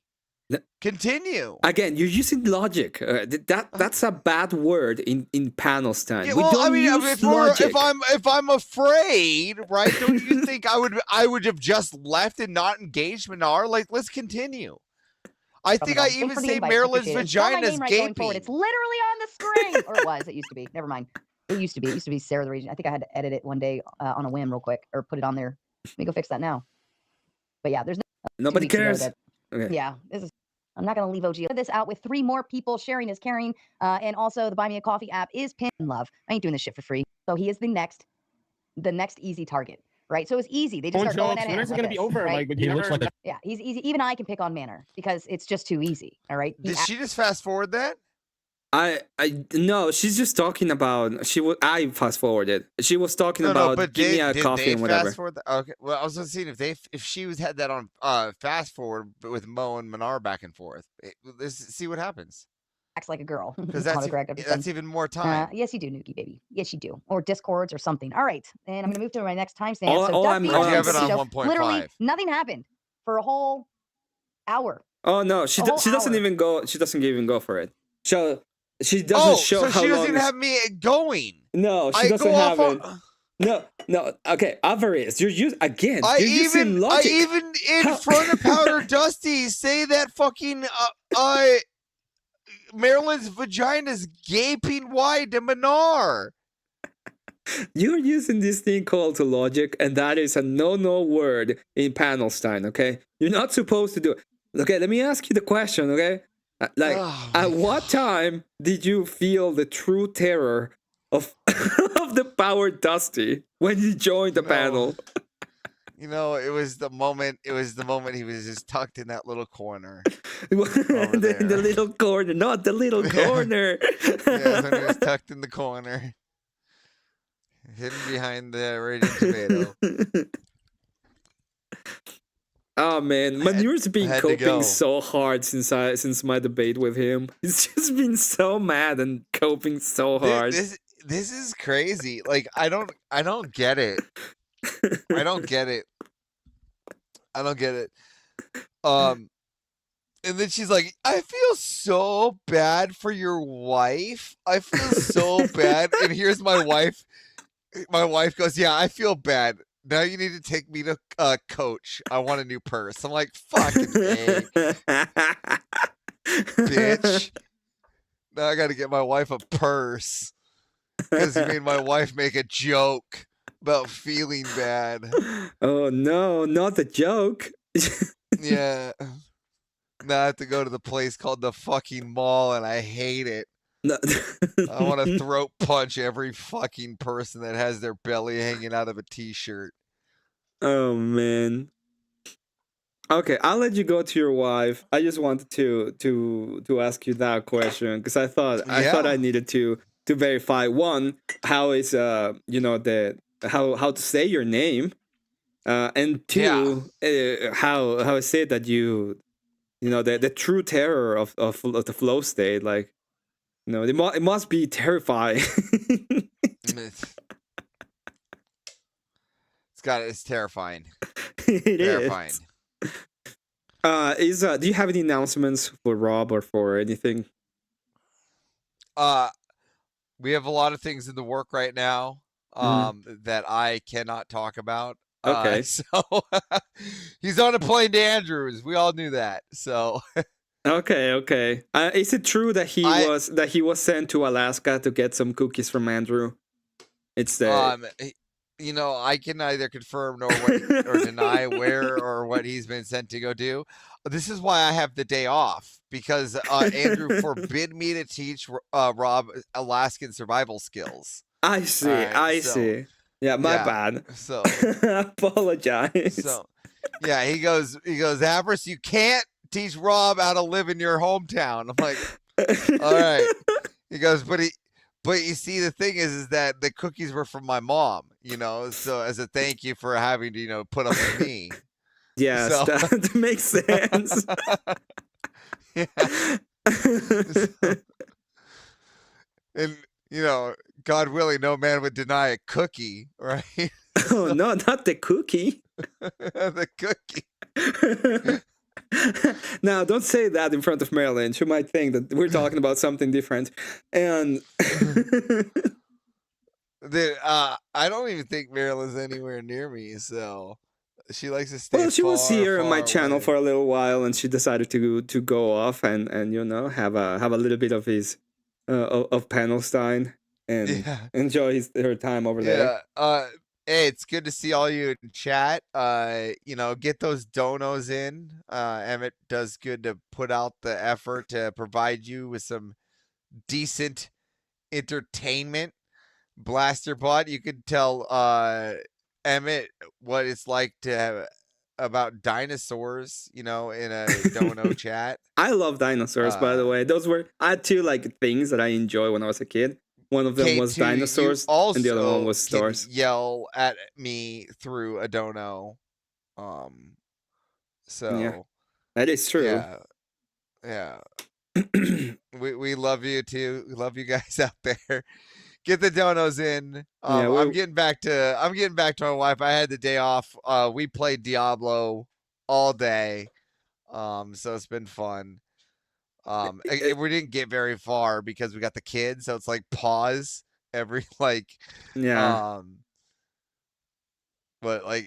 Continue. Again, you're using logic. That's a bad word in Panelstine. Yeah, we don't use logic. if I'm afraid, right? Don't you think I would have just left and not engaged Minar? Like, let's continue. I think I even say Marilyn's vagina is gaping. It's literally on the screen, or it was. It used to be. Never mind. It used to be Sarah the Region. I think I had to edit it one day on a whim, real quick, or put it on there. Let me go fix that now. But yeah, there's nobody cares. Okay. Yeah, I'm not going to leave OG this out with 3 more people. Sharing is caring. And also the Buy Me a Coffee app is Pin Love. I ain't doing this shit for free. So he is the next easy target, right? So it's easy. They just start going at him. When is it going to be over? Right? Like, he looks like yeah, he's easy. Even I can pick on Manor because it's just too easy. All right. Did she just fast forward that? No, she's just talking about I fast forwarded. She was talking about give me a coffee and whatever. Okay, well, I was just seeing if she had that on fast forward with Mo and Minar back and forth. Let's see what happens. Acts like a girl. Because that's even more time. Yes, you do, Nuki baby. Yes, you do. Or Discords or something. All right, and I'm gonna move to my next timestamp. So I have it on 1.5. Literally nothing happened for a whole hour. Oh no, she doesn't even go. She doesn't even go for it. She doesn't show how she doesn't long even have me going. No, she doesn't have it. No. Okay, Avarice, you're using logic. I even in front of Powder Dusty say that fucking Marilyn's vagina's gaping wide to Minar. You're using this thing called logic, and that is a no word in Panelstine. Okay, you're not supposed to do it. Okay, let me ask you the question. Okay. At what time did you feel the true terror of the power Dusty when you joined the panel? You know, it was the moment he was just tucked in that little corner. In the little corner, not the little corner. Yeah, when he was tucked in the corner. Hidden behind the raging tomato. Oh man, Manure's been coping so hard since my debate with him. He's just been so mad and coping so hard. This is crazy. Like I don't get it. I don't get it. And then she's like, I feel so bad for your wife. I feel so bad. And here's my wife. My wife goes, yeah, I feel bad. Now you need to take me to Coach. I want a new purse. I'm like, fucking A. Bitch. Now I got to get my wife a purse. Because you made my wife make a joke about feeling bad. Oh, no, not the joke. Yeah. Now I have to go to the place called the fucking mall, and I hate it. No. I want to throat punch every fucking person that has their belly hanging out of a t-shirt. Oh man. Okay, I'll let you go to your wife. I just wanted to ask you that question because I thought I needed to verify one, how is the how to say your name, and two, how is it that you know the true terror of the flow state, like it must be terrifying. It's terrifying. It terrifying. Is do you have any announcements for Rob or for anything? We have a lot of things in the work right now that I cannot talk about. Okay. So he's on a plane to Andrews. We all knew that. So Okay. Is it true that he was sent to Alaska to get some cookies from Andrew? It's the I can neither confirm nor deny where or what he's been sent to go do. This is why I have the day off, because Andrew forbid me to teach Rob Alaskan survival skills. I see. Yeah, my bad. So apologize. So yeah, he goes, Avarice, you can't teach Rob how to live in your hometown. I'm like, all right. He goes, but you see, the thing is that the cookies were from my mom, so as a thank you for having to, put up with me. Yes, so, that makes sense. And, God willing, no man would deny a cookie, right? Oh, no, not the cookie. The cookie. Now, don't say that in front of Marilyn. She might think that we're talking about something different. And I don't even think Marilyn's anywhere near me, so she likes to stay. Well, she was here on my away. channel for a little while, and she decided to go off and have a little bit of his of Panelstine and enjoy her time over there. Hey, it's good to see all you in chat. Get those donos in. Emmett does good to put out the effort to provide you with some decent entertainment. Blasterbot, you could tell Emmett what it's like to have about dinosaurs, in a dono chat. I love dinosaurs, by the way. I had two things that I enjoyed when I was a kid. One of them K2, was dinosaurs, and the other one was stars. Yell at me through a dono. So yeah, that is true. Yeah. we love you too. We love you guys out there. Get the donos in. I'm getting back to my wife. I had the day off. We played Diablo all day. So it's been fun. We didn't get very far because we got the kids, so it's like pause every but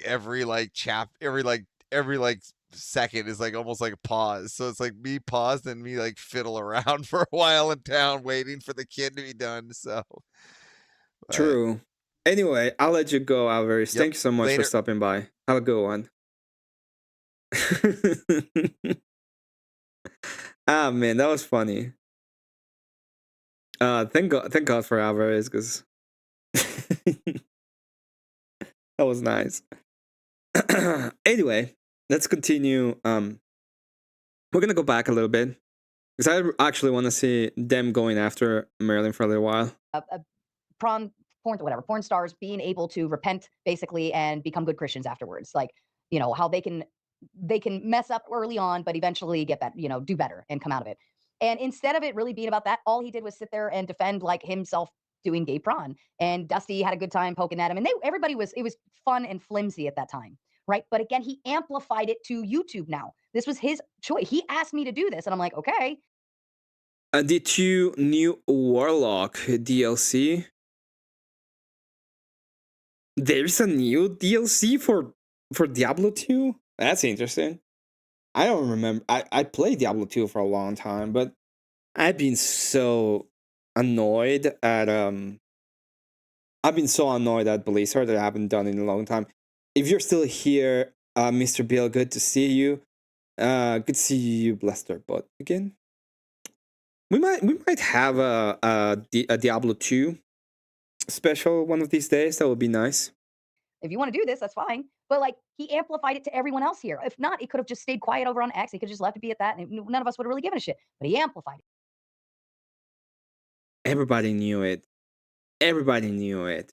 every second is almost like a pause. So it's like me paused and me fiddle around for a while in town waiting for the kid to be done. So true. Anyway, I'll let you go, Alvarez. Thank you so much for stopping by. Have a good one. Ah man, that was funny. Thank God for Alvarez, because that was nice. Anyway, let's continue. We're gonna go back a little bit because I actually want to see them going after Marilyn for a little while. Porn stars being able to repent basically and become good Christians afterwards, how they can mess up early on, but eventually get better, do better and come out of it. And instead of it really being about that, all he did was sit there and defend himself doing gay prawn. And Dusty had a good time poking at him, and it was fun and flimsy at that time, right? But again, he amplified it to YouTube now. This was his choice. He asked me to do this, and I'm like, okay. Did you new Warlock DLC? There's a new DLC for Diablo 2? That's interesting. I don't remember. I played Diablo 2 for a long time, but I've been so annoyed at Blizzard that I haven't done in a long time. If you're still here, Mr. Bill, good to see you. Good to see you, Blasterbot, again. We might have a Diablo 2 special one of these days. That would be nice. If you want to do this, that's fine. But like, he amplified it to everyone else here. If not, he could have just stayed quiet over on X. He could have just left it be at that, and none of us would have really given a shit. But he amplified it. Everybody knew it. Everybody knew it.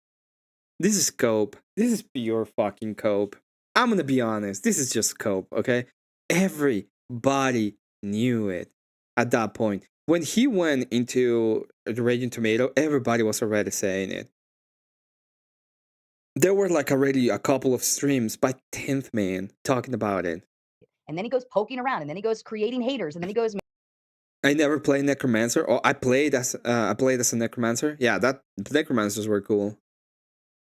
This is cope. This is pure fucking cope. I'm gonna be honest. This is just cope, okay? Everybody knew it at that point. When he went into the Raging Tomato, everybody was already saying it. There were like already a couple of streams by 10th Man talking about it. And then he goes poking around, and then he goes creating haters, and then he goes. I never played Necromancer. Oh, I played as a Necromancer. Yeah, that Necromancers were cool.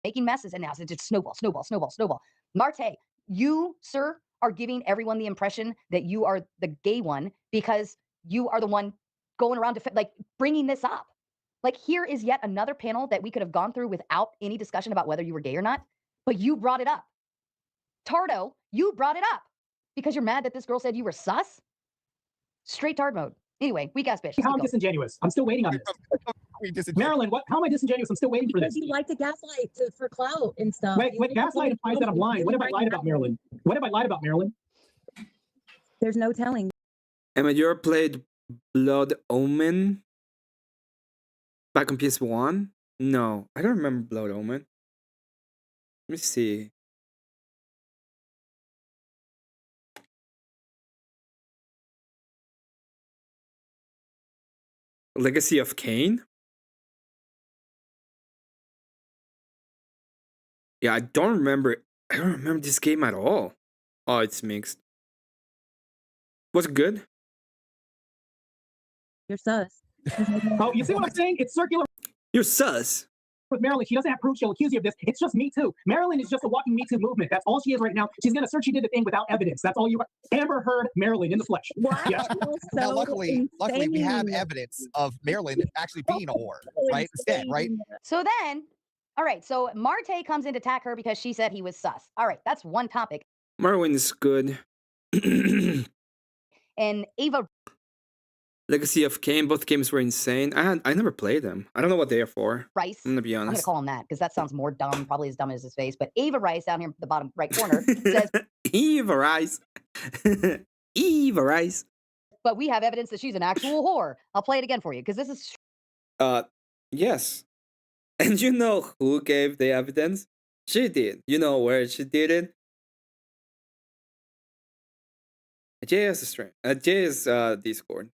Making messes, and now it's just snowball, snowball, snowball, snowball. Marte, you, sir, are giving everyone the impression that you are the gay one because you are the one going around to like bringing this up. Like, here is yet another panel that we could have gone through without any discussion about whether you were gay or not, but you brought it up. Tardo, you brought it up because you're mad that this girl said you were sus. Straight tard mode. Anyway, weak ass bitch. How I'm disingenuous. I'm still waiting on this. Marilyn, how am I disingenuous? I'm still waiting for this. Because you like to gaslight for clout and stuff. Wait, gaslight implies that I'm lying. What have I lied about, Marilyn? What have I lied about, Marilyn? There's no telling. Emma, you ever played Blood Omen back on PS1? No, I don't remember Blood Omen. Let me see. Legacy of Kain? Yeah, I don't remember this game at all. Oh, it's mixed. Was it good? You're sus. Oh, you see what I'm saying? It's circular. You're sus. With Marilyn, she doesn't have proof. She'll accuse you of this. It's just Me Too. Marilyn is just a walking Me Too movement. That's all she is right now. She's going to assert she did the thing without evidence. That's all you Amber Heard Marilyn in the flesh. Yeah. Now, luckily, we have evidence of Marilyn actually being a whore, right? Instead, right? So then, all right, so Marte comes in to attack her because she said he was sus. All right, that's one topic. Marwin is good. And Ava. Legacy of Kain, both games were insane. I never played them. I don't know what they are for. Rice. I'm gonna be I'm honest. gonna call him that because that sounds more dumb, probably as dumb as his face. But Ava Rice down here at the bottom right corner says Eva Rice. Eva Rice. But we have evidence that she's an actual whore. I'll play it again for you because this is Yes. And you know who gave the evidence? She did. You know where she did it? JS stream. JS Discord.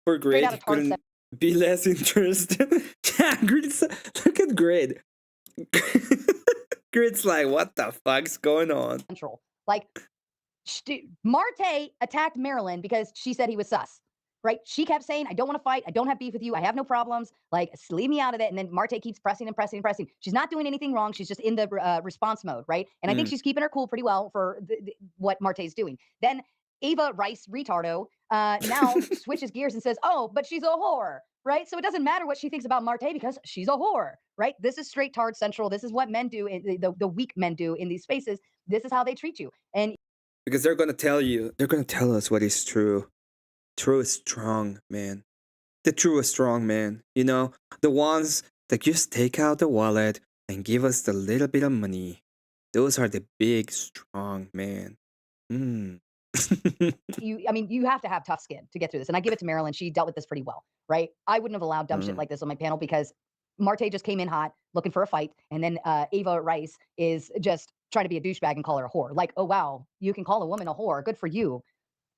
For Grid, couldn't be less interested. Yeah, Grid's, look at Grid. Grid's like, what the fuck's going on? Central. Like, Marte attacked Marilyn because she said he was sus, right? She kept saying, I don't want to fight. I don't have beef with you. I have no problems. Like, leave me out of it. And then Marte keeps pressing and pressing and pressing. She's not doing anything wrong. She's just in the response mode, right? And I think she's keeping her cool pretty well for what Marte's doing. Then Ava Rice Retardo now switches gears and says, oh, but she's a whore, right? So it doesn't matter what she thinks about Marte because she's a whore, right? This is straight tard central. This is what men do, the weak men do in these spaces. This is how they treat you. And because they're going to tell us what is true. True is strong, man. The true is strong, man. You know, the ones that just take out the wallet and give us the little bit of money. Those are the big, strong man. You have to have tough skin to get through this. And I give it to Marilyn. She dealt with this pretty well, right? I wouldn't have allowed dumb shit like this on my panel because Marte just came in hot looking for a fight. And then Ava Rice is just trying to be a douchebag and call her a whore. Like, oh, wow, you can call a woman a whore. Good for you.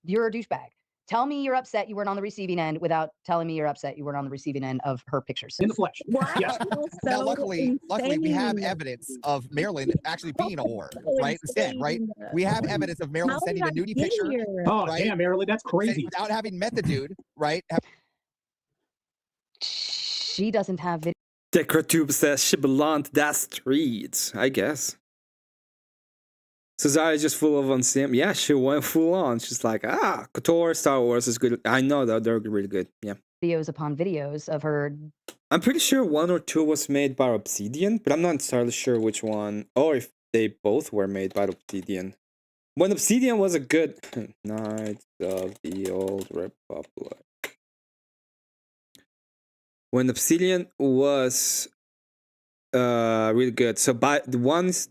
You're a douchebag. Tell me you're upset you weren't on the receiving end without telling me you're upset you weren't on the receiving end of her pictures. In the flesh. Yeah. Now, luckily, we have evidence of Marilyn actually being a whore, right? Instead, right? We have evidence of Marilyn sending a nudie picture. Oh, right? damn, Marilyn, that's crazy. Without having met the dude, right? She doesn't have video. Decratube says she belonged to that streets, I guess. Cesare is just full of on sim. Yeah, she went full on. She's like, KOTOR, Star Wars is good. I know that they're really good. Yeah. Videos upon videos of her. I'm pretty sure 1 or 2 was made by Obsidian, but I'm not entirely sure which one, or if they both were made by Obsidian. When Obsidian was a good Knights of the Old Republic. When Obsidian was really good. So the one is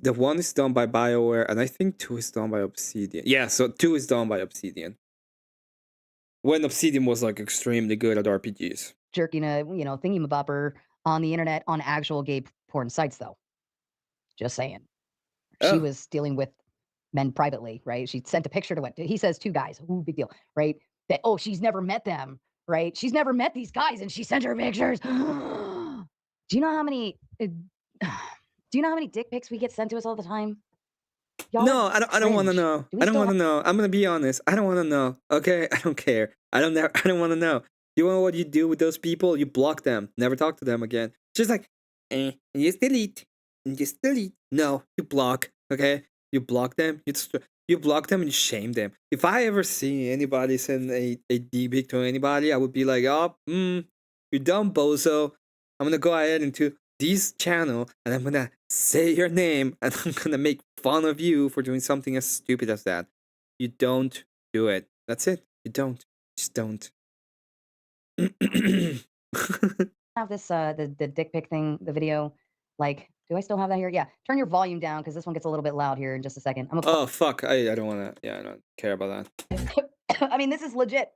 done by BioWare, and I think 2 is done by Obsidian. Yeah, so 2 is done by Obsidian. When Obsidian was like extremely good at RPGs. Jerking a thingy-mabopper on the internet on actual gay porn sites, though. Just saying. She was dealing with men privately, right? She sent a picture to what he says 2 guys. Ooh, big deal, right? That she's never met them, right? She's never met these guys, and she sent her pictures. Do you know how many? Do you know how many dick pics we get sent to us all the time? No, I don't want to know. I don't want to know. I'm gonna be honest. I don't want to know. Okay, I don't care. I don't want to know. You know what you do with those people? You block them. Never talk to them again. Just like, just delete. Just delete. No, you block. Okay, you block them. You block them and you shame them. If I ever see anybody send a D-pic to anybody, I would be like, you dumb bozo. I'm gonna go ahead into this channel and I'm gonna say your name and I'm gonna make fun of you for doing something as stupid as that. You don't do it. That's it. You don't. Just don't. Have this the dick pic thing, the video. Like, do I still have that here? Yeah. Turn your volume down because this one gets a little bit loud here in just a second. Oh fuck! I don't want to. Yeah, I don't care about that. I mean, this is legit.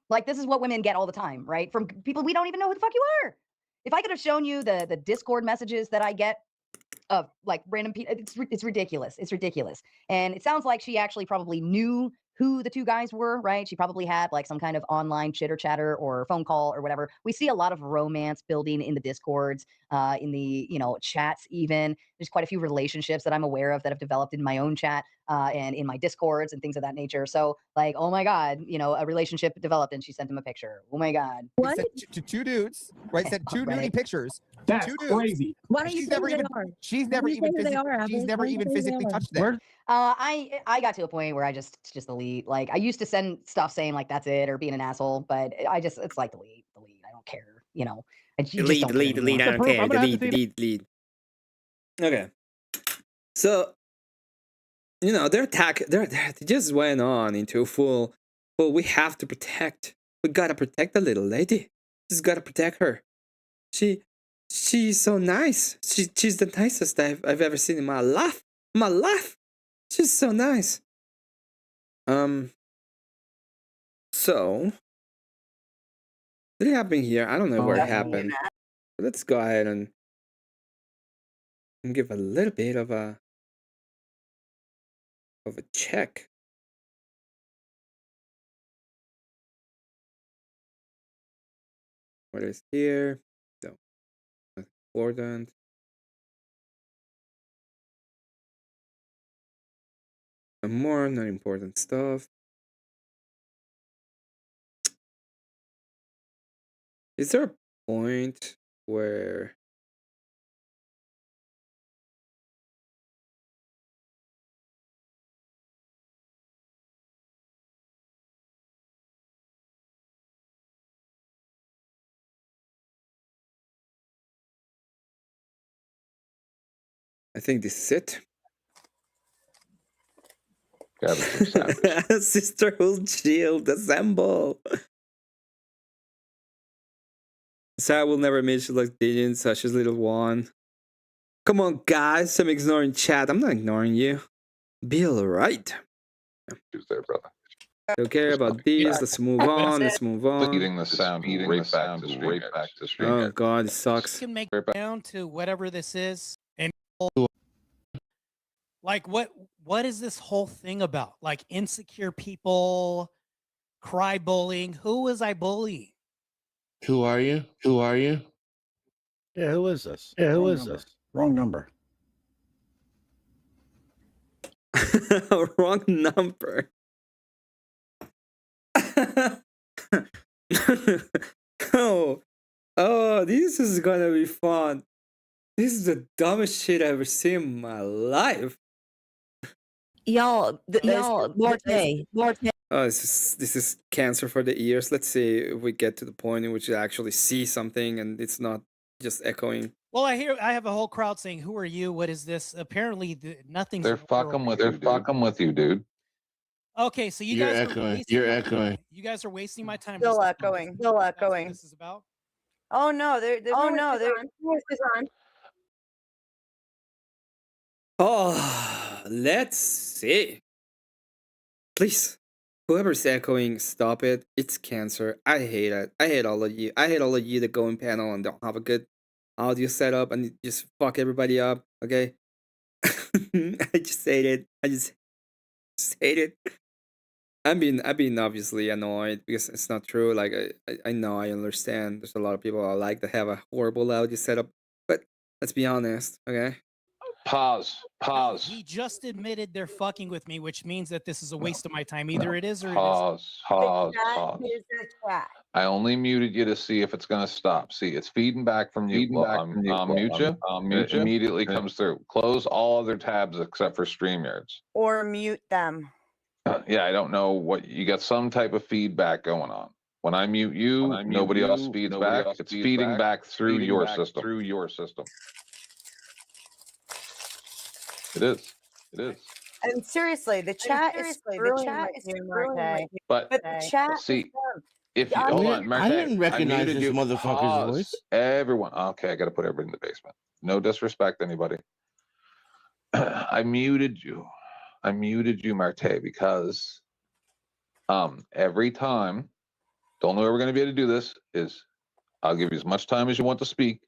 Like, this is what women get all the time, right? From people we don't even know who the fuck you are. If I could have shown you the Discord messages that I get of like random people, it's ridiculous. It's ridiculous. And it sounds like she actually probably knew who the 2 guys were, right? She probably had like some kind of online chitter chatter or phone call or whatever. We see a lot of romance building in the Discords, in the chats even. There's quite a few relationships that I'm aware of that have developed in my own chat and in my Discords and things of that nature. So like, oh my God, a relationship developed and she sent him a picture. Oh my God. What? To 2 dudes, right? Sent 2 nudie pictures. That's 2 dudes. crazy. Why don't you She's never even physically touched them. I got to a point where I just delete. Like, I used to send stuff saying like that's it or being an asshole, but it's like delete. I don't care. Delete. I don't care. Delete. Okay. So, their attack. They just went on into full. Well, we have to protect. We gotta protect the little lady. Just gotta protect her. She's so nice. She's the nicest I've ever seen in my life. She's so nice. So did it happen here? I don't know where it happened. But let's go ahead and give a little bit of a check. What is here? So important. And more not important stuff. Is there a point where I think this is it. Sisterhood shield, assemble. Sarah will never admit she likes Digins, such as little one. Come on, guys, I'm ignoring chat. I'm not ignoring you. Be alright. Who's there, brother? Don't care about these. Let's move on. Let's move on. Eating the sound, right back to stream. Oh god, it sucks. You can make it down to whatever this is, and like what is this whole thing about? Like insecure people, cry bullying. Who was I bullying? Who are you? Yeah, who is this? Wrong number. Wrong number. Oh, this is gonna be fun. This is the dumbest shit I've ever seen in my life. Y'all, Morte. Oh, this is cancer for the ears. Let's see if we get to the point in which you actually see something and it's not just echoing. Well, I have a whole crowd saying, "Who are you? What is this?" Apparently, nothing's. They're fucking with you, dude. Okay, so you You're guys echoing. You're echoing. You guys are wasting my time. Still just echoing. Still echoing. This is about. Oh no, there's no voice is on. Oh, let's see. Please, whoever's echoing, stop it. It's cancer. I hate it. I hate all of you. I hate all of you that go in panel and don't have a good audio setup and just fuck everybody up. Okay. I just hate it. I just hate it. I've been obviously annoyed because it's not true. Like I know, I understand. There's a lot of people I like that have a horrible audio setup, but let's be honest, okay? Pause. He just admitted they're fucking with me, which means that this is a waste of my time. Either it is or Pause. I only muted you to see if it's going to stop. See, it's feeding back from you. I'll mute you. It immediately comes through. Close all other tabs except for StreamYards. Or mute them. Yeah, I don't know what you got. Some type of feedback going on. When I mute you, nobody else feeds back. It's feeding back through your system. It is. And seriously, the chat is screwing with you, Marte. But the chat. See, if you hold on, Marte, I didn't recognize this motherfucker's Pause. voice. Everyone, okay, I got to put everybody in the basement. No disrespect, anybody. I muted you, Marte, because every time, the only way we're going to be able to do this is I'll give you as much time as you want to speak,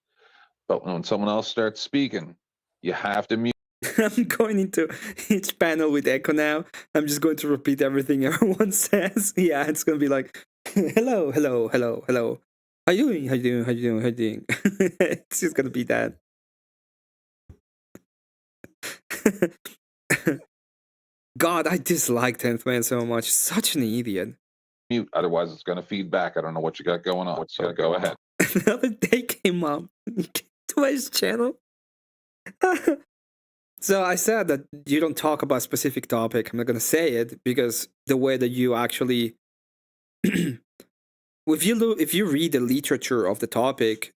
but when someone else starts speaking, you have to mute. I'm going into each panel with echo now. I'm just going to repeat everything everyone says. Yeah, it's going to be like, hello. How you doing? It's just going to be that. God, I dislike 10th Man so much. Such an idiot. Mute, otherwise it's going to feed back. I don't know what you got going on, so go ahead. Another day came up to his channel. So I said that you don't talk about a specific topic. I'm not going to say it because the way that you actually, if you read the literature of the topic,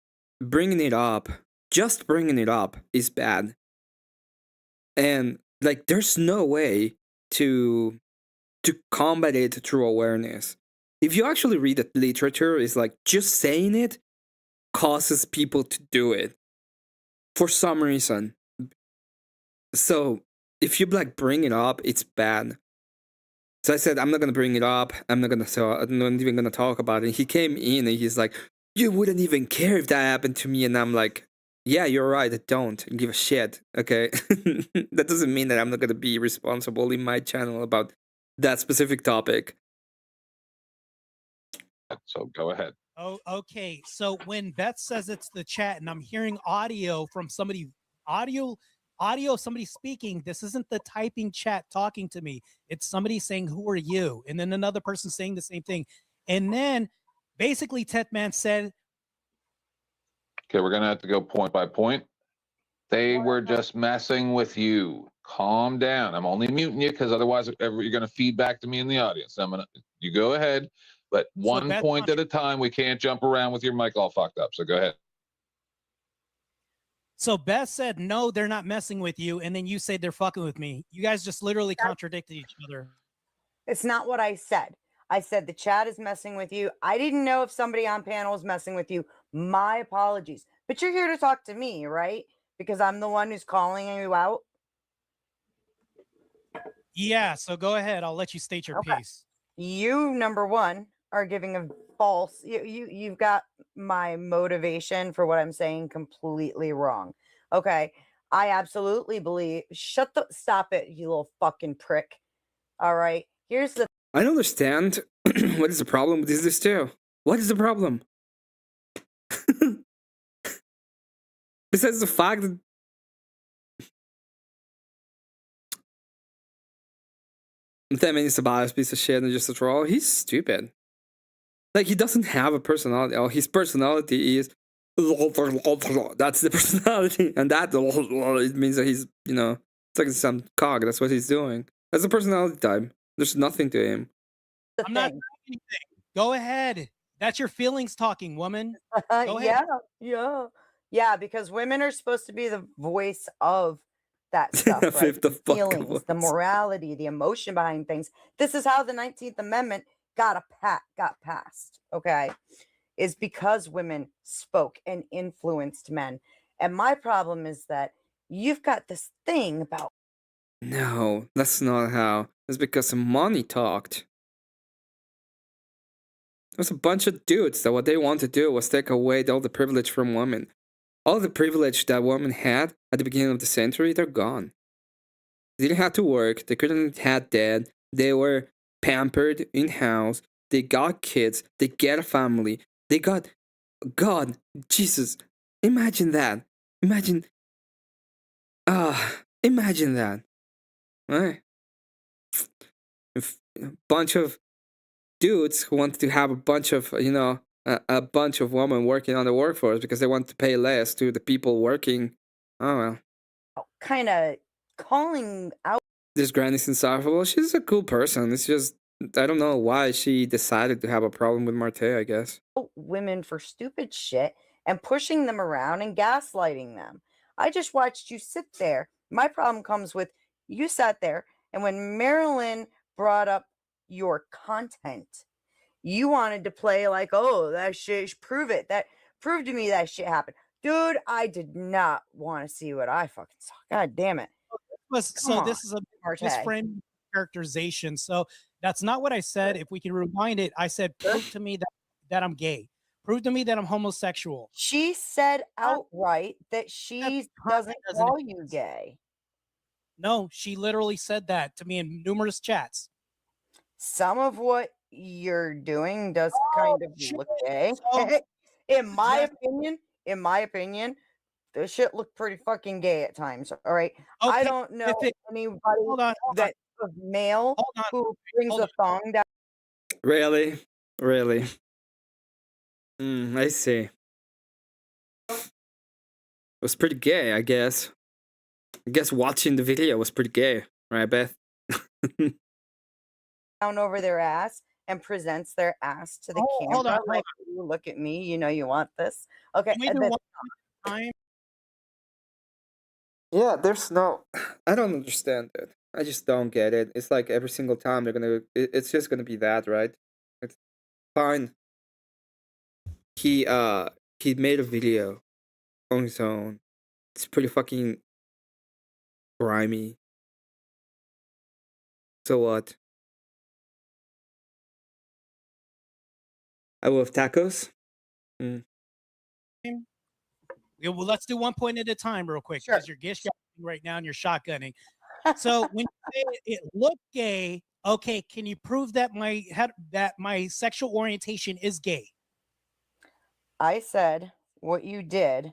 just bringing it up is bad. And like, there's no way to combat it through awareness. If you actually read the literature, it's like just saying it causes people to do it for some reason. So if you like bring it up, it's bad. So I said, I'm not gonna bring it up. I'm not even gonna talk about it. He came in and he's like, you wouldn't even care if that happened to me. And I'm like, yeah, you're right. I don't give a shit. Okay. That doesn't mean that I'm not gonna be responsible in my channel about that specific topic. So go ahead. Oh, okay. So when Beth says it's the chat and I'm hearing audio from somebody, audio of somebody speaking, this isn't the typing chat talking to me. It's somebody saying, who are you? And then another person saying the same thing. And then basically Tetman said, okay, we're going to have to go point by point. They were just messing with you. Calm down. I'm only muting you because otherwise you're going to feed back to me in the audience. You go ahead, but one point at a time. We can't jump around with your mic all fucked up. So go ahead. So Beth said, no, they're not messing with you. And then you say they're fucking with me. You guys just literally contradicted each other. It's not what I said. I said the chat is messing with you. I didn't know if somebody on panel is messing with you. My apologies. But you're here to talk to me, right? Because I'm the one who's calling you out. Yeah, so go ahead. I'll let you state your piece. You, number one, are giving a false. You've got my motivation for what I'm saying completely wrong. Okay, I absolutely believe. Stop it, you little fucking prick. All right, here's the. I don't understand. What is the problem with this too? What is the problem? Besides the fact that that means a biased piece of shit and just a troll. He's stupid. Like, he doesn't have a personality. Oh, his personality is that's the personality, and that it means that he's, you know, it's like some cog. That's what he's doing. That's a personality type. There's nothing to him. I'm not doing anything. Go ahead. That's your feelings talking, woman. Go ahead. Yeah. Yeah, because women are supposed to be the voice of that stuff, right? The feelings, the morality, the emotion behind things. This is how the 19th Amendment got passed, okay? Is because women spoke and influenced men. And my problem is that you've got this thing about... No, that's not how. It's because money talked. There's a bunch of dudes that what they want to do was take away all the privilege from women. All the privilege that women had at the beginning of the century, they're gone. They didn't have to work. They couldn't have dad. They were pampered in-house. They got kids. They get a family. They got... God, Jesus. Imagine that. Imagine that. Right? A bunch of dudes who want to have a bunch of, a bunch of women working on the workforce because they want to pay less to the people working. Oh, well. Kind of calling out... This granny's insufferable. She's a cool person. It's just, I don't know why she decided to have a problem with Marte, I guess. Women for stupid shit and pushing them around and gaslighting them. I just watched you sit there. My problem comes with you sat there, and when Marilyn brought up your content, you wanted to play like, oh, that shit, prove it. Prove to me that shit happened. Dude, I did not want to see what I fucking saw. God damn it. This is a misframed characterization. So that's not what I said. If we can rewind it, I said, prove to me that I'm gay. Prove to me that I'm homosexual. She said outright that she doesn't call you gay. No, she literally said that to me in numerous chats. Some of what you're doing does kind of look gay. In my opinion, this shit looked pretty fucking gay at times. All right. Okay. I don't know anybody that of male who brings a thong down. Really? I see. It was pretty gay, I guess. I guess watching the video was pretty gay, right, Beth? Down over their ass and presents their ass to the camera. Hold on. Look at me. You know you want this. Okay. Yeah, there's no... I don't understand it. I just don't get it. It's like every single time they're gonna... It's just gonna be that, right? It's fine. He made a video on his own. It's pretty fucking grimy. So what? I will have tacos. Yeah, well, let's do one point at a time real quick because you're gish right now and you're shotgunning. So when you say it looked gay, okay, can you prove that my sexual orientation is gay? I said what you did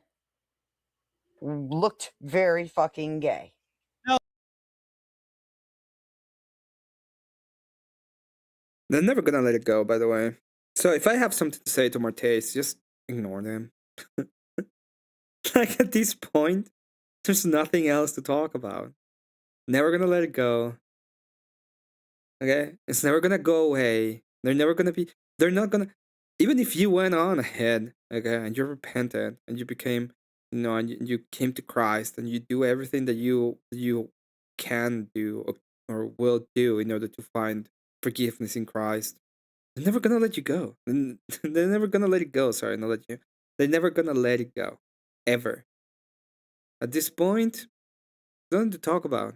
looked very fucking gay. No. They're never gonna let it go, by the way. So if I have something to say to Martes, just ignore them. Like at this point, there's nothing else to talk about. Never gonna let it go. Okay? It's never gonna go away. They're not gonna, even if you went on ahead, okay, and you repented and you became, and you came to Christ and you do everything that you can do or will do in order to find forgiveness in Christ, they're never gonna let you go. They're never gonna let it go. Sorry, not let you. They're never gonna let it go. Ever. At this point, there's nothing to talk about.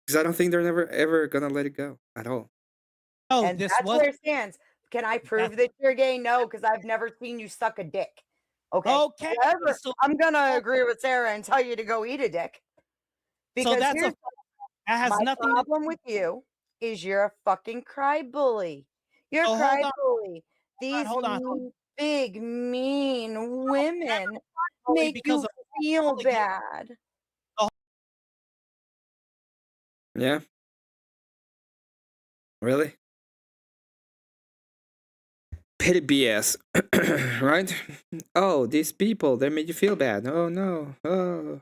Because I don't think they're never ever gonna let it go at all. Oh, and that's where it stands. Can I prove that you're gay? No, because I've never seen you suck a dick. Okay. However, I'm gonna agree with Sarah and tell you to go eat a dick. Because that has nothing. My problem with you is you're a fucking cry bully. You're a cry bully. These big mean women make you feel bad. Yeah. Really? Petty BS, right? Oh, these people, they made you feel bad. Oh no. Oh.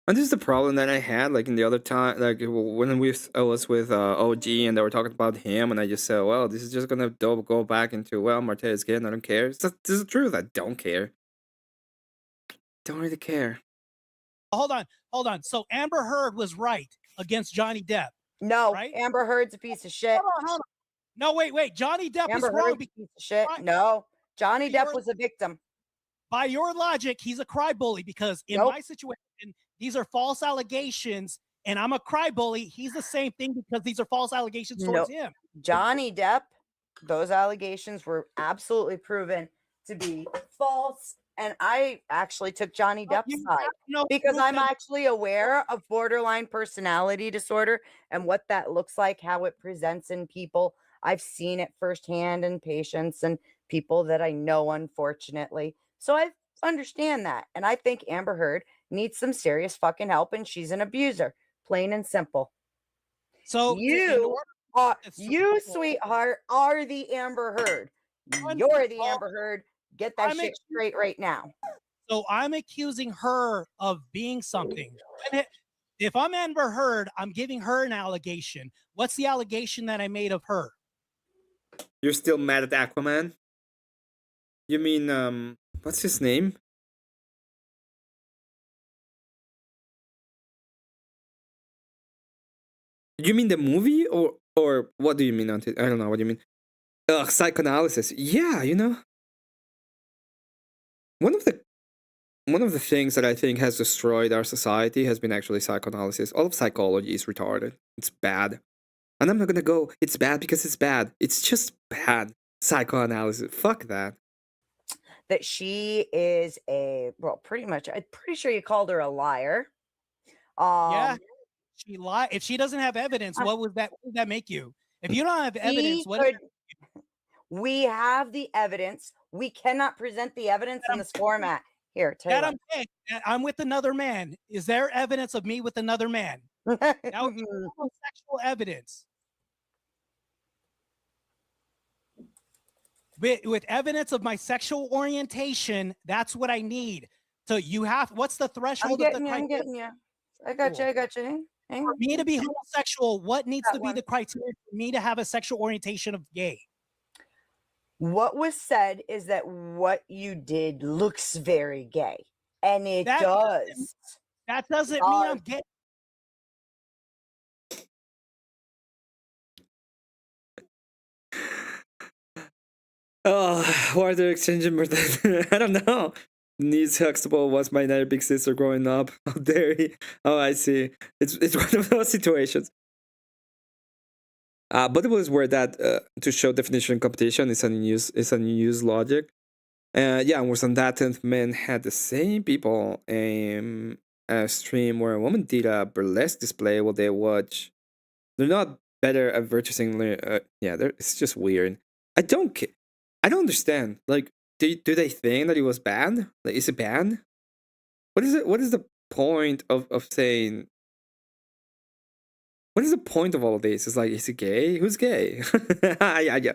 And this is the problem that I had, like in the other time, like when I was with OG and they were talking about him, and I just said, well, this is just gonna go back into, well, Marte is gay and I don't care. This is the truth. I don't care. Don't really care. Hold on. So Amber Heard was right against Johnny Depp. No, right? Amber Heard's a piece of shit. Hold on. No, wait. Johnny Depp Amber is wrong. Heard's a piece of shit. No, Johnny Depp was a victim. By your logic, he's a cry bully because in my situation, these are false allegations, and I'm a cry bully. He's the same thing because these are false allegations towards him. Johnny Depp, those allegations were absolutely proven to be false. And I actually took Johnny Depp's side because I'm actually aware of borderline personality disorder and what that looks like, how it presents in people. I've seen it firsthand in patients and people that I know, unfortunately. So I understand that. And I think Amber Heard needs some serious fucking help, and she's an abuser, plain and simple. So you, sweetheart, are the Amber Heard. You're the Amber Heard. Get that shit straight right now. So I'm accusing her of being something. If I'm Amber Heard, I'm giving her an allegation. What's the allegation that I made of her? You're still mad at Aquaman? You mean, what's his name? You mean the movie, or what do you mean? I don't know what you mean. Psychoanalysis. Yeah, you know. One of the things that I think has destroyed our society has been actually psychoanalysis. All of psychology is retarded. It's bad. And I'm not gonna go, it's bad because it's bad. It's just bad. Psychoanalysis. Fuck that. That she is pretty much, I'm pretty sure you called her a liar. Yeah, she lied. If she doesn't have evidence, what would that make you? If you don't have evidence, we have the evidence. We cannot present the evidence in this format. Here, I'm with another man. Is there evidence of me with another man? Now, sexual evidence. With evidence of my sexual orientation, that's what I need. So you have, what's the threshold of the criteria? I'm getting you. I got you. For me to be homosexual, what needs to be the criteria for me to have a sexual orientation of gay? What was said is that what you did looks very gay, and it does. That doesn't mean I'm gay. Oh, why are they exchanging? I don't know. Niece Huxtable was my neighbor big sister growing up. How dare he? Oh, I see. It's one of those situations. But it was where that to show definition competition is unused logic. Yeah, and was on that 10th men had the same people a stream where a woman did a burlesque display while they watch. They're not better at purchasing. Yeah, it's just weird. I don't understand. Like, do they think that it was banned? Like, is it banned? What is it? What is the point of saying? What is the point of all of this? It's like, is it gay? Who's gay? Yeah.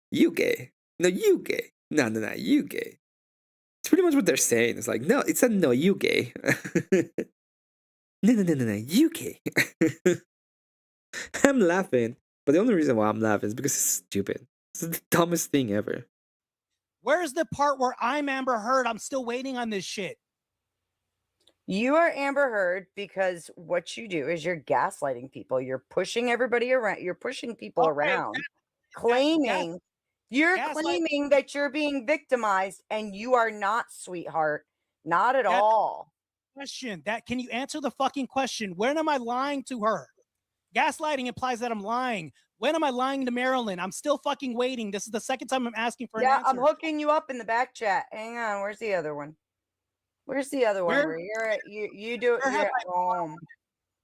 You gay? No, you gay? No, you gay. It's pretty much what they're saying. It's like, no, it's a no, you gay. No, you gay. I'm laughing, but the only reason why I'm laughing is because it's stupid. It's the dumbest thing ever. Where's the part where I'm Amber Heard? I'm still waiting on this shit. You are Amber Heard because what you do is you're gaslighting people. You're pushing everybody around. You're pushing people around, claiming that you're being victimized, and you are not, sweetheart. Not at all. Question that, can you answer the fucking question? When am I lying to her? Gaslighting implies that I'm lying. When am I lying to Marilyn? I'm still fucking waiting. This is the second time I'm asking for an answer. I'm hooking you up in the back chat. Hang on. Where's the other one? Where's the other one where you're at? You do it. You're at home.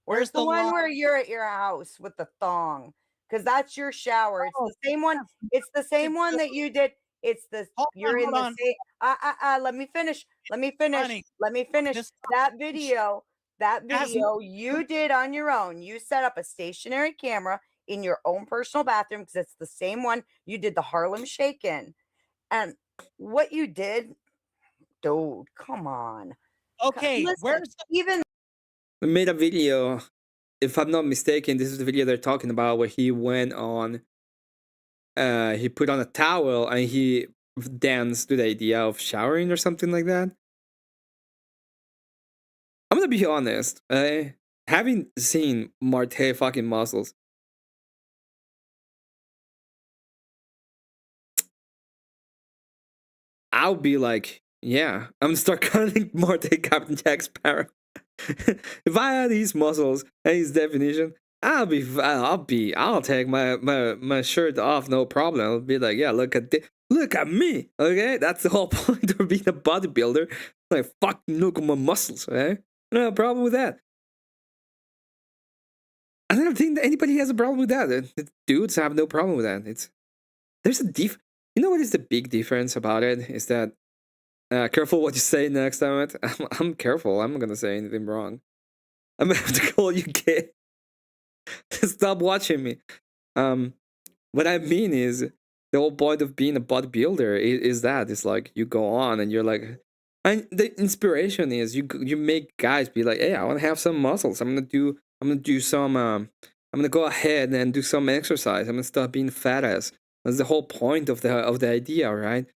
Where's the one where you're at your house with the thong? Because that's your shower. It's the same one. It's the same one that you did. It's the you're in the same. Let me finish. Let me finish. That video you did on your own. You set up a stationary camera in your own personal bathroom because it's the same one you did the Harlem Shake in. And what you did, dude, come on. Okay, where's even made a video, if I'm not mistaken, this is the video they're talking about, where he went on, he put on a towel and he danced to the idea of showering or something like that. I'm gonna be honest, having seen Marte fucking muscles, I'll be like, yeah, I'm gonna start calling Marte Captain Jack Sparrow. If I had his muscles and his definition, I'll take my shirt off, no problem. I'll be like, yeah, look at me, okay? That's the whole point of being a bodybuilder. Like, fucking look at my muscles, okay? No problem with that. I don't think that anybody has a problem with that. The dudes have no problem with that. There's a you know what is the big difference about it? Is that careful what you say next time. I'm careful. I'm not gonna say anything wrong. I'm gonna have to call you gay. Stop watching me. What I mean is, the whole point of being a bodybuilder is that it's like you go on and you're like, and the inspiration is you make guys be like, hey, I want to have some muscles. I'm gonna do some. I'm gonna go ahead and do some exercise. I'm gonna stop being fat ass. That's the whole point of the idea, right?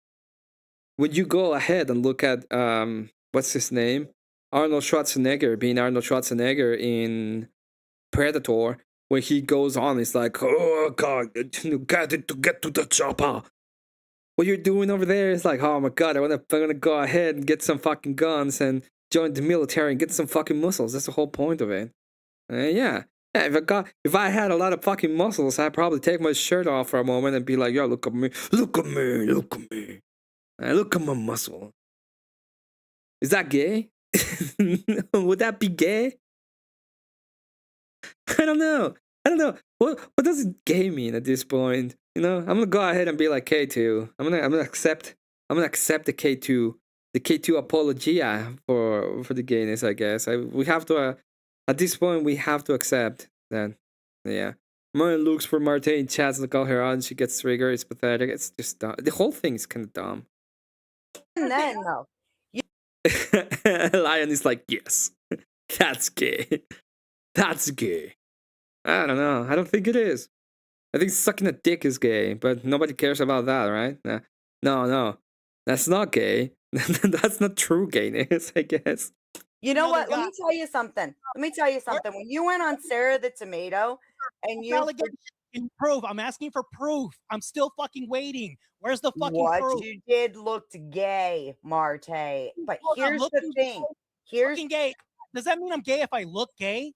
When you go ahead and look at what's his name, Arnold Schwarzenegger, being Arnold Schwarzenegger in Predator, where he goes on, it's like, oh god, you got to get to the chopper. What you're doing over there is like, oh my god, I'm gonna go ahead and get some fucking guns and join the military and get some fucking muscles. That's the whole point of it. Yeah, if I had a lot of fucking muscles, I'd probably take my shirt off for a moment and be like, yo, look at me, look at me, look at me. Look at my muscle. Is that gay? Would that be gay? I don't know. What does gay mean at this point? You know, I'm gonna go ahead and be like K2. I'm gonna accept the K2, the K2 apologia for the gayness. I guess we have to. At this point, we have to accept that. Yeah. Martin looks for Marte, chats to call her out, and she gets triggered. It's pathetic. It's just dumb. The whole thing is kind of dumb. And then though, Lion is like, yes, that's gay. That's gay. I don't know. I don't think it is. I think sucking a dick is gay, but nobody cares about that, right? No. That's not gay. That's not true gayness, I guess. You know what? Let me tell you something. When you went on Sarah the Tomato and you proof. I'm asking for proof. I'm still fucking waiting. Where's the fucking proof? What you did looked gay, Marte. But here's the thing. Here's fucking gay. Does that mean I'm gay if I look gay?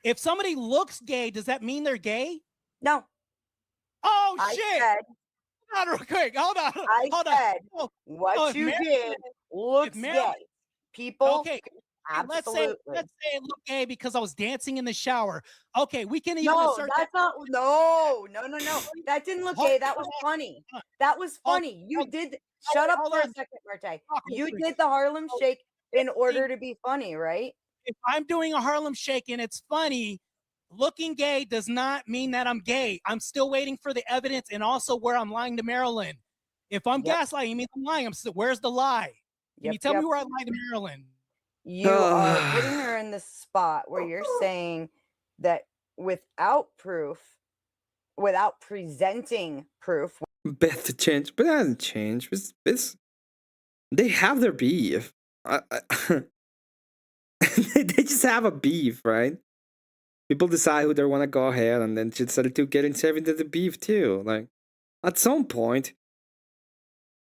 If somebody looks gay, does that mean they're gay? No. Oh I shit! Said, hold on, real quick. Hold on. What you did looks gay. People. Okay. Absolutely. Let's say it looked gay because I was dancing in the shower. Okay, we can even assert that's not. No. That didn't look gay. That was funny. That was funny. You did. Shut up for a second, Marte. You did the Harlem Shake in order to be funny, right? If I'm doing a Harlem Shake and it's funny, looking gay does not mean that I'm gay. I'm still waiting for the evidence and also where I'm lying to Marilyn. If I'm gaslighting, you mean I'm lying. Where's the lie? Can you tell me where I lied to Marilyn? You are putting her in this spot where you're saying that without proof, without presenting proof. Beth to change, but that doesn't change. They have their beef. They just have a beef, right? People decide who they want to go ahead, and then she decided to get into the beef too. Like, at some point,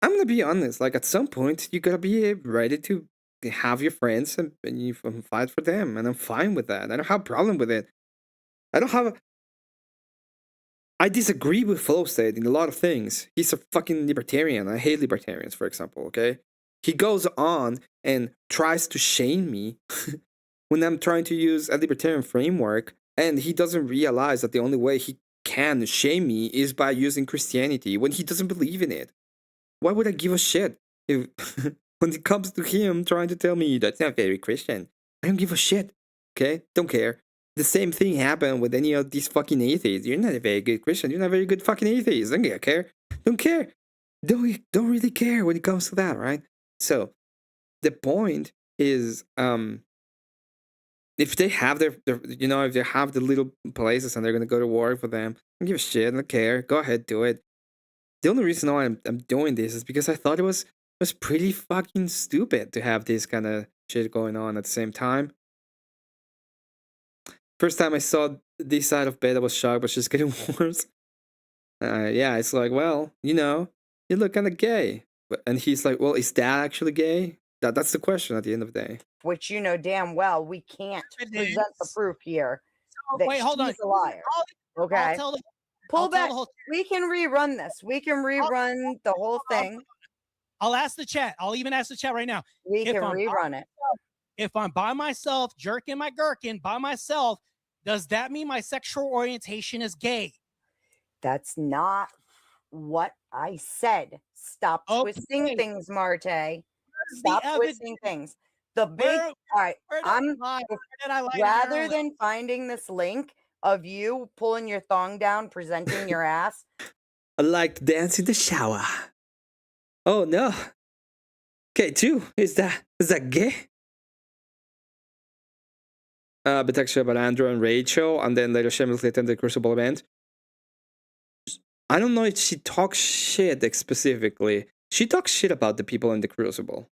I'm gonna be honest. Like, at some point, you gotta be ready to have your friends and you fight for them, and I'm fine with that. I don't have a problem with it. I disagree with Flow State in a lot of things. He's a fucking libertarian. I hate libertarians, for example, okay? He goes on and tries to shame me when I'm trying to use a libertarian framework, and he doesn't realize that the only way he can shame me is by using Christianity when he doesn't believe in it. Why would I give a shit if when it comes to him trying to tell me that's not very Christian? I don't give a shit, okay? Don't care. The same thing happened with any of these fucking atheists. You're not a very good Christian. You're not a very good fucking atheist. Don't care. Don't care. Don't really care when it comes to that, right? So the point is, if they have their if they have the little places and they're gonna go to work for them, I don't give a shit, I don't care. Go ahead, do it. The only reason why I'm doing this is because I thought it was pretty fucking stupid to have this kind of shit going on at the same time. First time I saw this side of bed, I was shocked, but it's just getting worse. Yeah, it's like, well, you look kind of gay. And he's like, well, is that actually gay? That's the question at the end of the day. Which you know damn well we can't present the proof here. That Wait, hold on. she's a liar. Okay. Pull back. We can rerun this. We can rerun the whole thing. I'll ask the chat. I'll even ask the chat right now. We can rerun it. If I'm by myself, jerking my gherkin by myself, does that mean my sexual orientation is gay? That's not what I said. Stop twisting things, Marte. Stop twisting things. The big, all right, rather than finding this link of you pulling your thong down, presenting your ass. I like to dance in the shower. Oh no. K2, is that gay? But actually about Andrew and Rachel, and then later shamelessly attended the Crucible event. I don't know if she talks shit specifically. She talks shit about the people in the Crucible.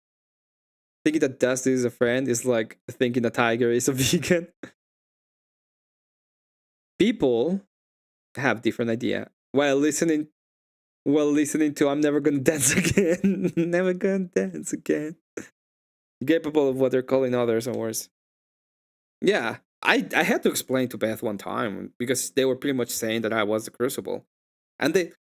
Thinking that Dusty is a friend is like thinking that Tiger is a vegan. People have different idea. While listening to I'm never gonna dance again. Never gonna dance again. Capable of what they're calling others and worse. Yeah, I had to explain to Beth one time because they were pretty much saying that I was the Crucible. And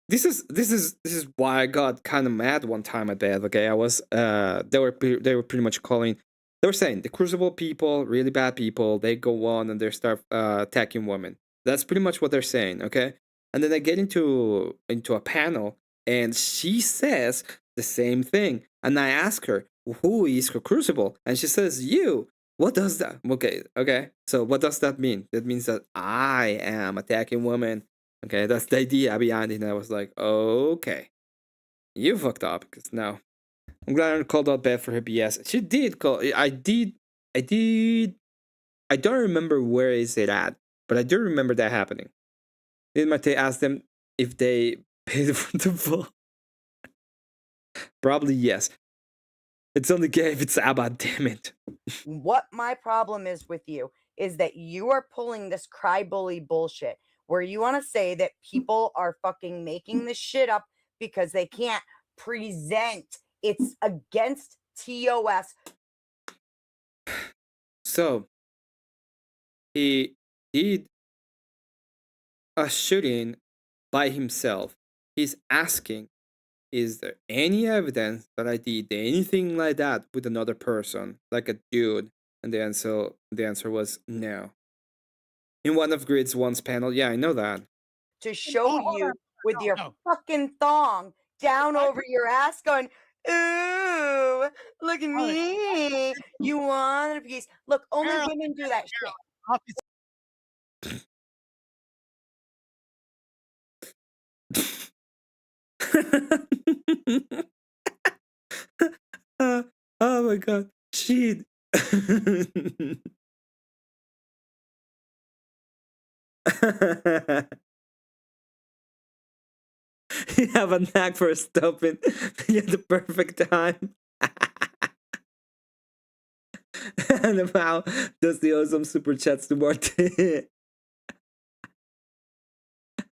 this is why I got kind of mad one time at Beth. Okay, I was they were pretty much calling. They were saying the Crucible people, really bad people. They go on and they start attacking women. That's pretty much what they're saying. Okay, and then I get into a panel and she says the same thing. And I ask her, who is the Crucible? And she says, you. What does that? Okay. So what does that mean? That means that I am attacking women. Okay, that's the idea behind it. And I was like, okay, you fucked up. Because no, I'm glad I called out Beth for her BS. She did call. I did. I don't remember where is it at, but I do remember that happening. Did Mate ask them if they paid for the ball? Probably yes. It's only gay if it's ABBA, damn it. What my problem is with you is that you are pulling this cry bully bullshit where you want to say that people are fucking making this shit up because they can't present. It's against TOS. So, he did a shooting by himself. He's asking, is there any evidence that I did anything like that with another person, like a dude? And the answer was no. In one of Grid's once panel, yeah, I know that. To show you with your fucking thong down over your ass going, ooh, look at me. You want a piece. Look, only women do that shit. Oh my god, shit. You have a knack for stopping at the perfect time. And wow, does the awesome super chats to Martin.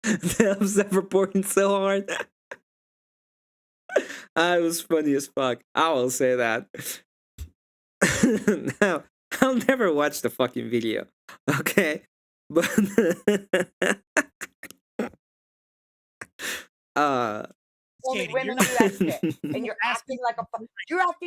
I'm self-reporting so hard. I was funny as fuck. I will say that. Now, I'll never watch the fucking video. Okay? But only women do that shit. And you're acting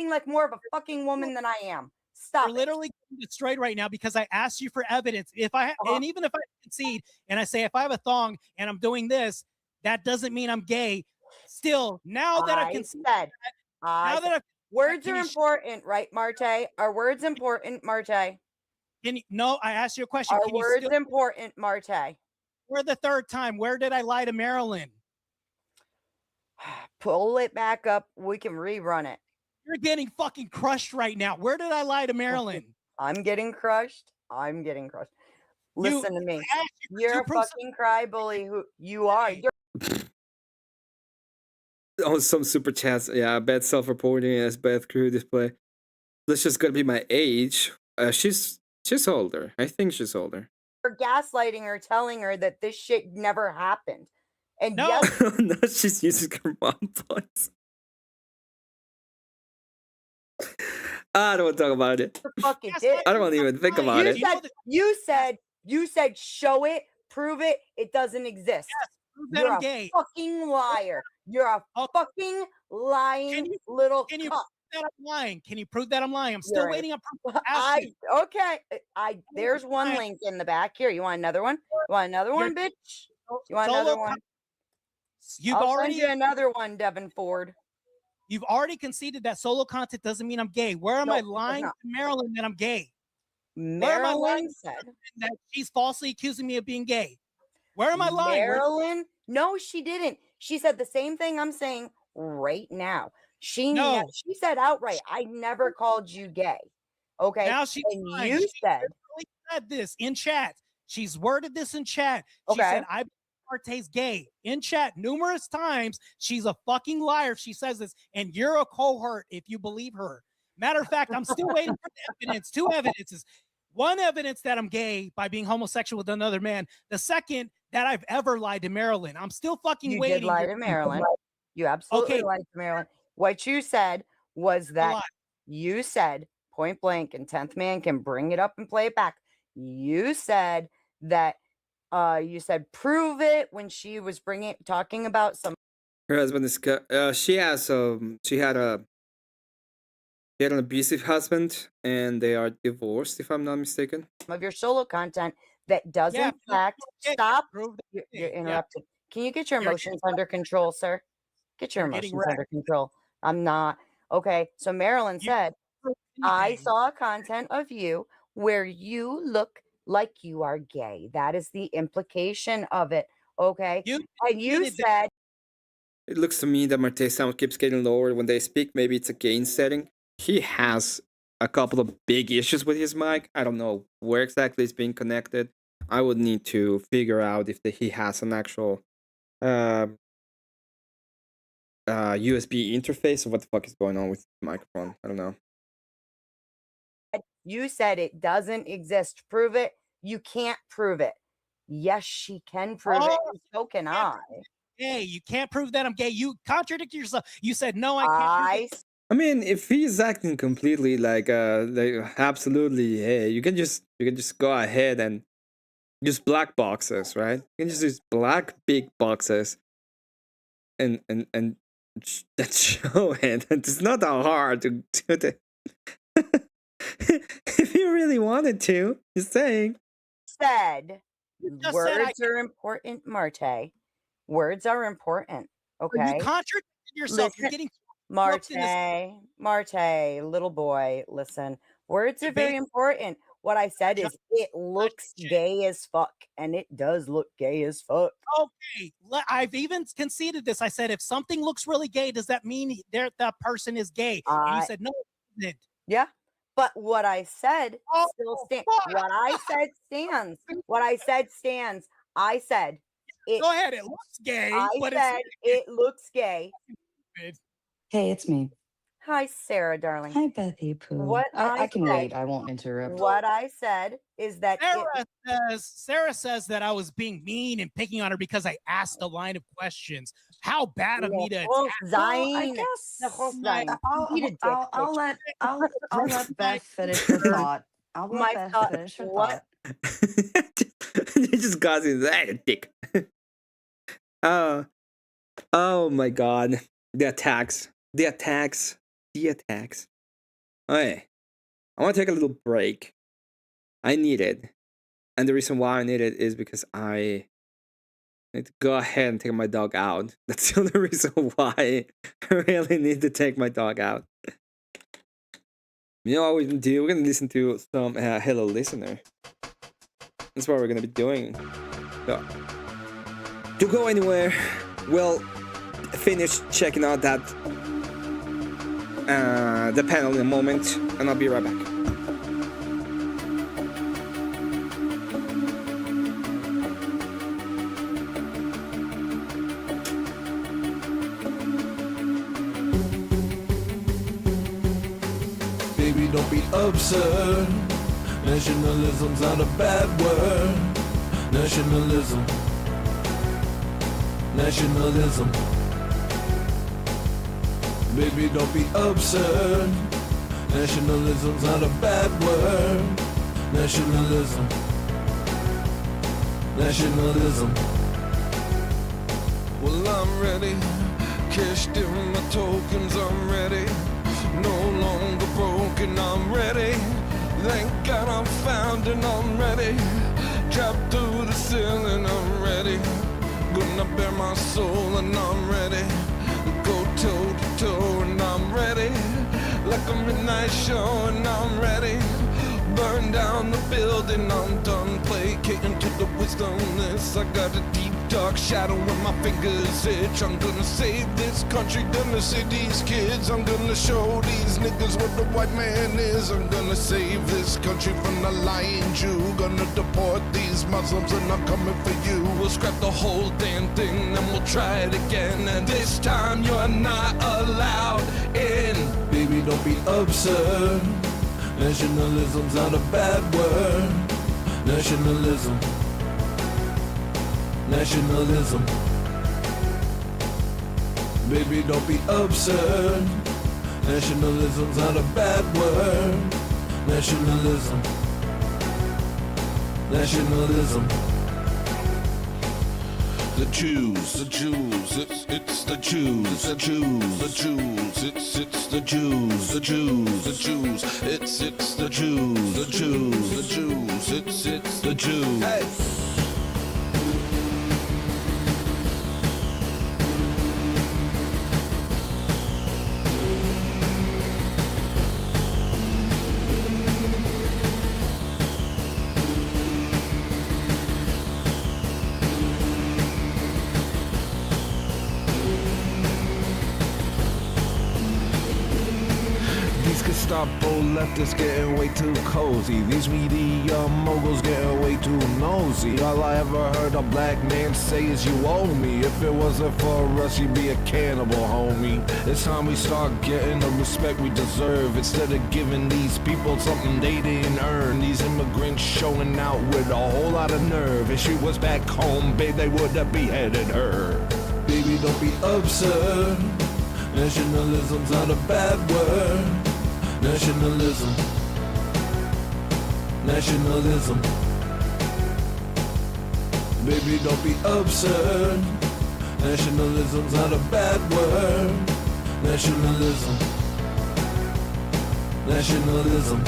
like more of a fucking woman than I am. Stop. You're literally destroyed right now because I asked you for evidence. And even if I concede and I say if I have a thong and I'm doing this, that doesn't mean I'm gay. Still, now that I can said, words are important, right, Marte? Are words important, Marte? No, I asked you a question. Are words important, Marte? For the third time, where did I lie to Marilyn? Pull it back up. We can rerun it. You're getting fucking crushed right now. Where did I lie to Marilyn? I'm getting crushed. I'm getting crushed. Listen to me. You're a fucking cry bully. Who you are? Oh, some super chats. Yeah, bad self-reporting as bad crew display. That's just gonna be my age. She's older. I think she's older. You're gaslighting her, telling her that this shit never happened. And no, yes, no, she's using her mom voice. I don't want to talk about it. Fucking did. I don't want to even think about it. You said, show it, prove it. It doesn't exist. Yes, prove that You're I'm a gay. fucking liar. You're a fucking lying little. Can you prove that I'm lying? Can you prove that I'm lying? I'm still waiting on proof. There's one link in the back here. You want another one? You want another one, bitch? You want another one? I'll send you another one, Devin Ford. You've already conceded that solo content doesn't mean I'm gay. Where am I lying to Marilyn that I'm gay? Where am I lying said that she's falsely accusing me of being gay? Where am I lying? Marilyn? No, she didn't. She said the same thing I'm saying right now. She said outright, I never called you gay. Okay. Now she's lying. You said this in chat. She's worded this in chat. She said, I Marte's gay in chat numerous times. She's a fucking liar if she says this, and you're a cohort if you believe her. Matter of fact, I'm still waiting for the evidence. 2 evidences. One evidence that I'm gay by being homosexual with another man. The second, that I've ever lied to Marilyn. I'm still fucking waiting. You did lie to Marilyn. You absolutely lied to Marilyn. What you said was that you said point blank, and 10th man can bring it up and play it back. You said that you said prove it when she was talking about some. Her husband is she had an abusive husband, and they are divorced, if I'm not mistaken. Of your solo content that does in fact stop. You're interrupted. Can you get your emotions under control, sir? Get your emotions under control. I'm not. Okay, so Marilyn said, I saw content of you where you look like you are gay. That is the implication of it. Okay. And you said, it looks to me that Marte's sound keeps getting lower when they speak. Maybe it's a gain setting. He has a couple of big issues with his mic. I don't know where exactly it's being connected. I would need to figure out if he has an actual USB interface or what the fuck is going on with the microphone. I don't know. You said it doesn't exist. Prove it. You can't prove it. Yes, she can prove it. And so can I. Hey, you can't prove that I'm gay. You contradicted yourself. You said no, I can't prove it. I mean, if he's acting completely like absolutely, hey, you can just go ahead and use black boxes, right? You can just use black big boxes and that show it. It's not that hard to do that. If you really wanted to, just saying. Words are important, Marte. Words are important. Okay. You contradicted yourself. You're getting Marte, little boy, listen. Words are very important. What I said is it looks gay as fuck, and it does look gay as fuck. Okay, I've even conceded this. I said if something looks really gay, does that mean that person is gay? And you said no, it isn't. Yeah. But what I said still stands. What I said stands. What I said stands. I said it. Go ahead. It looks gay. I said it looks gay. Hey, it's me. Hi, Sarah, darling. Hi, Bethy Pooh. I can wait. I won't interrupt. What I said is that Sarah says that I was being mean and picking on her because I asked a line of questions. How bad of me to attack? I guess I'll let Beth finish her thought. I'll let Beth finish her thought. You just got that dick. Oh my god. The attacks. Okay. I want to take a little break. I need it. And the reason why I need it is because I need to go ahead and take my dog out. That's the only reason why I really need to take my dog out. You know what we're going to do? We're going to listen to some Hello Listener. That's what we're going to be doing. So, to go anywhere, well, finish checking out that the panel in a moment, and I'll be right back. Baby, don't be absurd. Nationalism's not a bad word. Nationalism. Nationalism. Baby, don't be absurd. Nationalism's not a bad word. Nationalism. Nationalism. Well, I'm ready. Cashed in my tokens, I'm ready. No longer broken, I'm ready. Thank God I'm found and I'm ready. Trapped through the ceiling, I'm ready. Gonna bare my soul and I'm ready. Go toe to toe and I'm ready. Like a midnight show and I'm ready. Burn down the building, I'm done placating to the wisdomless. I got a deep dark shadow when my fingers itch. I'm gonna save this country, gonna save these kids. I'm gonna show these niggas what the white man is. I'm gonna save this country from the lying Jew. Gonna deport these Muslims and I'm coming for you. We'll scrap the whole damn thing and we'll try it again. And this time you're not allowed in. Baby, don't be absurd. Nationalism's not a bad word. Nationalism. Nationalism. Baby, don't be absurd. Nationalism's not a bad word. Nationalism. Nationalism. The Jews, it's the Jews, the Jews, the Jews, it's the Jews, the Jews, the Jews, it's the Jews, the Jews, the Jews, it's the Jews. Hey. Gestapo leftists getting way too cozy. These media moguls getting way too nosy. All I ever heard a black man say is you owe me. If it wasn't for us, you'd be a cannibal, homie. It's time we start getting the respect we deserve, instead of giving these people something they didn't earn. These immigrants showing out with a whole lot of nerve. If she was back home, babe, they would have beheaded her. Baby, don't be absurd. Nationalism's not a bad word. Nationalism. Nationalism. Baby, don't be absurd. Nationalism's not a bad word. Nationalism. Nationalism.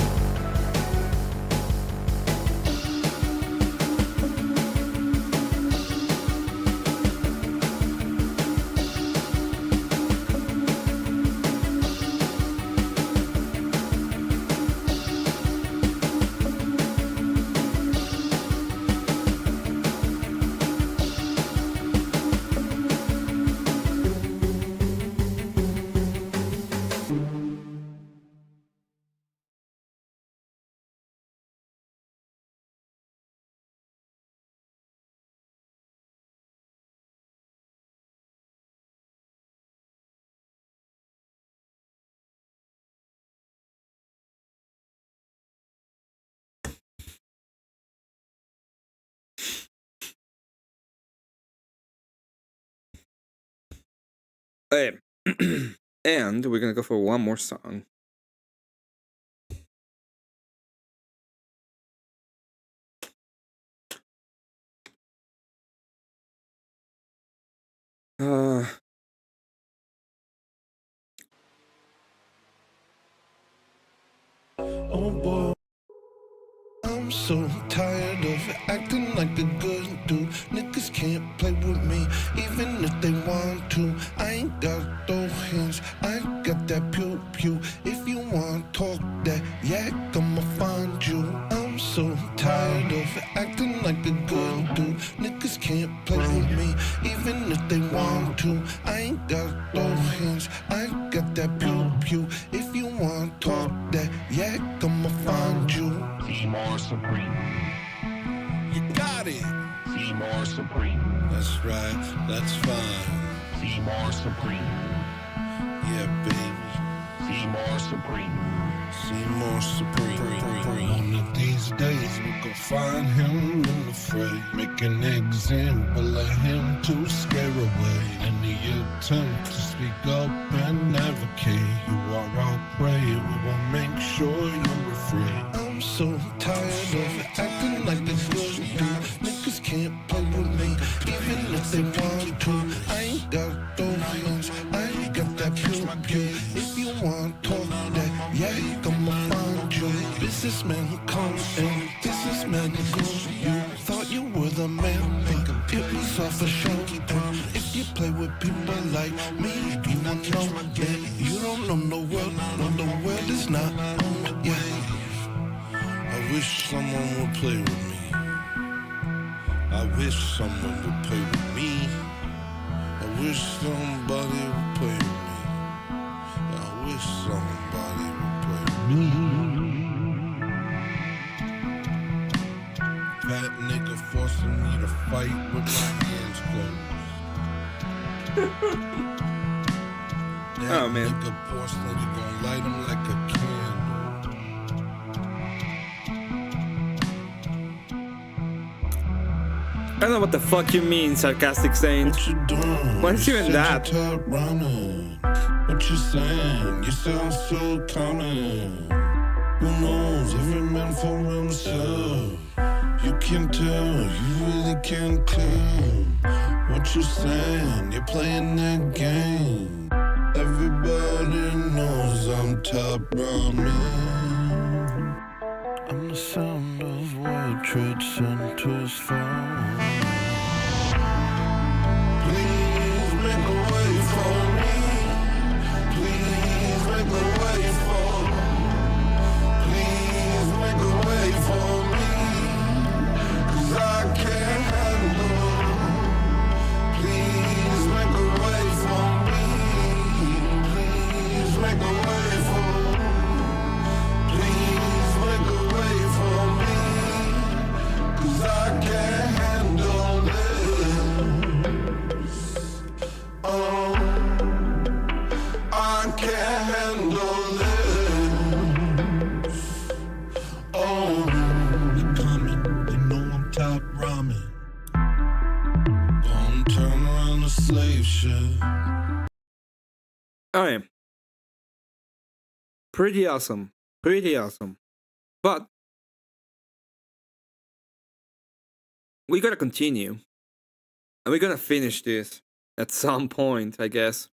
Hey, and we're gonna go for one more song. Oh boy, I'm so tired of acting like the good dude. Niggas can't play with me, even if they want to. I ain't got those hands, I got that pew pew. If you want talk that yak, I'ma find you. I'm so tired of acting like the good dude. Niggas can't play with me, even if they want to. I ain't got those hands, I got that pew pew. Supreme. That's right, that's fine. Seymour Supreme. Yeah, baby. Seymour Supreme. Seymour Supreme. One of these days we could find him in the fray, make an example of him to scare away any attempt to speak up and advocate. You are our prey, we will make sure you're afraid. I'm so tired of acting like the good dude. Niggas can't play with me, even if they want to. I ain't got those guns, I ain't got that pew. If you want talk that, yeah, come on, find you. Businessman who comes in, businessman who goes. You thought you were the man, but it was all for show. And if you play with people like me, you won't know that you don't know the world. No, the world is not on, yeah. I wish someone would play with me. I wish someone would play with me. I wish somebody would play with me. I wish somebody would play with me. Fat nigga forcing me to fight with my hands closed. Oh, man. Nigga porcelain, he gon' light him like a candle. I don't know what the fuck you mean, sarcastic saying. What is even that? What you saying? You sound so common. Who knows? Every man for himself. You can tell, you really can't tell. What you saying? You're playing that game. Everybody knows I'm top ramen. I'm the sound of World Trade Center's fall. Please make a way for me. Please make a way for me. Please make a way for me. 'Cause I can't handle. Please make a way for me. Please make a way for me. Please make a way for me. 'Cause I can't handle this. Oh, I can't handle this. Oh, they're coming, they know I'm top ramen. Gonna turn around the slave ship. Oh, yeah. Pretty awesome. Pretty awesome. But we gotta continue. And we're gonna finish this at some point, I guess.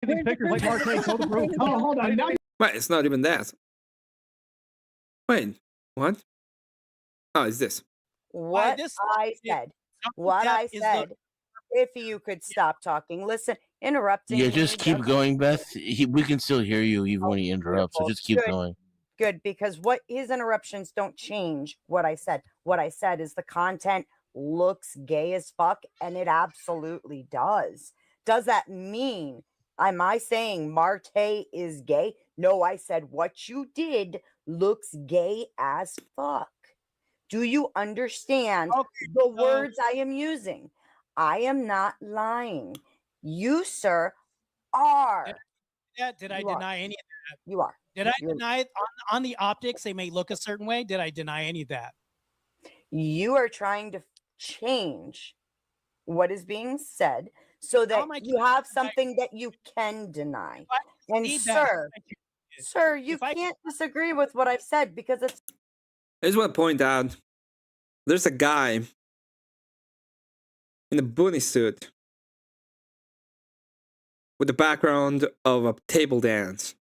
These pictures like Mark show the proof. Oh, hold on. Now Wait, it's not even that. Wait, what? Oh, it's this. What I said. What I said. If you could stop talking. Listen, interrupting. Yeah, me just keep doesn't- going, Beth. We can still hear you even when he interrupts, so just keep Good. going. Good, because what his interruptions don't change what I said. What I said is the content looks gay as fuck, and it absolutely does. Does that mean, am I saying Marte is gay? No, I said what you did looks gay as fuck. Do you understand the words I am using? I am not lying. You, sir, are. Yeah, did I You are. deny any of that? You are. Did I You're- deny it on the optics? They may look a certain way. Did I deny any of that? You are trying to change what is being said so that you have something that you can deny. And need that. sir, you can't disagree with what I've said because it's I just want to point out there's a guy in a bunny suit with the background of a table dance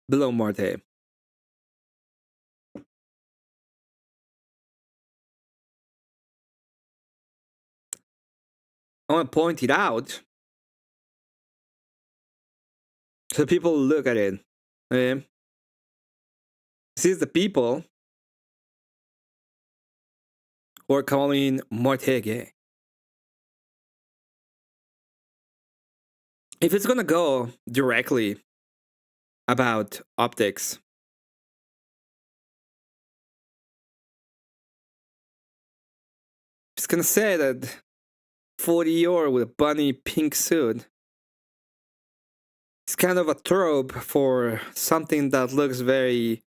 below Marte. I want to point it out so people look at it. Okay? This is the people who are calling Marte gay. If it's gonna go directly about optics, Just gonna say that 40-year with a bunny pink suit. It's kind of a trope for something that looks very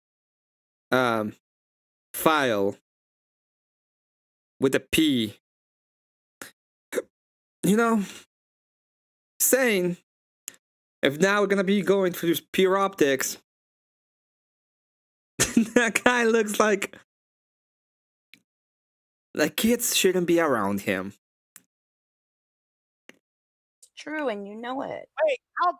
file with a P. You know, saying if now we're gonna be going through pure optics, that guy looks like kids shouldn't be around him. True, and you know it. Wait,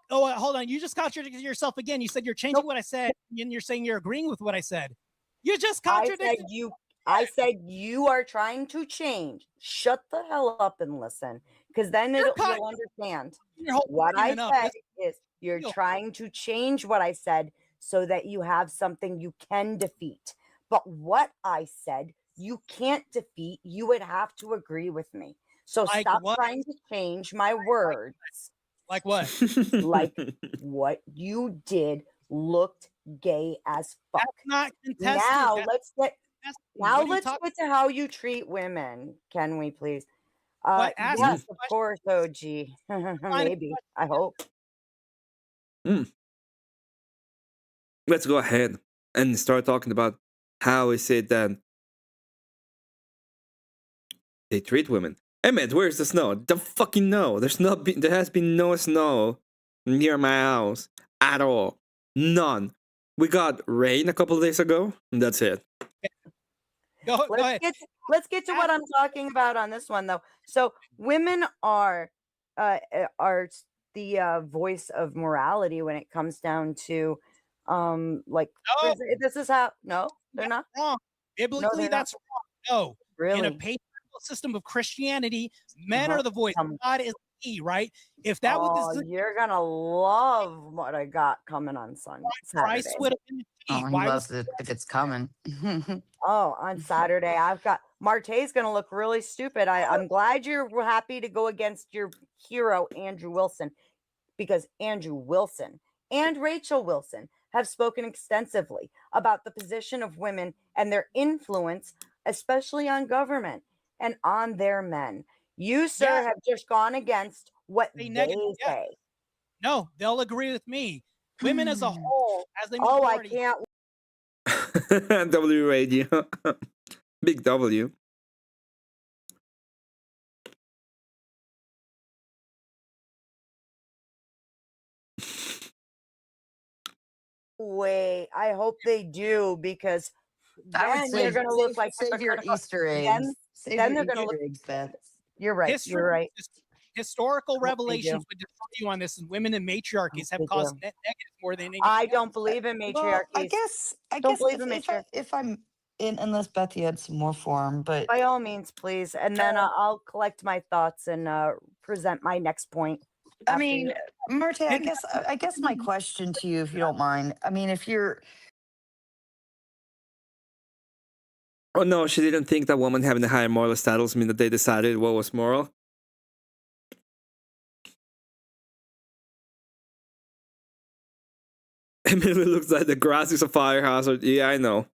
hold on. You just contradicted yourself again. You said you're changing what I said, and you're saying you're agreeing with what I said. You just contradicted. I said you are trying to change. Shut the hell up and listen, because then you'll understand. What I said is you're trying to change what I said so that you have something you can defeat. But what I said you can't defeat. You would have to agree with me. So stop trying to change my words. Like what? Like what you did looked gay as fuck. That's not contested. Now let's get to how you treat women. Can we please? Yes, of course, OG. Maybe. I hope. Let's go ahead and start talking about how is it that they treat women. Emmet, where's the snow? Don't fucking know. There has been no snow near my house at all. None. We got rain a couple of days ago, and that's it. Go ahead. Let's get to what I'm talking about on this one, though. So women are the voice of morality when it comes down to this is how they're not wrong. Biblically, that's wrong. No, really. In a patriarchal system of Christianity, men are the voice. God is key, right? If that was you're gonna love what I got coming on Sunday. Christ would have been he loves it if it's coming. On Saturday, I've got Marte's gonna look really stupid. I'm glad you're happy to go against your hero, Andrew Wilson, because Andrew Wilson and Rachel Wilson have spoken extensively about the position of women and their influence, especially on government and on their men. You, sir, have just gone against what they say. No, they'll agree with me. Women as a whole, as they I can't. W radio. Big W. Wait, I hope they do, because then they're going to look like your Easter eggs. Then they're going to look. You're right. You're right. Historical revelations would destroy you on this, and women in matriarchies have caused net negatives more than anything. I don't believe in matriarchies. Well, I guess if I'm in, unless Beth, you had some more form, but by all means, please, and then I'll collect my thoughts and present my next point. I mean, Marte, I guess my question to you, if you don't mind, I mean, if you're. Oh no, she didn't think that women having a higher moral status mean that they decided what was moral. Emily looks like the grass is a fire hazard. Yeah, I know.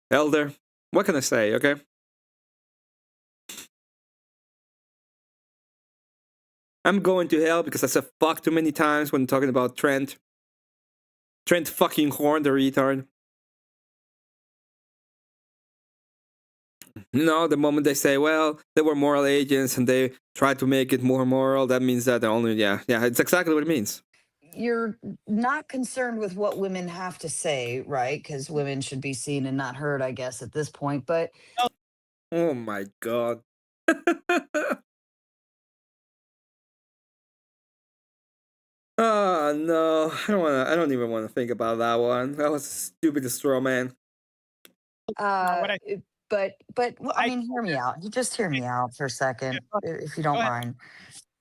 Elder, what can I say, okay? I'm going to hell because I said fuck too many times when talking about Trent. Trent fucking Horn, the retard. No, the moment they say, well, they were moral agents and they tried to make it more moral, that means that yeah, it's exactly what it means. You're not concerned with what women have to say, right? Because women should be seen and not heard, I guess, at this point. But oh my god. Oh no, I don't even want to think about that one. That was a stupid straw man. But I mean, hear me out. You just hear me out for a second, if you don't mind.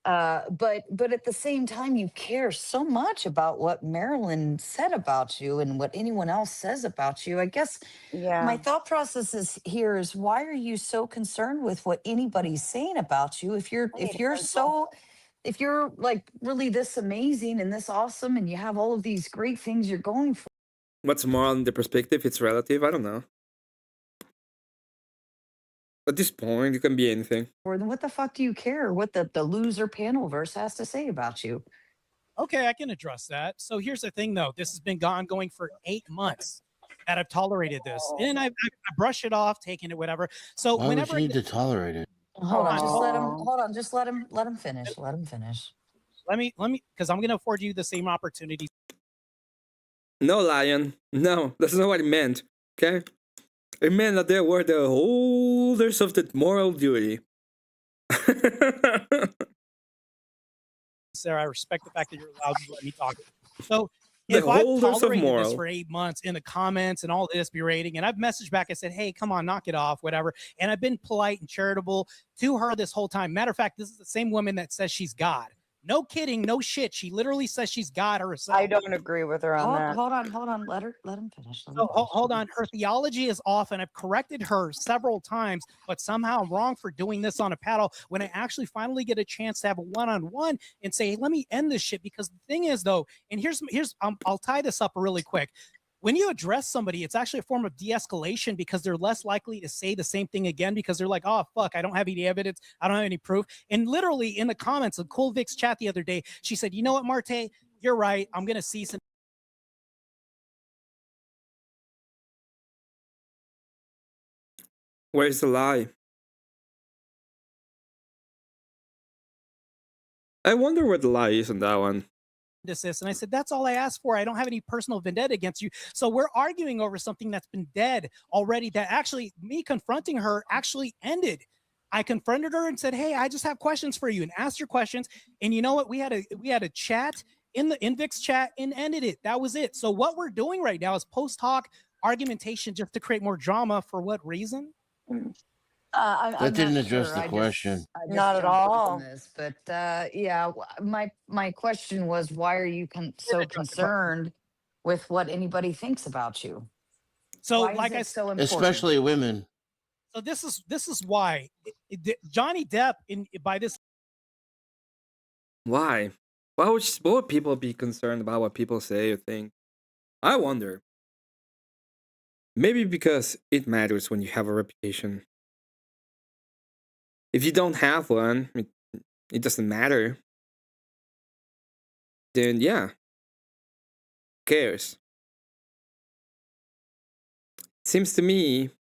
But at the same time, you care so much about what Marilyn said about you and what anyone else says about you. I guess my thought process is why are you so concerned with what anybody's saying about you? If you're like really this amazing and this awesome and you have all of these great things you're going for. What's moral in the perspective? It's relative. I don't know. At this point, it can be anything. Or then what the fuck do you care what the loser panel verse has to say about you? Okay, I can address that. So here's the thing, though. This has been ongoing for 8 months that I've tolerated this, and I brush it off, taking it, whatever. So Why whenever would you need to tolerate it? Hold on, just let him. Hold on, just let him finish. Let him finish. Let me, because I'm going to afford you the same opportunity. No, Lion. No, that's not what it meant. Okay? It meant that they were the holders of the moral duty. Sarah, I respect the fact that you're allowed to let me talk. So The if I've holders of tolerated this moral. for 8 months in the comments and all this berating, and I've messaged back, I said, hey, come on, knock it off, whatever. And I've been polite and charitable to her this whole time. Matter of fact, this is the same woman that says she's God. No kidding, no shit. She literally says she's God herself. I don't agree with her on that. Hold on. Let him finish. So hold on. Her theology is off, and I've corrected her several times, but somehow I'm wrong for doing this on a paddle when I actually finally get a chance to have a one-on-one and say, hey, let me end this shit. Because the thing is, though, and here's I'll tie this up really quick. When you address somebody, it's actually a form of de-escalation because they're less likely to say the same thing again because they're like, oh, fuck, I don't have any evidence. I don't have any proof. And literally in the comments of Cool Vic's chat the other day, she said, you know what, Marte, you're right. I'm going to cease and Where's the lie? I wonder where the lie is on that one. desist. And I said, that's all I asked for. I don't have any personal vendetta against you. So we're arguing over something that's been dead already that actually me confronting her actually ended. I confronted her and said, hey, I just have questions for you and asked your questions. And you know what? We had a chat in the Invix chat and ended it. That was it. So what we're doing right now is post hoc argumentation just to create more drama. For what reason? That didn't address the question. Not at all. But yeah, my question was, why are you so concerned with what anybody thinks about you? So Why is like it I so said, important? Especially women. So this is why Johnny Depp by this. Why? Why would people be concerned about what people say or think? I wonder. Maybe because it matters when you have a reputation. If you don't have one, it doesn't matter. Then yeah, who cares? It seems to me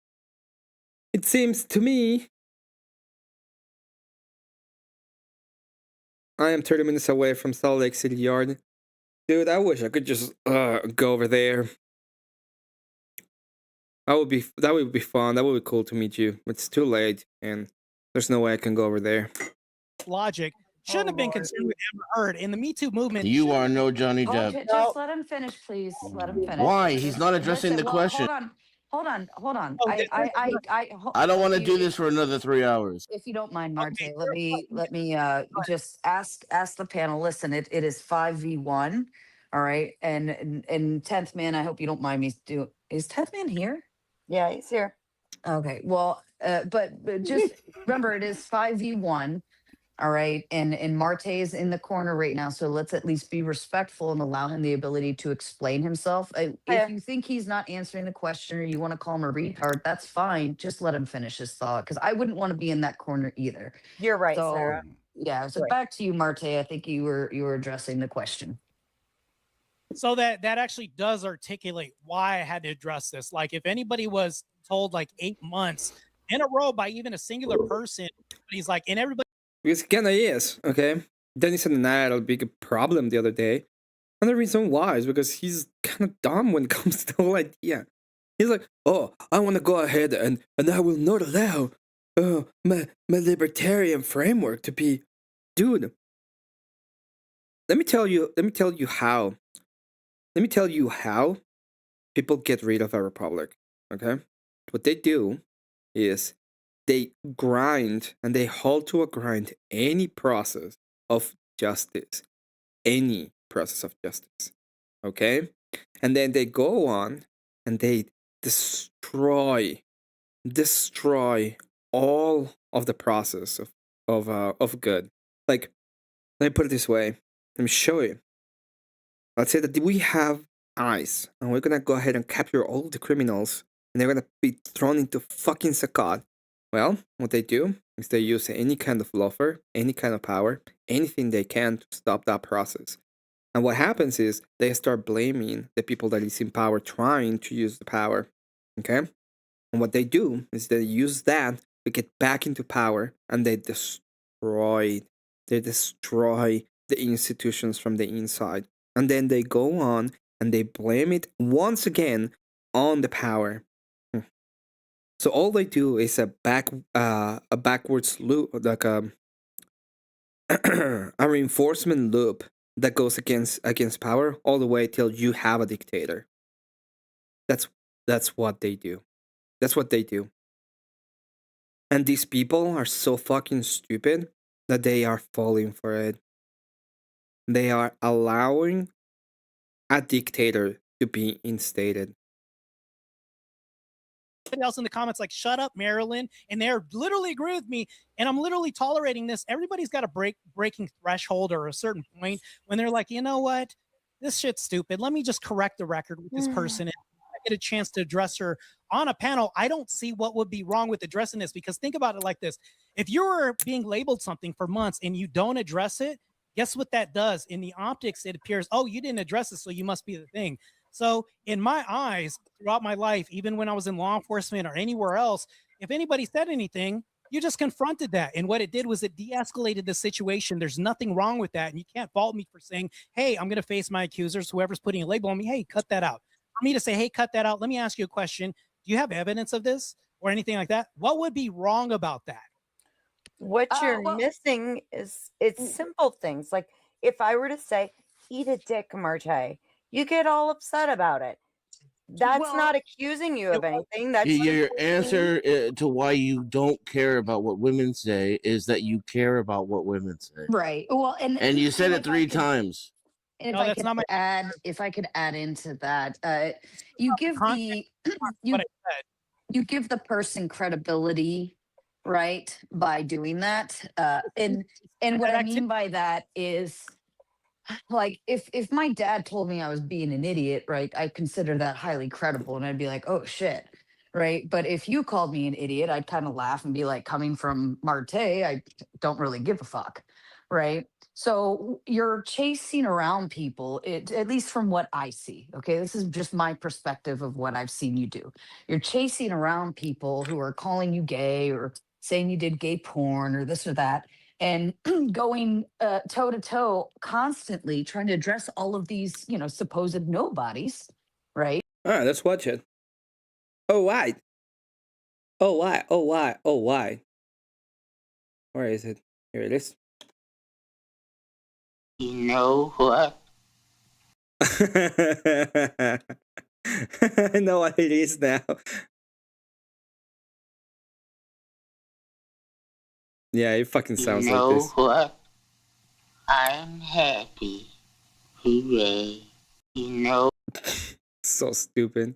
I am 30 minutes away from Salt Lake City Yard. Dude, I wish I could just go over there. That would be fun. That would be cool to meet you. It's too late, and there's no way I can go over there. Logic shouldn't have been concerned with Amber Heard in the Me Too movement. You are no Johnny Depp. Just let him finish, please. Let him finish. Why? He's not addressing the question. Hold on. Oh, I don't want to do this for another 3 hours. If you don't mind, Marte, let me just ask the panel. Listen, it is 5v1. All right. And 10th man, I hope you don't mind me is 10th man here? Yeah, he's here. Okay. Well, but just remember it is 5v1. All right. And Marte is in the corner right now. So let's at least be respectful and allow him the ability to explain himself. If you think he's not answering the question or you want to call him a retard, that's fine. Just let him finish his thought. Because I wouldn't want to be in that corner either. You're right, Sarah. Yeah. So back to you, Marte. I think you were addressing the question. So that actually does articulate why I had to address this. Like if anybody was told like 8 months in a row by even a singular person, he's like, and everybody. Because it kinda is, okay? Dennis and I had a big problem the other day. And the reason why is because he's kind of dumb when it comes to the whole idea. He's like, oh, I want to go ahead and I will not allow my libertarian framework to be... Dude, let me tell you how people get rid of a republic, okay? What they do is they grind and they hold to a grind any process of justice. Any process of justice, okay? And then they go on and they destroy all of the process of good. Like, let me put it this way. Let me show you. Let's say that we have ICE, and we're gonna go ahead and capture all the criminals, and they're gonna be thrown into fucking Saqqat. Well, what they do is they use any kind of loafer, any kind of power, anything they can to stop that process. And what happens is they start blaming the people that is in power trying to use the power. Okay? And what they do is they use that to get back into power, and they destroy the institutions from the inside. And then they go on and they blame it once again on the power. So all they do is a backwards loop, like a reinforcement loop that goes against power all the way till you have a dictator. That's what they do. That's what they do. And these people are so fucking stupid that they are falling for it. They are allowing a dictator to be instated. Else in the comments like, shut up, Marilyn, and they're literally agree with me, and I'm literally tolerating this. Everybody's got a breaking threshold or a certain point when they're like, you know what, this shit's stupid, let me just correct the record with this person and I get a chance to address her on a panel. I don't see what would be wrong with addressing this, because think about it like this: if you were being labeled something for months and you don't address it, guess what that does? In the optics, it appears, oh, you didn't address it, so you must be the thing. So in my eyes, throughout my life, even when I was in law enforcement or anywhere else, if anybody said anything, you just confronted that. And what it did was it de-escalated the situation. There's nothing wrong with that. And you can't fault me for saying, hey, I'm going to face my accusers, whoever's putting a label on me. Hey, cut that out. For me to say, hey, cut that out. Let me ask you a question. Do you have evidence of this or anything like that? What would be wrong about that? What you're missing is it's simple things. Like if I were to say, eat a dick, Marte, you get all upset about it. That's not accusing you of anything. That's your answer to why you don't care about what women say is that you care about what women say. Right. Well, and you said it 3 times. And if I could add into that, you give the you give the person credibility, right, by doing that. And what I mean by that is, like, if my dad told me I was being an idiot, right, I consider that highly credible, and I'd be like, oh shit, right? But if you called me an idiot, I'd kind of laugh and be like, coming from Marte, I don't really give a fuck, right? So you're chasing around people, at least from what I see, okay? This is just my perspective of what I've seen you do. You're chasing around people who are calling you gay or saying you did gay porn or this or that, and going toe to toe constantly trying to address all of these, supposed nobodies, right? All right, let's watch it. Oh, why? Oh, why? Oh, why? Oh, why? Where is it? Here it is. You know what? I know what it is now. Yeah, it fucking sounds like this. You know what? I'm happy. Hooray. You know. So stupid.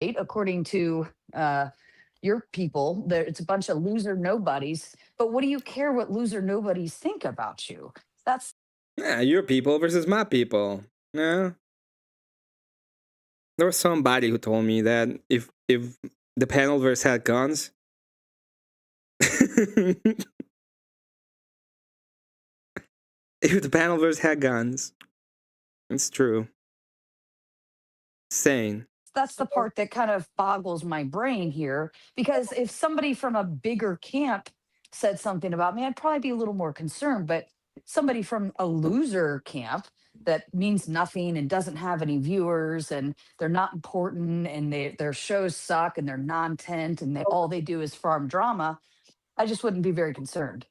According to your people, it's a bunch of loser nobodies. But what do you care what loser nobodies think about you? That's your people versus my people. No. There was somebody who told me that if the Panelverse had guns, if the Panelverse had guns, it's true. Sane. That's the part that kind of boggles my brain here, because if somebody from a bigger camp said something about me, I'd probably be a little more concerned. But somebody from a loser camp that means nothing and doesn't have any viewers and they're not important and their shows suck and they're non-tent and all they do is farm drama, I just wouldn't be very concerned.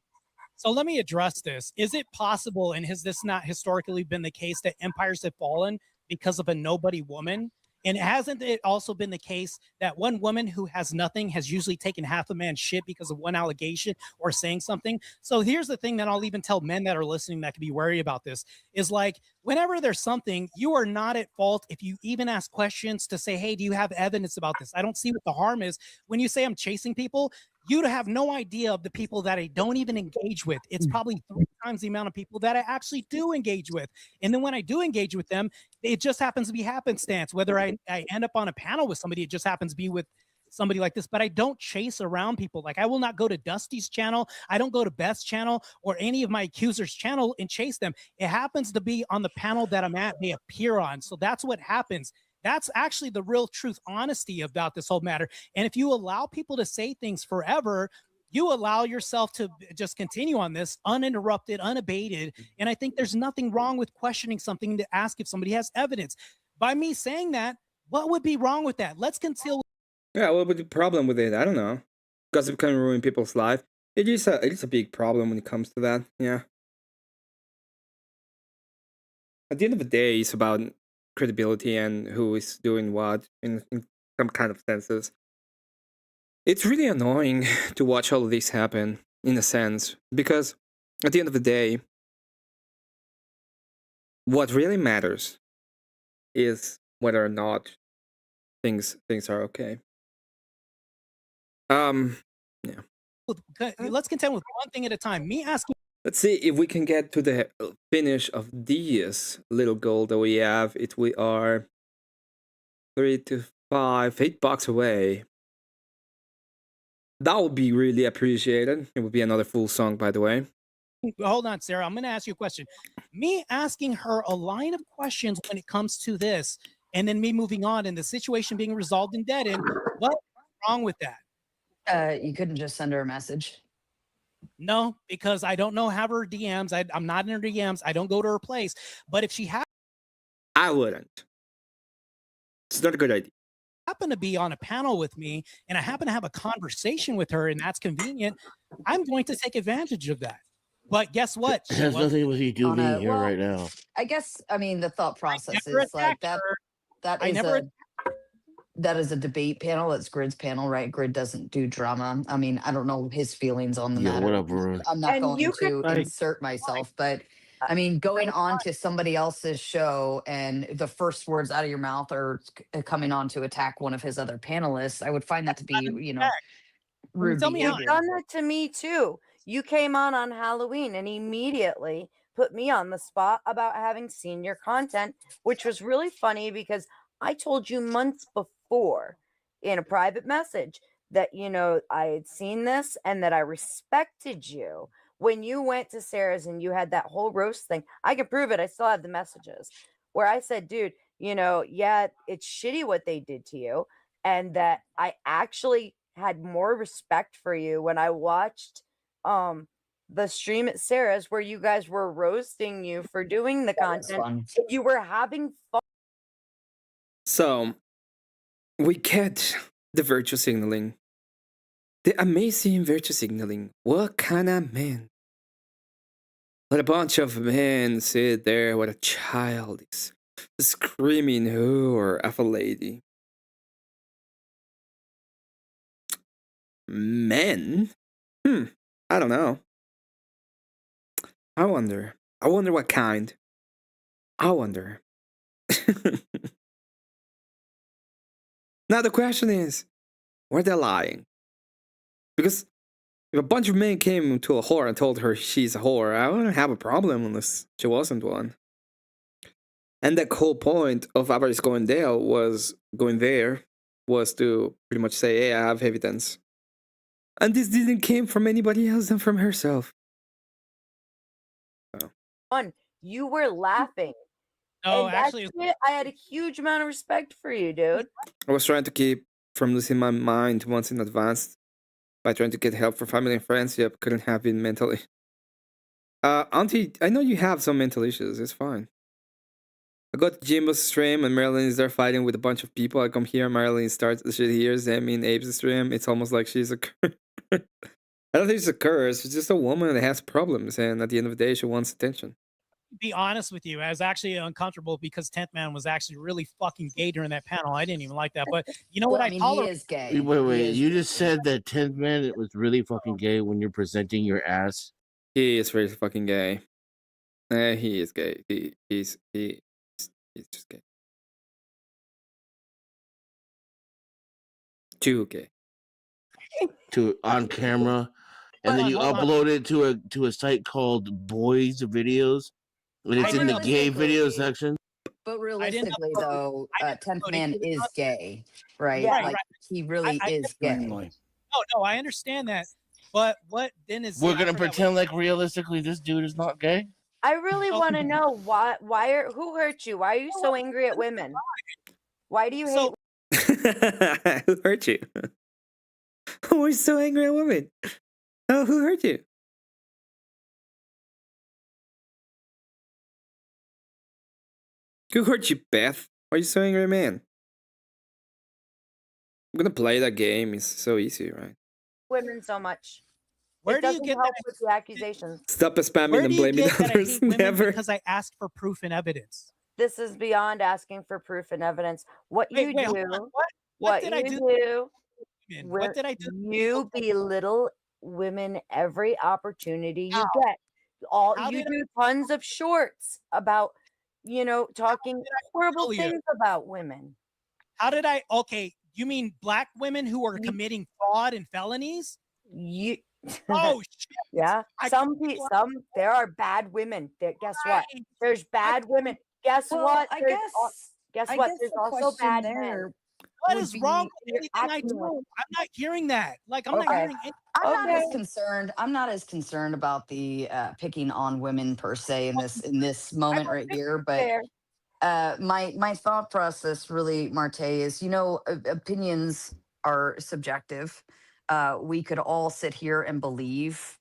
So let me address this. Is it possible, and has this not historically been the case, that empires have fallen because of a nobody woman? And hasn't it also been the case that one woman who has nothing has usually taken half a man's shit because of one allegation or saying something? So here's the thing that I'll even tell men that are listening that could be wary about this is, like, whenever there's something, you are not at fault if you even ask questions to say, hey, do you have evidence about this? I don't see what the harm is. When you say I'm chasing people, you have no idea of the people that I don't even engage with. It's probably 3 times the amount of people that I actually do engage with. And then when I do engage with them, it just happens to be happenstance. Whether I end up on a panel with somebody, it just happens to be with somebody like this, but I don't chase around people. Like I will not go to Dusty's channel. I don't go to Beth's channel or any of my accusers' channel and chase them. It happens to be on the panel that I'm at, they appear on. So that's what happens. That's actually the real truth, honesty about this whole matter. And if you allow people to say things forever, you allow yourself to just continue on this uninterrupted, unabated. And I think there's nothing wrong with questioning something to ask if somebody has evidence. By me saying that, what would be wrong with that? Let's conceal. Yeah, what would be the problem with it? I don't know. Gossip can ruin people's life. It is a big problem when it comes to that. Yeah. At the end of the day, it's about credibility and who is doing what in some kind of senses. It's really annoying to watch all of this happen, in a sense, because at the end of the day, what really matters is whether or not things are okay. Yeah. Let's contend with one thing at a time. Me asking. Let's see if we can get to the finish of this little goal that we have. We are 3 to 5, $8 away. That would be really appreciated. It would be another full song, by the way. Hold on, Sarah. I'm going to ask you a question. Me asking her a line of questions when it comes to this, and then me moving on and the situation being resolved and dead end. What's wrong with that? You couldn't just send her a message. No, because I don't have her DMs. I'm not in her DMs. I don't go to her place. But if she I wouldn't. It's not a good idea. Happen to be on a panel with me and I happen to have a conversation with her and that's convenient, I'm going to take advantage of that. But guess what? It has nothing with you doing here right now. I guess, I mean, the thought process is like that. That is a debate panel. It's Grid's panel, right? Grid doesn't do drama. I mean, I don't know his feelings on the matter. Whatever. I'm not going to insert myself, but I mean, going on to somebody else's show and the first words out of your mouth are coming on to attack one of his other panelists, I would find that to be, rude. Tell me how you've done that to me too. You came on Halloween and immediately put me on the spot about having seen your content, which was really funny because I told you months before in a private message that, I had seen this and that I respected you. When you went to Sarah's and you had that whole roast thing, I can prove it. I still have the messages where I said, dude, yeah, it's shitty what they did to you. And that I actually had more respect for you when I watched the stream at Sarah's where you guys were roasting you for doing the content. You were having fun. So we get the virtue signaling. The amazing virtue signaling. What kind of man? Let a bunch of men sit there with a child is screaming whore of a lady. Men? I don't know. I wonder what kind. I wonder. Now the question is, were they lying? Because if a bunch of men came to a whore and told her she's a whore, I wouldn't have a problem unless she wasn't one. And the whole point of Avaris going there was to pretty much say, hey, I have evidence. And this didn't came from anybody else than from herself. Fun. You were laughing. No, and actually, I had a huge amount of respect for you, dude. I was trying to keep from losing my mind once in advance by trying to get help for family and friends. Yep, couldn't have been mentally. Auntie, I know you have some mental issues. It's fine. I got Jimbo's stream and Marilyn is there fighting with a bunch of people. I come here, Marilyn starts, she hears them in Abe's stream. It's almost like she's a curse. I don't think it's a curse. She's just a woman that has problems, and at the end of the day, she wants attention. Be honest with you, I was actually uncomfortable because 10th Man was actually really fucking gay during that panel. I didn't even like that, but you know what? I mean, he is gay. Wait, you just said that 10th Man it was really fucking gay when you're presenting your ass. He is really fucking gay. He is gay. He's just gay. Too gay. On camera, and then you upload it to a site called Boys Videos, and it's in the gay video section. But realistically, though, 10th Man is gay, right? Yeah. Like, he really is gay. No, I understand that. But what then is We're gonna pretend like realistically this dude is not gay? I really want to know who hurt you? Why are you so angry at women? Why do you hate? Who hurt you? Who is so angry at women? Oh, who hurt you? Who hurt you, Beth? Why are you so angry, man? I'm gonna play that game. It's so easy, right? Women so much. Where it do you doesn't get help that? with the accusations. Stop spamming Where and do you blaming get that I others. hate women Never. because I asked for proof and evidence? This is beyond asking for proof and evidence. What Wait, you hold do, on. What what did I you do? do, What did I do? You belittle women every opportunity you get. How You did do tons of shorts about, talking horrible belittle you? things about women. How did I? Okay, you mean black women who are committing fraud and felonies? You. Oh shit! Yeah. Some there are bad women. Guess what? There's bad women. Guess what? I There's guess There's the also question bad there men. What would is be wrong with you're anything I acting do? like- I'm not hearing that. Like I'm not Okay. hearing it. I'm not as Okay. concerned. I'm not as concerned about the picking on women per se in this moment right here. But Fair. my thought process really, Marte, is opinions are subjective. We could all sit here and believe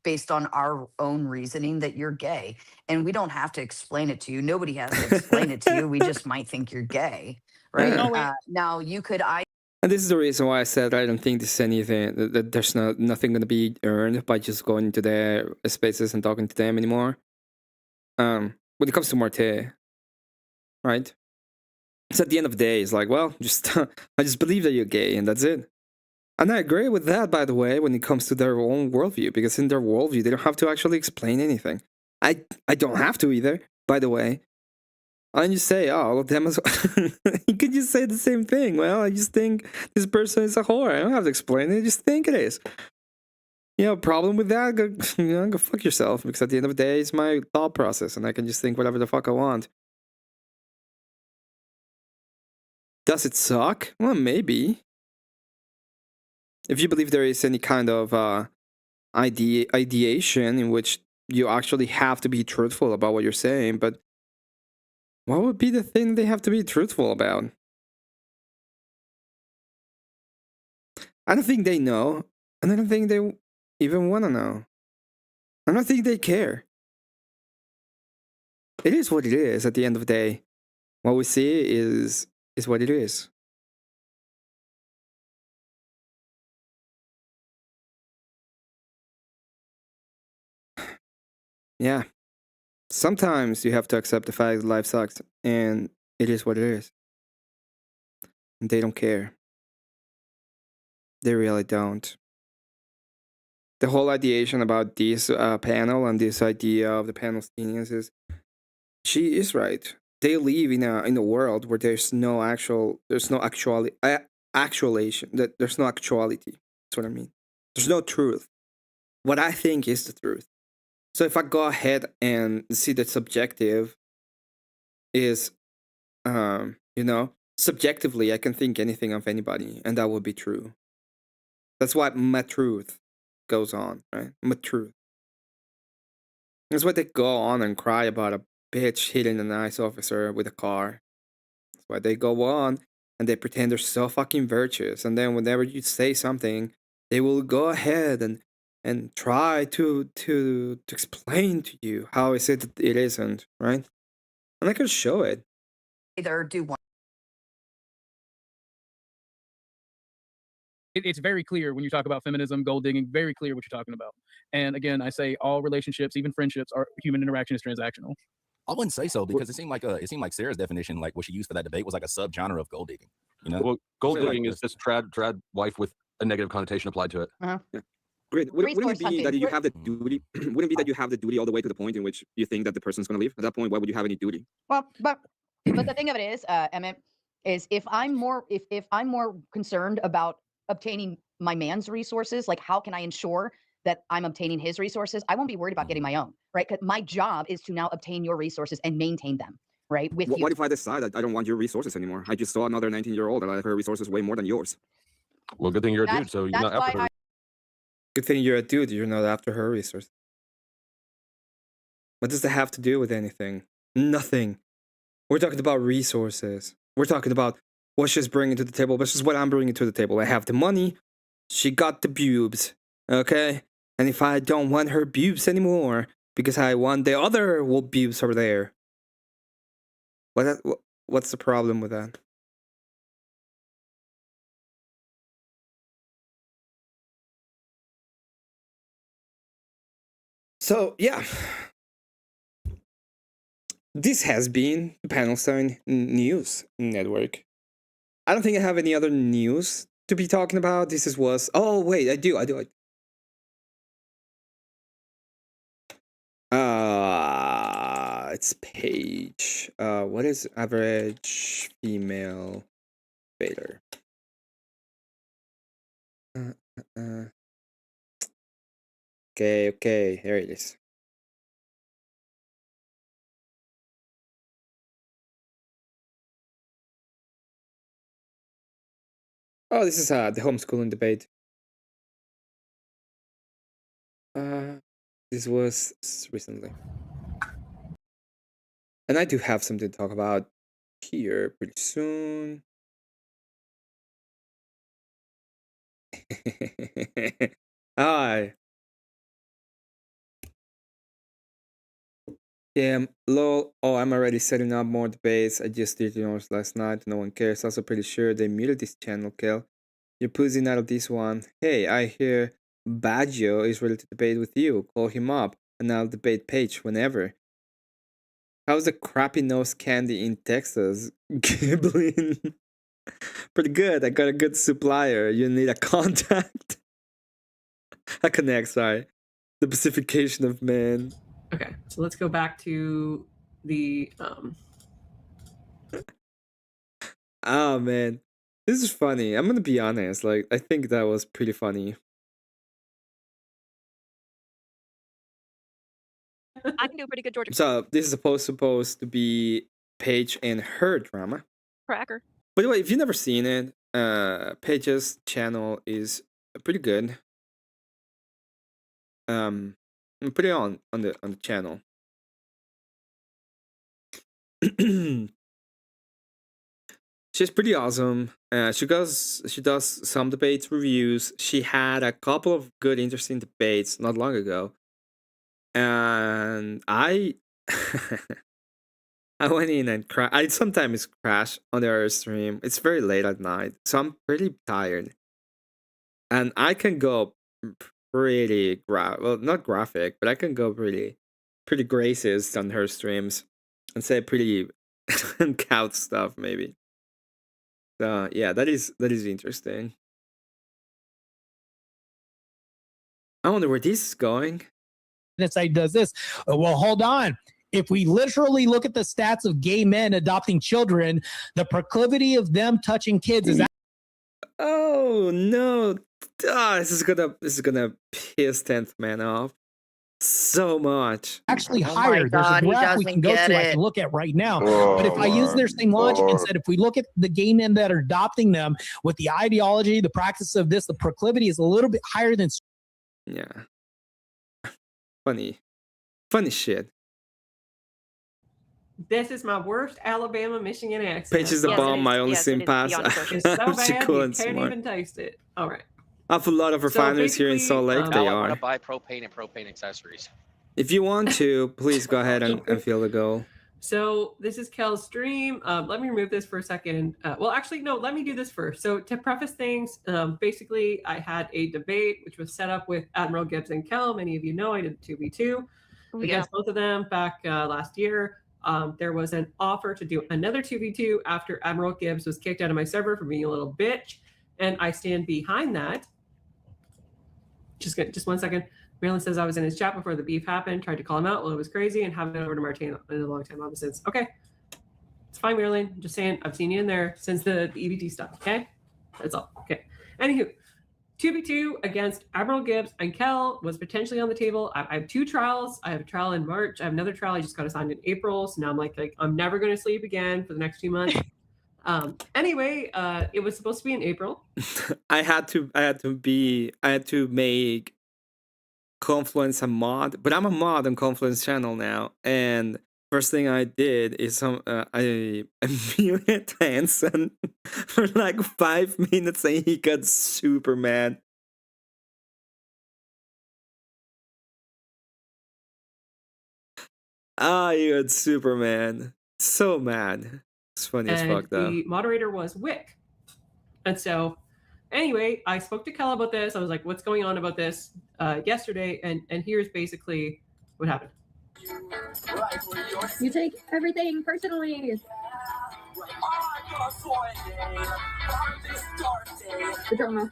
based on our own reasoning that you're gay, and we don't have to explain it to you. Nobody has to explain it to you. We just might think you're gay, right? Now you could And this is the reason why I said I don't think this is anything, that there's nothing going to be earned by just going into their spaces and talking to them anymore. When it comes to Marte, right? It's at the end of the day, it's like, well, I just believe that you're gay and that's it. And I agree with that, by the way, when it comes to their own worldview, because in their worldview, they don't have to actually explain anything. I don't have to either, by the way. I just say, oh, all of them as well. You could just say the same thing. Well, I just think this person is a whore. I don't have to explain it. I just think it is. You have a problem with that? Go fuck yourself. Because at the end of the day, it's my thought process, and I can just think whatever the fuck I want. Does it suck? Well, maybe. If you believe there is any kind of ideation in which you actually have to be truthful about what you're saying, but what would be the thing they have to be truthful about? I don't think they know, and I don't think they even want to know. I don't think they care. It is what it is at the end of the day. What we see is what it is. Yeah. Sometimes you have to accept the fact that life sucks, and it is what it is. And they don't care. They really don't. The whole ideation about this panel and this idea of the Panelstinians is, she is right. They live in a world where there's no actuality. There's no actuality. That's what I mean. There's no truth. What I think is the truth. So if I go ahead and see that subjective is, subjectively, I can think anything of anybody, and that would be true. That's why my truth goes on, right? My truth. That's why they go on and cry about a bitch hitting a nice officer with a car. That's why they go on and they pretend they're so fucking virtuous, and then whenever you say something, they will go ahead and try to explain to you how is it that it isn't, right? And I can show it. either do one. It's very clear when you talk about feminism, gold digging, very clear what you're talking about. And again, I say all relationships, even friendships, are human interaction is transactional. I wouldn't say so, because it seemed like Sarah's definition, like what she used for that debate, was like a subgenre of gold digging. You know, well, gold digging like is just trad wife with a negative connotation applied to it. Yeah. Great. Wouldn't it be that you have the duty? Wouldn't it be that you have the duty all the way to the point in which you think that the person's going to leave? At that point, why would you have any duty? Well, but the thing of it is, Emmett, is if I'm more concerned about obtaining my man's resources, like how can I ensure that I'm obtaining his resources? I won't be worried about getting my own, right? Because my job is to now obtain your resources and maintain them, right? With you. What if I decide that I don't want your resources anymore? I just saw another 19-year-old and I like her resources way more than yours. Well, good thing you're a dude, so you're not after her. Good thing you're a dude. You're not after her resources. What does that have to do with anything? Nothing. We're talking about resources. We're talking about what she's bringing to the table versus what I'm bringing to the table. I have the money. She got the boobs. Okay? And if I don't want her boobs anymore because I want the other boobs over there, what's the problem with that? So, yeah. This has been the Panelstine News Network. I don't think I have any other news to be talking about. Oh, wait, I do. It's page. What is average female baiter? Okay, here it is. Oh, this is the homeschooling debate. This was recently. And I do have something to talk about here pretty soon. Hi. Damn, lol. Oh, I'm already setting up more debates. I just did yours last night. No one cares. Also pretty sure they muted this channel, Kel. You're pushing out of this one. Hey, I hear Baggio is ready to debate with you. Call him up, and I'll debate Paige whenever. How's the crappy nose candy in Texas? Gibbling. Pretty good. I got a good supplier. You need a contact. A connect, sorry. The pacification of man. Okay, so let's go back to the Oh man, this is funny. I'm gonna be honest. Like, I think that was pretty funny. I can do a pretty good Georgia So this is supposed to be Paige and her drama. cracker. By the way, if you've never seen it, Paige's channel is pretty good. Put it on the channel. She's pretty awesome. She does some debates reviews. She had a couple of good, interesting debates not long ago, and I went in and I sometimes crash on their stream. It's very late at night, so I'm pretty tired, and I can go pretty not graphic, but I can go pretty gracious on her streams and say pretty couch stuff maybe. So yeah, that is interesting. I wonder where this is going. That side does this. Well, hold on. If we literally look at the stats of gay men adopting children, the proclivity of them touching kids is. Oh no! This is gonna piss 10th man off so much. Actually higher. There's a graph we can go to. I can look at right now. But if I use their same logic and said, if we look at the gay men that are adopting them with the ideology, the practice of this, the proclivity is a little bit higher than. Yeah. Funny shit. This is my worst Alabama, Michigan accent. Paige is the bomb. My only sim pass. It's so bad She you cool can't and smart. even taste it. All right. I have a lot of refineries here in Salt Lake. They I want are. to buy propane and propane accessories. If you want to, please go ahead and feel the goal. So this is Kel's stream. Let me remove this for a second. Well, actually, no, let me do this first. So to preface things, basically, I had a debate which was set up with Admiral Gibbs and Kel. Many of you know I did 2v2 against both of them back last year. There was an offer to do another 2v2 after Admiral Gibbs was kicked out of my server for being a little bitch, and I stand behind that. Just one second. Marilyn says I was in his chat before the beef happened, tried to call him out. Well, it was crazy, and haven't been over to Martin in a long time since. Okay, it's fine, Marilyn. I'm just saying I've seen you in there since the EBT stuff. Okay, that's all. Okay. Anywho, 2v2 against Admiral Gibbs and Kel was potentially on the table. I have 2 trials. I have a trial in March. I have another trial I just got assigned in April. So now I'm like I'm never going to sleep again for the next 2 months. Anyway, it was supposed to be in April. I had to make Confluence a mod, but I'm a mod on Confluence channel now, and first thing I did is I muted Hanson for like 5 minutes, and he got super mad. He got super mad, so mad. It's funny as fuck though. The moderator was Wick, and so anyway, I spoke to Kel about this. I was like, "What's going on about this?" Yesterday, and here's basically what happened. You take everything personally. The drama.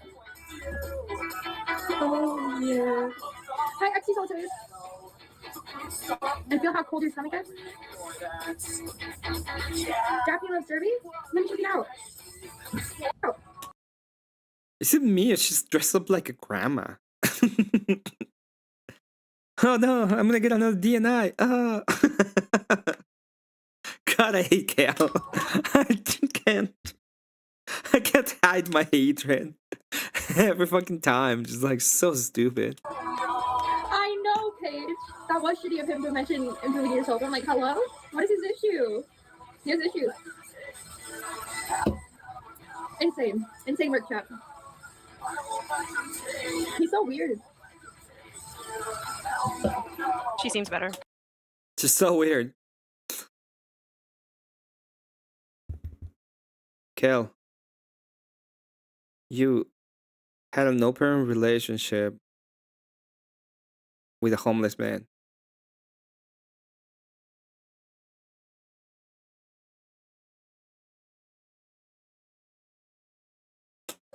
Oh yeah. Hi, Exy Soldiers. And feel how cold your stomach is? Daphne loves Derby? Let me check it out. Oh. Is it me or she's dressed up like a grandma? Oh no, I'm gonna get another DNI. Oh. God, I hate Cal. I can't hide my hatred every fucking time. Just like so stupid. I know, Paige. That was shitty of him to mention improving yourself. I'm like, hello? What is his issue? He has issues. Insane. Insane work chat. He's so weird. She seems better. Just so weird. Kel, you had an open relationship with a homeless man.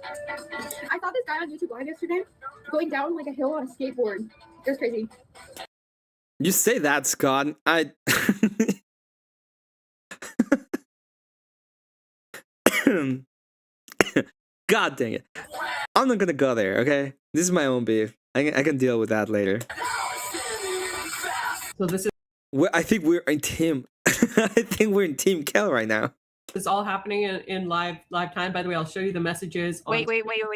I saw this guy on YouTube Live yesterday going down like a hill on a skateboard. It was crazy. You say that, Scott. God dang it. I'm not gonna go there, okay? This is my own beef. I can deal with that later. So this is... I think we're in team. I think we're in Team Kel right now. It's all happening in live time. By the way, I'll show you the messages. Wait.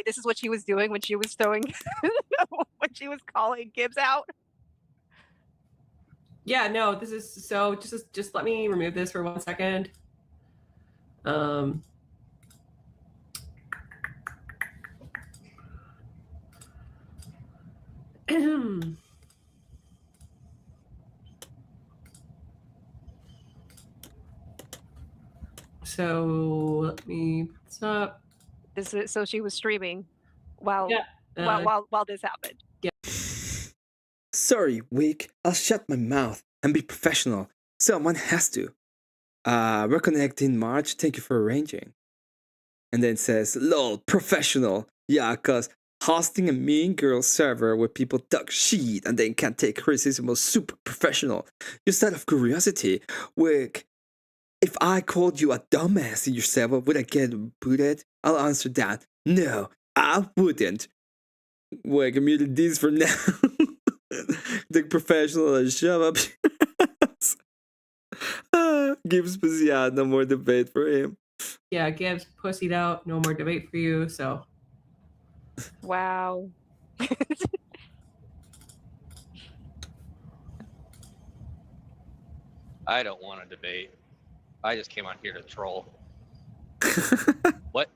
This is what she was doing when she was throwing, when she was calling Gibbs out. Yeah, no, this is so. Just let me remove this for 1 second. So let me stop. So she was streaming while this happened. Yeah. Sorry, Wick. I'll shut my mouth and be professional. Someone has to. We're connecting in March. Thank you for arranging. And then it says, lol, professional. Yeah, cause hosting a mean girl server where people talk shit and then can't take criticism was super professional. Just out of curiosity, Wick, if I called you a dumbass in your server, would I get booted? I'll answer that. No, I wouldn't. Wick, I muted these for now. The professional, shut up. Gibbs pussy out, no more debate for him. Yeah, Gibbs pussied out, no more debate for you, so. Wow. I don't want to debate. I just came on here to troll. What?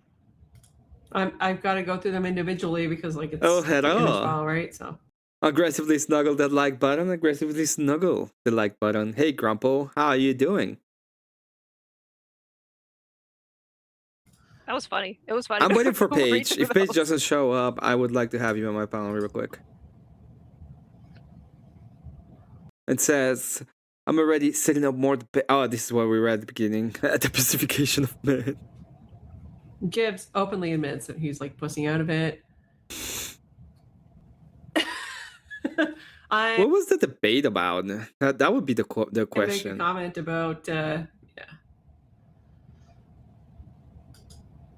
I've got to go through them individually because like it's head like, in this on. file, right? So Aggressively snuggle that like button. Aggressively snuggle the like button. Hey, Grumpo, how are you doing? That was funny. It was funny. I'm waiting for We'll read Paige. through If Paige those. doesn't show up, I would like to have you on my panel real quick. It says, I'm already setting up more. Oh, this is what we read at the beginning. The pacification of men. Gibbs openly admits that he's like pussing out of it. What was the debate about? That would be the Make a question. comment about yeah.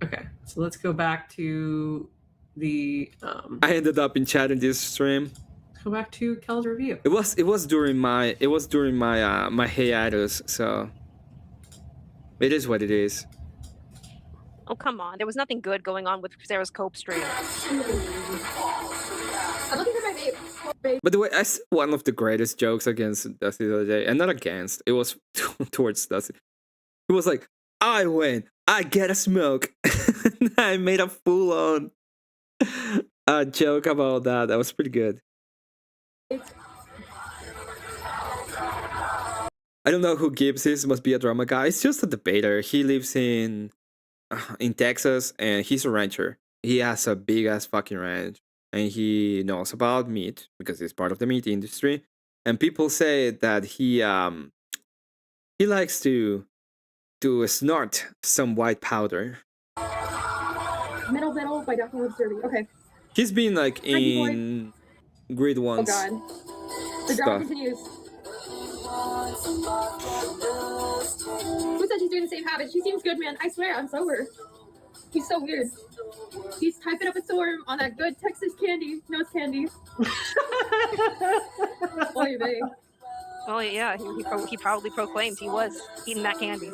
Okay, so let's go back to the I ended up in chat in this stream. go back to Kel's review. It was during my my hiatus, so it is what it is. Oh, come on. There was nothing good going on with Sarah's Cope stream. I'm looking for my vape. By the way, I said one of the greatest jokes against Dusty the other day, and not against. It was towards Dusty. It was like, I win, I get a smoke. I made a full-on joke about that. That was pretty good. I don't know who Gibbs is. Must be a drama guy. It's just a debater. He lives in Texas, and he's a rancher. He has a big ass fucking ranch, and he knows about meat because he's part of the meat industry. And people say that he likes to snort some white powder. Middle by Dr. Dirty. Okay. He's been like in Grid Oh One's god. The drama stuff. continues. Who said she's doing the same habit? She seems good, man. I swear, I'm sober. He's so weird. He's typing up a storm on that good Texas candy, nose candy. Oy vey. Oh yeah, he probably proclaimed he was eating that candy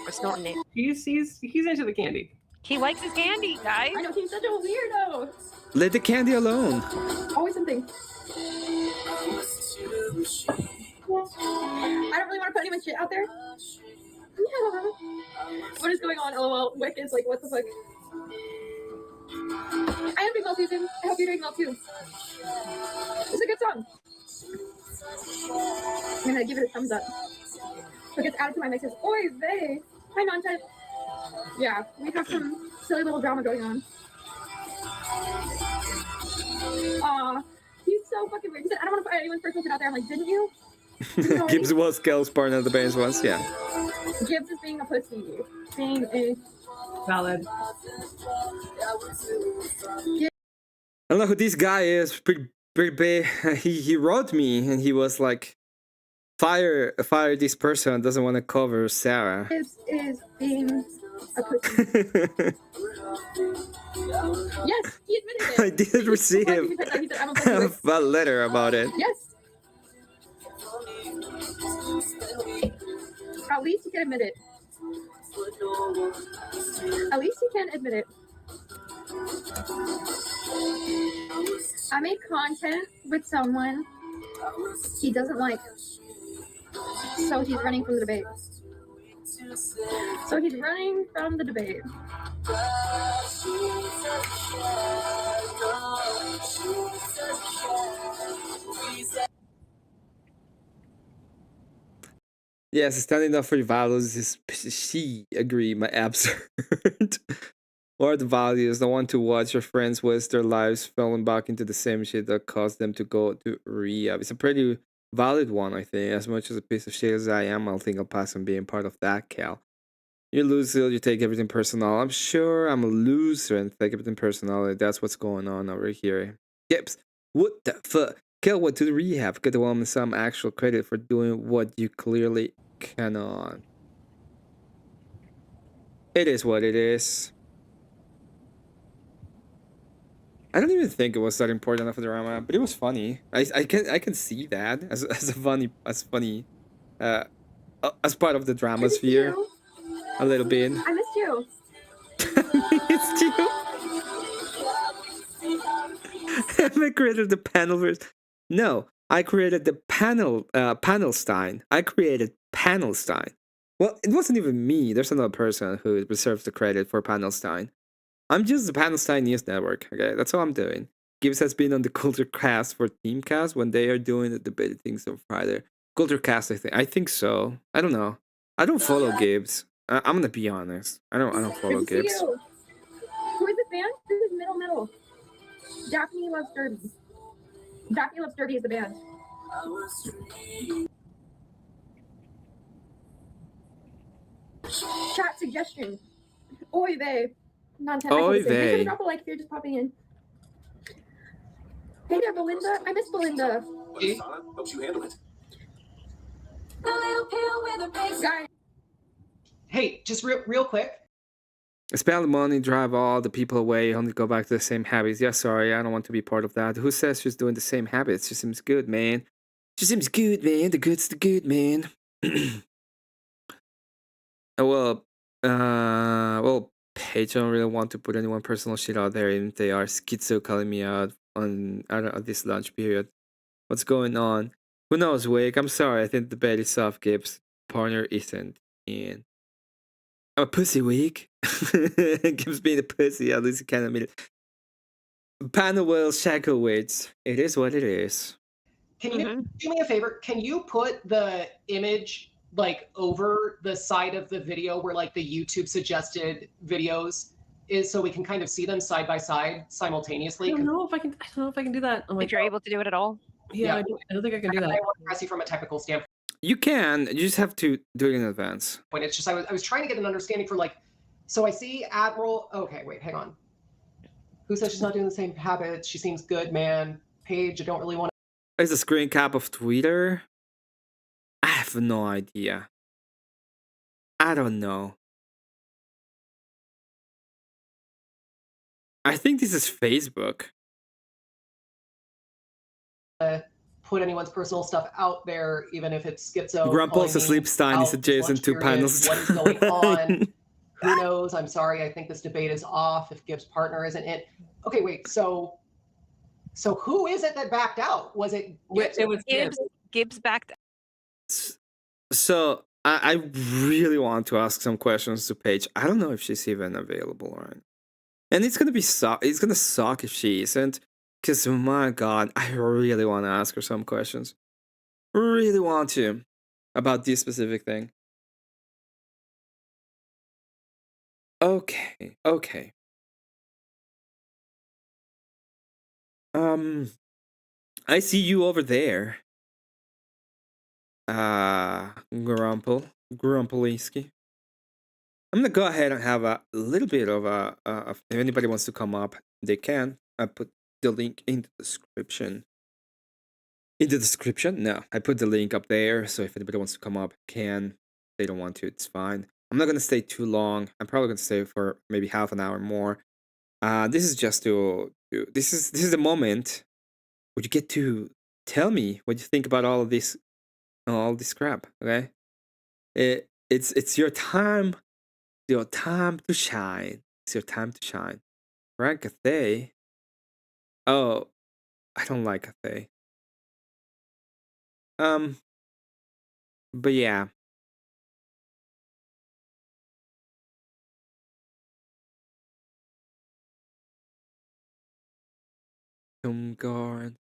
or snorting it. He's into the candy. He likes his candy, guys. I know, he's such a weirdo. Let the candy alone. Always something. I don't really want to put any of my shit out there. Yeah. What is going on? LOL. Wick is like, what the fuck? I am doing well too, Tim. I hope you're doing well too. It's a good song. I'm gonna give it a thumbs up. So it gets added to my mixes. Oy vey. Hi, non-type. Yeah, we have some silly little drama going on. Aw, he's so fucking weird. He said, I don't want to put anyone's personal shit out there. I'm like, didn't you? Gibbs was Kel's partner of the band once, yeah. Gibbs is being a pussy. Being a... Valid. I don't know who this guy is. Pretty big. He wrote me and he was like, fire this person. Doesn't want to cover Sarah. Gibbs is being a pussy. Yes, he admitted it. I did receive a letter about it. Yes. At least he can admit it. At least he can admit it. I make content with someone he doesn't like. So he's running from the debate. So he's running from the debate. Yes, standing up for your values is she agree my absurd. Or the values, the one to watch your friends waste their lives falling back into the same shit that caused them to go to rehab. It's a pretty valid one, I think. As much as a piece of shit as I am, I think I'll pass on being part of that, Cal. You're loser, you take everything personal. I'm sure I'm a loser and take everything personal. That's what's going on over here. Gibbs, what the fuck? Cal went to the rehab. Get the woman some actual credit for doing what you clearly cannot. It is what it is. I don't even think it was that important of a drama, but it was funny. I can see that as funny as part of the drama sphere. A little bit. I missed you. Missed you. I created the panel version. No, I created the Panelstine. I created Panelstine. Well, it wasn't even me. There's another person who reserves the credit for Panelstine. I'm just the Panelstine News Network, okay? That's all I'm doing. Gibbs has been on the Culture Cast for Teamcast when they are doing the debate things on Friday. Culture Cast, I think so. I don't know. I don't follow Gibbs. I'm gonna be honest. I don't follow Good to see Gibbs. you. Who is this band? This is Middle. Daphne Loves Derby. Daphne Loves Derby is the band. Chat suggestion. Oy vey. Oy vey. Drop a like if you're just popping in. Hey there, Belinda. I miss Belinda. Helps you handle it. Guys. Hey, just real quick. Spend money, drive all the people away, only go back to the same habits. Yeah, sorry, I don't want to be part of that. Who says she's doing the same habits? She seems good, man. She seems good, man. The good's the good, man. Well, Paige, I don't really want to put anyone personal shit out there, even if they are schizo calling me out on this lunch period. What's going on? Who knows, Wake? I'm sorry, I think the bed is soft, Gibbs. Partner isn't in. I'm a pussy, Wake. Gibbs being a pussy, at least you can admit it. Panel will Shacklewaits. It is what it is. Can you do me a favor? Can you put the image like over the side of the video where like the YouTube suggested videos is, so we can kind of see them side by side simultaneously? I don't know if I can do that. If you're able to do it at all. Yeah, I don't think I can do that. I want to press you from a technical standpoint. You can. You just have to do it in advance. It's just I was trying to get an understanding for like, so I see Admiral. Okay, wait, hang on. Who says she's not doing the same habits? She seems good, man. Paige, I don't really want to. Is a screen cap of Twitter? I have no idea. I don't know. I think this is Facebook. Put anyone's personal stuff out there, even if it's schizo. Grandpa's asleep Stein is adjacent to Panelstine. What is going on? Who knows? I'm sorry. I think this debate is off if Gibbs' partner isn't it. Okay, wait. So who is it that backed out? Was it Gibbs? It was Gibbs. Gibbs backed out. So I really want to ask some questions to Paige. I don't know if she's even available, right? And it's gonna be it's gonna suck if she isn't. Because, my God, I really want to ask her some questions. Really want to. About this specific thing. Okay. I see you over there. Grumpelinsky. I'm gonna go ahead and have a little bit of if anybody wants to come up, they can. I put the link in the description. In the description? No, I put the link up there, so if anybody wants to come up, can. If they don't want to, it's fine. I'm not gonna stay too long. I'm probably gonna stay for maybe half an hour more. This is just this is the moment where you get to tell me what you think about all this crap. Okay, it's your time. Your time to shine. It's your time to shine. Right, Cathay? Oh, I don't like Cathay. But yeah. Guard.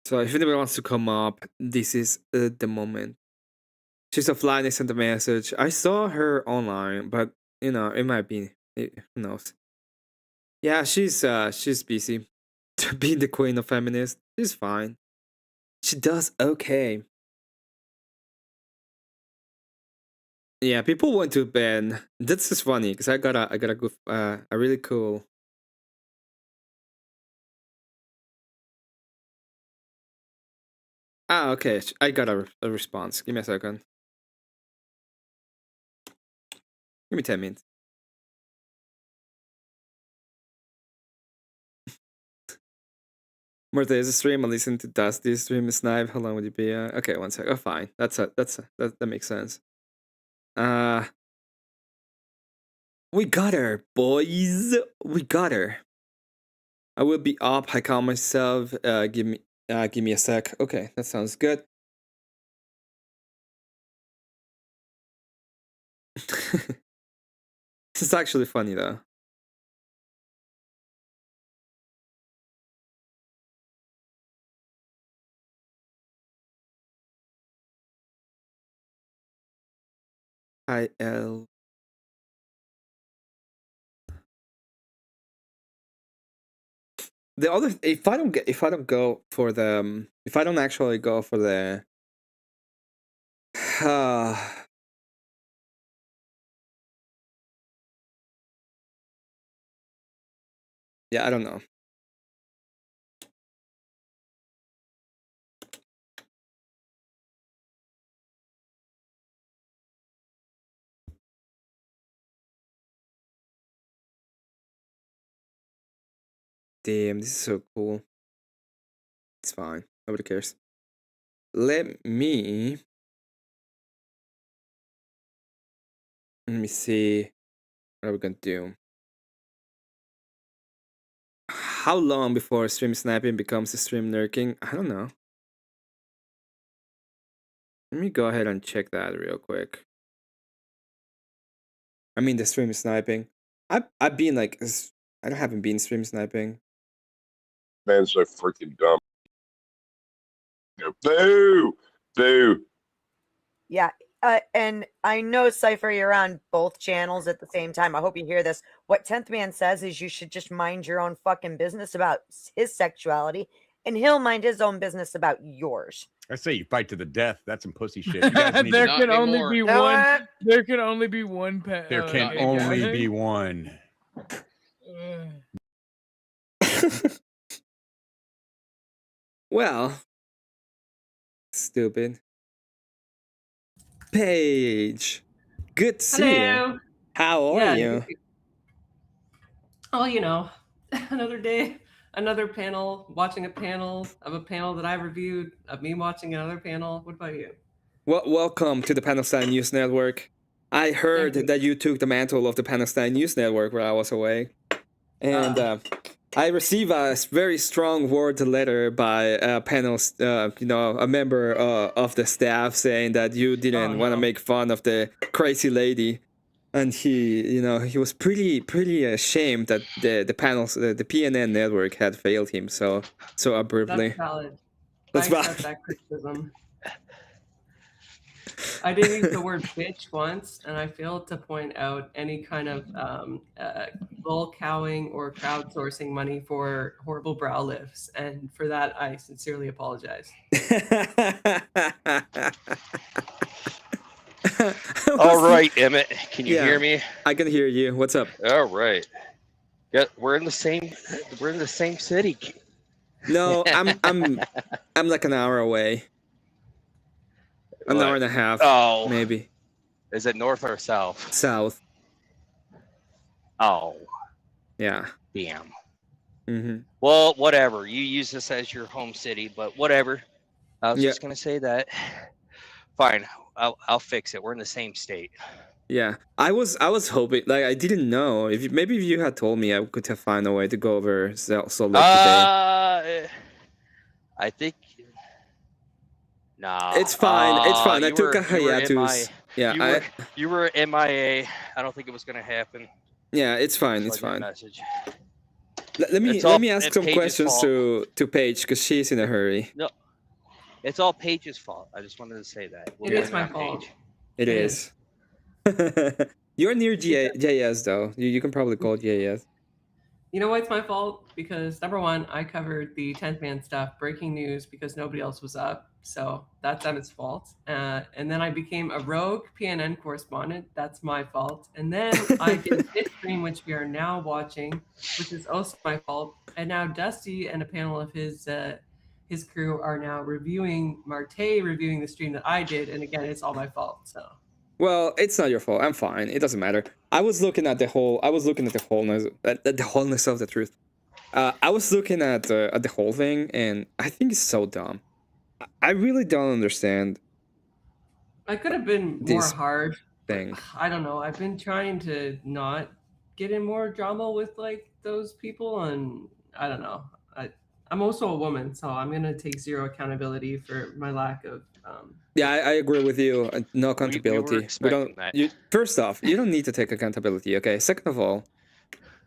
So if anybody wants to come up, this is the moment. She's offline. I sent a message. I saw her online, but it might be. Who knows? Yeah, she's busy. Being the queen of feminists, she's fine. She does okay. Yeah, people went to bed. That's just funny because I got a really cool. Okay. I got a response. Give me a second. Give me 10 minutes. Martha is a stream. I listen to Dusty stream a snipe. How long would you be? Okay, 1 sec. Oh, fine. That makes sense. We got her, boys. We got her. I will be up. I call myself. Give me a sec. Okay, that sounds good. This is actually funny though. IL. The other, if I don't actually go for the yeah, I don't know. Damn, this is so cool. It's fine. Nobody cares. Let me see. What are we gonna do? How long before stream sniping becomes a stream lurking? I don't know. Let me go ahead and check that real quick. I mean, the stream sniping. I've been like, I haven't been stream sniping. Man's so freaking dumb. Boo! Boo! Yeah. And I know, Cypher, you're on both channels at the same time. I hope you hear this. What 10th Man says is you should just mind your own fucking business about his sexuality, and he'll mind his own business about yours. I say you fight to the death. That's some pussy shit. You guys need There to can only be No, one. There can only be one. There can only be one. Well, stupid. Paige, good to see Hello. you. How are you? Oh, you know, another day, another panel, watching a panel of a panel that I reviewed, of me watching another panel. What about you? Well, welcome to the Panelstine News Network. I heard that you took the mantle of the Panelstine News Network while I was away. And I received a very strong word letter by a a member of the staff saying that you didn't want to make fun of the crazy lady. And he was pretty ashamed that the panels, the PNN network had failed him so abruptly. That's valid. That's I accept valid. that criticism. I did use the word bitch once, and I failed to point out any kind of lol cowing or crowdsourcing money for horrible brow lifts, and for that, I sincerely apologize. All right, Emmett, can you hear me? I can hear you. What's up? All right. Yeah, we're in the same city. No, I'm like an hour away. An hour and a half. Oh, maybe. Is it north or south? South. Oh. Yeah. Damn. Mm-hmm. Well, whatever. You use this as your home city, but whatever. I was just gonna say that. Fine. I'll fix it. We're in the same state. Yeah, I was hoping, like, I didn't know if you had told me, I could have found a way to go over Salt Lake today. I think. Nah. It's fine. It's fine. I you took were- a hiatus. Yeah, you were MIA. I don't think it was gonna happen. yeah, it's fine. It's Just like fine. that message. Let It's all me ask some Paige's questions fault. to Paige because she's in a hurry. No, it's all Paige's fault. I just wanted to say that. We'll It is blame my on fault. Paige. It is. You're near JS though. You can probably call JS. You know why it's my fault? Because number one, I covered the 10th Man stuff, breaking news, because nobody else was up. So that's Emmett's fault. And then I became a rogue PNN correspondent. That's my fault. And then I did this stream, which we are now watching, which is also my fault. And now Dusty and a panel of his crew are now reviewing the stream that I did. And again, it's all my fault. So. Well, it's not your fault. I'm fine. It doesn't matter. I was looking at the wholeness of the truth. I was looking at the whole thing, and I think it's so dumb. I really don't understand. I could have been more This hard. thing. I don't know. I've been trying to not get in more drama with like those people, and I don't know. I'm also a woman, so I'm gonna take zero accountability for my lack of. Yeah, I agree with you. No accountability. expecting that. First off, you don't need to take accountability. Okay. Second of all,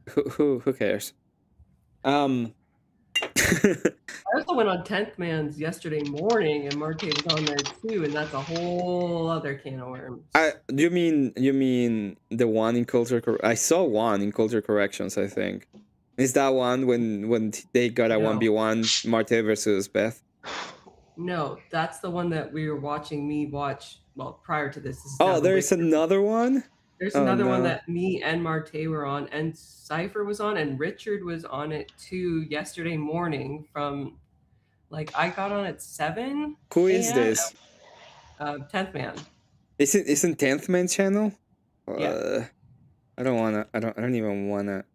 who cares? I also went on 10th Man's yesterday morning, and Marte was on there too, and that's a whole other can of worms. You mean the one in culture? I saw one in culture corrections. I think is that one when they got a 1v1 Marte versus Beth. No, that's the one that we were watching me watch. Well, prior to this. Oh, there's another one. There's Oh, another one no. that me and Marte were on, and Cypher was on, and Richard was on it too yesterday morning. From I got on at 7. Who is a.m. this? 10th Man. Isn't 10th Man channel? Yeah. I don't even wanna.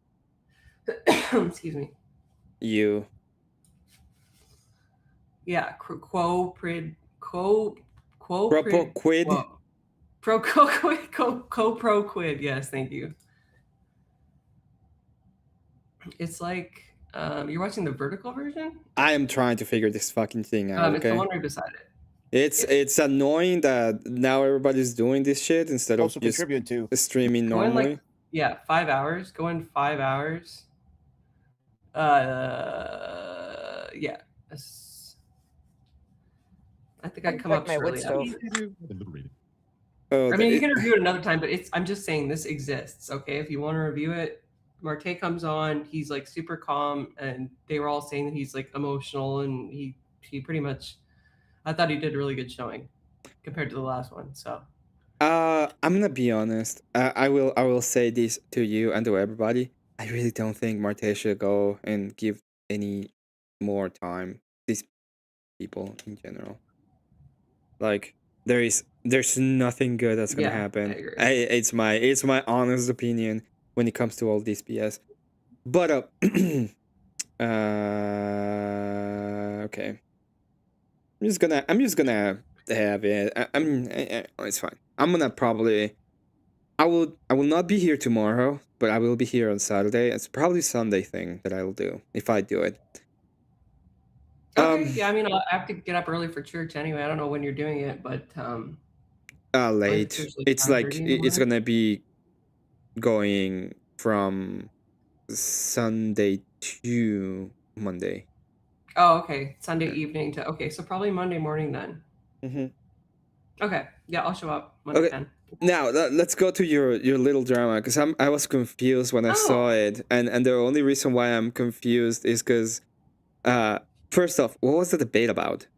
Excuse me. you. Yeah, quo prid quo quo Propo prid quid. quo. Pro quid pro quid. Yes, thank you. It's like you're watching the vertical version. I am trying to figure this fucking thing out. It's the Okay. one right beside it. It's annoying that now everybody's doing this shit instead of Also just contribute to. streaming Go in normally. like 5 hours. Go in 5 hours. Yeah. I think I come check up my wood shortly. stove. Oh, I mean, you can review it another time, but I'm just saying this exists. Okay, if you want to review it, Marte comes on. He's like super calm, and they were all saying that he's like emotional, and he pretty much. I thought he did a really good showing compared to the last one. So. I'm gonna be honest. I will say this to you and to everybody. I really don't think Marte should go and give any more time. These people in general. Like there's nothing good that's gonna happen. It's my honest opinion when it comes to all this BS. But okay. I'm just gonna have it. It's fine. I'm gonna probably. I will not be here tomorrow, but I will be here on Saturday. It's probably Sunday thing that I will do if I do it. Okay. Yeah, I mean, I have to get up early for church anyway. I don't know when you're doing it, but late. It's like it's gonna be going from Sunday to Monday. Oh, okay. Sunday evening to so probably Monday morning then. Mm-hmm. Okay. Yeah, I'll show up Monday. Okay. Now let's go to your little drama because I was confused when I saw it, and the only reason why I'm confused is because first off, what was the debate about?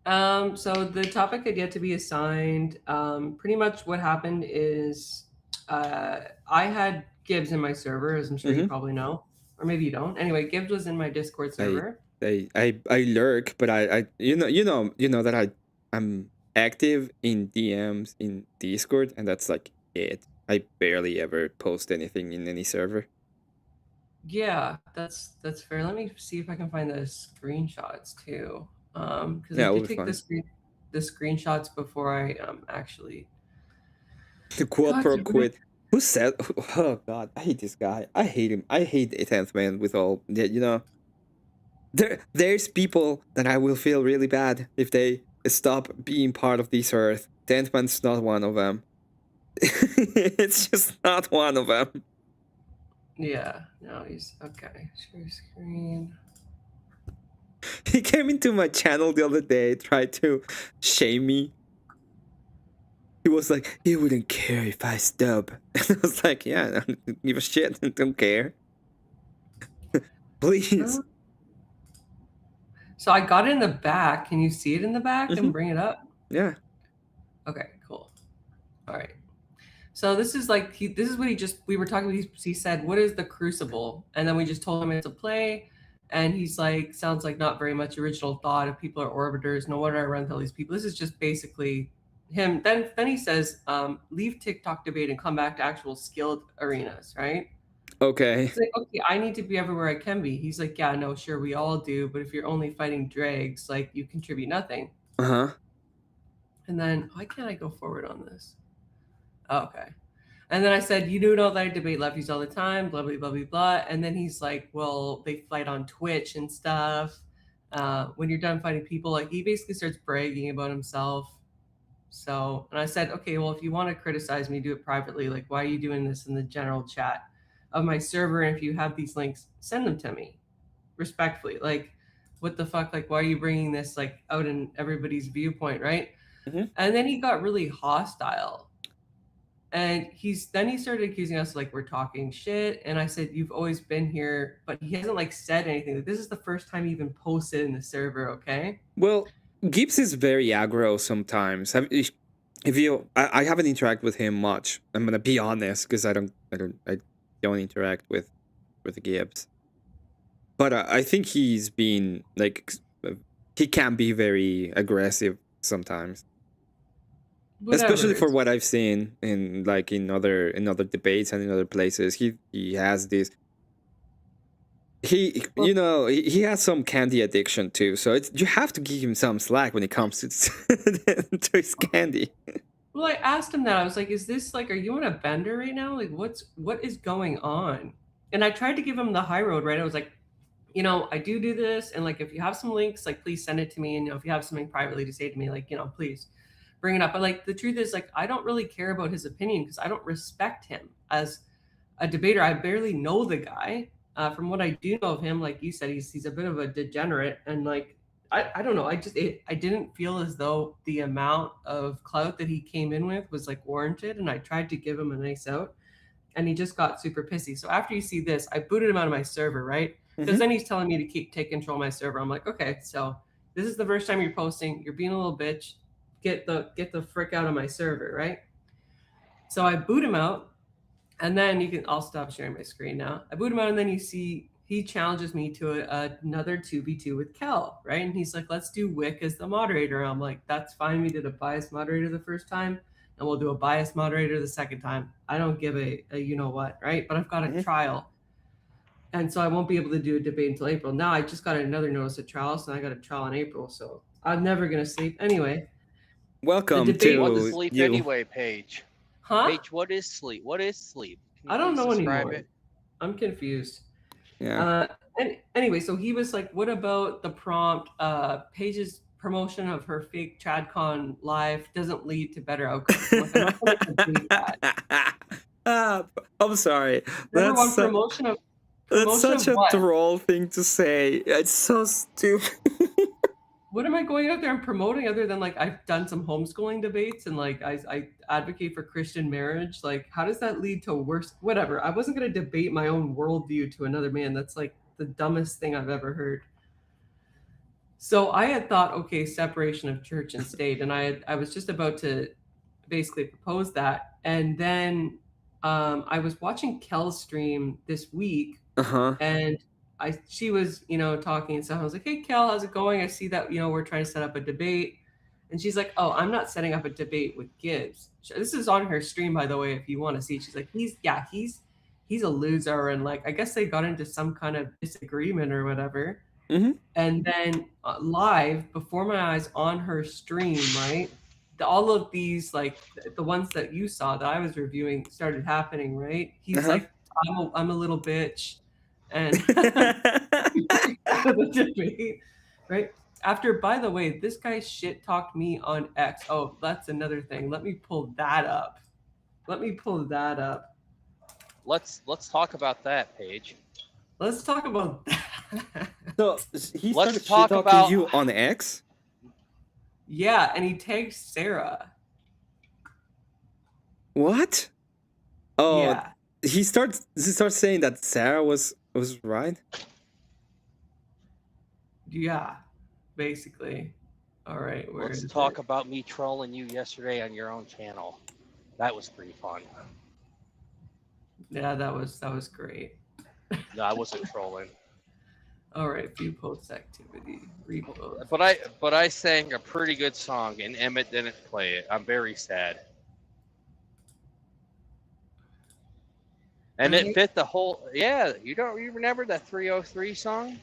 So the topic had yet to be assigned. Pretty much what happened is I had Gibbs in my server, as I'm sure you probably know, or maybe you don't. Anyway, Gibbs was in my Discord server. I lurk, but I you know that I'm active in DMs in Discord, and that's like it. I barely ever post anything in any server. Yeah, that's fair. Let me see if I can find the screenshots too. Because Yeah, I we'll did be take the screenshots before I actually. The quote pro quid. Who said? Oh God, I hate this guy. I hate him. I hate the 10th man with all. You know. There's people that I will feel really bad if they stop being part of this earth. 10th man's not one of them. It's just not one of them. Yeah. No, he's okay. Share screen. He came into my channel the other day, tried to shame me. He was like, "You wouldn't care if I stop." And I was like, "Yeah, I don't give a shit. I don't care. Please." So I got it in the back. Can you see it in the back and bring it up? Yeah. Okay, cool. All right. So this is like this is what we were talking about. He said, "What is the Crucible?" And then we just told him it's a play, and he's like, "Sounds like not very much original thought. If people are orbiters, no wonder I run into all these people." This is just basically him. Then he says, "Leave TikTok debate and come back to actual skilled arenas." Right? Okay. He's like, "Okay, I need to be everywhere I can be." He's like, "Yeah, no, sure, we all do. But if you're only fighting dregs, like you contribute nothing." Uh-huh. And then why can't I go forward on this? Oh, okay. And then I said, "You do know that I debate lefties all the time, blah, blah, blah, blah, blah." And then he's like, "Well, they fight on Twitch and stuff. When you're done fighting people," like he basically starts bragging about himself. So, and I said, "Okay, well, if you want to criticize me, do it privately. Like, why are you doing this in the general chat of my server? And if you have these links, send them to me respectfully. Like, what the fuck? Like, why are you bringing this like out in everybody's viewpoint, right?" And then he got really hostile. And he started accusing us like we're talking shit. And I said, "You've always been here," but he hasn't like said anything. Like, this is the first time he even posted in the server, okay? Well, Gibbs is very aggro sometimes. If you, I haven't interacted with him much. I'm gonna be honest because I don't interact with Gibbs. But I think he's been like he can be very aggressive sometimes. Whatever. Especially for what I've seen in like in other debates and in other places. He has this he has some candy addiction too, so you have to give him some slack when it comes to to his candy. Well, I asked him that. I was like, "Is this like, are you on a bender right now? Like, what is going on?" And I tried to give him the high road, right? I was like, I do this, and like, if you have some links, like, please send it to me, and if you have something privately to say to me, like, please bring it up. But like, the truth is, like, I don't really care about his opinion because I don't respect him as a debater. I barely know the guy. From what I do know of him, like you said, he's a bit of a degenerate, and like I don't know. I didn't feel as though the amount of clout that he came in with was like warranted, and I tried to give him a nice out, and he just got super pissy. So after you see this, I booted him out of my server, right? Because then he's telling me to take control of my server. I'm like, okay, so this is the first time you're posting. You're being a little bitch. Get the frick out of my server, right? So I boot him out. And then I'll stop sharing my screen now. I boot him out, and then you see he challenges me to another 2v2 with Kel, right? And he's like, let's do Wick as the moderator. I'm like, that's fine. We did a biased moderator the first time, and we'll do a biased moderator the second time. I don't give a you know what, right? But I've got a trial. And so I won't be able to do a debate until April. Now I just got another notice of trial, so I got a trial in April. So I'm never going to sleep. Anyway. Welcome to what is sleep you. Anyway, Paige? Huh? Paige, what is sleep? What is sleep? I don't know anymore. It? I'm confused. Yeah. And anyway, so he was like, what about the prompt? Paige's promotion of her fake TradCon live doesn't lead to better outcomes. I'm sorry. That's such a troll thing to say. It's so stupid. What am I going out there and promoting other than like I've done some homeschooling debates and like I advocate for Christian marriage? Like, how does that lead to worse? Whatever. I wasn't going to debate my own worldview to another man. That's like the dumbest thing I've ever heard. So I had thought, okay, separation of church and state, and I was just about to basically propose that, and then I was watching Kel's stream this week, and she was, talking and stuff. I was like, hey, Kel, how's it going? I see that, we're trying to set up a debate. And she's like, oh, I'm not setting up a debate with Gibbs. This is on her stream, by the way, if you want to see. She's like, he's a loser. And like, I guess they got into some kind of disagreement or whatever. And then live before my eyes on her stream, right? All of these, like the ones that you saw that I was reviewing started happening, right? He's like, I'm a little bitch. And the debate, right? After, by the way, this guy shit talked me on X. Oh, that's another thing. Let me pull that up. Let's talk about that, Paige. Let's talk about that. So he started shit talking you on X? Yeah, and he tagged Sarah. What? Oh, yeah. He starts saying that Sarah was right. Yeah, basically. All right. Let's talk about me trolling you yesterday on your own channel. That was pretty fun. Yeah, that was great. No, I wasn't trolling. All right, view post activity, repost. But I sang a pretty good song and Emmett didn't play it. I'm very sad. And it fit the whole. Yeah, you remember that 303 song?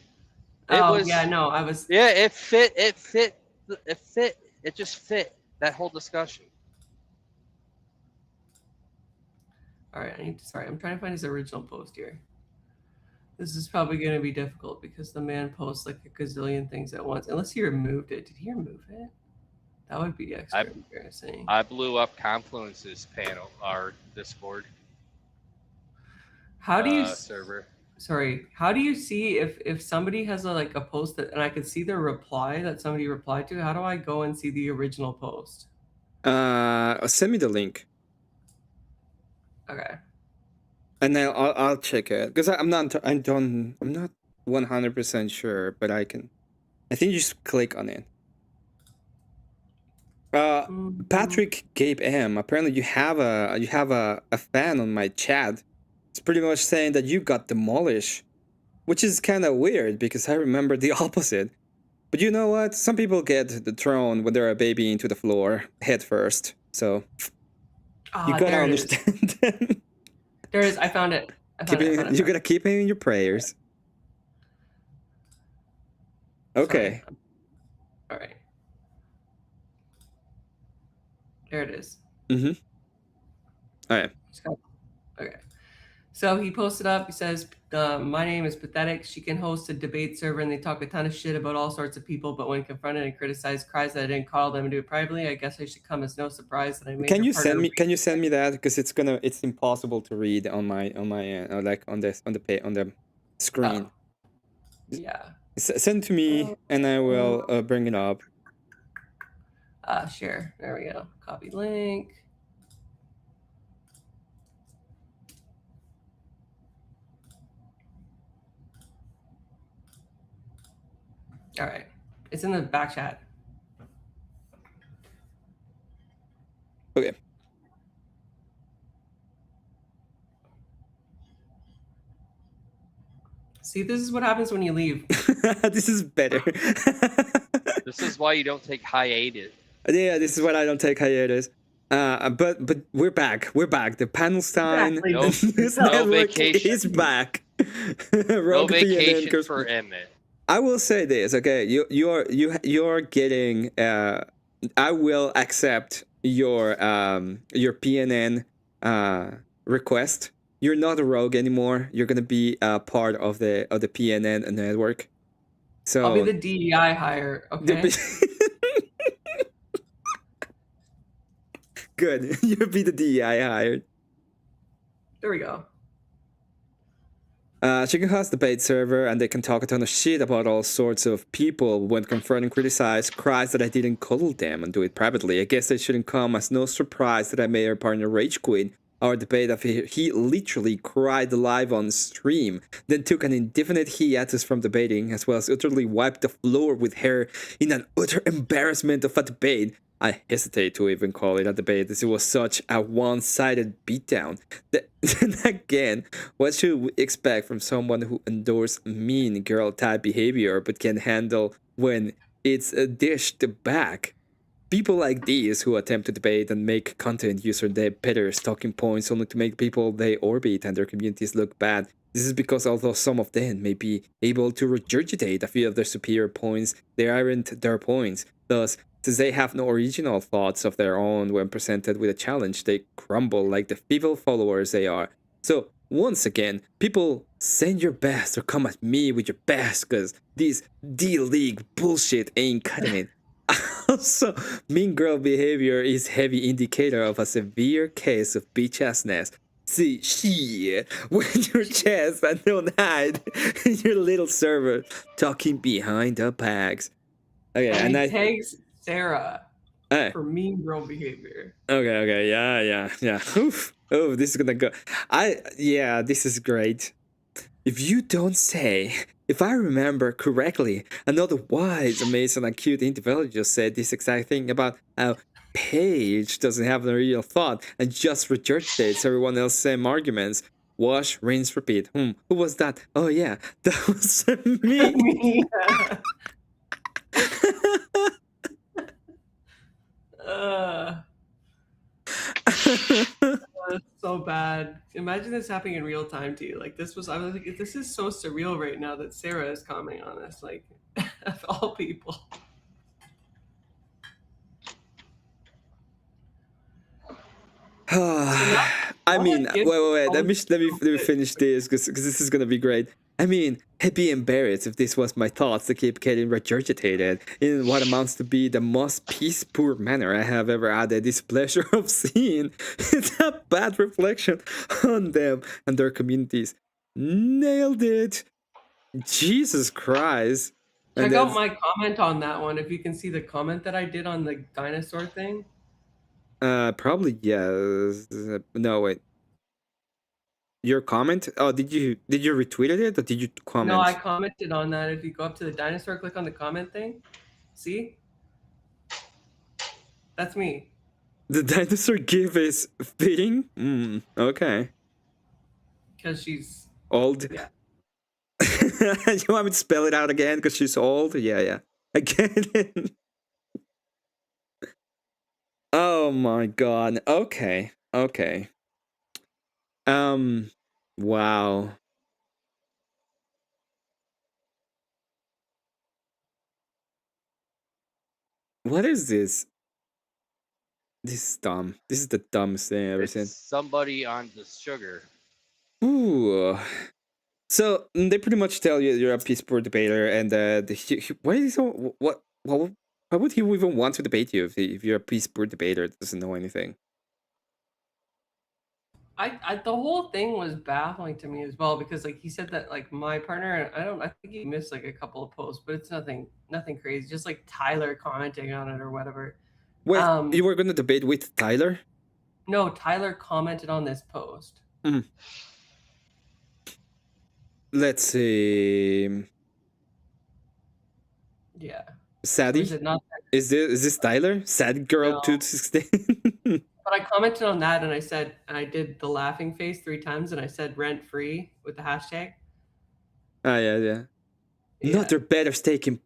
Yeah, it fit. It just fit that whole discussion. All right, I'm trying to find his original post here. This is probably going to be difficult because the man posts like a gazillion things at once. Unless he removed it. Did he remove it? That would be extra embarrassing. I blew up Confluence's panel, our Discord. How do you server? Sorry. How do you see if somebody has a post that and I can see their reply that somebody replied to? How do I go and see the original post? Send me the link. Okay. And then I'll check it because I'm not 100% sure, but I think you just click on it. Patrick Gabe M. Apparently you have a fan on my chat. It's pretty much saying that you got demolished, which is kind of weird because I remember the opposite. But you know what? Some people get thrown when they're a baby into the floor head first. So you gotta understand. There is. I found it. You gotta keep it in your prayers. Okay. Sorry. All right. There it is. Mm-hmm. All right. Okay. So he posted up, he says, my name is Pathetic. She can host a debate server and they talk a ton of shit about all sorts of people, but when confronted and criticized, cries that I didn't call them and do it privately. I guess I should come as no surprise that I made Can her you partner send me? Can you send me that? Because it's impossible to read on my like on the screen. Yeah. Send to me and I will bring it up. Share. There we go. Copy link. All right. It's in the back chat. Okay. See, this is what happens when you leave. This is better. This is why you don't take hiatus. Yeah, this is what I don't take hiatus. But we're back. We're back. The Panelstine News Network is back. No vacation for Emmett. I will say this, okay? You're getting. I will accept your PNN request. You're not a rogue anymore. You're gonna be part of the PNN network. So I'll be the DEI hire. Okay. Good. You'll be the DEI hired. There we go. She can host debate server and they can talk a ton of shit about all sorts of people when confront and criticize, cries that I didn't cuddle them and do it privately. I guess it shouldn't come as no surprise that I made her partner rage quit. Our debate of he literally cried live on stream, then took an indefinite hiatus from debating, as well as utterly wiped the floor with her in an utter embarrassment of a debate. I hesitate to even call it a debate, as it was such a one-sided beatdown. Then again, what should we expect from someone who endorses mean girl-type behavior but can handle when it's dished back? People like these who attempt to debate and make content use their better talking points only to make people they orbit and their communities look bad. This is because although some of them may be able to regurgitate a few of their superior points, they aren't their points. Thus, since they have no original thoughts of their own when presented with a challenge, they crumble like the feeble followers they are. So, once again, people, send your best or come at me with your best, because this D-League bullshit ain't cutting it. Also, mean girl behavior is heavy indicator of a severe case of bitch-assness. See, shit, with your chest and don't hide in your little server, talking behind the backs. Okay, And and he I... tags Sarah Hey. for mean girl behavior. Okay, yeah. Oof. Oh, this is gonna go. Yeah, this is great. If you don't say, if I remember correctly, another wise, amazing, and cute individual just said this exact thing about how Paige doesn't have a real thought and just regurgitates everyone else's same arguments. Wash, rinse, repeat. Who was that? Oh yeah, that was me. That's so bad. Imagine this happening in real time to you. Like I was like, this is so surreal right now that Sarah is commenting on this. Like, of all people. I mean, wait. Let me finish this because this is gonna be great. I mean, I'd be embarrassed if this was my thoughts that keep getting regurgitated in what amounts to be the most peace-poor manner I have ever had the displeasure of seeing. It's a bad reflection on them and their communities. Nailed it. Jesus Christ. Check out my comment on that one if you can see the comment that I did on the dinosaur thing. Probably yes. No, wait. Your comment? Oh, did you retweet it or did you comment? No, I commented on that. If you go up to the dinosaur, click on the comment thing. See? That's me. The dinosaur gif is fitting? Okay. Because she's old. Yeah. You want me to spell it out again because she's old? Yeah. I get it. Oh my god. Okay. Wow. What is this? This is dumb. This is the dumbest thing I ever seen. Somebody on the sugar. Ooh. So they pretty much tell you you're a peace poor debater, and why is he what why would he even want to debate you if you're a peace poor debater that doesn't know anything? The whole thing was baffling to me as well, because like he said that like my partner, I think he missed like a couple of posts, but it's nothing crazy, just like Tyler commenting on it or whatever. Wait, you were gonna debate with Tyler? No, Tyler commented on this post. Let's see. Yeah. Sadie? Was it not Is this Tyler? Sad girl No. 216. But I commented on that and I said, and I did the laughing face 3 times and I said rent free with the hashtag. Oh yeah. Not your better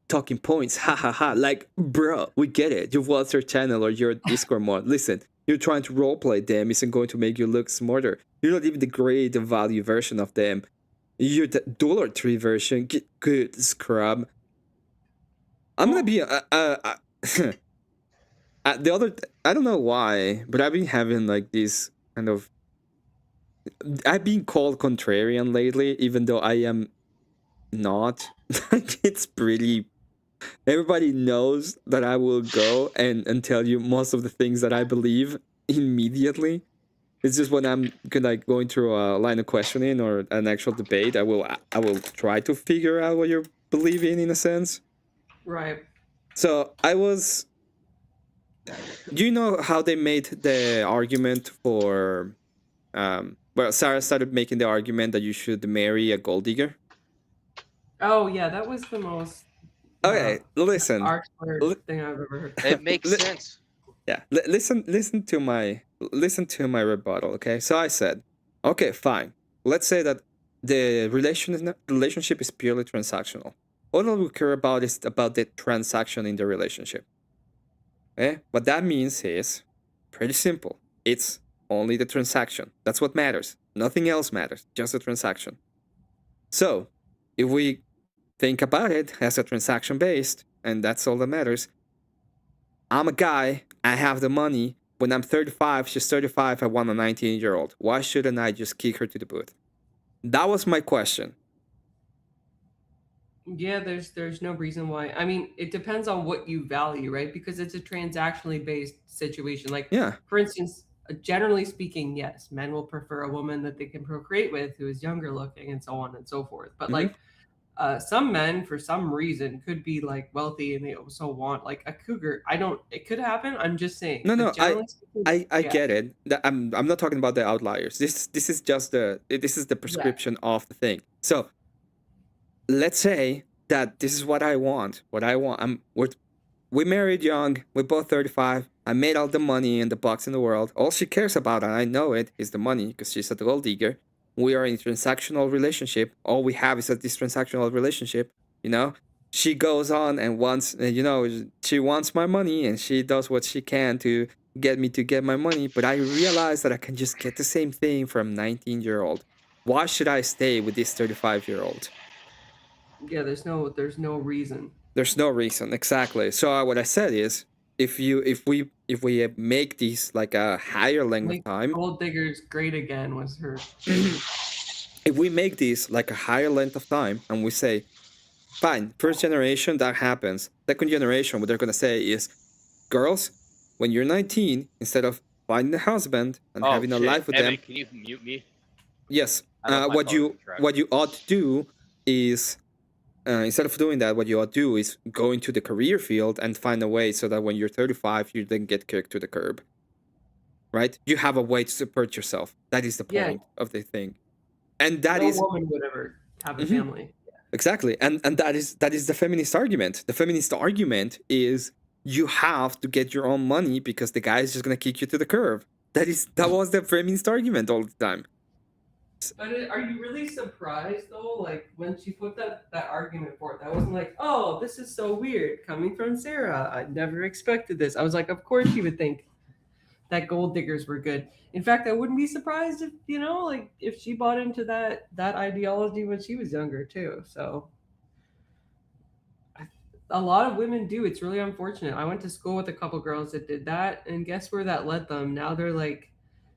talking points. Ha ha ha. Like, bro, we get it. You've lost your channel or your Discord mod. Listen, you're trying to roleplay them isn't going to make you look smarter. You're not even the great value version of them. You're the $3 version. Get good, scrub. I'm gonna be the other. I don't know why, but I've been having like this kind of. I've been called contrarian lately, even though I am not. It's pretty. Everybody knows that I will go and tell you most of the things that I believe immediately. It's just when I'm like going through a line of questioning or an actual debate, I will try to figure out what you're believing in a sense. Right. So I was. Do you know how they made the argument for? Well, Sarah started making the argument that you should marry a gold digger. Oh yeah, that was the most. Okay, listen. Thing I've ever heard. It makes sense. Yeah, listen to my rebuttal. Okay, so I said, okay, fine. Let's say that the relationship is purely transactional. All that we care about is about the transaction in the relationship. Okay, what that means is pretty simple. It's only the transaction. That's what matters. Nothing else matters. Just the transaction. So, if we think about it as a transaction based, and that's all that matters. I'm a guy, I have the money. When I'm 35, she's 35, I want a 19-year-old. Why shouldn't I just kick her to the booth? That was my question. Yeah, there's no reason why. I mean, it depends on what you value, right? Because it's a transactionally based situation. Like, for instance, generally speaking, yes, men will prefer a woman that they can procreate with who is younger looking and so on and so forth. But like, some men, for some reason, could be like wealthy and they also want like a cougar. It could happen. I'm just saying. No, I get it. I'm not talking about the outliers. This is just this is the prescription of the thing. So let's say that this is what I want. We married young. We're both 35. I made all the money and the bucks in the world. All she cares about, and I know it, is the money because she's a gold digger. We are in a transactional relationship. All we have is this transactional relationship. You know, she goes on and wants, she wants my money and she does what she can to get my money. But I realize that I can just get the same thing from 19-year-old. Why should I stay with this 35-year-old? Yeah, there's no reason. There's no reason, exactly. So what I said is, if we make these like a higher length of time, gold diggers great again was her. If we make these like a higher length of time, and we say, fine, first generation that happens. Second generation, what they're gonna say is, girls, when you're 19, instead of finding a husband and having a life with them, can you mute me? Yes. What you ought to do is. Instead of doing that, what you ought to do is go into the career field and find a way so that when you're 35, you then get kicked to the curb. Right? You have a way to support yourself. That is the point of the thing. And that no is woman would ever have a family. Exactly. And that is the feminist argument. The feminist argument is you have to get your own money because the guy is just gonna kick you to the curb. That was the feminist argument all the time. But are you really surprised though? Like when she put that argument forth, I wasn't like, oh, this is so weird coming from Sarah. I never expected this. I was like, of course she would think that gold diggers were good. In fact, I wouldn't be surprised if if she bought into that ideology when she was younger too. So a lot of women do. It's really unfortunate. I went to school with a couple girls that did that, and guess where that led them? Now they're like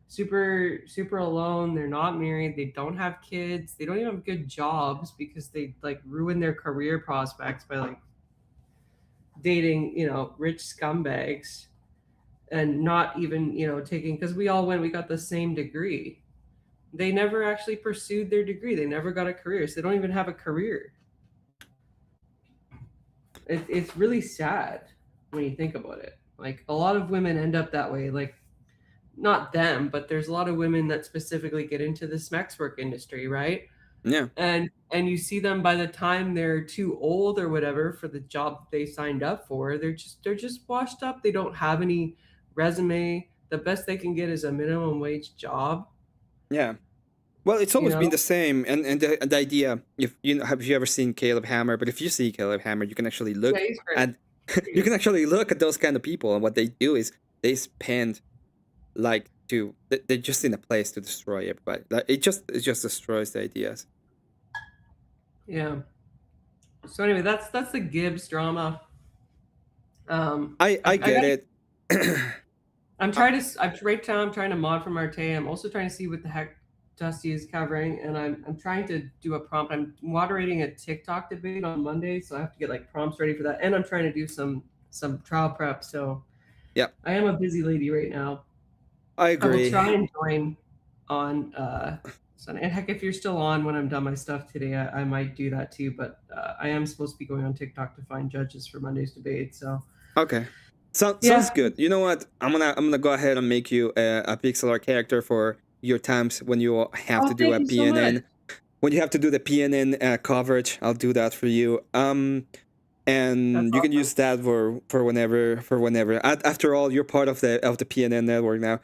super alone. They're not married. They don't have kids. They don't even have good jobs because they like ruin their career prospects by like dating, rich scumbags and not even, taking, because we all went, we got the same degree. They never actually pursued their degree. They never got a career. So they don't even have a career. It's really sad when you think about it. Like a lot of women end up that way. Like not them, but there's a lot of women that specifically get into the sex work industry, right? Yeah. And you see them by the time they're too old or whatever for the job they signed up for, they're just washed up. They don't have any resume. The best they can get is a minimum wage job. Yeah. Well, it's always been the same, and the idea. If have you ever seen Caleb Hammer? But if you see Caleb Hammer, you can actually look at you can actually look at those kind of people, and what they do is they spend like they're just in a place to destroy everybody. Like it just destroys the ideas. Yeah. So anyway, that's the Gibbs drama. I get it. I'm trying to mod from Marte. I'm also trying to see what the heck Dusty is covering, and I'm trying to do a prompt. I'm moderating a TikTok debate on Monday, so I have to get like prompts ready for that, and I'm trying to do some trial prep. So yeah, I am a busy lady right now. I agree. I will try and join on Sunday. And heck, if you're still on when I'm done my stuff today, I might do that too. But I am supposed to be going on TikTok to find judges for Monday's debate. So okay. Sounds good. You know what? I'm gonna go ahead and make you a pixel art character for your times when you have to do a PNN. When you have to do the PNN coverage, I'll do that for you. And you can use that for whenever. After all, you're part of the PNN network now.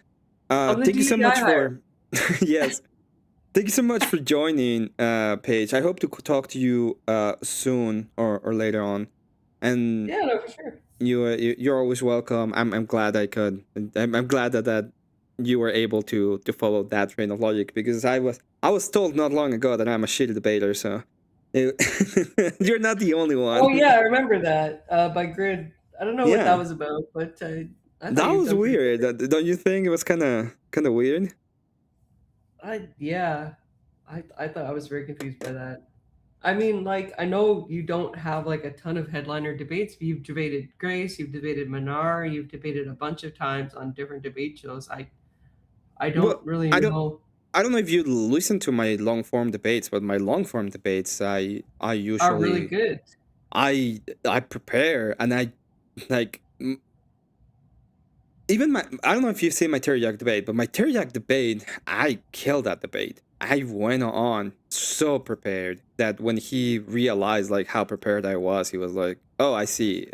Thank you so much for yes. Thank you so much for joining, Paige. I hope to talk to you soon or later on. And yeah, no, for sure. You're always welcome. I'm glad I could. I'm glad that you were able to follow that train of logic, because I was told not long ago that I'm a shitty debater. So you're not the only one. Oh yeah, I remember that by Grid. I don't know what that was about, but I that was weird. Don't you think it was kind of weird? I thought I was very confused by that. I mean, like, I know you don't have like a ton of headliner debates. You've debated Grace, you've debated Manar, you've debated a bunch of times on different debate shows. I don't really know. I don't know if you listen to my long form debates, but my long form debates, I usually are really good. I prepare, and I like even I don't know if you've seen my Teriyaki debate, but my Teriyaki debate, I killed that debate. I went on so prepared that when he realized like how prepared I was, he was like, "Oh, I see.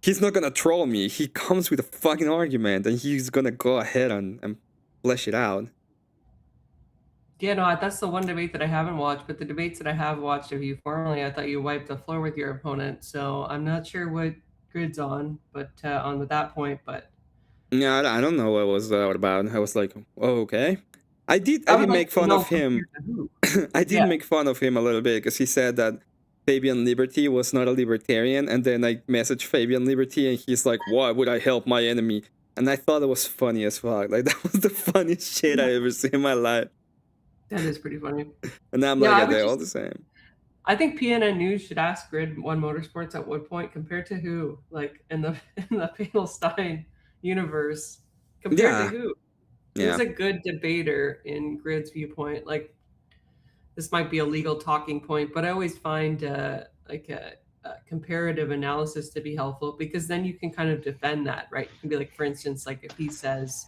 He's not gonna troll me. He comes with a fucking argument, and he's gonna go ahead and flesh it out." Yeah, no, that's the one debate that I haven't watched. But the debates that I have watched of you formally, I thought you wiped the floor with your opponent. So I'm not sure what Grid's on, but on with that point. But yeah, I don't know what was that about. I was like, "Oh, okay." I did make fun of him. I did make fun of him a little bit because he said that Fabian Liberty was not a libertarian, and then I messaged Fabian Liberty, and he's like, "Why would I help my enemy?" And I thought it was funny as fuck. Like that was the funniest shit I ever seen in my life. That is pretty funny. And I'm like, they're all the same. I think PNN News should ask Grid One Motorsports at what point compared to who, like in the Panelstine universe, compared to who. Who's a good debater in Grid's viewpoint? Like, this might be a legal talking point, but I always find like a comparative analysis to be helpful, because then you can kind of defend that, right? You can be like, for instance, like if he says,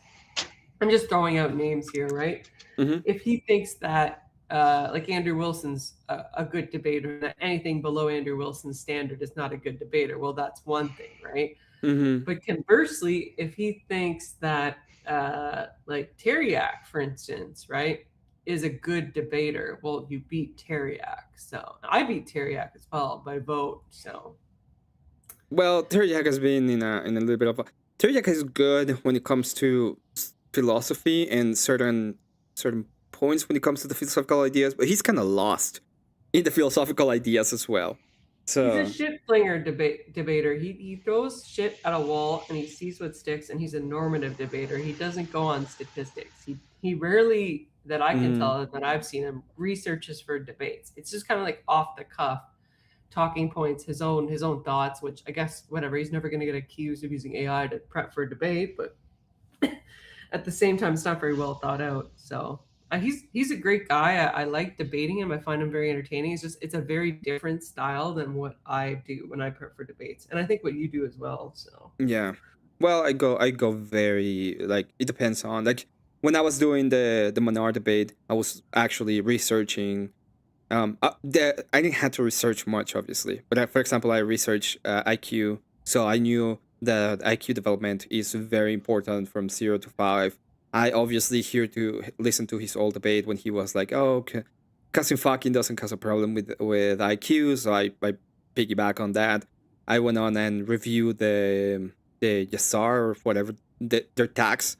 I'm just throwing out names here, right? Mm-hmm. If he thinks that like Andrew Wilson's a good debater, that anything below Andrew Wilson's standard is not a good debater, well, that's one thing, right? Mm-hmm. But conversely, if he thinks that like Teriak, for instance, right, is a good debater, well, you beat Teriak. So I beat Teriak as well by vote. So well, Teriak has been in a little bit of a Teriak is good when it comes to philosophy and certain points when it comes to the philosophical ideas, but he's kind of lost in the philosophical ideas as well. So he's a shit flinger debater. He throws shit at a wall and he sees what sticks, and he's a normative debater. He doesn't go on statistics. He rarely, that I can tell that I've seen him, researches for debates. It's just kind of like off the cuff talking points, his own thoughts, which I guess whatever. He's never going to get accused of using AI to prep for a debate, but at the same time, it's not very well thought out. So he's a great guy. I like debating him. I find him very entertaining. It's a very different style than what I do when I prep for debates, and I think what you do as well. So yeah, well, I go very, like, it depends on, like, when I was doing the Manar debate, I was actually researching. I didn't have to research much, obviously, but for example, I researched IQ, so I knew that IQ development is very important from 0 to 5. I obviously hear to listen to his old debate when he was like, "Oh, cussing fucking doesn't cause a problem with IQ," so I piggyback on that. I went on and reviewed the Yassar or whatever their tax,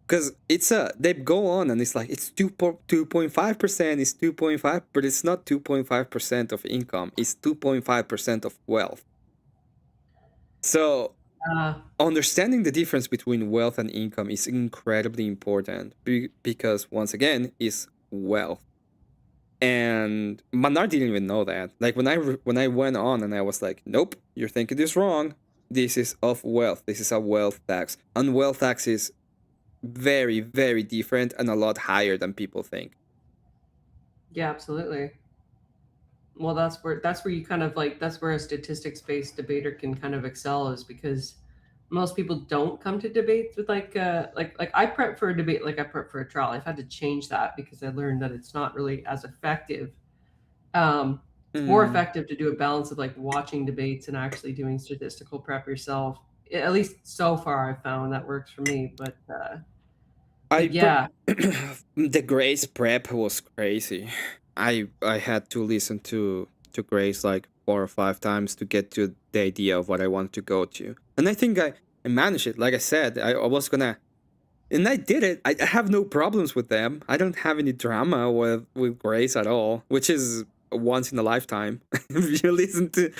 because they go on and it's like it's 2.5%, it's 2.5, but it's not 2.5% of income, it's 2.5% of wealth. So understanding the difference between wealth and income is incredibly important because, once again, it's wealth. And Manar didn't even know that. Like, when I went on and I was like, nope, you're thinking this wrong. This is of wealth. This is a wealth tax. And wealth tax is very, very different and a lot higher than people think. yeah, absolutely. Well, that's where you kind of like, that's where a statistics-based debater can kind of excel, is because most people don't come to debates with like I prep for a debate, like I prep for a trial. I've had to change that because I learned that it's not really as effective. It's more effective to do a balance of like watching debates and actually doing statistical prep yourself. At least so far, I've found that works for me. But yeah, the Grace prep was crazy. I had to listen to Grace like 4 or 5 times to get to the idea of what I wanted to go to. And I think I managed it. Like I said, I was gonna, and I did it. I have no problems with them. I don't have any drama with Grace at all, which is once in a lifetime. If you listen to,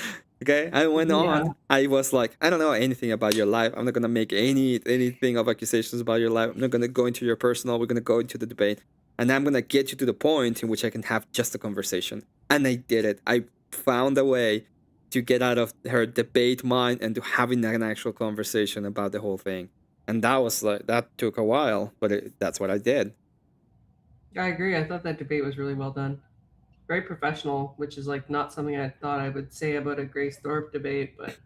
okay, I went on. I was like, I don't know anything about your life. I'm not gonna make anything of accusations about your life. I'm not gonna go into your personal. We're gonna go into the debate. And I'm going to get you to the point in which I can have just a conversation. And I did it. I found a way to get out of her debate mind and to having an actual conversation about the whole thing. And that took a while, but that's what I did. I agree. I thought that debate was really well done. Very professional, which is like not something I thought I would say about a Grace Thorpe debate, but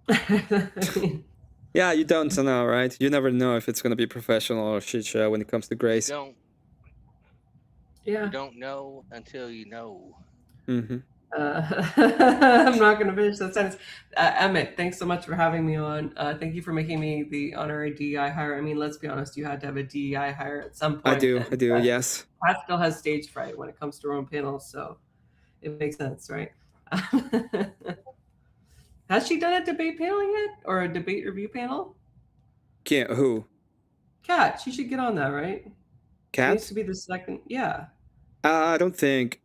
I mean, yeah, you don't know, right? You never know if it's going to be professional or shit show when it comes to Grace. You don't know until you know. Mm-hmm. I'm not going to finish that sentence. Emmett, thanks so much for having me on. Thank you for making me the honorary DEI hire. I mean, let's be honest, you had to have a DEI hire at some point. I do, yes. Pat still has stage fright when it comes to her own panels, so it makes sense, right? Has she done a debate panel yet, or a debate review panel? Who? Kat. She should get on that, right? Kat needs to be the second. Yeah. I don't think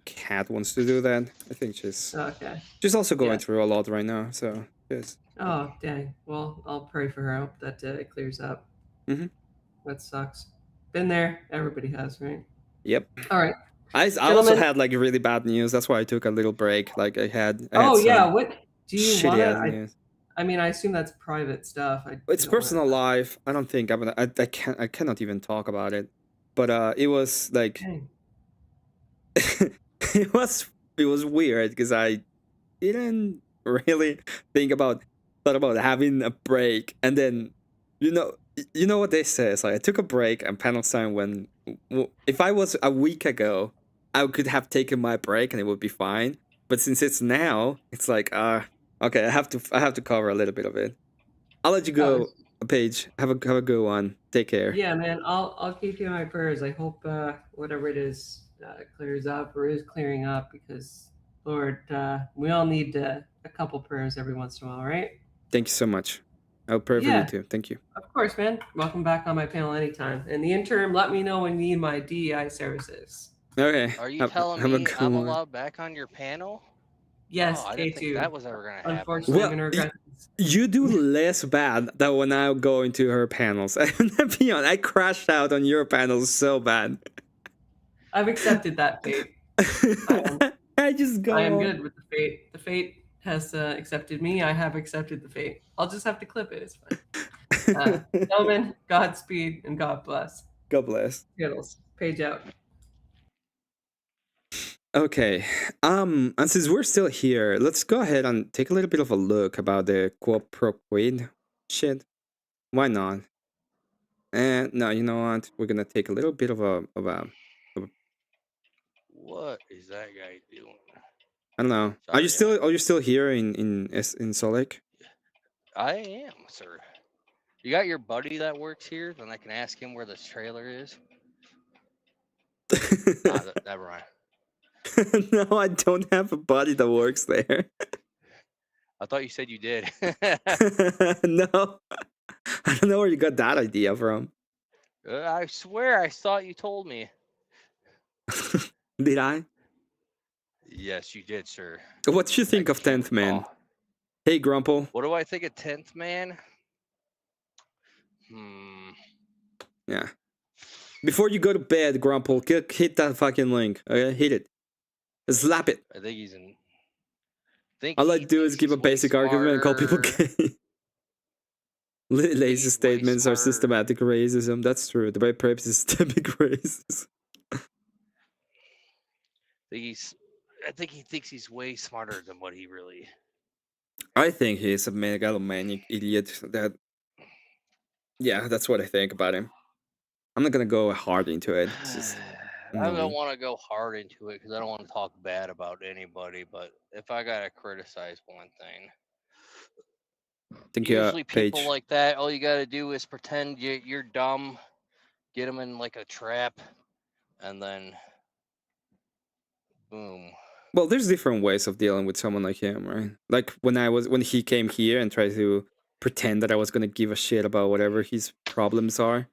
Kat wants to do that. I think she's also going through a lot right now. So yes. Oh dang. Well, I'll pray for her. I hope that it clears up. Mm-hmm. That sucks. Been there. Everybody has, right? Yep. All right. I also had like really bad news. That's why I took a little break. Like I had what do you want to? I mean, I assume that's private stuff. It's personal life. I don't think I'm gonna. I cannot even talk about it. But it was like it was weird because I didn't really thought about having a break, and then you know what they say. So I took a break, and Panelstine, when if I was a week ago, I could have taken my break and it would be fine. But since it's now, it's like okay, I have to cover a little bit of it. I'll let you go, Paige. Have a good one. Take care. Yeah, man. I'll keep you in my prayers. I hope whatever it is clears up or is clearing up, because Lord, we all need a couple prayers every once in a while, right? Thank you so much. I'll pray for you too. Thank you. Of course, man. Welcome back on my panel anytime. In the interim, let me know when you need my DEI services. Okay. Are you telling me I'm allowed back on your panel? Yes, I didn't think K2. that was ever gonna happen. Unfortunately, Well, I'm gonna regret this. you do less bad than when I go into her panels. And be honest, I crashed out on your panels so bad. I've accepted that fate. I just go. I am good with the fate. The fate has accepted me. I have accepted the fate. I'll just have to clip it. It's fine. Gentlemen, Godspeed and God bless. God bless. Skittles. Page out. Okay. And since we're still here, let's go ahead and take a little bit of a look about the quote pro quid shit. Why not? And no, you know what? We're gonna take a little bit of a What is that guy doing? I don't know. Are you still here in Salt Lake? I am, sir. You got your buddy that works here? Then I can ask him where this trailer is. Never mind. No, I don't have a buddy that works there. I thought you said you did. No. I don't know where you got that idea from. I swear I thought you told me. Did I? Yes, you did, sir. What do you think of 10th Man? Hey, Grumple. What do I think of 10th Man? Yeah. Before you go to bed, Grumple, hit that fucking link. Okay, hit it. Slap it. I think he's in. All I do is give a basic argument and call people gay. Lazy statements are systematic racism. That's true. The right purpose is systemic racism. I think he thinks he's way smarter than what he really. I think he's a megalomaniac idiot. Yeah, that's what I think about him. I'm not gonna go hard into it. It's just I don't want to go hard into it because I don't want to talk bad about anybody. But if I gotta criticize one thing, usually people like that, all you gotta do is pretend you're dumb, get them in like a trap, and then boom. Well, there's different ways of dealing with someone like him, right? Like when he came here and tried to pretend that I was gonna give a shit about whatever his problems are,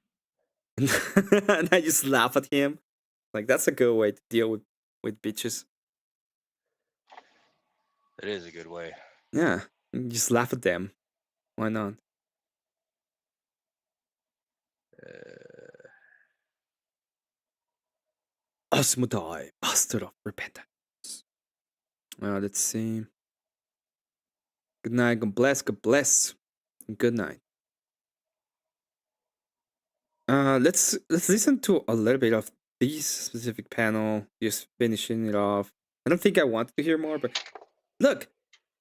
and I just laugh at him. Like that's a good way to deal with bitches. It is a good way. Yeah, you just laugh at them. Why not? Asmodai, Master of Repentance. Let's see. Good night. God bless. God bless. Good night. Let's listen to a little bit of this specific panel. Just finishing it off. I don't think I wanted to hear more, but look,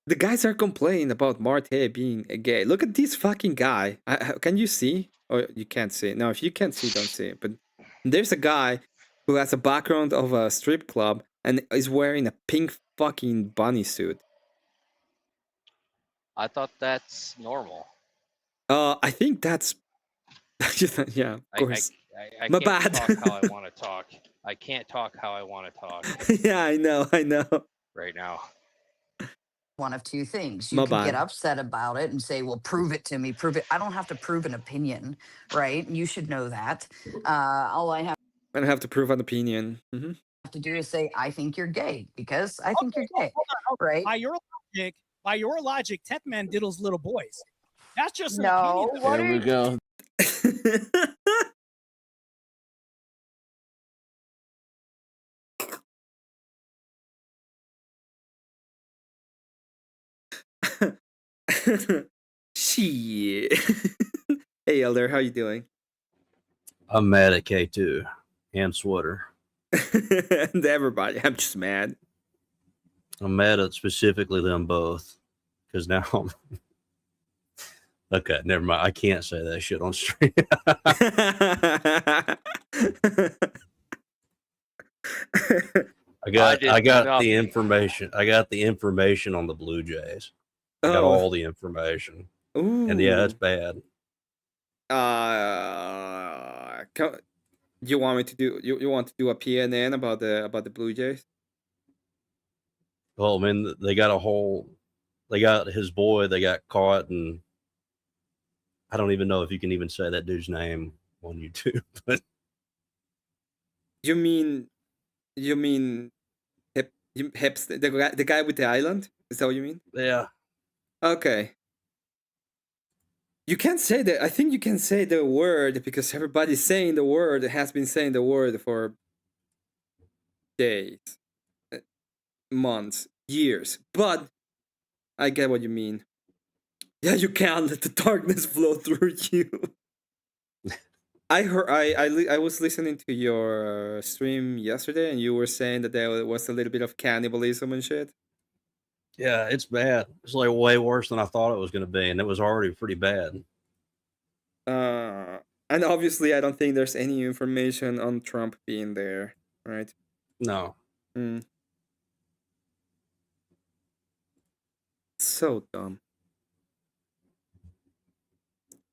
the guys are complaining about Marte being gay. Look at this fucking guy. Can you see? Or you can't see it. No, if you can't see, don't see it. But there's a guy who has a background of a strip club and is wearing a pink fucking bunny suit. I thought that's normal. I think that's yeah, of course. I My can't bad. talk how I want to talk. I can't talk how I want to talk Yeah, I know. right now. One of two things. You My could get bad. upset about it and say, well, prove it to me, prove it. I don't have to prove an opinion, right? You should know that. All I have I don't have to prove an opinion. to do is say, I think you're gay because I think you're gay, right? By your logic, 10th Man diddles little boys. That's just an No, opinion. what There are we you go. Shit. Hey, Elder, how you doing? I'm mad at K2 and Sweater. And everybody, I'm just mad. I'm mad at specifically them both because now I'm okay. Never mind. I can't say that shit on stream. I got the information. I got the information on the Blue Jays. I got all the information. And yeah, it's bad. You want me to do? You want to do a PNN about the Blue Jays? Well, man, they got they got his boy. They got caught, and I don't even know if you can even say that dude's name on YouTube. But You mean Hipster, the guy with the island. Is that what you mean? Yeah. Okay. You can't say that. I think you can say the word because everybody's saying the word. Has been saying the word for days, months, years. But I get what you mean. Yeah, you can't let the darkness flow through you. I heard. I was listening to your stream yesterday, and you were saying that there was a little bit of cannibalism and shit. Yeah, it's bad. It's like way worse than I thought it was going to be, and it was already pretty bad. And obviously, I don't think there's any information on Trump being there, right? No. So dumb.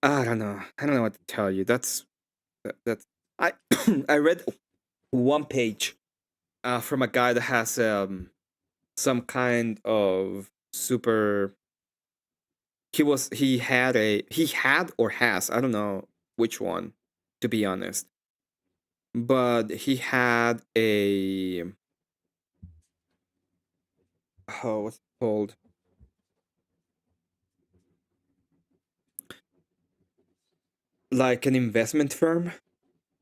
I don't know. I don't know what to tell you. That's I I read one page from a guy that has some kind of super. He had or has, I don't know which one, to be honest, but he had a what's it called? Like an investment firm,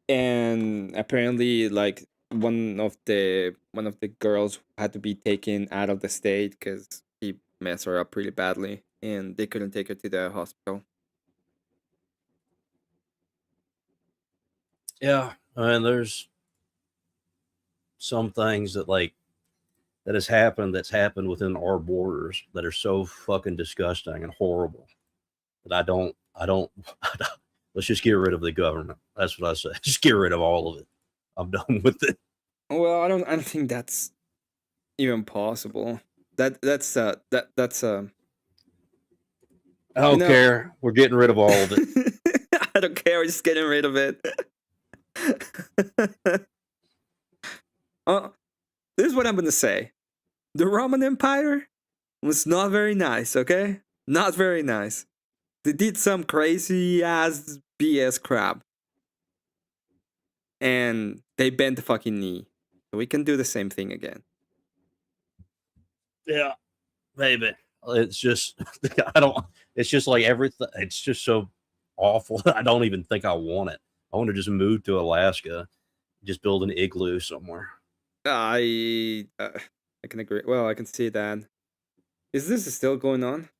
and apparently like one of the girls had to be taken out of the state because he messed her up pretty badly, and they couldn't take her to the hospital. Yeah, I mean, there's some things that that's happened within our borders that are so fucking disgusting and horrible that I don't let's just get rid of the government. That's what I say. Just get rid of all of it. I'm done with it. Well, I don't think that's even possible. That's I don't care. We're getting rid of all of it. I don't care. We're just getting rid of it. This is what I'm gonna say. The Roman Empire was not very nice, okay? Not very nice. They did some crazy ass BS crap. And they bent the fucking knee. So we can do the same thing again. Yeah, maybe. It's just it's just like everything. It's just so awful. I don't even think I want it. I want to just move to Alaska, just build an igloo somewhere. I can agree. Well, I can see that. Is this still going on?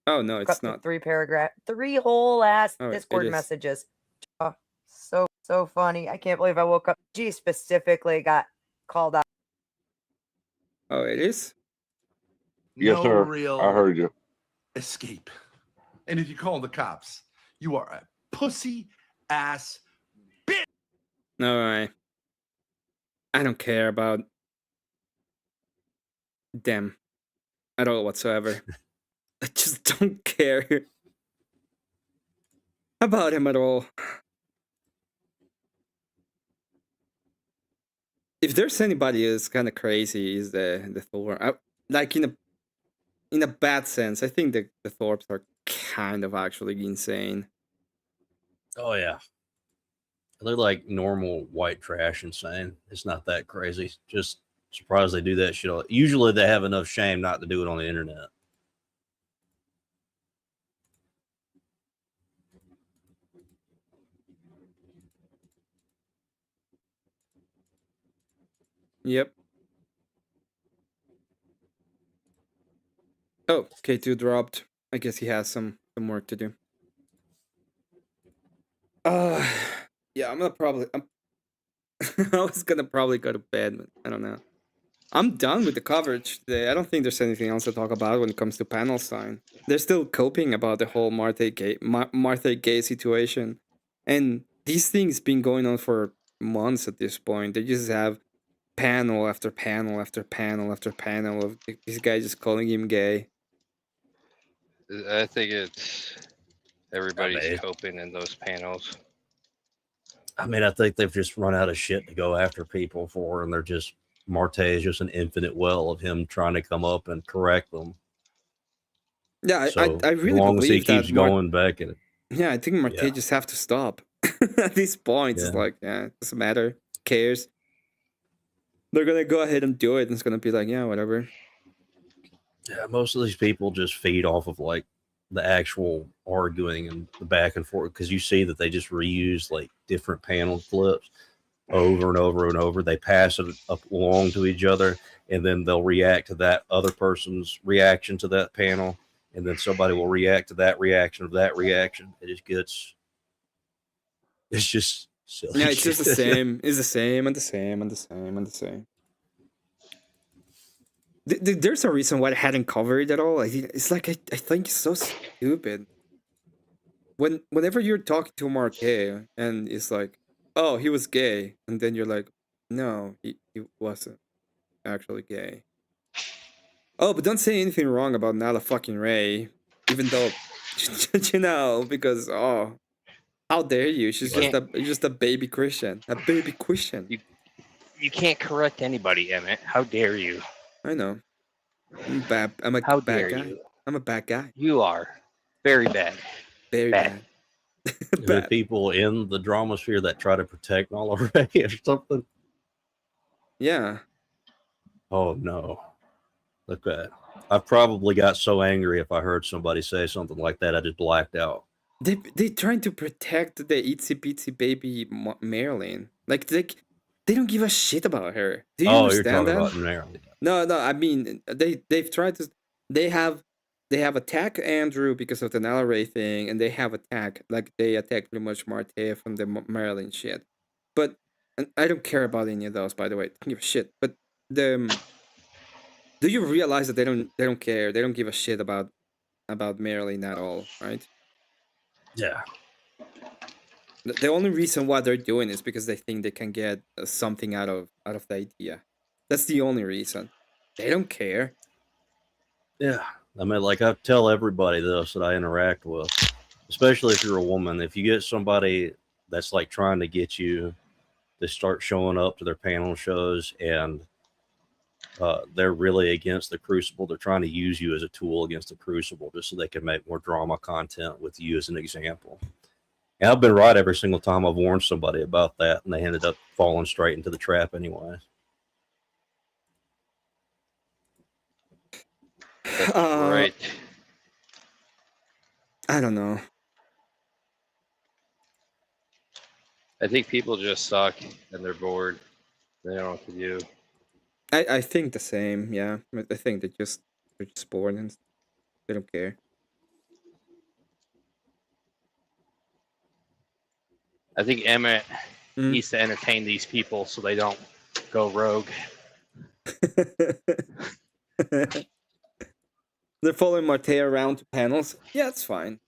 Oh no, it's not. 3 whole ass Discord messages. Oh, so funny. I can't believe I woke up. G specifically got called out. Oh, it is? Yes, No sir. real I heard you. escape. And if you call the cops, you are a pussy ass bitch. All right. I don't care about them at all whatsoever. I just don't care about him at all. If there's anybody who's kind of crazy, is the Thor. Like in a bad sense, I think the Thorps are kind of actually insane. Oh yeah, they're like normal white trash insane. It's not that crazy. Just surprised they do that shit. Usually they have enough shame not to do it on the internet. Yep. Oh, K2 dropped. I guess he has some work to do. Yeah, I'm gonna probably. I was gonna probably go to bed, but I don't know. I'm done with the coverage today. I don't think there's anything else to talk about when it comes to Panelstine. They're still coping about the whole Martha Gay situation, and these things been going on for months at this point. They just have panel after panel after panel after panel of this guy just calling him gay. I think it's everybody's coping in those panels. I mean, I think they've just run out of shit to go after people for, and they're just Marte is just an infinite well of him trying to come up and correct them. Yeah, So, I really as long as he believe that keeps going back at it. Yeah, I think Marte just have to stop. At this point, it's like, yeah, it doesn't matter. cares? They're gonna go ahead and do it, and it's gonna be like, yeah, whatever. Yeah, most of these people just feed off of like the actual arguing and the back and forth, because you see that they just reuse like different panel clips over and over and over. They pass it up along to each other, and then they'll react to that other person's reaction to that panel, and then somebody will react to that reaction of that reaction. It just gets, it's just silly. Yeah, it's just the same. It's the same and the same and the same and the same. There's a reason why I hadn't covered it at all. It's like I think it's so stupid. Whenever you're talking to Marquet and it's like, oh, he was gay, and then you're like, no, he wasn't actually gay. Oh, but don't say anything wrong about Nala fucking Ray, even though you know, because how dare you? She's just a baby Christian, a baby Christian. You can't correct anybody, Emmett. How dare you? I know. I'm bad. I'm a How bad dare guy. you? I'm a bad guy. You are very bad. Very bad. The people in the drama sphere that try to protect Nala Ray or something. Yeah. Oh no. Look at. I probably got so angry if I heard somebody say something like that, I just blacked out. They trying to protect the itsy bitsy baby Marilyn. Like they don't give a shit about her. Do you understand you're that? talking about Marilyn. No. I mean, they've tried to. They have attacked Andrew because of the Nala Ray thing, and they have attacked they attacked pretty much Marte from the Marilyn shit. But and I don't care about any of those, by the way. I don't give a shit. But do you realize that they don't care? They don't give a shit about Marilyn at all, right? Yeah. The only reason why they're doing is because they think they can get something out of the idea. That's the only reason. They don't care. Yeah. I mean, like I tell everybody this that I interact with, especially if you're a woman, if you get somebody that's like trying to get you to start showing up to their panel shows and they're really against the Crucible, they're trying to use you as a tool against the Crucible just so they can make more drama content with you as an example. And I've been right every single time I've warned somebody about that, and they ended up falling straight into the trap anyway. Right. I don't know. I think people just suck and they're bored. They don't know what to do. I think the same. Yeah, I think they're just bored and they don't care. I think Emmett needs to entertain these people so they don't go rogue. They're following Marte around to panels. Yeah, it's fine.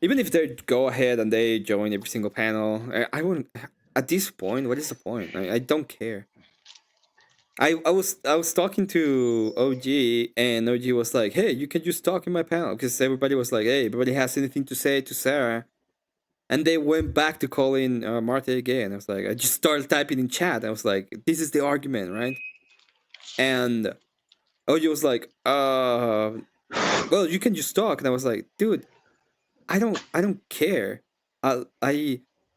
Even if they go ahead and they join every single panel, I wouldn't. At this point, what is the point? I don't care. I was talking to OG, and OG was like, "Hey, you can just talk in my panel," because everybody was like, "Hey, everybody has anything to say to Sarah," and they went back to calling Marte again. I was like, I just started typing in chat. I was like, "This is the argument, right?" And OG was like, well, you can just talk," and I was like, "Dude, I don't care.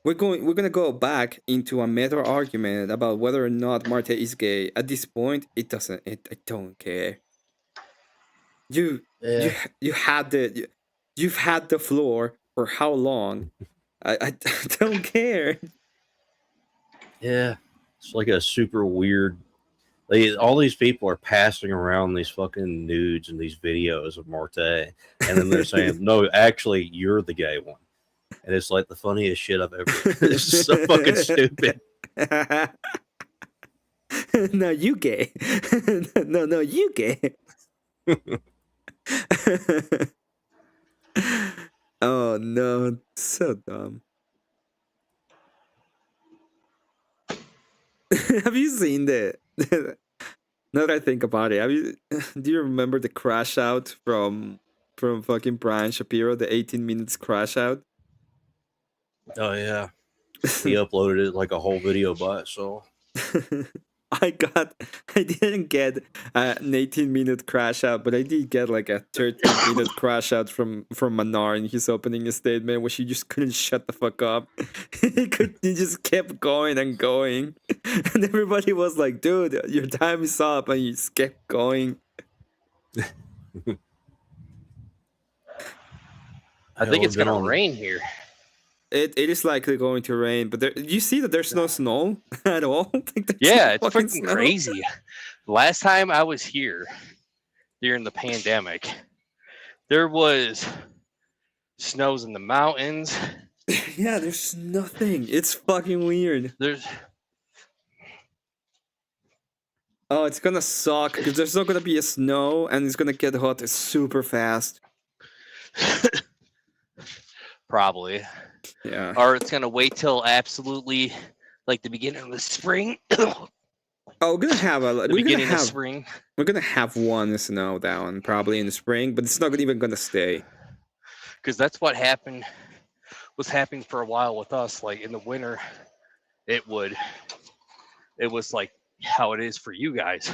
We're gonna go back into a meta argument about whether or not Marte is gay. At this point, I don't care. You've had the floor for how long? I don't care. Yeah, it's like a super weird. All these people are passing around these fucking nudes and these videos of Marte, and then they're saying, "No, actually, you're the gay one." And it's like the funniest shit I've ever. This is so fucking stupid. No, you gay. No, you gay. Oh no, so dumb. Have you seen the? Now that I think about it, do you remember the crash out from fucking Brian Shapiro, the 18 minutes crash out? Oh yeah, he uploaded it like a whole video by itself. I didn't get an 18-minute crash out, but I did get like a 13-minute crash out from Manar in his opening statement, where she just couldn't shut the fuck up. He just kept going and going, and everybody was like, "Dude, your time is up," and he just kept going. I think it's gonna rain here. It is likely going to rain, but you see that there's no snow at all? Like, Yeah, it's fucking freaking snow. crazy. Last time I was here during the pandemic, there was snows in the mountains. Yeah, there's nothing. It's fucking weird. Oh, it's gonna suck because there's not gonna be a snow and it's gonna get hot super fast. Probably. Yeah. Or it's gonna wait till absolutely like the beginning of the spring. Oh, we're gonna have spring. We're gonna have one snow down probably in the spring, but it's not even gonna stay. Because that's what was happening for a while with us. Like in the winter, it was like how it is for you guys,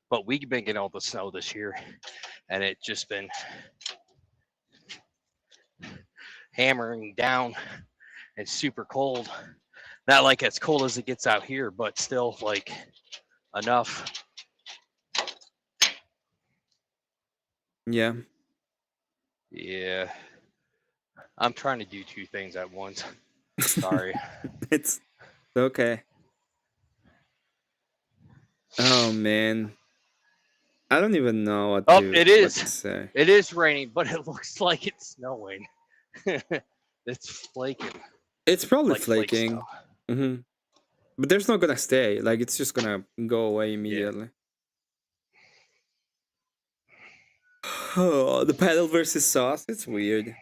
but we've been getting all the snow this year, and it just been hammering down. It's super cold. Not like as cold as it gets out here, but still like enough. Yeah. Yeah. I'm trying to do two things at once. Sorry. It's okay. Oh man. I don't even know what Oh, to, it what is. to say. It is raining, but it looks like it's snowing. It's flaking. It's probably Like flake flaking. But there's not gonna stay. Like it's just gonna go away immediately. Oh, the paddle versus sauce. It's weird.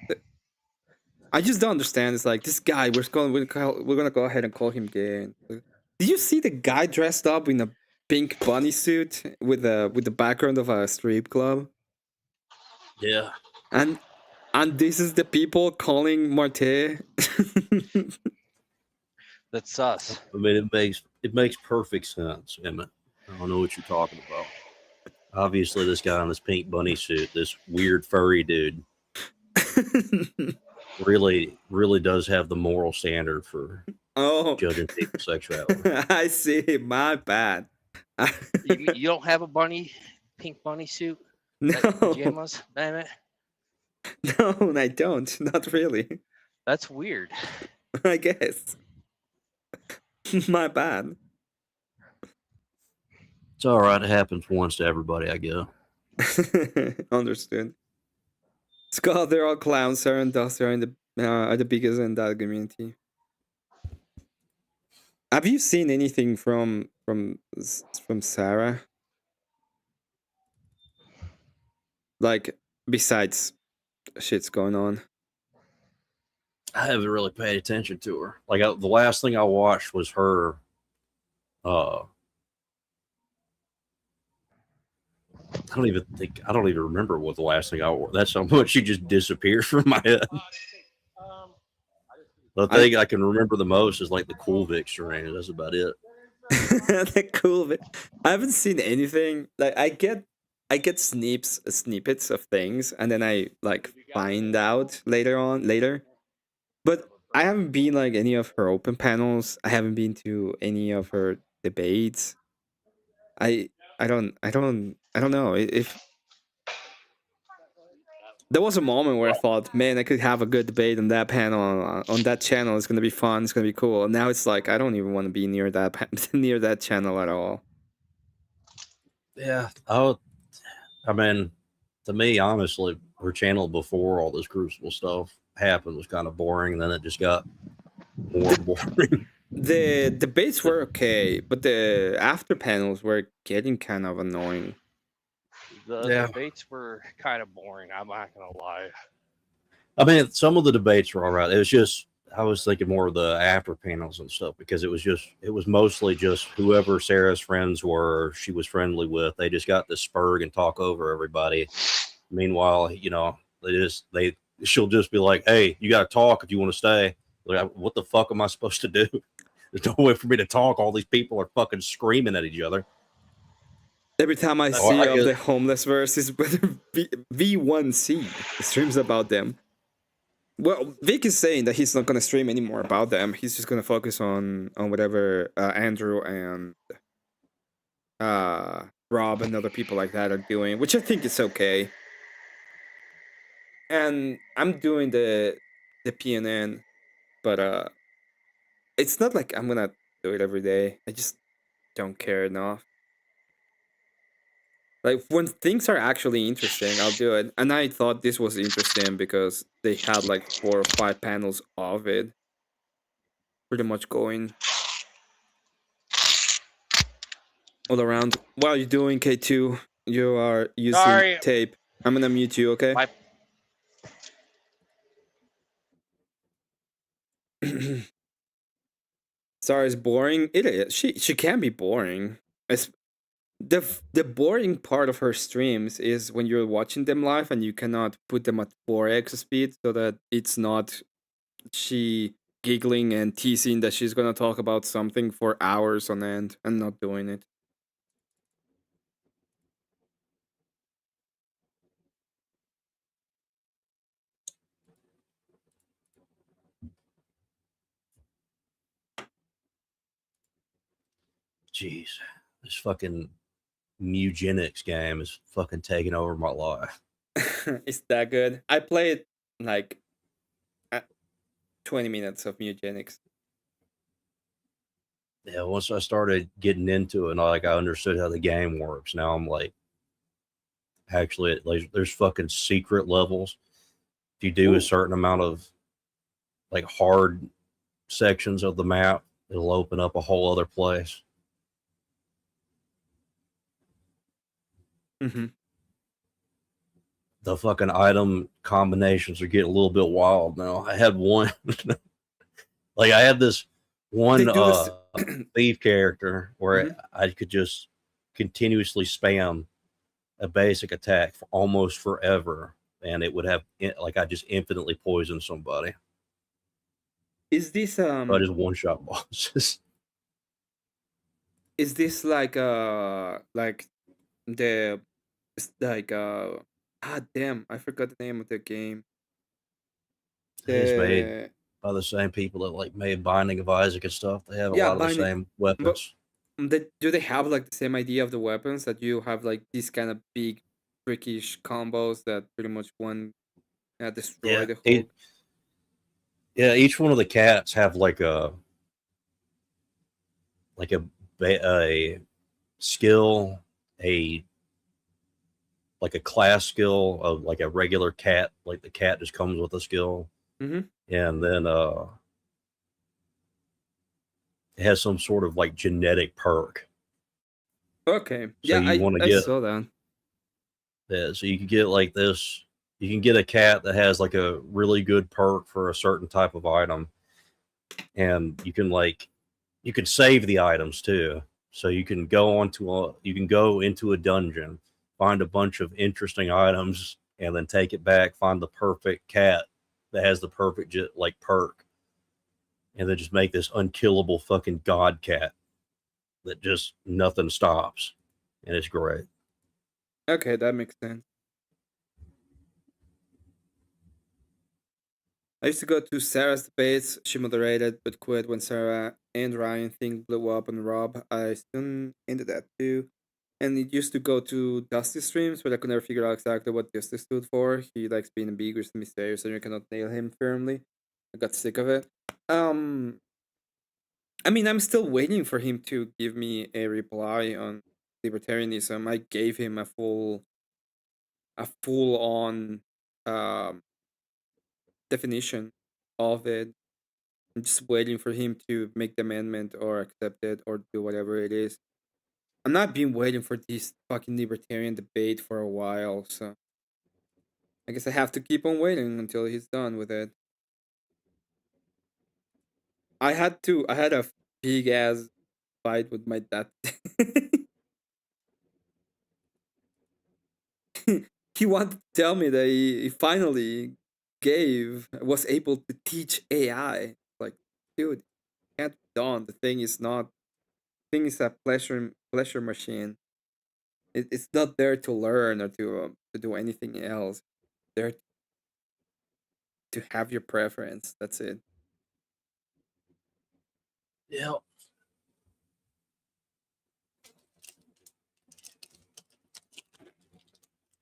I just don't understand. It's like this guy. We're gonna go ahead and call him gay. Did you see the guy dressed up in a pink bunny suit with the background of a strip club? Yeah. And this is the people calling Marte. That's us. I mean, it makes perfect sense, Emmett. I don't know what you're talking about. Obviously, this guy in this pink bunny suit, this weird furry dude, really does have the moral standard for judging people's sexuality. I see. My bad. You don't have a pink bunny suit? No. Pajamas, damn it. No, I don't. Not really. That's weird. I guess. My bad. It's all right. It happens once to everybody, I guess. Understood. Scott, they're all clowns. Sarah and Dusty are the biggest in that community. Have you seen anything from Sarah? Like besides shit's going on. I haven't really paid attention to her. Like the last thing I watched was her. I don't even remember what the last thing I wore. That's how much she just disappeared from my head. The thing I can remember the most is like the Cool Vic strain. That's about it. The Cool Vic. I haven't seen anything. Like I get snippets of things, and then I like find out later. But I haven't been like any of her open panels. I haven't been to any of her debates. I don't know if there was a moment where I thought, man, I could have a good debate on that panel on that channel. It's gonna be fun. It's gonna be cool. And now it's like I don't even want to be near that channel at all. Yeah. I mean, to me, honestly, her channel before all this Crucible stuff happened was kind of boring, and then it just got more boring. The debates were okay, but the after panels were getting kind of annoying. The debates were kind of boring. I'm not gonna lie. I mean, some of the debates were all right. It was just I was thinking more of the after panels and stuff because it was mostly just whoever Sarah's friends were, she was friendly with. They just got to spurg and talk over everybody. Meanwhile, she'll just be like, "Hey, you got to talk if you want to stay." Like, what the fuck am I supposed to do? There's no way for me to talk. All these people are fucking screaming at each other. Every time I see of the homeless verses, whether V1C streams about them. Well, Vic is saying that he's not going to stream anymore about them. He's just going to focus on whatever Andrew and Rob and other people like that are doing, which I think is okay. And I'm doing the PNN, but it's not like I'm gonna do it every day. I just don't care enough. Like when things are actually interesting, I'll do it. And I thought this was interesting because they had like 4 or 5 panels of it, pretty much going all around. What are you doing, K2? You are using tape. I'm gonna mute you, okay? Sorry, it's boring. It is. She can be boring. It's, the boring part of her streams is when you're watching them live and you cannot put them at 4x speed so that it's not she giggling and teasing that she's gonna talk about something for hours on end and not doing it. Jeez, this fucking eugenics game is fucking taking over my life. It's that good. I played like 20 minutes of eugenics. Yeah, once I started getting into it, and like I understood how the game works. Now I'm like, actually, like, there's fucking secret levels. If you do a certain amount of like hard sections of the map, it'll open up a whole other place. Mm-hmm. The fucking item combinations are getting a little bit wild now. I had one, like I had this one thief character where I could just continuously spam a basic attack for almost forever, and it would have like I just infinitely poisoned somebody. Is this I just one shot bosses. Is this like the damn, I forgot the name of the game. It's made by the same people that like made Binding of Isaac and stuff. They have a lot of the same weapons. Do they have like the same idea of the weapons, that you have like these kind of big trickish combos that pretty much destroy the whole? Each one of the cats have like a skill, like a class skill of like a regular cat, like the cat just comes with a skill. Mm-hmm. And then it has some sort of like genetic perk. Okay. So I get, saw that. Yeah, so you can get like this. You can get a cat that has like a really good perk for a certain type of item. And you can save the items too. So you can go into a dungeon, find a bunch of interesting items, and then take it back, find the perfect cat that has the perfect like perk, and then just make this unkillable fucking god cat that just nothing stops, and it's great. Okay, that makes sense. I used to go to Sarah's debates. She moderated but quit when Sarah and Ryan thing blew up on Rob. I soon ended that too. And it used to go to Dusty streams, but I could never figure out exactly what Dusty stood for. He likes being ambiguous and mysterious, and you cannot nail him firmly. I got sick of it. I mean, I'm still waiting for him to give me a reply on libertarianism. I gave him a full-on definition of it. I'm just waiting for him to make the amendment or accept it or do whatever it is. I'm not been waiting for this fucking libertarian debate for a while, so I guess I have to keep on waiting until he's done with it. I had a big ass fight with my dad. He wanted to tell me that he finally was able to teach AI. Like, dude, can't done. The thing is a pleasure machine. It's not there to learn or to do anything else. There to have your preference. That's it. Yeah.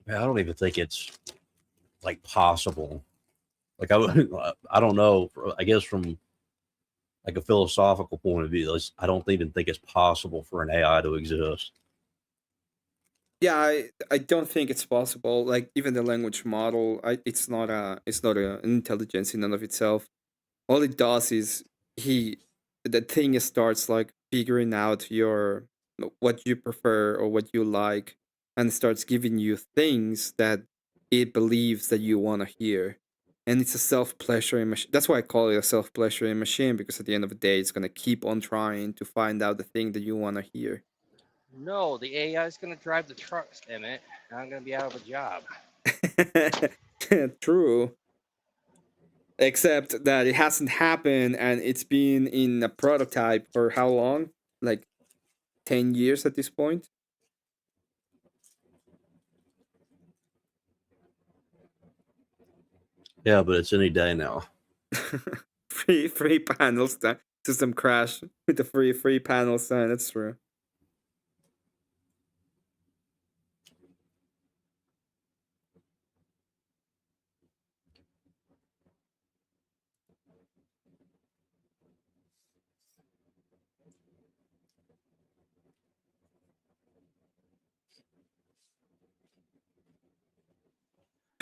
I don't even think it's like possible. Like I don't know. I guess from like a philosophical point of view, I don't even think it's possible for an AI to exist. Yeah, I don't think it's possible. Like even the language model, it's not an intelligence in and of itself. All it does is the thing starts like figuring out what you prefer or what you like, and starts giving you things that it believes that you want to hear. And it's a self-pleasuring machine. That's why I call it a self-pleasuring machine, because at the end of the day, it's gonna keep on trying to find out the thing that you want to hear. No, the AI is going to drive the trucks, Emmett. And I'm going to be out of a job. True. Except that it hasn't happened, and it's been in a prototype for how long? Like 10 years at this point? Yeah, but it's any day now. free Panelstine. System crash with the free Panelstine. That's true.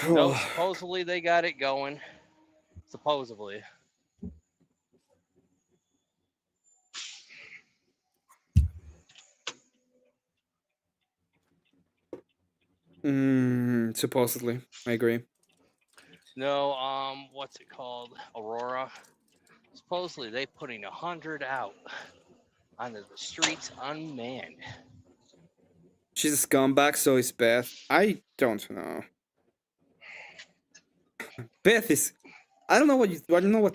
No, supposedly they got it going. Supposedly. Supposedly. I agree. No, what's it called? Aurora. Supposedly they putting 100 out onto the streets unmanned. She's a scumbag, so is Beth. I don't know. Beth is. I don't know what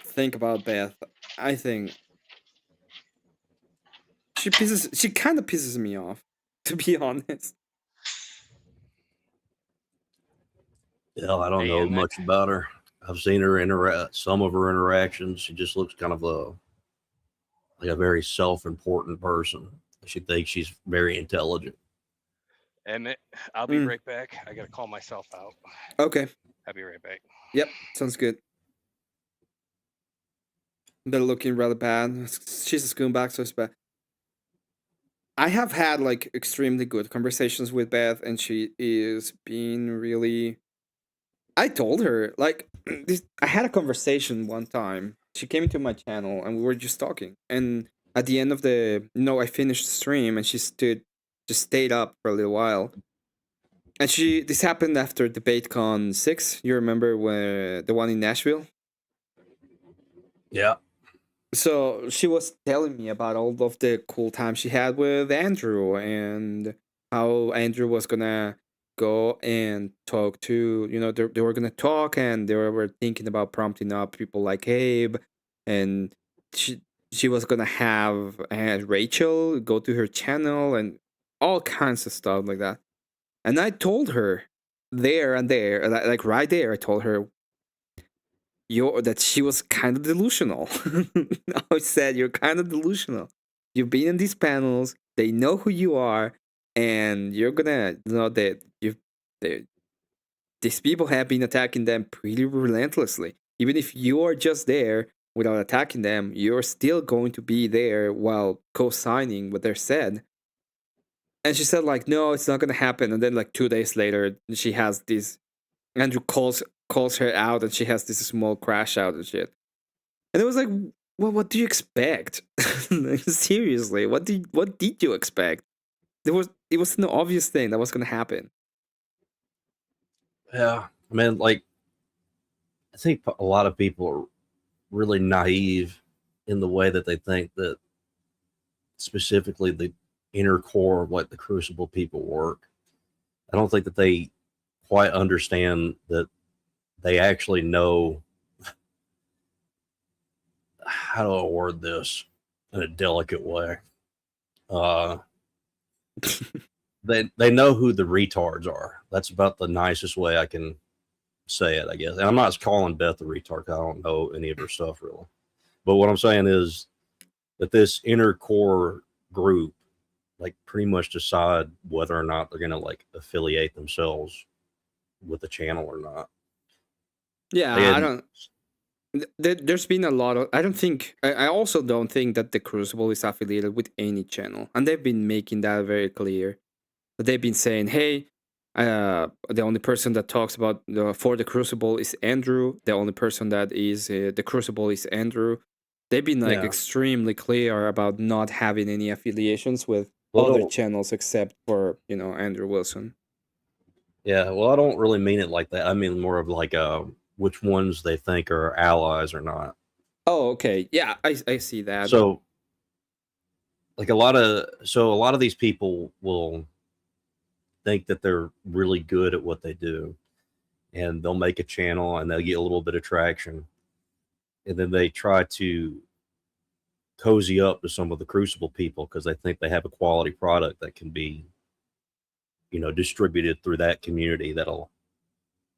to think about Beth. I think she kind of pisses me off, to be honest. Hell, I don't know much about her. I've seen her some of her interactions. She just looks kind of like a very self-important person. She thinks she's very intelligent. Emmett, I'll be right back. I gotta call myself out. Okay. I'll be right back. Yep, sounds good. They're looking rather bad. She's a scumbag, so it's bad. I have had like extremely good conversations with Beth, and she is being really. I told her like I had a conversation one time. She came into my channel and we were just talking. And at the end of I finished the stream and she just stayed up for a little while. And this happened after DebateCon 6. You remember the one in Nashville? Yeah. So she was telling me about all of the cool time she had with Andrew and how Andrew was gonna go and talk to, they were gonna talk and they were thinking about prompting up people like Abe, and she was gonna have Rachel go to her channel and all kinds of stuff like that. And I told her there and there, like right there, I told her that she was kind of delusional. I said, you're kind of delusional. You've been in these panels, they know who you are, and you're gonna know that these people have been attacking them pretty relentlessly. Even if you are just there without attacking them, you're still going to be there while co-signing what they're said. And she said, like, no, it's not gonna happen. And then like 2 days later, she has this. Andrew calls her out, and she has this small crash out and shit. And it was like, well, what do you expect? Seriously, what did you expect? It was an obvious thing that was gonna happen. Yeah, I mean, like, I think a lot of people are really naive in the way that they think that specifically the inner core of like the Crucible people work. I don't think that they quite understand that they actually know. How do I word this? in a delicate way. They know who the retards are. That's about the nicest way I can say it, I guess. And I'm not calling Beth a retard 'cause I don't know any of her stuff really. But what I'm saying is that this inner core group, like, pretty much decide whether or not they're gonna like affiliate themselves with the channel or not. Yeah, I don't. There's been a lot of. I don't think. I also don't think that the Crucible is affiliated with any channel, and they've been making that very clear. They've been saying, "Hey, the only person that talks about for the Crucible is Andrew. The only person that is the Crucible is Andrew." They've been like extremely clear about not having any affiliations with other channels except for Andrew Wilson. Yeah, well, I don't really mean it like that. I mean more of like which ones they think are allies or not. Oh, okay. Yeah, I see that. So, like a lot of these people will think that they're really good at what they do, and they'll make a channel and they'll get a little bit of traction, and then they try to cozy up to some of the Crucible people because they think they have a quality product that can be, distributed through that community that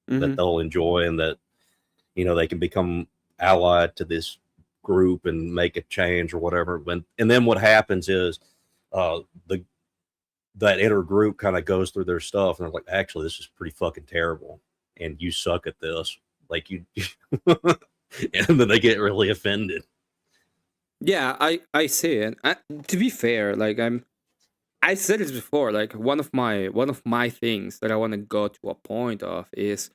they'll enjoy, and that they can become allied to this group and make a change or whatever. And then what happens is that inner group kind of goes through their stuff and they're like, actually, this is pretty fucking terrible, and you suck at this, like you. And then they get really offended. Yeah, I see it. To be fair, like I said this before. Like one of my things that I want to go to a point of is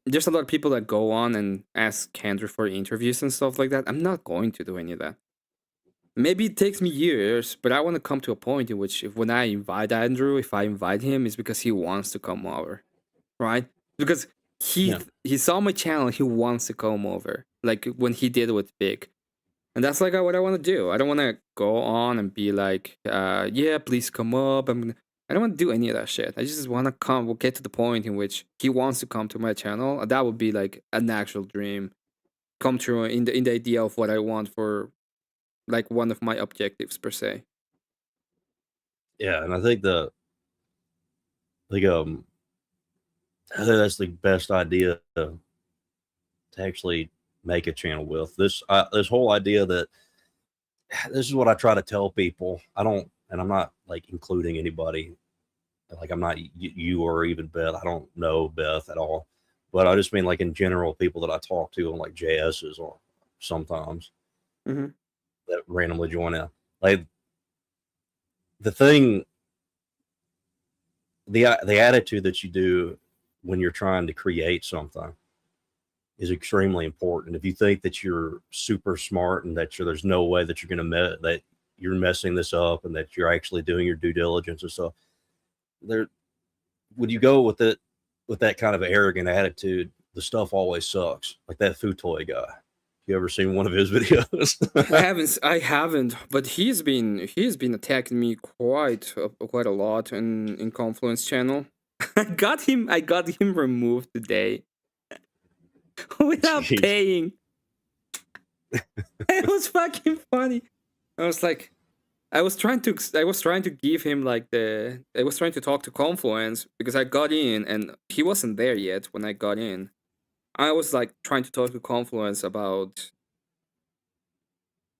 there's a lot of people that go on and ask Andrew for interviews and stuff like that. I'm not going to do any of that. Maybe it takes me years, but I want to come to a point in which when I invite Andrew, if I invite him, it's because he wants to come over, right? Because he saw my channel, he wants to come over, like when he did with Big. And that's like what I want to do. I don't want to go on and be like, yeah, please come up. I don't want to do any of that shit. I just want to get to the point in which he wants to come to my channel. And that would be like an actual dream come true in the idea of what I want for like one of my objectives per se. Yeah, and I think that's the best idea to actually make a channel with. This whole idea that this is what I try to tell people. I'm not like including anybody. Like I'm not you or even Beth. I don't know Beth at all, but I just mean like in general, people that I talk to on like JS's or sometimes that randomly join in. Like the attitude that you do when you're trying to create something is extremely important. If you think that you're super smart and that there's no way that you're going that you're messing this up and that you're actually doing your due diligence and stuff, when you go with that kind of arrogant attitude, the stuff always sucks. Like that food toy guy. You ever seen one of his videos? I haven't, but he's been attacking me quite a lot in Confluence channel. I got him removed today without paying. It was fucking funny. I was like, I was trying to give him like I was trying to talk to Confluence because I got in and he wasn't there yet when I got in. I was like trying to talk to Confluence about,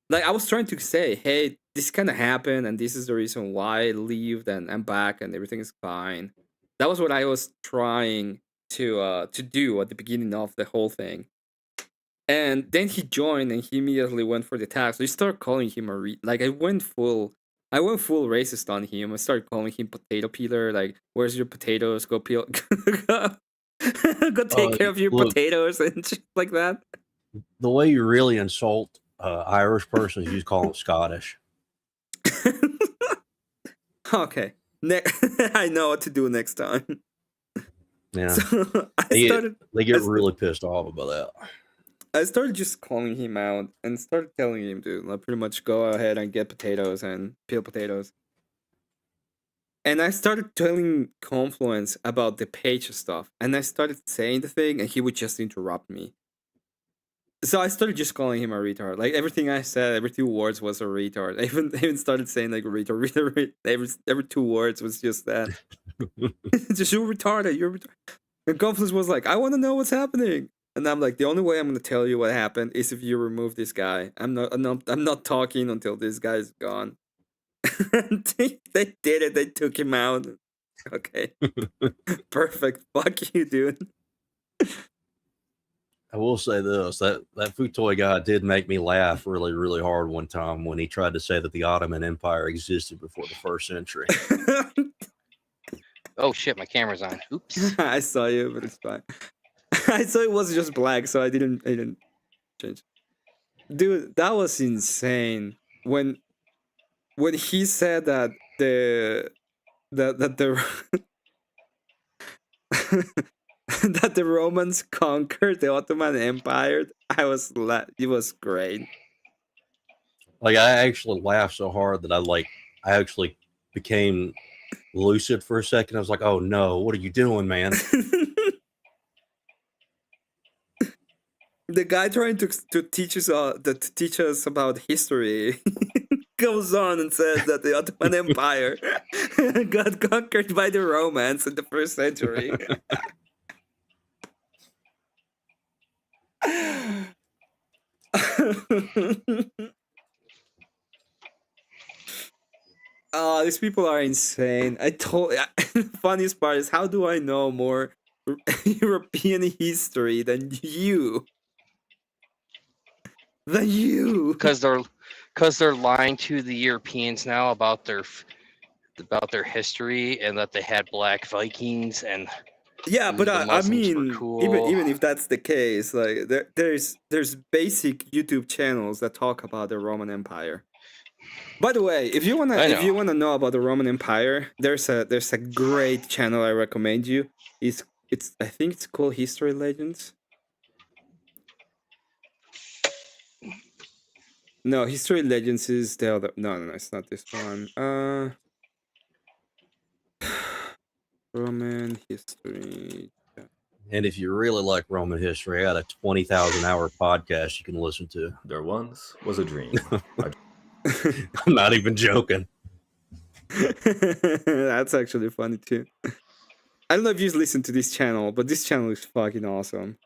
like I was trying to say, hey, this kind of happened and this is the reason why I left and I'm back and everything is fine. That was what I was trying to do at the beginning of the whole thing. And then he joined and he immediately went for the attack. So I started calling him I went full racist on him. I started calling him potato peeler. Like, where's your potatoes? Go peel. Go take care of your potatoes and shit like that. The way you really insult Irish person is you call them Scottish. Okay. I know what to do next time. Yeah. So they get really pissed off about that. I started just calling him out and started telling him to pretty much go ahead and get potatoes and peel potatoes. And I started telling Confluence about the page stuff. And I started saying the thing and he would just interrupt me. So I started just calling him a retard. Like everything I said, every 2 words was a retard. I even started saying like retard. Every 2 words was just that. Just you're retarded. You're retarded. And Confluence was like, I want to know what's happening. And I'm like, the only way I'm gonna tell you what happened is if you remove this guy. I'm not talking until this guy's gone. they did it. They took him out. Okay. Perfect. Fuck you, dude. I will say this, that Futoy guy did make me laugh really, really hard one time when he tried to say that the Ottoman Empire existed before the 1st century. Oh shit, my camera's on. Oops. I saw you, but it's fine. I saw it was just black, so I didn't change. Dude, that was insane. When he said that the that the Romans conquered the Ottoman Empire, it was great. Like I actually laughed so hard that I actually became lucid for a second. I was like, "Oh no, what are you doing, man?" The guy trying to teach us about history goes on and says that the Ottoman Empire got conquered by the Romans in the 1st century. Oh, these people are insane. The funniest part is, how do I know more European history than you? Because they're lying to the Europeans now about their history and that they had black Vikings and yeah, but the I Muslims were mean, cool. even if that's the case, like there's basic YouTube channels that talk about the Roman Empire. By the way, if you wanna know about the Roman Empire, there's a great channel I recommend you. I think it's called History Legends. No, History Legends is the other. No, it's not this one. Roman history. And if you really like Roman history, I got a 20,000-hour podcast you can listen to. There once was a dream. I'm not even joking. That's actually funny too. I don't know if you've listened to this channel, but this channel is fucking awesome.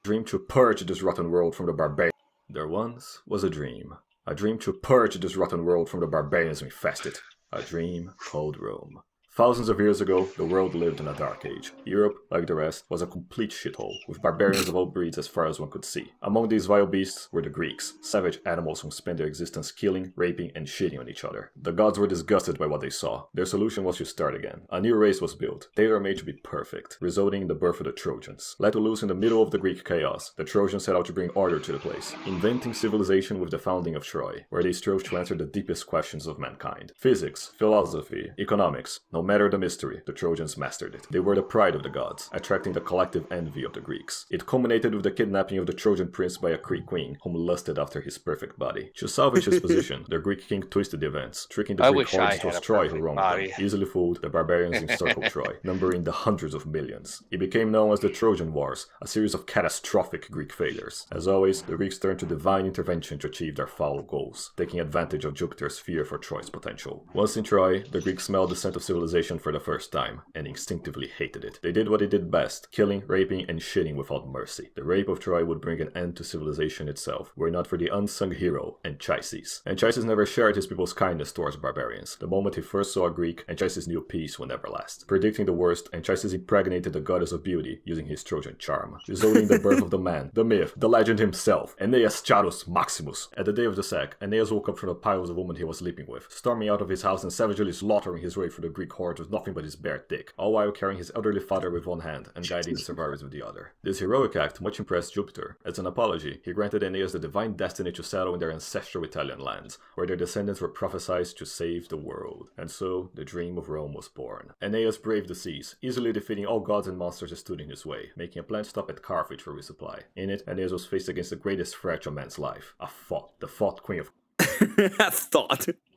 Dream to purge this rotten world from the barbarians. There once was a dream to purge this rotten world from the barbarians infested. A dream called Rome. Thousands of years ago, the world lived in a dark age. Europe, like the rest, was a complete shithole, with barbarians of all breeds as far as one could see. Among these vile beasts were the Greeks, savage animals who spent their existence killing, raping, and shitting on each other. The gods were disgusted by what they saw. Their solution was to start again. A new race was built. They were made to be perfect, resulting in the birth of the Trojans. Let loose in the middle of the Greek chaos, the Trojans set out to bring order to the place, inventing civilization with the founding of Troy, where they strove to answer the deepest questions of mankind. Physics, philosophy, economics, no matter the mystery, the Trojans mastered it. They were the pride of the gods, attracting the collective envy of the Greeks. It culminated with the kidnapping of the Trojan prince by a Greek queen, whom lusted after his perfect body. To salvage his position, the Greek king twisted the events, tricking the Greek hordes it was Troy who wronged them. Easily fooled, the barbarians encircled Troy, numbering the hundreds of millions. It became known as the Trojan Wars, a series of catastrophic Greek failures. As always, the Greeks turned to divine intervention to achieve their foul goals, taking advantage of Jupiter's fear for Troy's potential. Once in Troy, the Greeks smelled the scent of civilization for the first time, and instinctively hated it. They did what they did best, killing, raping, and shitting without mercy. The rape of Troy would bring an end to civilization itself, were it not for the unsung hero, Anchises. Anchises never shared his people's kindness towards barbarians. The moment he first saw a Greek, Anchises knew peace would never last. Predicting the worst, Anchises impregnated the goddess of beauty using his Trojan charm, resulting in the birth of the man, the myth, the legend himself, Aeneas Charus Maximus. At the day of the sack, Aeneas woke up from the pile of the woman he was sleeping with, storming out of his house and savagely slaughtering his way through the Greek horde with nothing but his bare dick, all while carrying his elderly father with one hand and guiding the survivors with the other. This heroic act much impressed Jupiter. As an apology, he granted Aeneas the divine destiny to settle in their ancestral Italian lands, where their descendants were prophesied to save the world. And so, the dream of Rome was born. Aeneas braved the seas, easily defeating all gods and monsters that stood in his way, making a planned stop at Carthage for resupply. In it, Aeneas was faced against the greatest threat to man's life, the thought queen of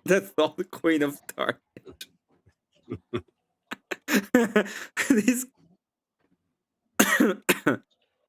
the queen of Carthage. These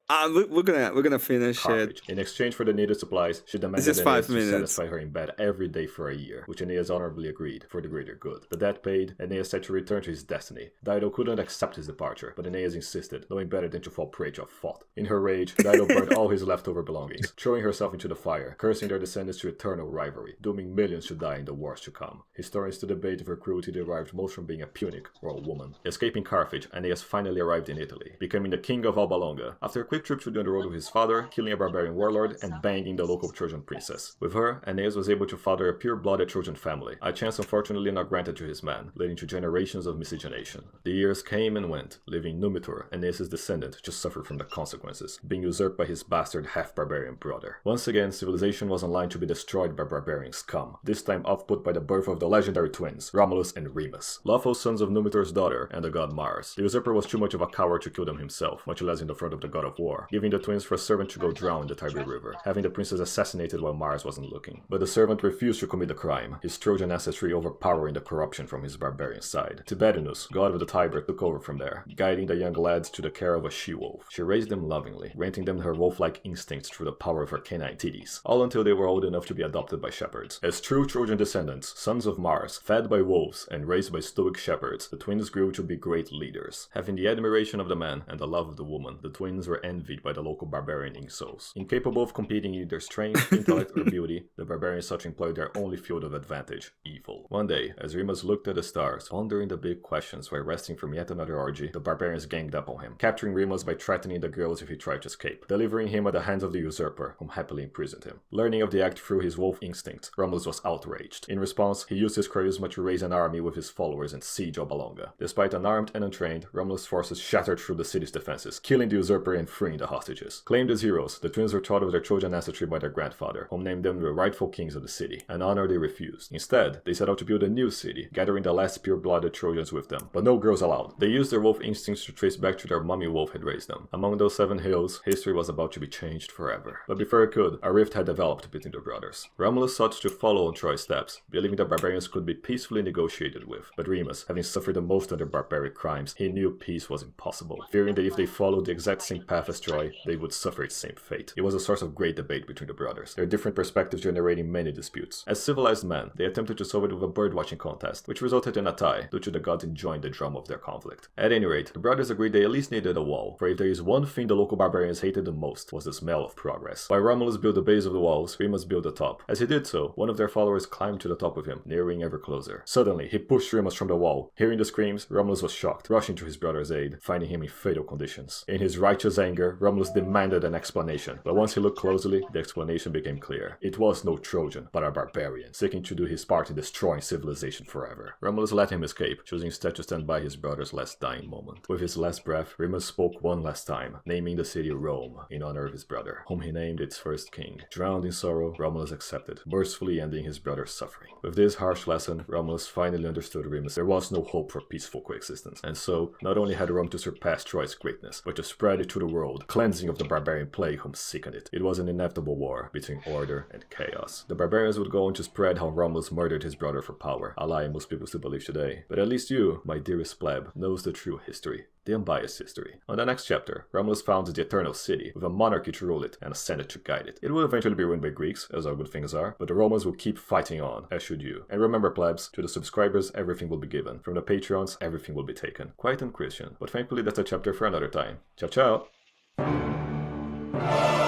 We're gonna finish it. Carthage. In exchange for the needed supplies, she demanded This is 5 Aeneas to minutes. satisfy her in bed every day for a year, which Aeneas honorably agreed for the greater good. The debt paid, Aeneas set to return to his destiny. Dido couldn't accept his departure, but Aeneas insisted, knowing better than to fall prey to a thought. In her rage, Dido burned all his leftover belongings, throwing herself into the fire, cursing their descendants to eternal rivalry, dooming millions to die in the wars to come. Historians to debate if her cruelty derived most from being a Punic or a woman. Escaping Carthage, Aeneas finally arrived in Italy, becoming the king of Alba Longa, after a quick trip to the underworld with his father, killing a barbarian warlord, and banging the local Trojan princess. With her, Aeneas was able to father a pure-blooded Trojan family, a chance unfortunately not granted to his man, leading to generations of miscegenation. The years came and went, leaving Numitor, Aeneas' descendant, to suffer from the consequences, being usurped by his bastard half-barbarian brother. Once again, civilization was online to be destroyed by barbarian scum, this time output by the birth of the legendary twins, Romulus and Remus, lawful sons of Numitor's daughter and the god Mars. The usurper was too much of a coward to kill them himself, much less in the front of the god of war, giving the twins for a servant to go drown in the Tiber River, having the princess assassinated while Mars wasn't looking. But the servant refused to commit the crime, his Trojan ancestry overpowering the corruption from his barbarian side. Tiberinus, god of the Tiber, took over from there, guiding the young lads to the care of a she-wolf. She raised them lovingly, granting them her wolf-like instincts through the power of her canine titties, all until they were old enough to be adopted by shepherds. As true Trojan descendants, sons of Mars, fed by wolves and raised by stoic shepherds, the twins grew to be great leaders. Having the admiration of the man and the love of the woman, the twins were envied by the local barbarian insoles. Incapable of competing in either strength, intellect, or beauty, the barbarians sought to employ their only field of advantage, evil. One day, as Remus looked at the stars, pondering the big questions while resting from yet another orgy, the barbarians ganged up on him, capturing Remus by threatening the girls if he tried to escape, delivering him at the hands of the usurper, whom happily imprisoned him. Learning of the act through his wolf instinct, Romulus was outraged. In response, he used his charisma to raise an army with his followers and siege Alba Longa. Despite unarmed and untrained, Romulus' forces shattered through the city's defenses, killing the usurper and freeing the hostages. Claimed as heroes, the twins were taught of their Trojan ancestry by their grandfather, whom named them the rightful kings of the city, an honor they refused. Instead, they set out to build a new city, gathering the last pure-blooded Trojans with them, but no girls allowed. They used their wolf instincts to trace back to their mummy wolf had raised them. Among those 7 hills, history was about to be changed forever. But before it could, a rift had developed between the brothers. Romulus sought to follow on Troy's steps, believing the barbarians could be peacefully negotiated with, but Remus, having suffered the most under barbaric crimes, he knew peace was impossible, fearing that if they followed the exact same path as Troy, they would suffer its same fate. It was a source of great debate between the brothers, their different perspectives generating many disputes. As civilized men, they attempted to solve it with a bird-watching contest, which resulted in a tie, due to the gods enjoying the drama of their conflict. At any rate, the brothers agreed they at least needed a wall, for if there is one thing the local barbarians hated the most, was the smell of progress. While Romulus built the base of the walls, Remus built the top. As he did so, one of their followers climbed to the top with him, nearing ever closer. Suddenly, he pushed Remus from the wall. Hearing the screams, Romulus was shocked, rushing to his brother's aid, finding him in fatal conditions. In his righteous anger, Romulus demanded an explanation, but once he looked closely, the explanation became clear. It was no Trojan, but a barbarian, seeking to do his part in destroying civilization forever. Romulus let him escape, choosing instead to stand by his brother's last dying moment. With his last breath, Remus spoke one last time, naming the city Rome, in honor of his brother, whom he named its first king. Drowned in sorrow, Romulus accepted, mercifully ending his brother's suffering. With this harsh lesson, Romulus finally understood Remus there was no hope for peaceful coexistence, and so, not only had Rome to surpass Troy's greatness, but to spread it to the world, cleansing of the barbarian plague whom sickened it. It was an inevitable war between order and chaos. The barbarians would go on to spread how Romulus murdered his brother for power, a lie most people still believe today. But at least you, my dearest pleb, knows the true history. The unbiased history. On the next chapter, Romulus founded the Eternal City, with a monarchy to rule it and a senate to guide it. It will eventually be ruined by Greeks, as all good things are, but the Romans will keep fighting on, as should you. And remember, plebs, to the subscribers, everything will be given. From the Patreons, everything will be taken. Quite unchristian, but thankfully that's a chapter for another time. Ciao, ciao!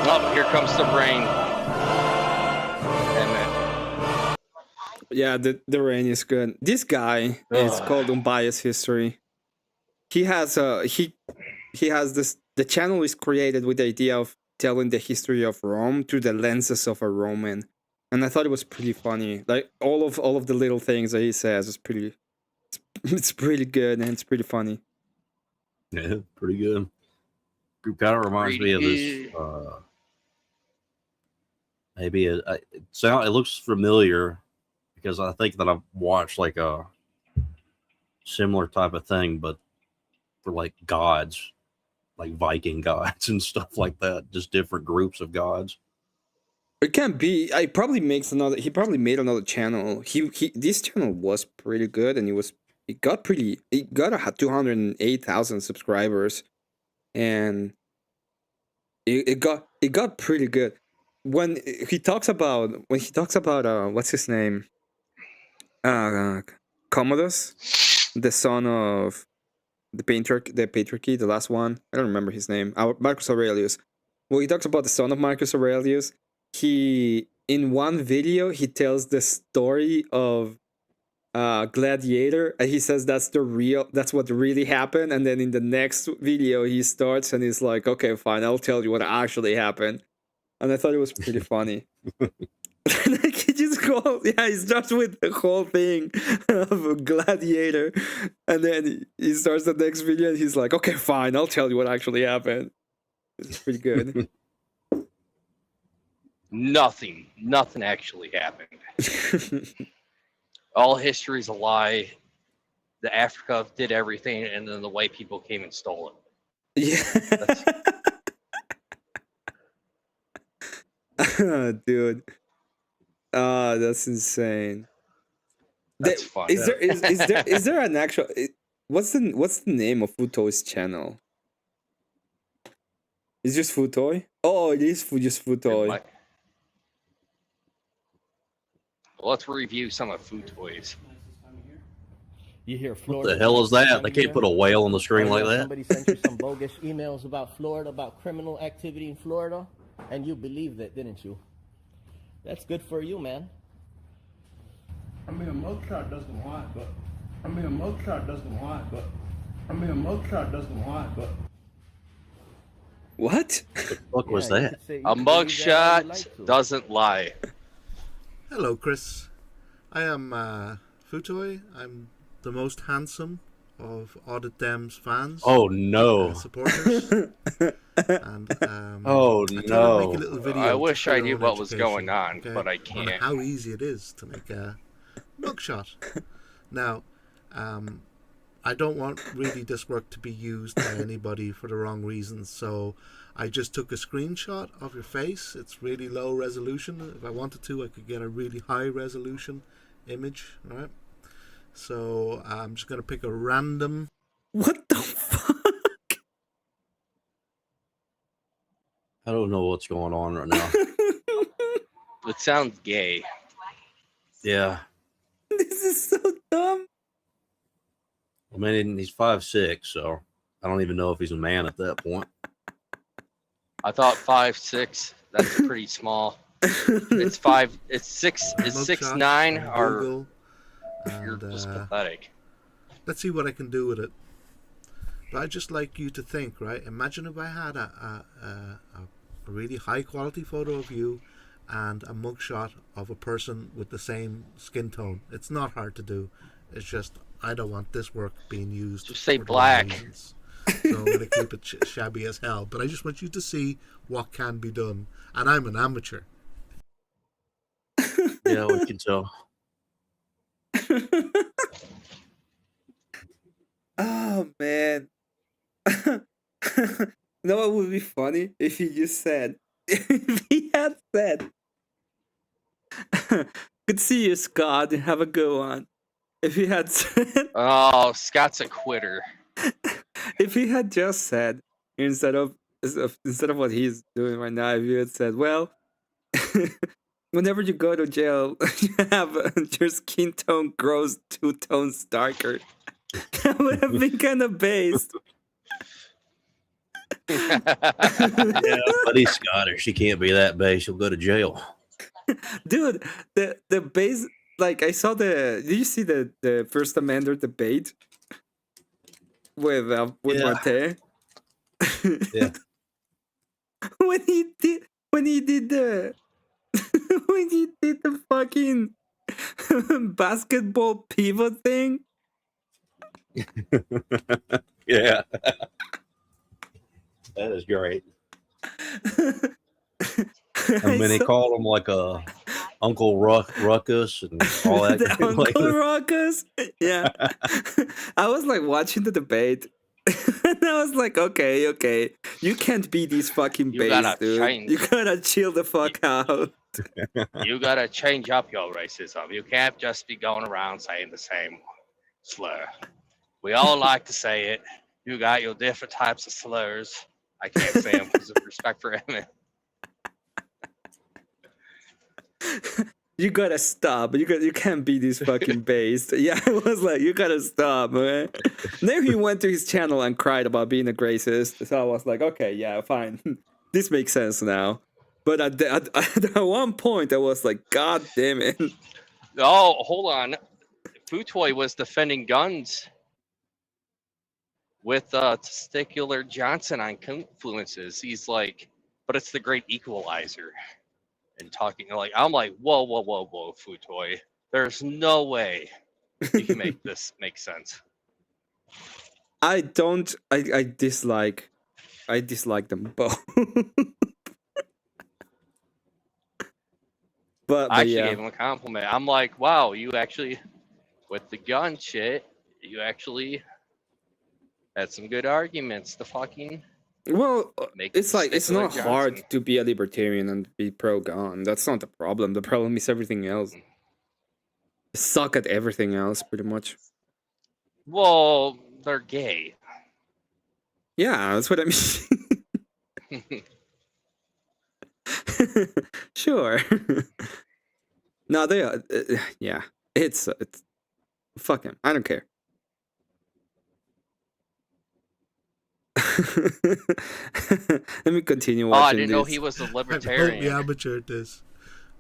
Oh, here comes the rain. Yeah, the rain is good. This guy is called Unbiased History. He has this. The channel is created with the idea of telling the history of Rome through the lenses of a Roman, and I thought it was pretty funny. Like all of the little things that he says is pretty. It's pretty good and it's pretty funny. Yeah, pretty good. It kind of reminds me of this. Maybe it looks familiar because I think that I've watched like a similar type of thing, but for like gods, like Viking gods and stuff like that, just different groups of gods. It can be. He probably made another channel. This channel was pretty good, and it got 208,000 subscribers, and it got pretty good when he talks about what's his name, Commodus, the son of the patriarchy, the last one. I don't remember his name. Marcus Aurelius. Well, he talks about the son of Marcus Aurelius. He, in one video, he tells the story of Gladiator, and he says that's what really happened. And then in the next video, he starts and he's like, "Okay, fine, I'll tell you what actually happened." And I thought it was pretty funny. Like he starts with the whole thing of Gladiator, and then he starts the next video and he's like, "Okay, fine, I'll tell you what actually happened." It's pretty good. Nothing actually happened. All history is a lie. The Africa did everything, and then the white people came and stole it. Yeah. Dude. That's insane. That's fun. Is there an actual what's the name of Futoy's channel? It's just Futoy? Oh, it is just Futoy. Let's review some of food toys. You hear What Florida? the hell is that? They can't put a whale on the screen like that. Somebody sent you some bogus emails about Florida, about criminal activity in Florida, and you believed it, didn't you? That's good for you, man. I mean, a mugshot doesn't lie, but What? The fuck was that? A mugshot doesn't lie. Hello, Chris. I am Futoy. I'm the most handsome of Audit Dem's fans. Oh no! Supporters. And oh I thought I'd no! make a little video I to wish I your knew own what was education, going on, okay, but I on can't. how easy it is to make a mugshot. Now, I don't want really this work to be used by anybody for the wrong reasons, so I just took a screenshot of your face. It's really low resolution. If I wanted to, I could get a really high resolution image, right? So I'm just going to pick a random... What the fuck? I don't know what's going on right now. It sounds gay. Yeah. This is so dumb. I mean, he's 5'6", so I don't even know if he's a man at that point. I thought 5'6". That's pretty small. It's 5. It's 6. Is 6'9" or you're just pathetic. Let's see what I can do with it. But I'd just like you to think, right? Imagine if I had a really high quality photo of you and a mugshot of a person with the same skin tone. It's not hard to do. It's just I don't want this work being used. Just say for the black. wrong reasons. So I'm going to keep it shabby as hell. But I just want you to see what can be done. And I'm an amateur. Yeah, we can tell. Oh man. No, it would be funny if he just said, if he had said, "Good to see you, Scott. Have a good one." If he had said, "Oh, Scott's a quitter." If he had just said, instead of what he's doing right now, if he had said, "Well, whenever you go to jail, you have your skin tone grows 2 tones darker," that would have been kind of based. Yeah, but he's Scottish. He can't be that base. He'll go to jail. Dude, the base, like I saw did you see the First Amendment debate with Marte? Yeah. when he did the fucking basketball pivot thing. Yeah. That is great. And then he called him like a Uncle Ruckus and all that. The Uncle Ruckus. Yeah. I was like watching the debate. And I was like, okay. You can't be these fucking base, dude. Change. You gotta chill the fuck out. You gotta change up your racism. You can't just be going around saying the same slur. We all like to say it. You got your different types of slurs. I can't say him because of respect for Emmett. You gotta stop. You can't be this fucking based. Yeah, I was like, you gotta stop, man. Then he went to his channel and cried about being a racist. So I was like, okay, yeah, fine. This makes sense now. But at one point, I was like, God damn it. Oh, hold on. Futoy was defending guns with Testicular Johnson on confluences. He's like, but it's the great equalizer. And talking like, I'm like, whoa, Futoy. There's no way you can make this make sense. I dislike them both. but I actually yeah. gave him a compliment. I'm like, wow, you actually, with the gun shit, you actually had some good arguments to fucking. Well, make it's like it's not Testicular hard Johnson. to be a libertarian and be pro-gun. That's not the problem. The problem is everything else. They suck at everything else, pretty much. Well, they're gay. Yeah, that's what I mean. Sure. No, they are. Yeah, it's fuck him. I don't care. Let me continue watching. Oh, I didn't know this. he was a I libertarian. hope you amateur at this.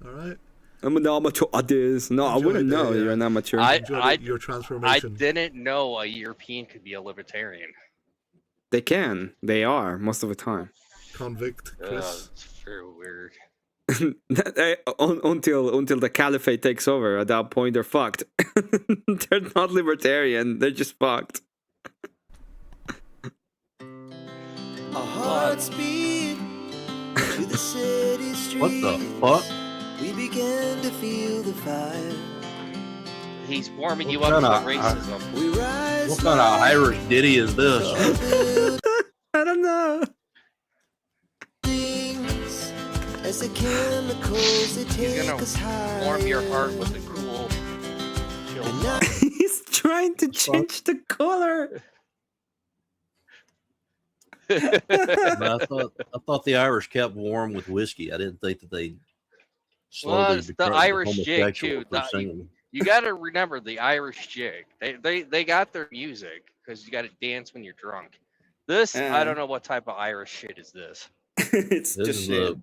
All right. I'm an amateur at this. No, I wouldn't know you're an amateur. Your transformation. I didn't know a European could be a libertarian. They can. They are most of the time. Convict, Chris. It's very weird. Until the caliphate takes over. At that point, they're fucked. They're not libertarian. They're just fucked. Our hearts beat to the city streets. What the fuck? We began to feel the fire. He's warming you What up kind for of- racism. We rise What kind of Irish ditty is this? I don't know. things as the chemicals that He's take gonna us high. warm your heart with a cool chill. He's trying to change the color. I thought the Irish kept warm with whiskey. I didn't think that they slowly it's the became Irish jig homosexual too. for singing. You got to remember the Irish jig. They got their music because you got to dance when you're drunk. This I don't know what type of Irish shit is this. It's This just is shit.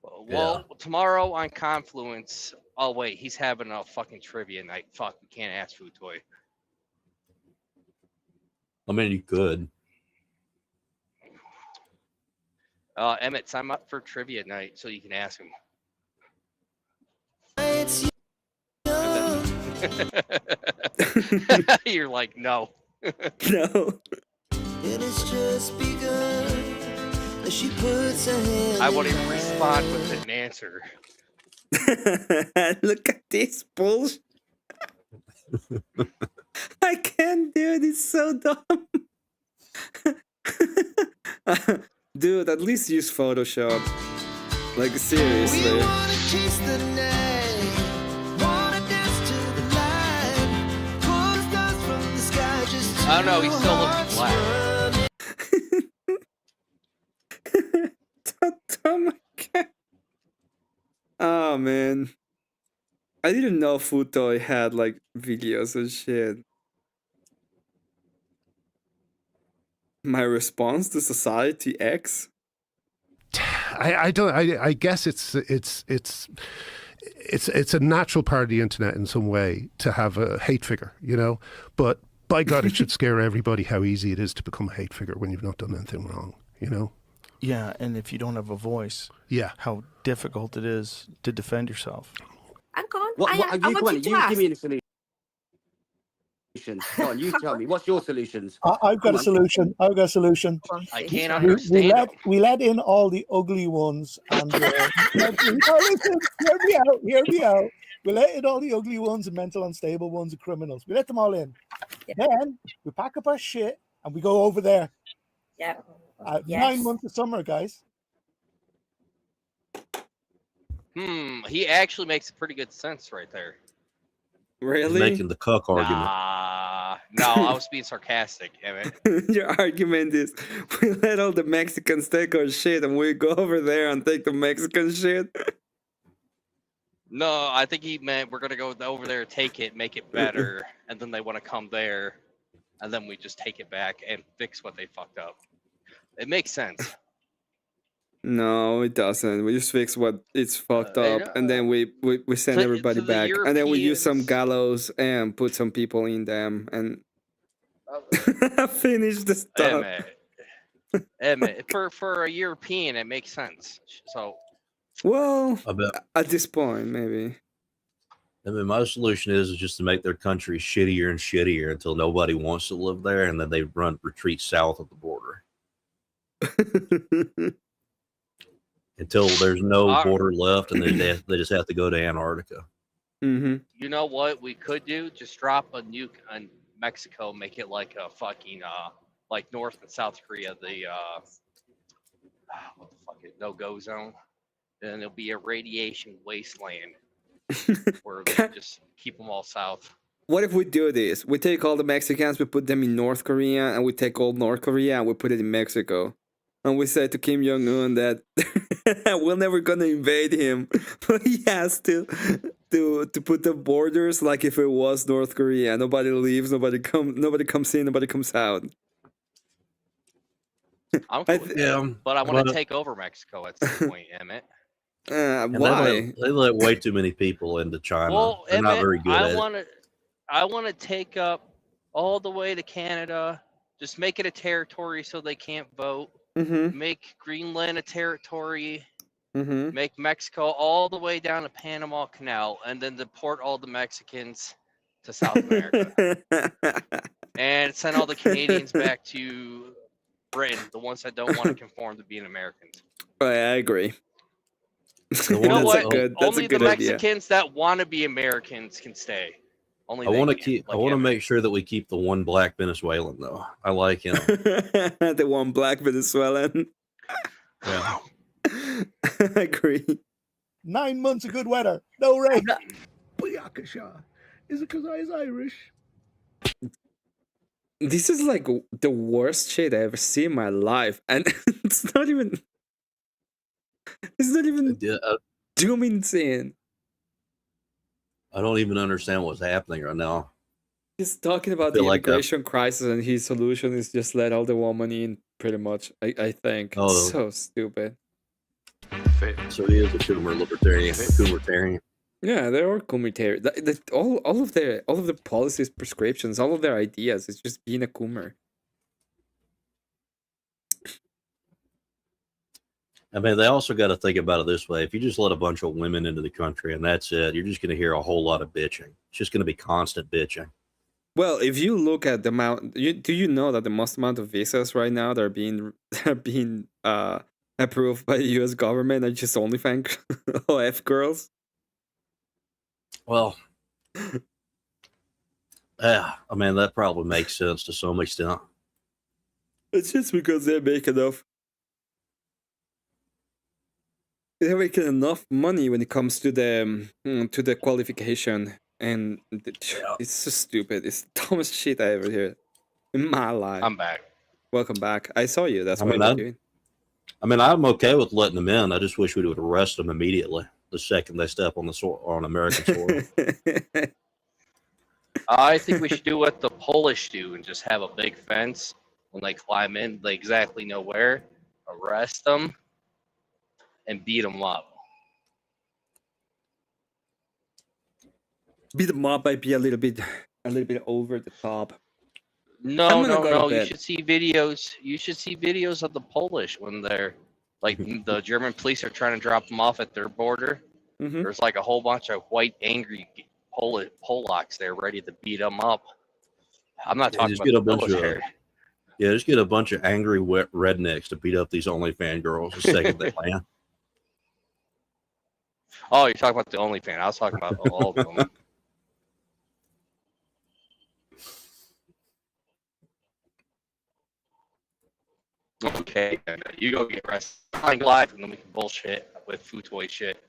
Well, tomorrow on Confluence. Oh wait, he's having a fucking trivia night. Fuck, we can't ask Futoy. I mean, you could. Emmett, sign up for trivia night so you can ask him. You're like, no. No. It has just begun as she puts her hand I won't in even mine. respond with an answer. Look at this bullshit. I can't do it. It's so dumb. Dude, at least use Photoshop. Like, seriously. We wanna chase the night, wanna dance to the light, pull the stars from the sky, just I don't know, he still looks hearts black. running. Oh, man. I didn't know Futoy had, like, videos and shit. My response to Society X? I guess it's a natural part of the internet in some way to have a hate figure, you know. But by God, it should scare everybody how easy it is to become a hate figure when you've not done anything wrong, you know. Yeah, and if you don't have a voice, yeah, how difficult it is to defend yourself. I'm gone. What, I you, want come on, you to you ask. give me the solutions. Come on, you tell me. What's your solutions? I've got Come a on. solution. I've got a solution. I can't We understand. we let in all the ugly ones and no, listen, hear me out. We let in all the ugly ones and mental unstable ones and criminals. We let them all in. Then we pack up our shit and we go over there. Yeah. 9 months of summer, guys. He actually makes pretty good sense right there. Really? Making the cuck argument. No, I was being sarcastic. Emmett. Your argument is we let all the Mexicans take our shit and we go over there and take the Mexican shit. No, I think he meant we're gonna go over there, take it, make it better, and then they want to come there, and then we just take it back and fix what they fucked up. It makes sense. No, it doesn't. We just fix what it's fucked up, and then we send everybody to the back, and then we use some Europeans- gallows and put some people in them and finish the stuff. Emmett, for a European, it makes sense. So Well, I bet. at this point, maybe. I mean, my solution is just to make their country shittier and shittier until nobody wants to live there, and then they retreat south of the border until there's no border left, and they just have to go to Antarctica. Mm-hmm. you know what we could do? Just drop a nuke on Mexico, make it like a fucking like North and South Korea, the what the fuck is no-go zone. Then it'll be a radiation wasteland where they just keep them all south. What if we do this? We take all the Mexicans, we put them in North Korea, and we take all North Korea and we put it in Mexico. And we say to Kim Jong-un that we're never gonna invade him, but he has to put the borders like if it was North Korea. Nobody leaves, nobody comes in, nobody comes out. I'm cool with that, but I want to take over Mexico at some point, Emmett. And Why? They let way too many people into China. Well, They're not Emmett, very good at it. I want to take up all the way to Canada. Just make it a territory so they can't vote. Mm-hmm. Make Greenland a territory. Mm-hmm. Make Mexico all the way down to Panama Canal, and then deport all the Mexicans to South America, and send all the Canadians back to Britain, the ones that don't want to conform to being Americans. I agree. You know what? That's Only a good the idea. Mexicans that want to be Americans can stay. Only I they want to can, keep. like I want to Emmett. make sure that we keep the one black Venezuelan though. I like him. The one black Venezuelan. Yeah. I agree. 9 months of good weather, no rain. Booyakasha. Is it because I is Irish? This is like the worst shit I ever seen in my life, and it's not even doom insane. I don't even understand what's happening right now. He's talking about feel the like immigration crisis, and his solution is just let all the women in. Pretty much, I think. Oh. It's so stupid. So he is a Coomer libertarian. Coomertarian. Yeah, they are communitarian. All of the policies, prescriptions, all of their ideas. It's just being a Coomer. I mean, they also got to think about it this way. If you just let a bunch of women into the country and that's it, you're just going to hear a whole lot of bitching. It's just going to be constant bitching. Well, if you look at the amount, do you know that the most amount of visas right now that are being approved by the U.S. government are just OnlyFans OF girls? Well, yeah, I mean, that probably makes sense to some extent. It's just because they make enough. They're making enough money when it comes to the qualification, and it's so stupid. It's the dumbest shit I ever heard in my life. I'm back. Welcome back. I saw you. That's I what mean, I'm doing. I mean, I'm okay with letting them in. I just wish we would arrest them immediately the second they step on on American soil. I think we should do what the Polish do and just have a big fence. When they climb in, they exactly know where. Arrest them and beat them up. Beat them up might be a little bit over the top. No, I'm gonna no, go to no. You bed. should see videos. You should see videos of the Polish when they're like the German police are trying to drop them off at their border. Mhm. There's like a whole bunch of white, angry Polacks there ready to beat them up. I'm not talking just about get a the bunch of military. just get a bunch of angry wet rednecks to beat up these OnlyFans girls the second they land. Oh, you're talking about the OnlyFans. I was talking about all of them. Okay, you go get wrestling live, and then we can bullshit with food toy shit.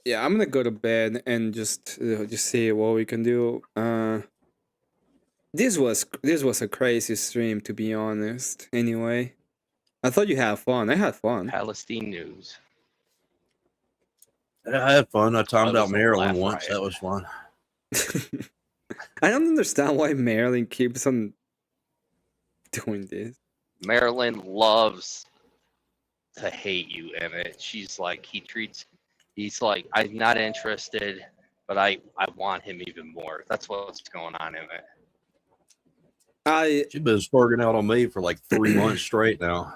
Yeah, I'm gonna go to bed and just see what we can do. This was a crazy stream, to be honest. Anyway, I thought you had fun. I had fun. Palestine news. I had fun. I timed was out a Maryland laugh once. riot. That was fun. I don't understand why Marilyn keeps on doing this. Marilyn loves to hate you, Emmett. She's like, he's like, I'm not interested, but I want him even more. That's what's going on, Emmett. She's been sparking out on me for like 3 months straight now.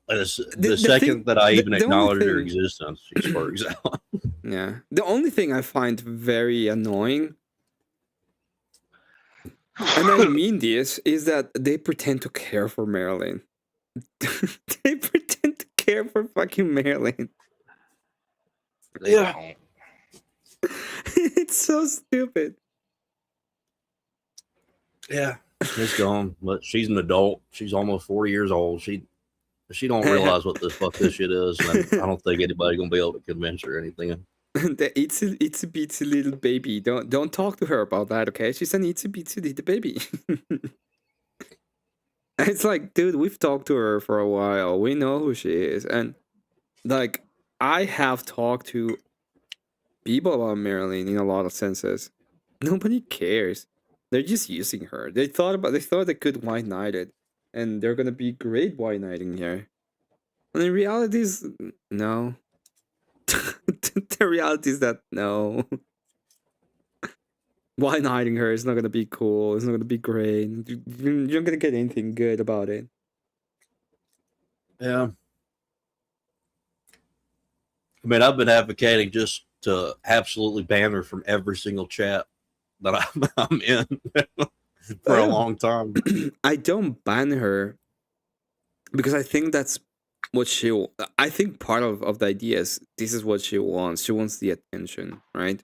The second that I even acknowledge her existence, she sparks out. Yeah. The only thing I find very annoying, and I mean this, is that they pretend to care for Marilyn. They pretend to care for fucking Marilyn. Yeah. It's so stupid. Yeah. She's gone, but she's an adult. She's almost 40 years old. She don't realize what the fuck this shit is, and I don't think anybody gonna be able to convince her or anything. The itsy bitsy little baby. Don't talk to her about that, okay? She's an itsy bitsy little baby. It's like, dude, we've talked to her for a while. We know who she is, and like, I have talked to people about Marilyn in a lot of senses. Nobody cares. They're just using her. They thought they could white knight it, and they're gonna be great white knighting here. And the reality is no. The reality is that no. White knighting her is not gonna be cool. It's not gonna be great. You're not gonna get anything good about it. Yeah. I mean, I've been advocating just to absolutely ban her from every single chat that I'm in for a long time. I don't ban her because I think that's what I think part of the idea is this is what she wants. She wants the attention, right?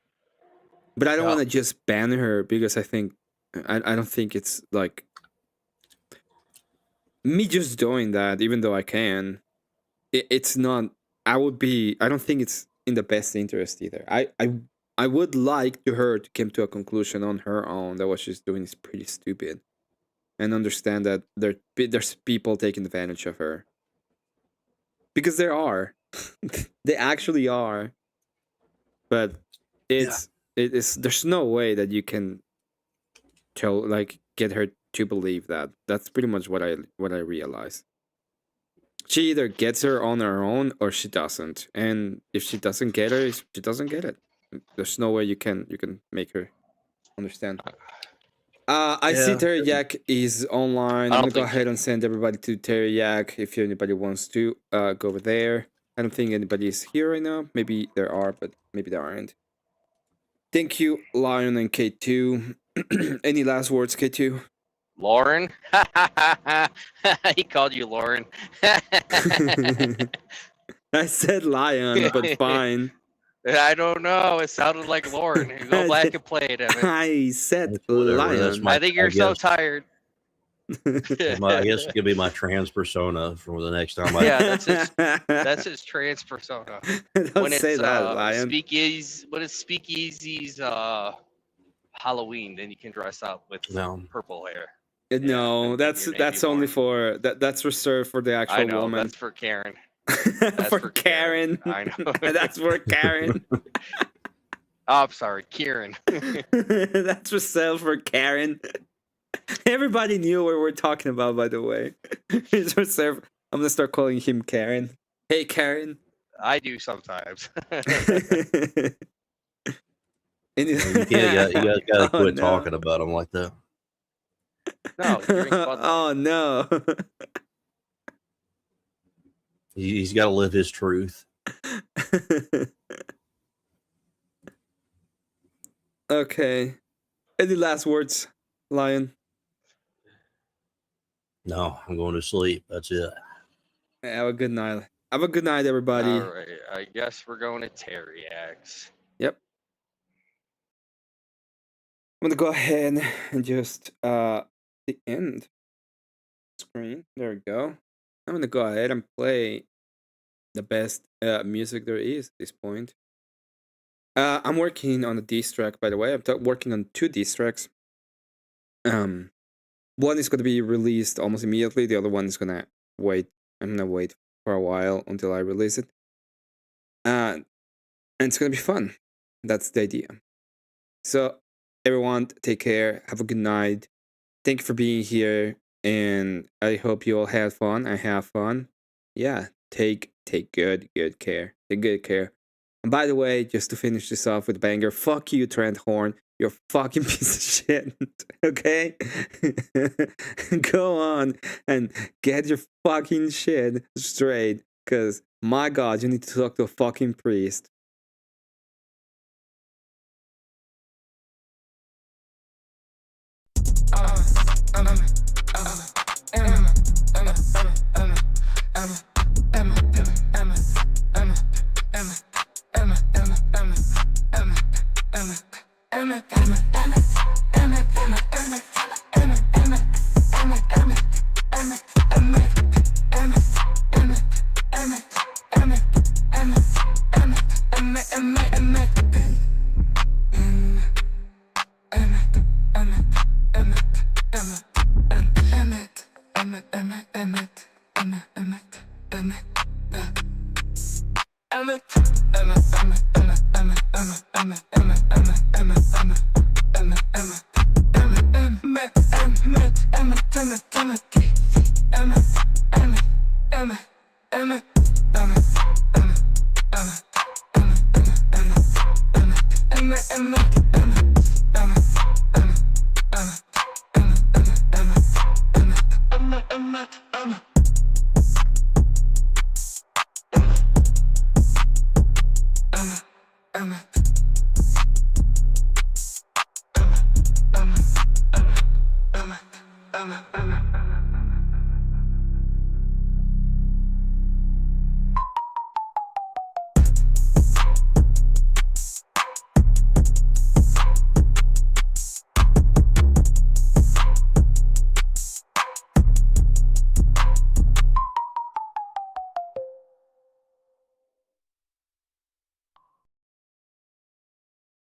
But I don't want to just ban her because I don't think it's like me just doing that, even though I can. It's not. I don't think it's in the best interest either. I would like her to come to a conclusion on her own that what she's doing is pretty stupid, and understand that there's people taking advantage of her. Because there are, they actually are, but there's no way that you can get her to believe that. That's pretty much what I realize. She either gets her on her own or she doesn't, and if she doesn't get her, she doesn't get it. There's no way you can make her understand. I see Terry Yak is online. I'm gonna go ahead and send everybody to Terry Yak if anybody wants to go over there. I don't think anybody is here right now. Maybe there are, but maybe there aren't. Thank you, Lion and K2. Any last words, K2? Lauren? He called you Lauren. I said Lion, but fine. I don't know. It sounded like Lauren. Go back and play it, Emmett. I said Lion. I think you're so tired. I guess it could be my trans persona for the next time. That's his trans persona. Don't say that, Lion. When it's Speakeasy's Halloween, then you can dress up with purple hair. No, that's only for that's reserved for the actual I know, woman. That's for Karen. For Karen. I know. That's for Karen. Oh, I'm sorry, Kieran. That's reserved for Karen. Everybody knew what we're talking about, by the way. It's reserved. I'm gonna start calling him Karen. Hey, Karen. I do sometimes. You guys gotta quit talking about him like that. No. Oh no. He's got to live his truth. Okay. Any last words, Lion? No, I'm going to sleep. That's it. Have a good night. Have a good night, everybody. All right. I guess we're going to Terry X. Yep. I'm gonna go ahead and just the end screen. There we go. I'm gonna go ahead and play the best music there is at this point. I'm working on a diss track, by the way. I'm working on 2 diss tracks. One is going to be released almost immediately. The other one is going to wait. I'm going to wait for a while until I release it. And it's going to be fun. That's the idea. So, everyone, take care. Have a good night. Thank you for being here. And I hope you all had fun. I have fun. Yeah, take good care. Take good care. And by the way, just to finish this off with a banger, fuck you, Trent Horn. You're a fucking piece of shit. Okay? Go on and get your fucking shit straight. Because, my God, you need to talk to a fucking priest. Emmet.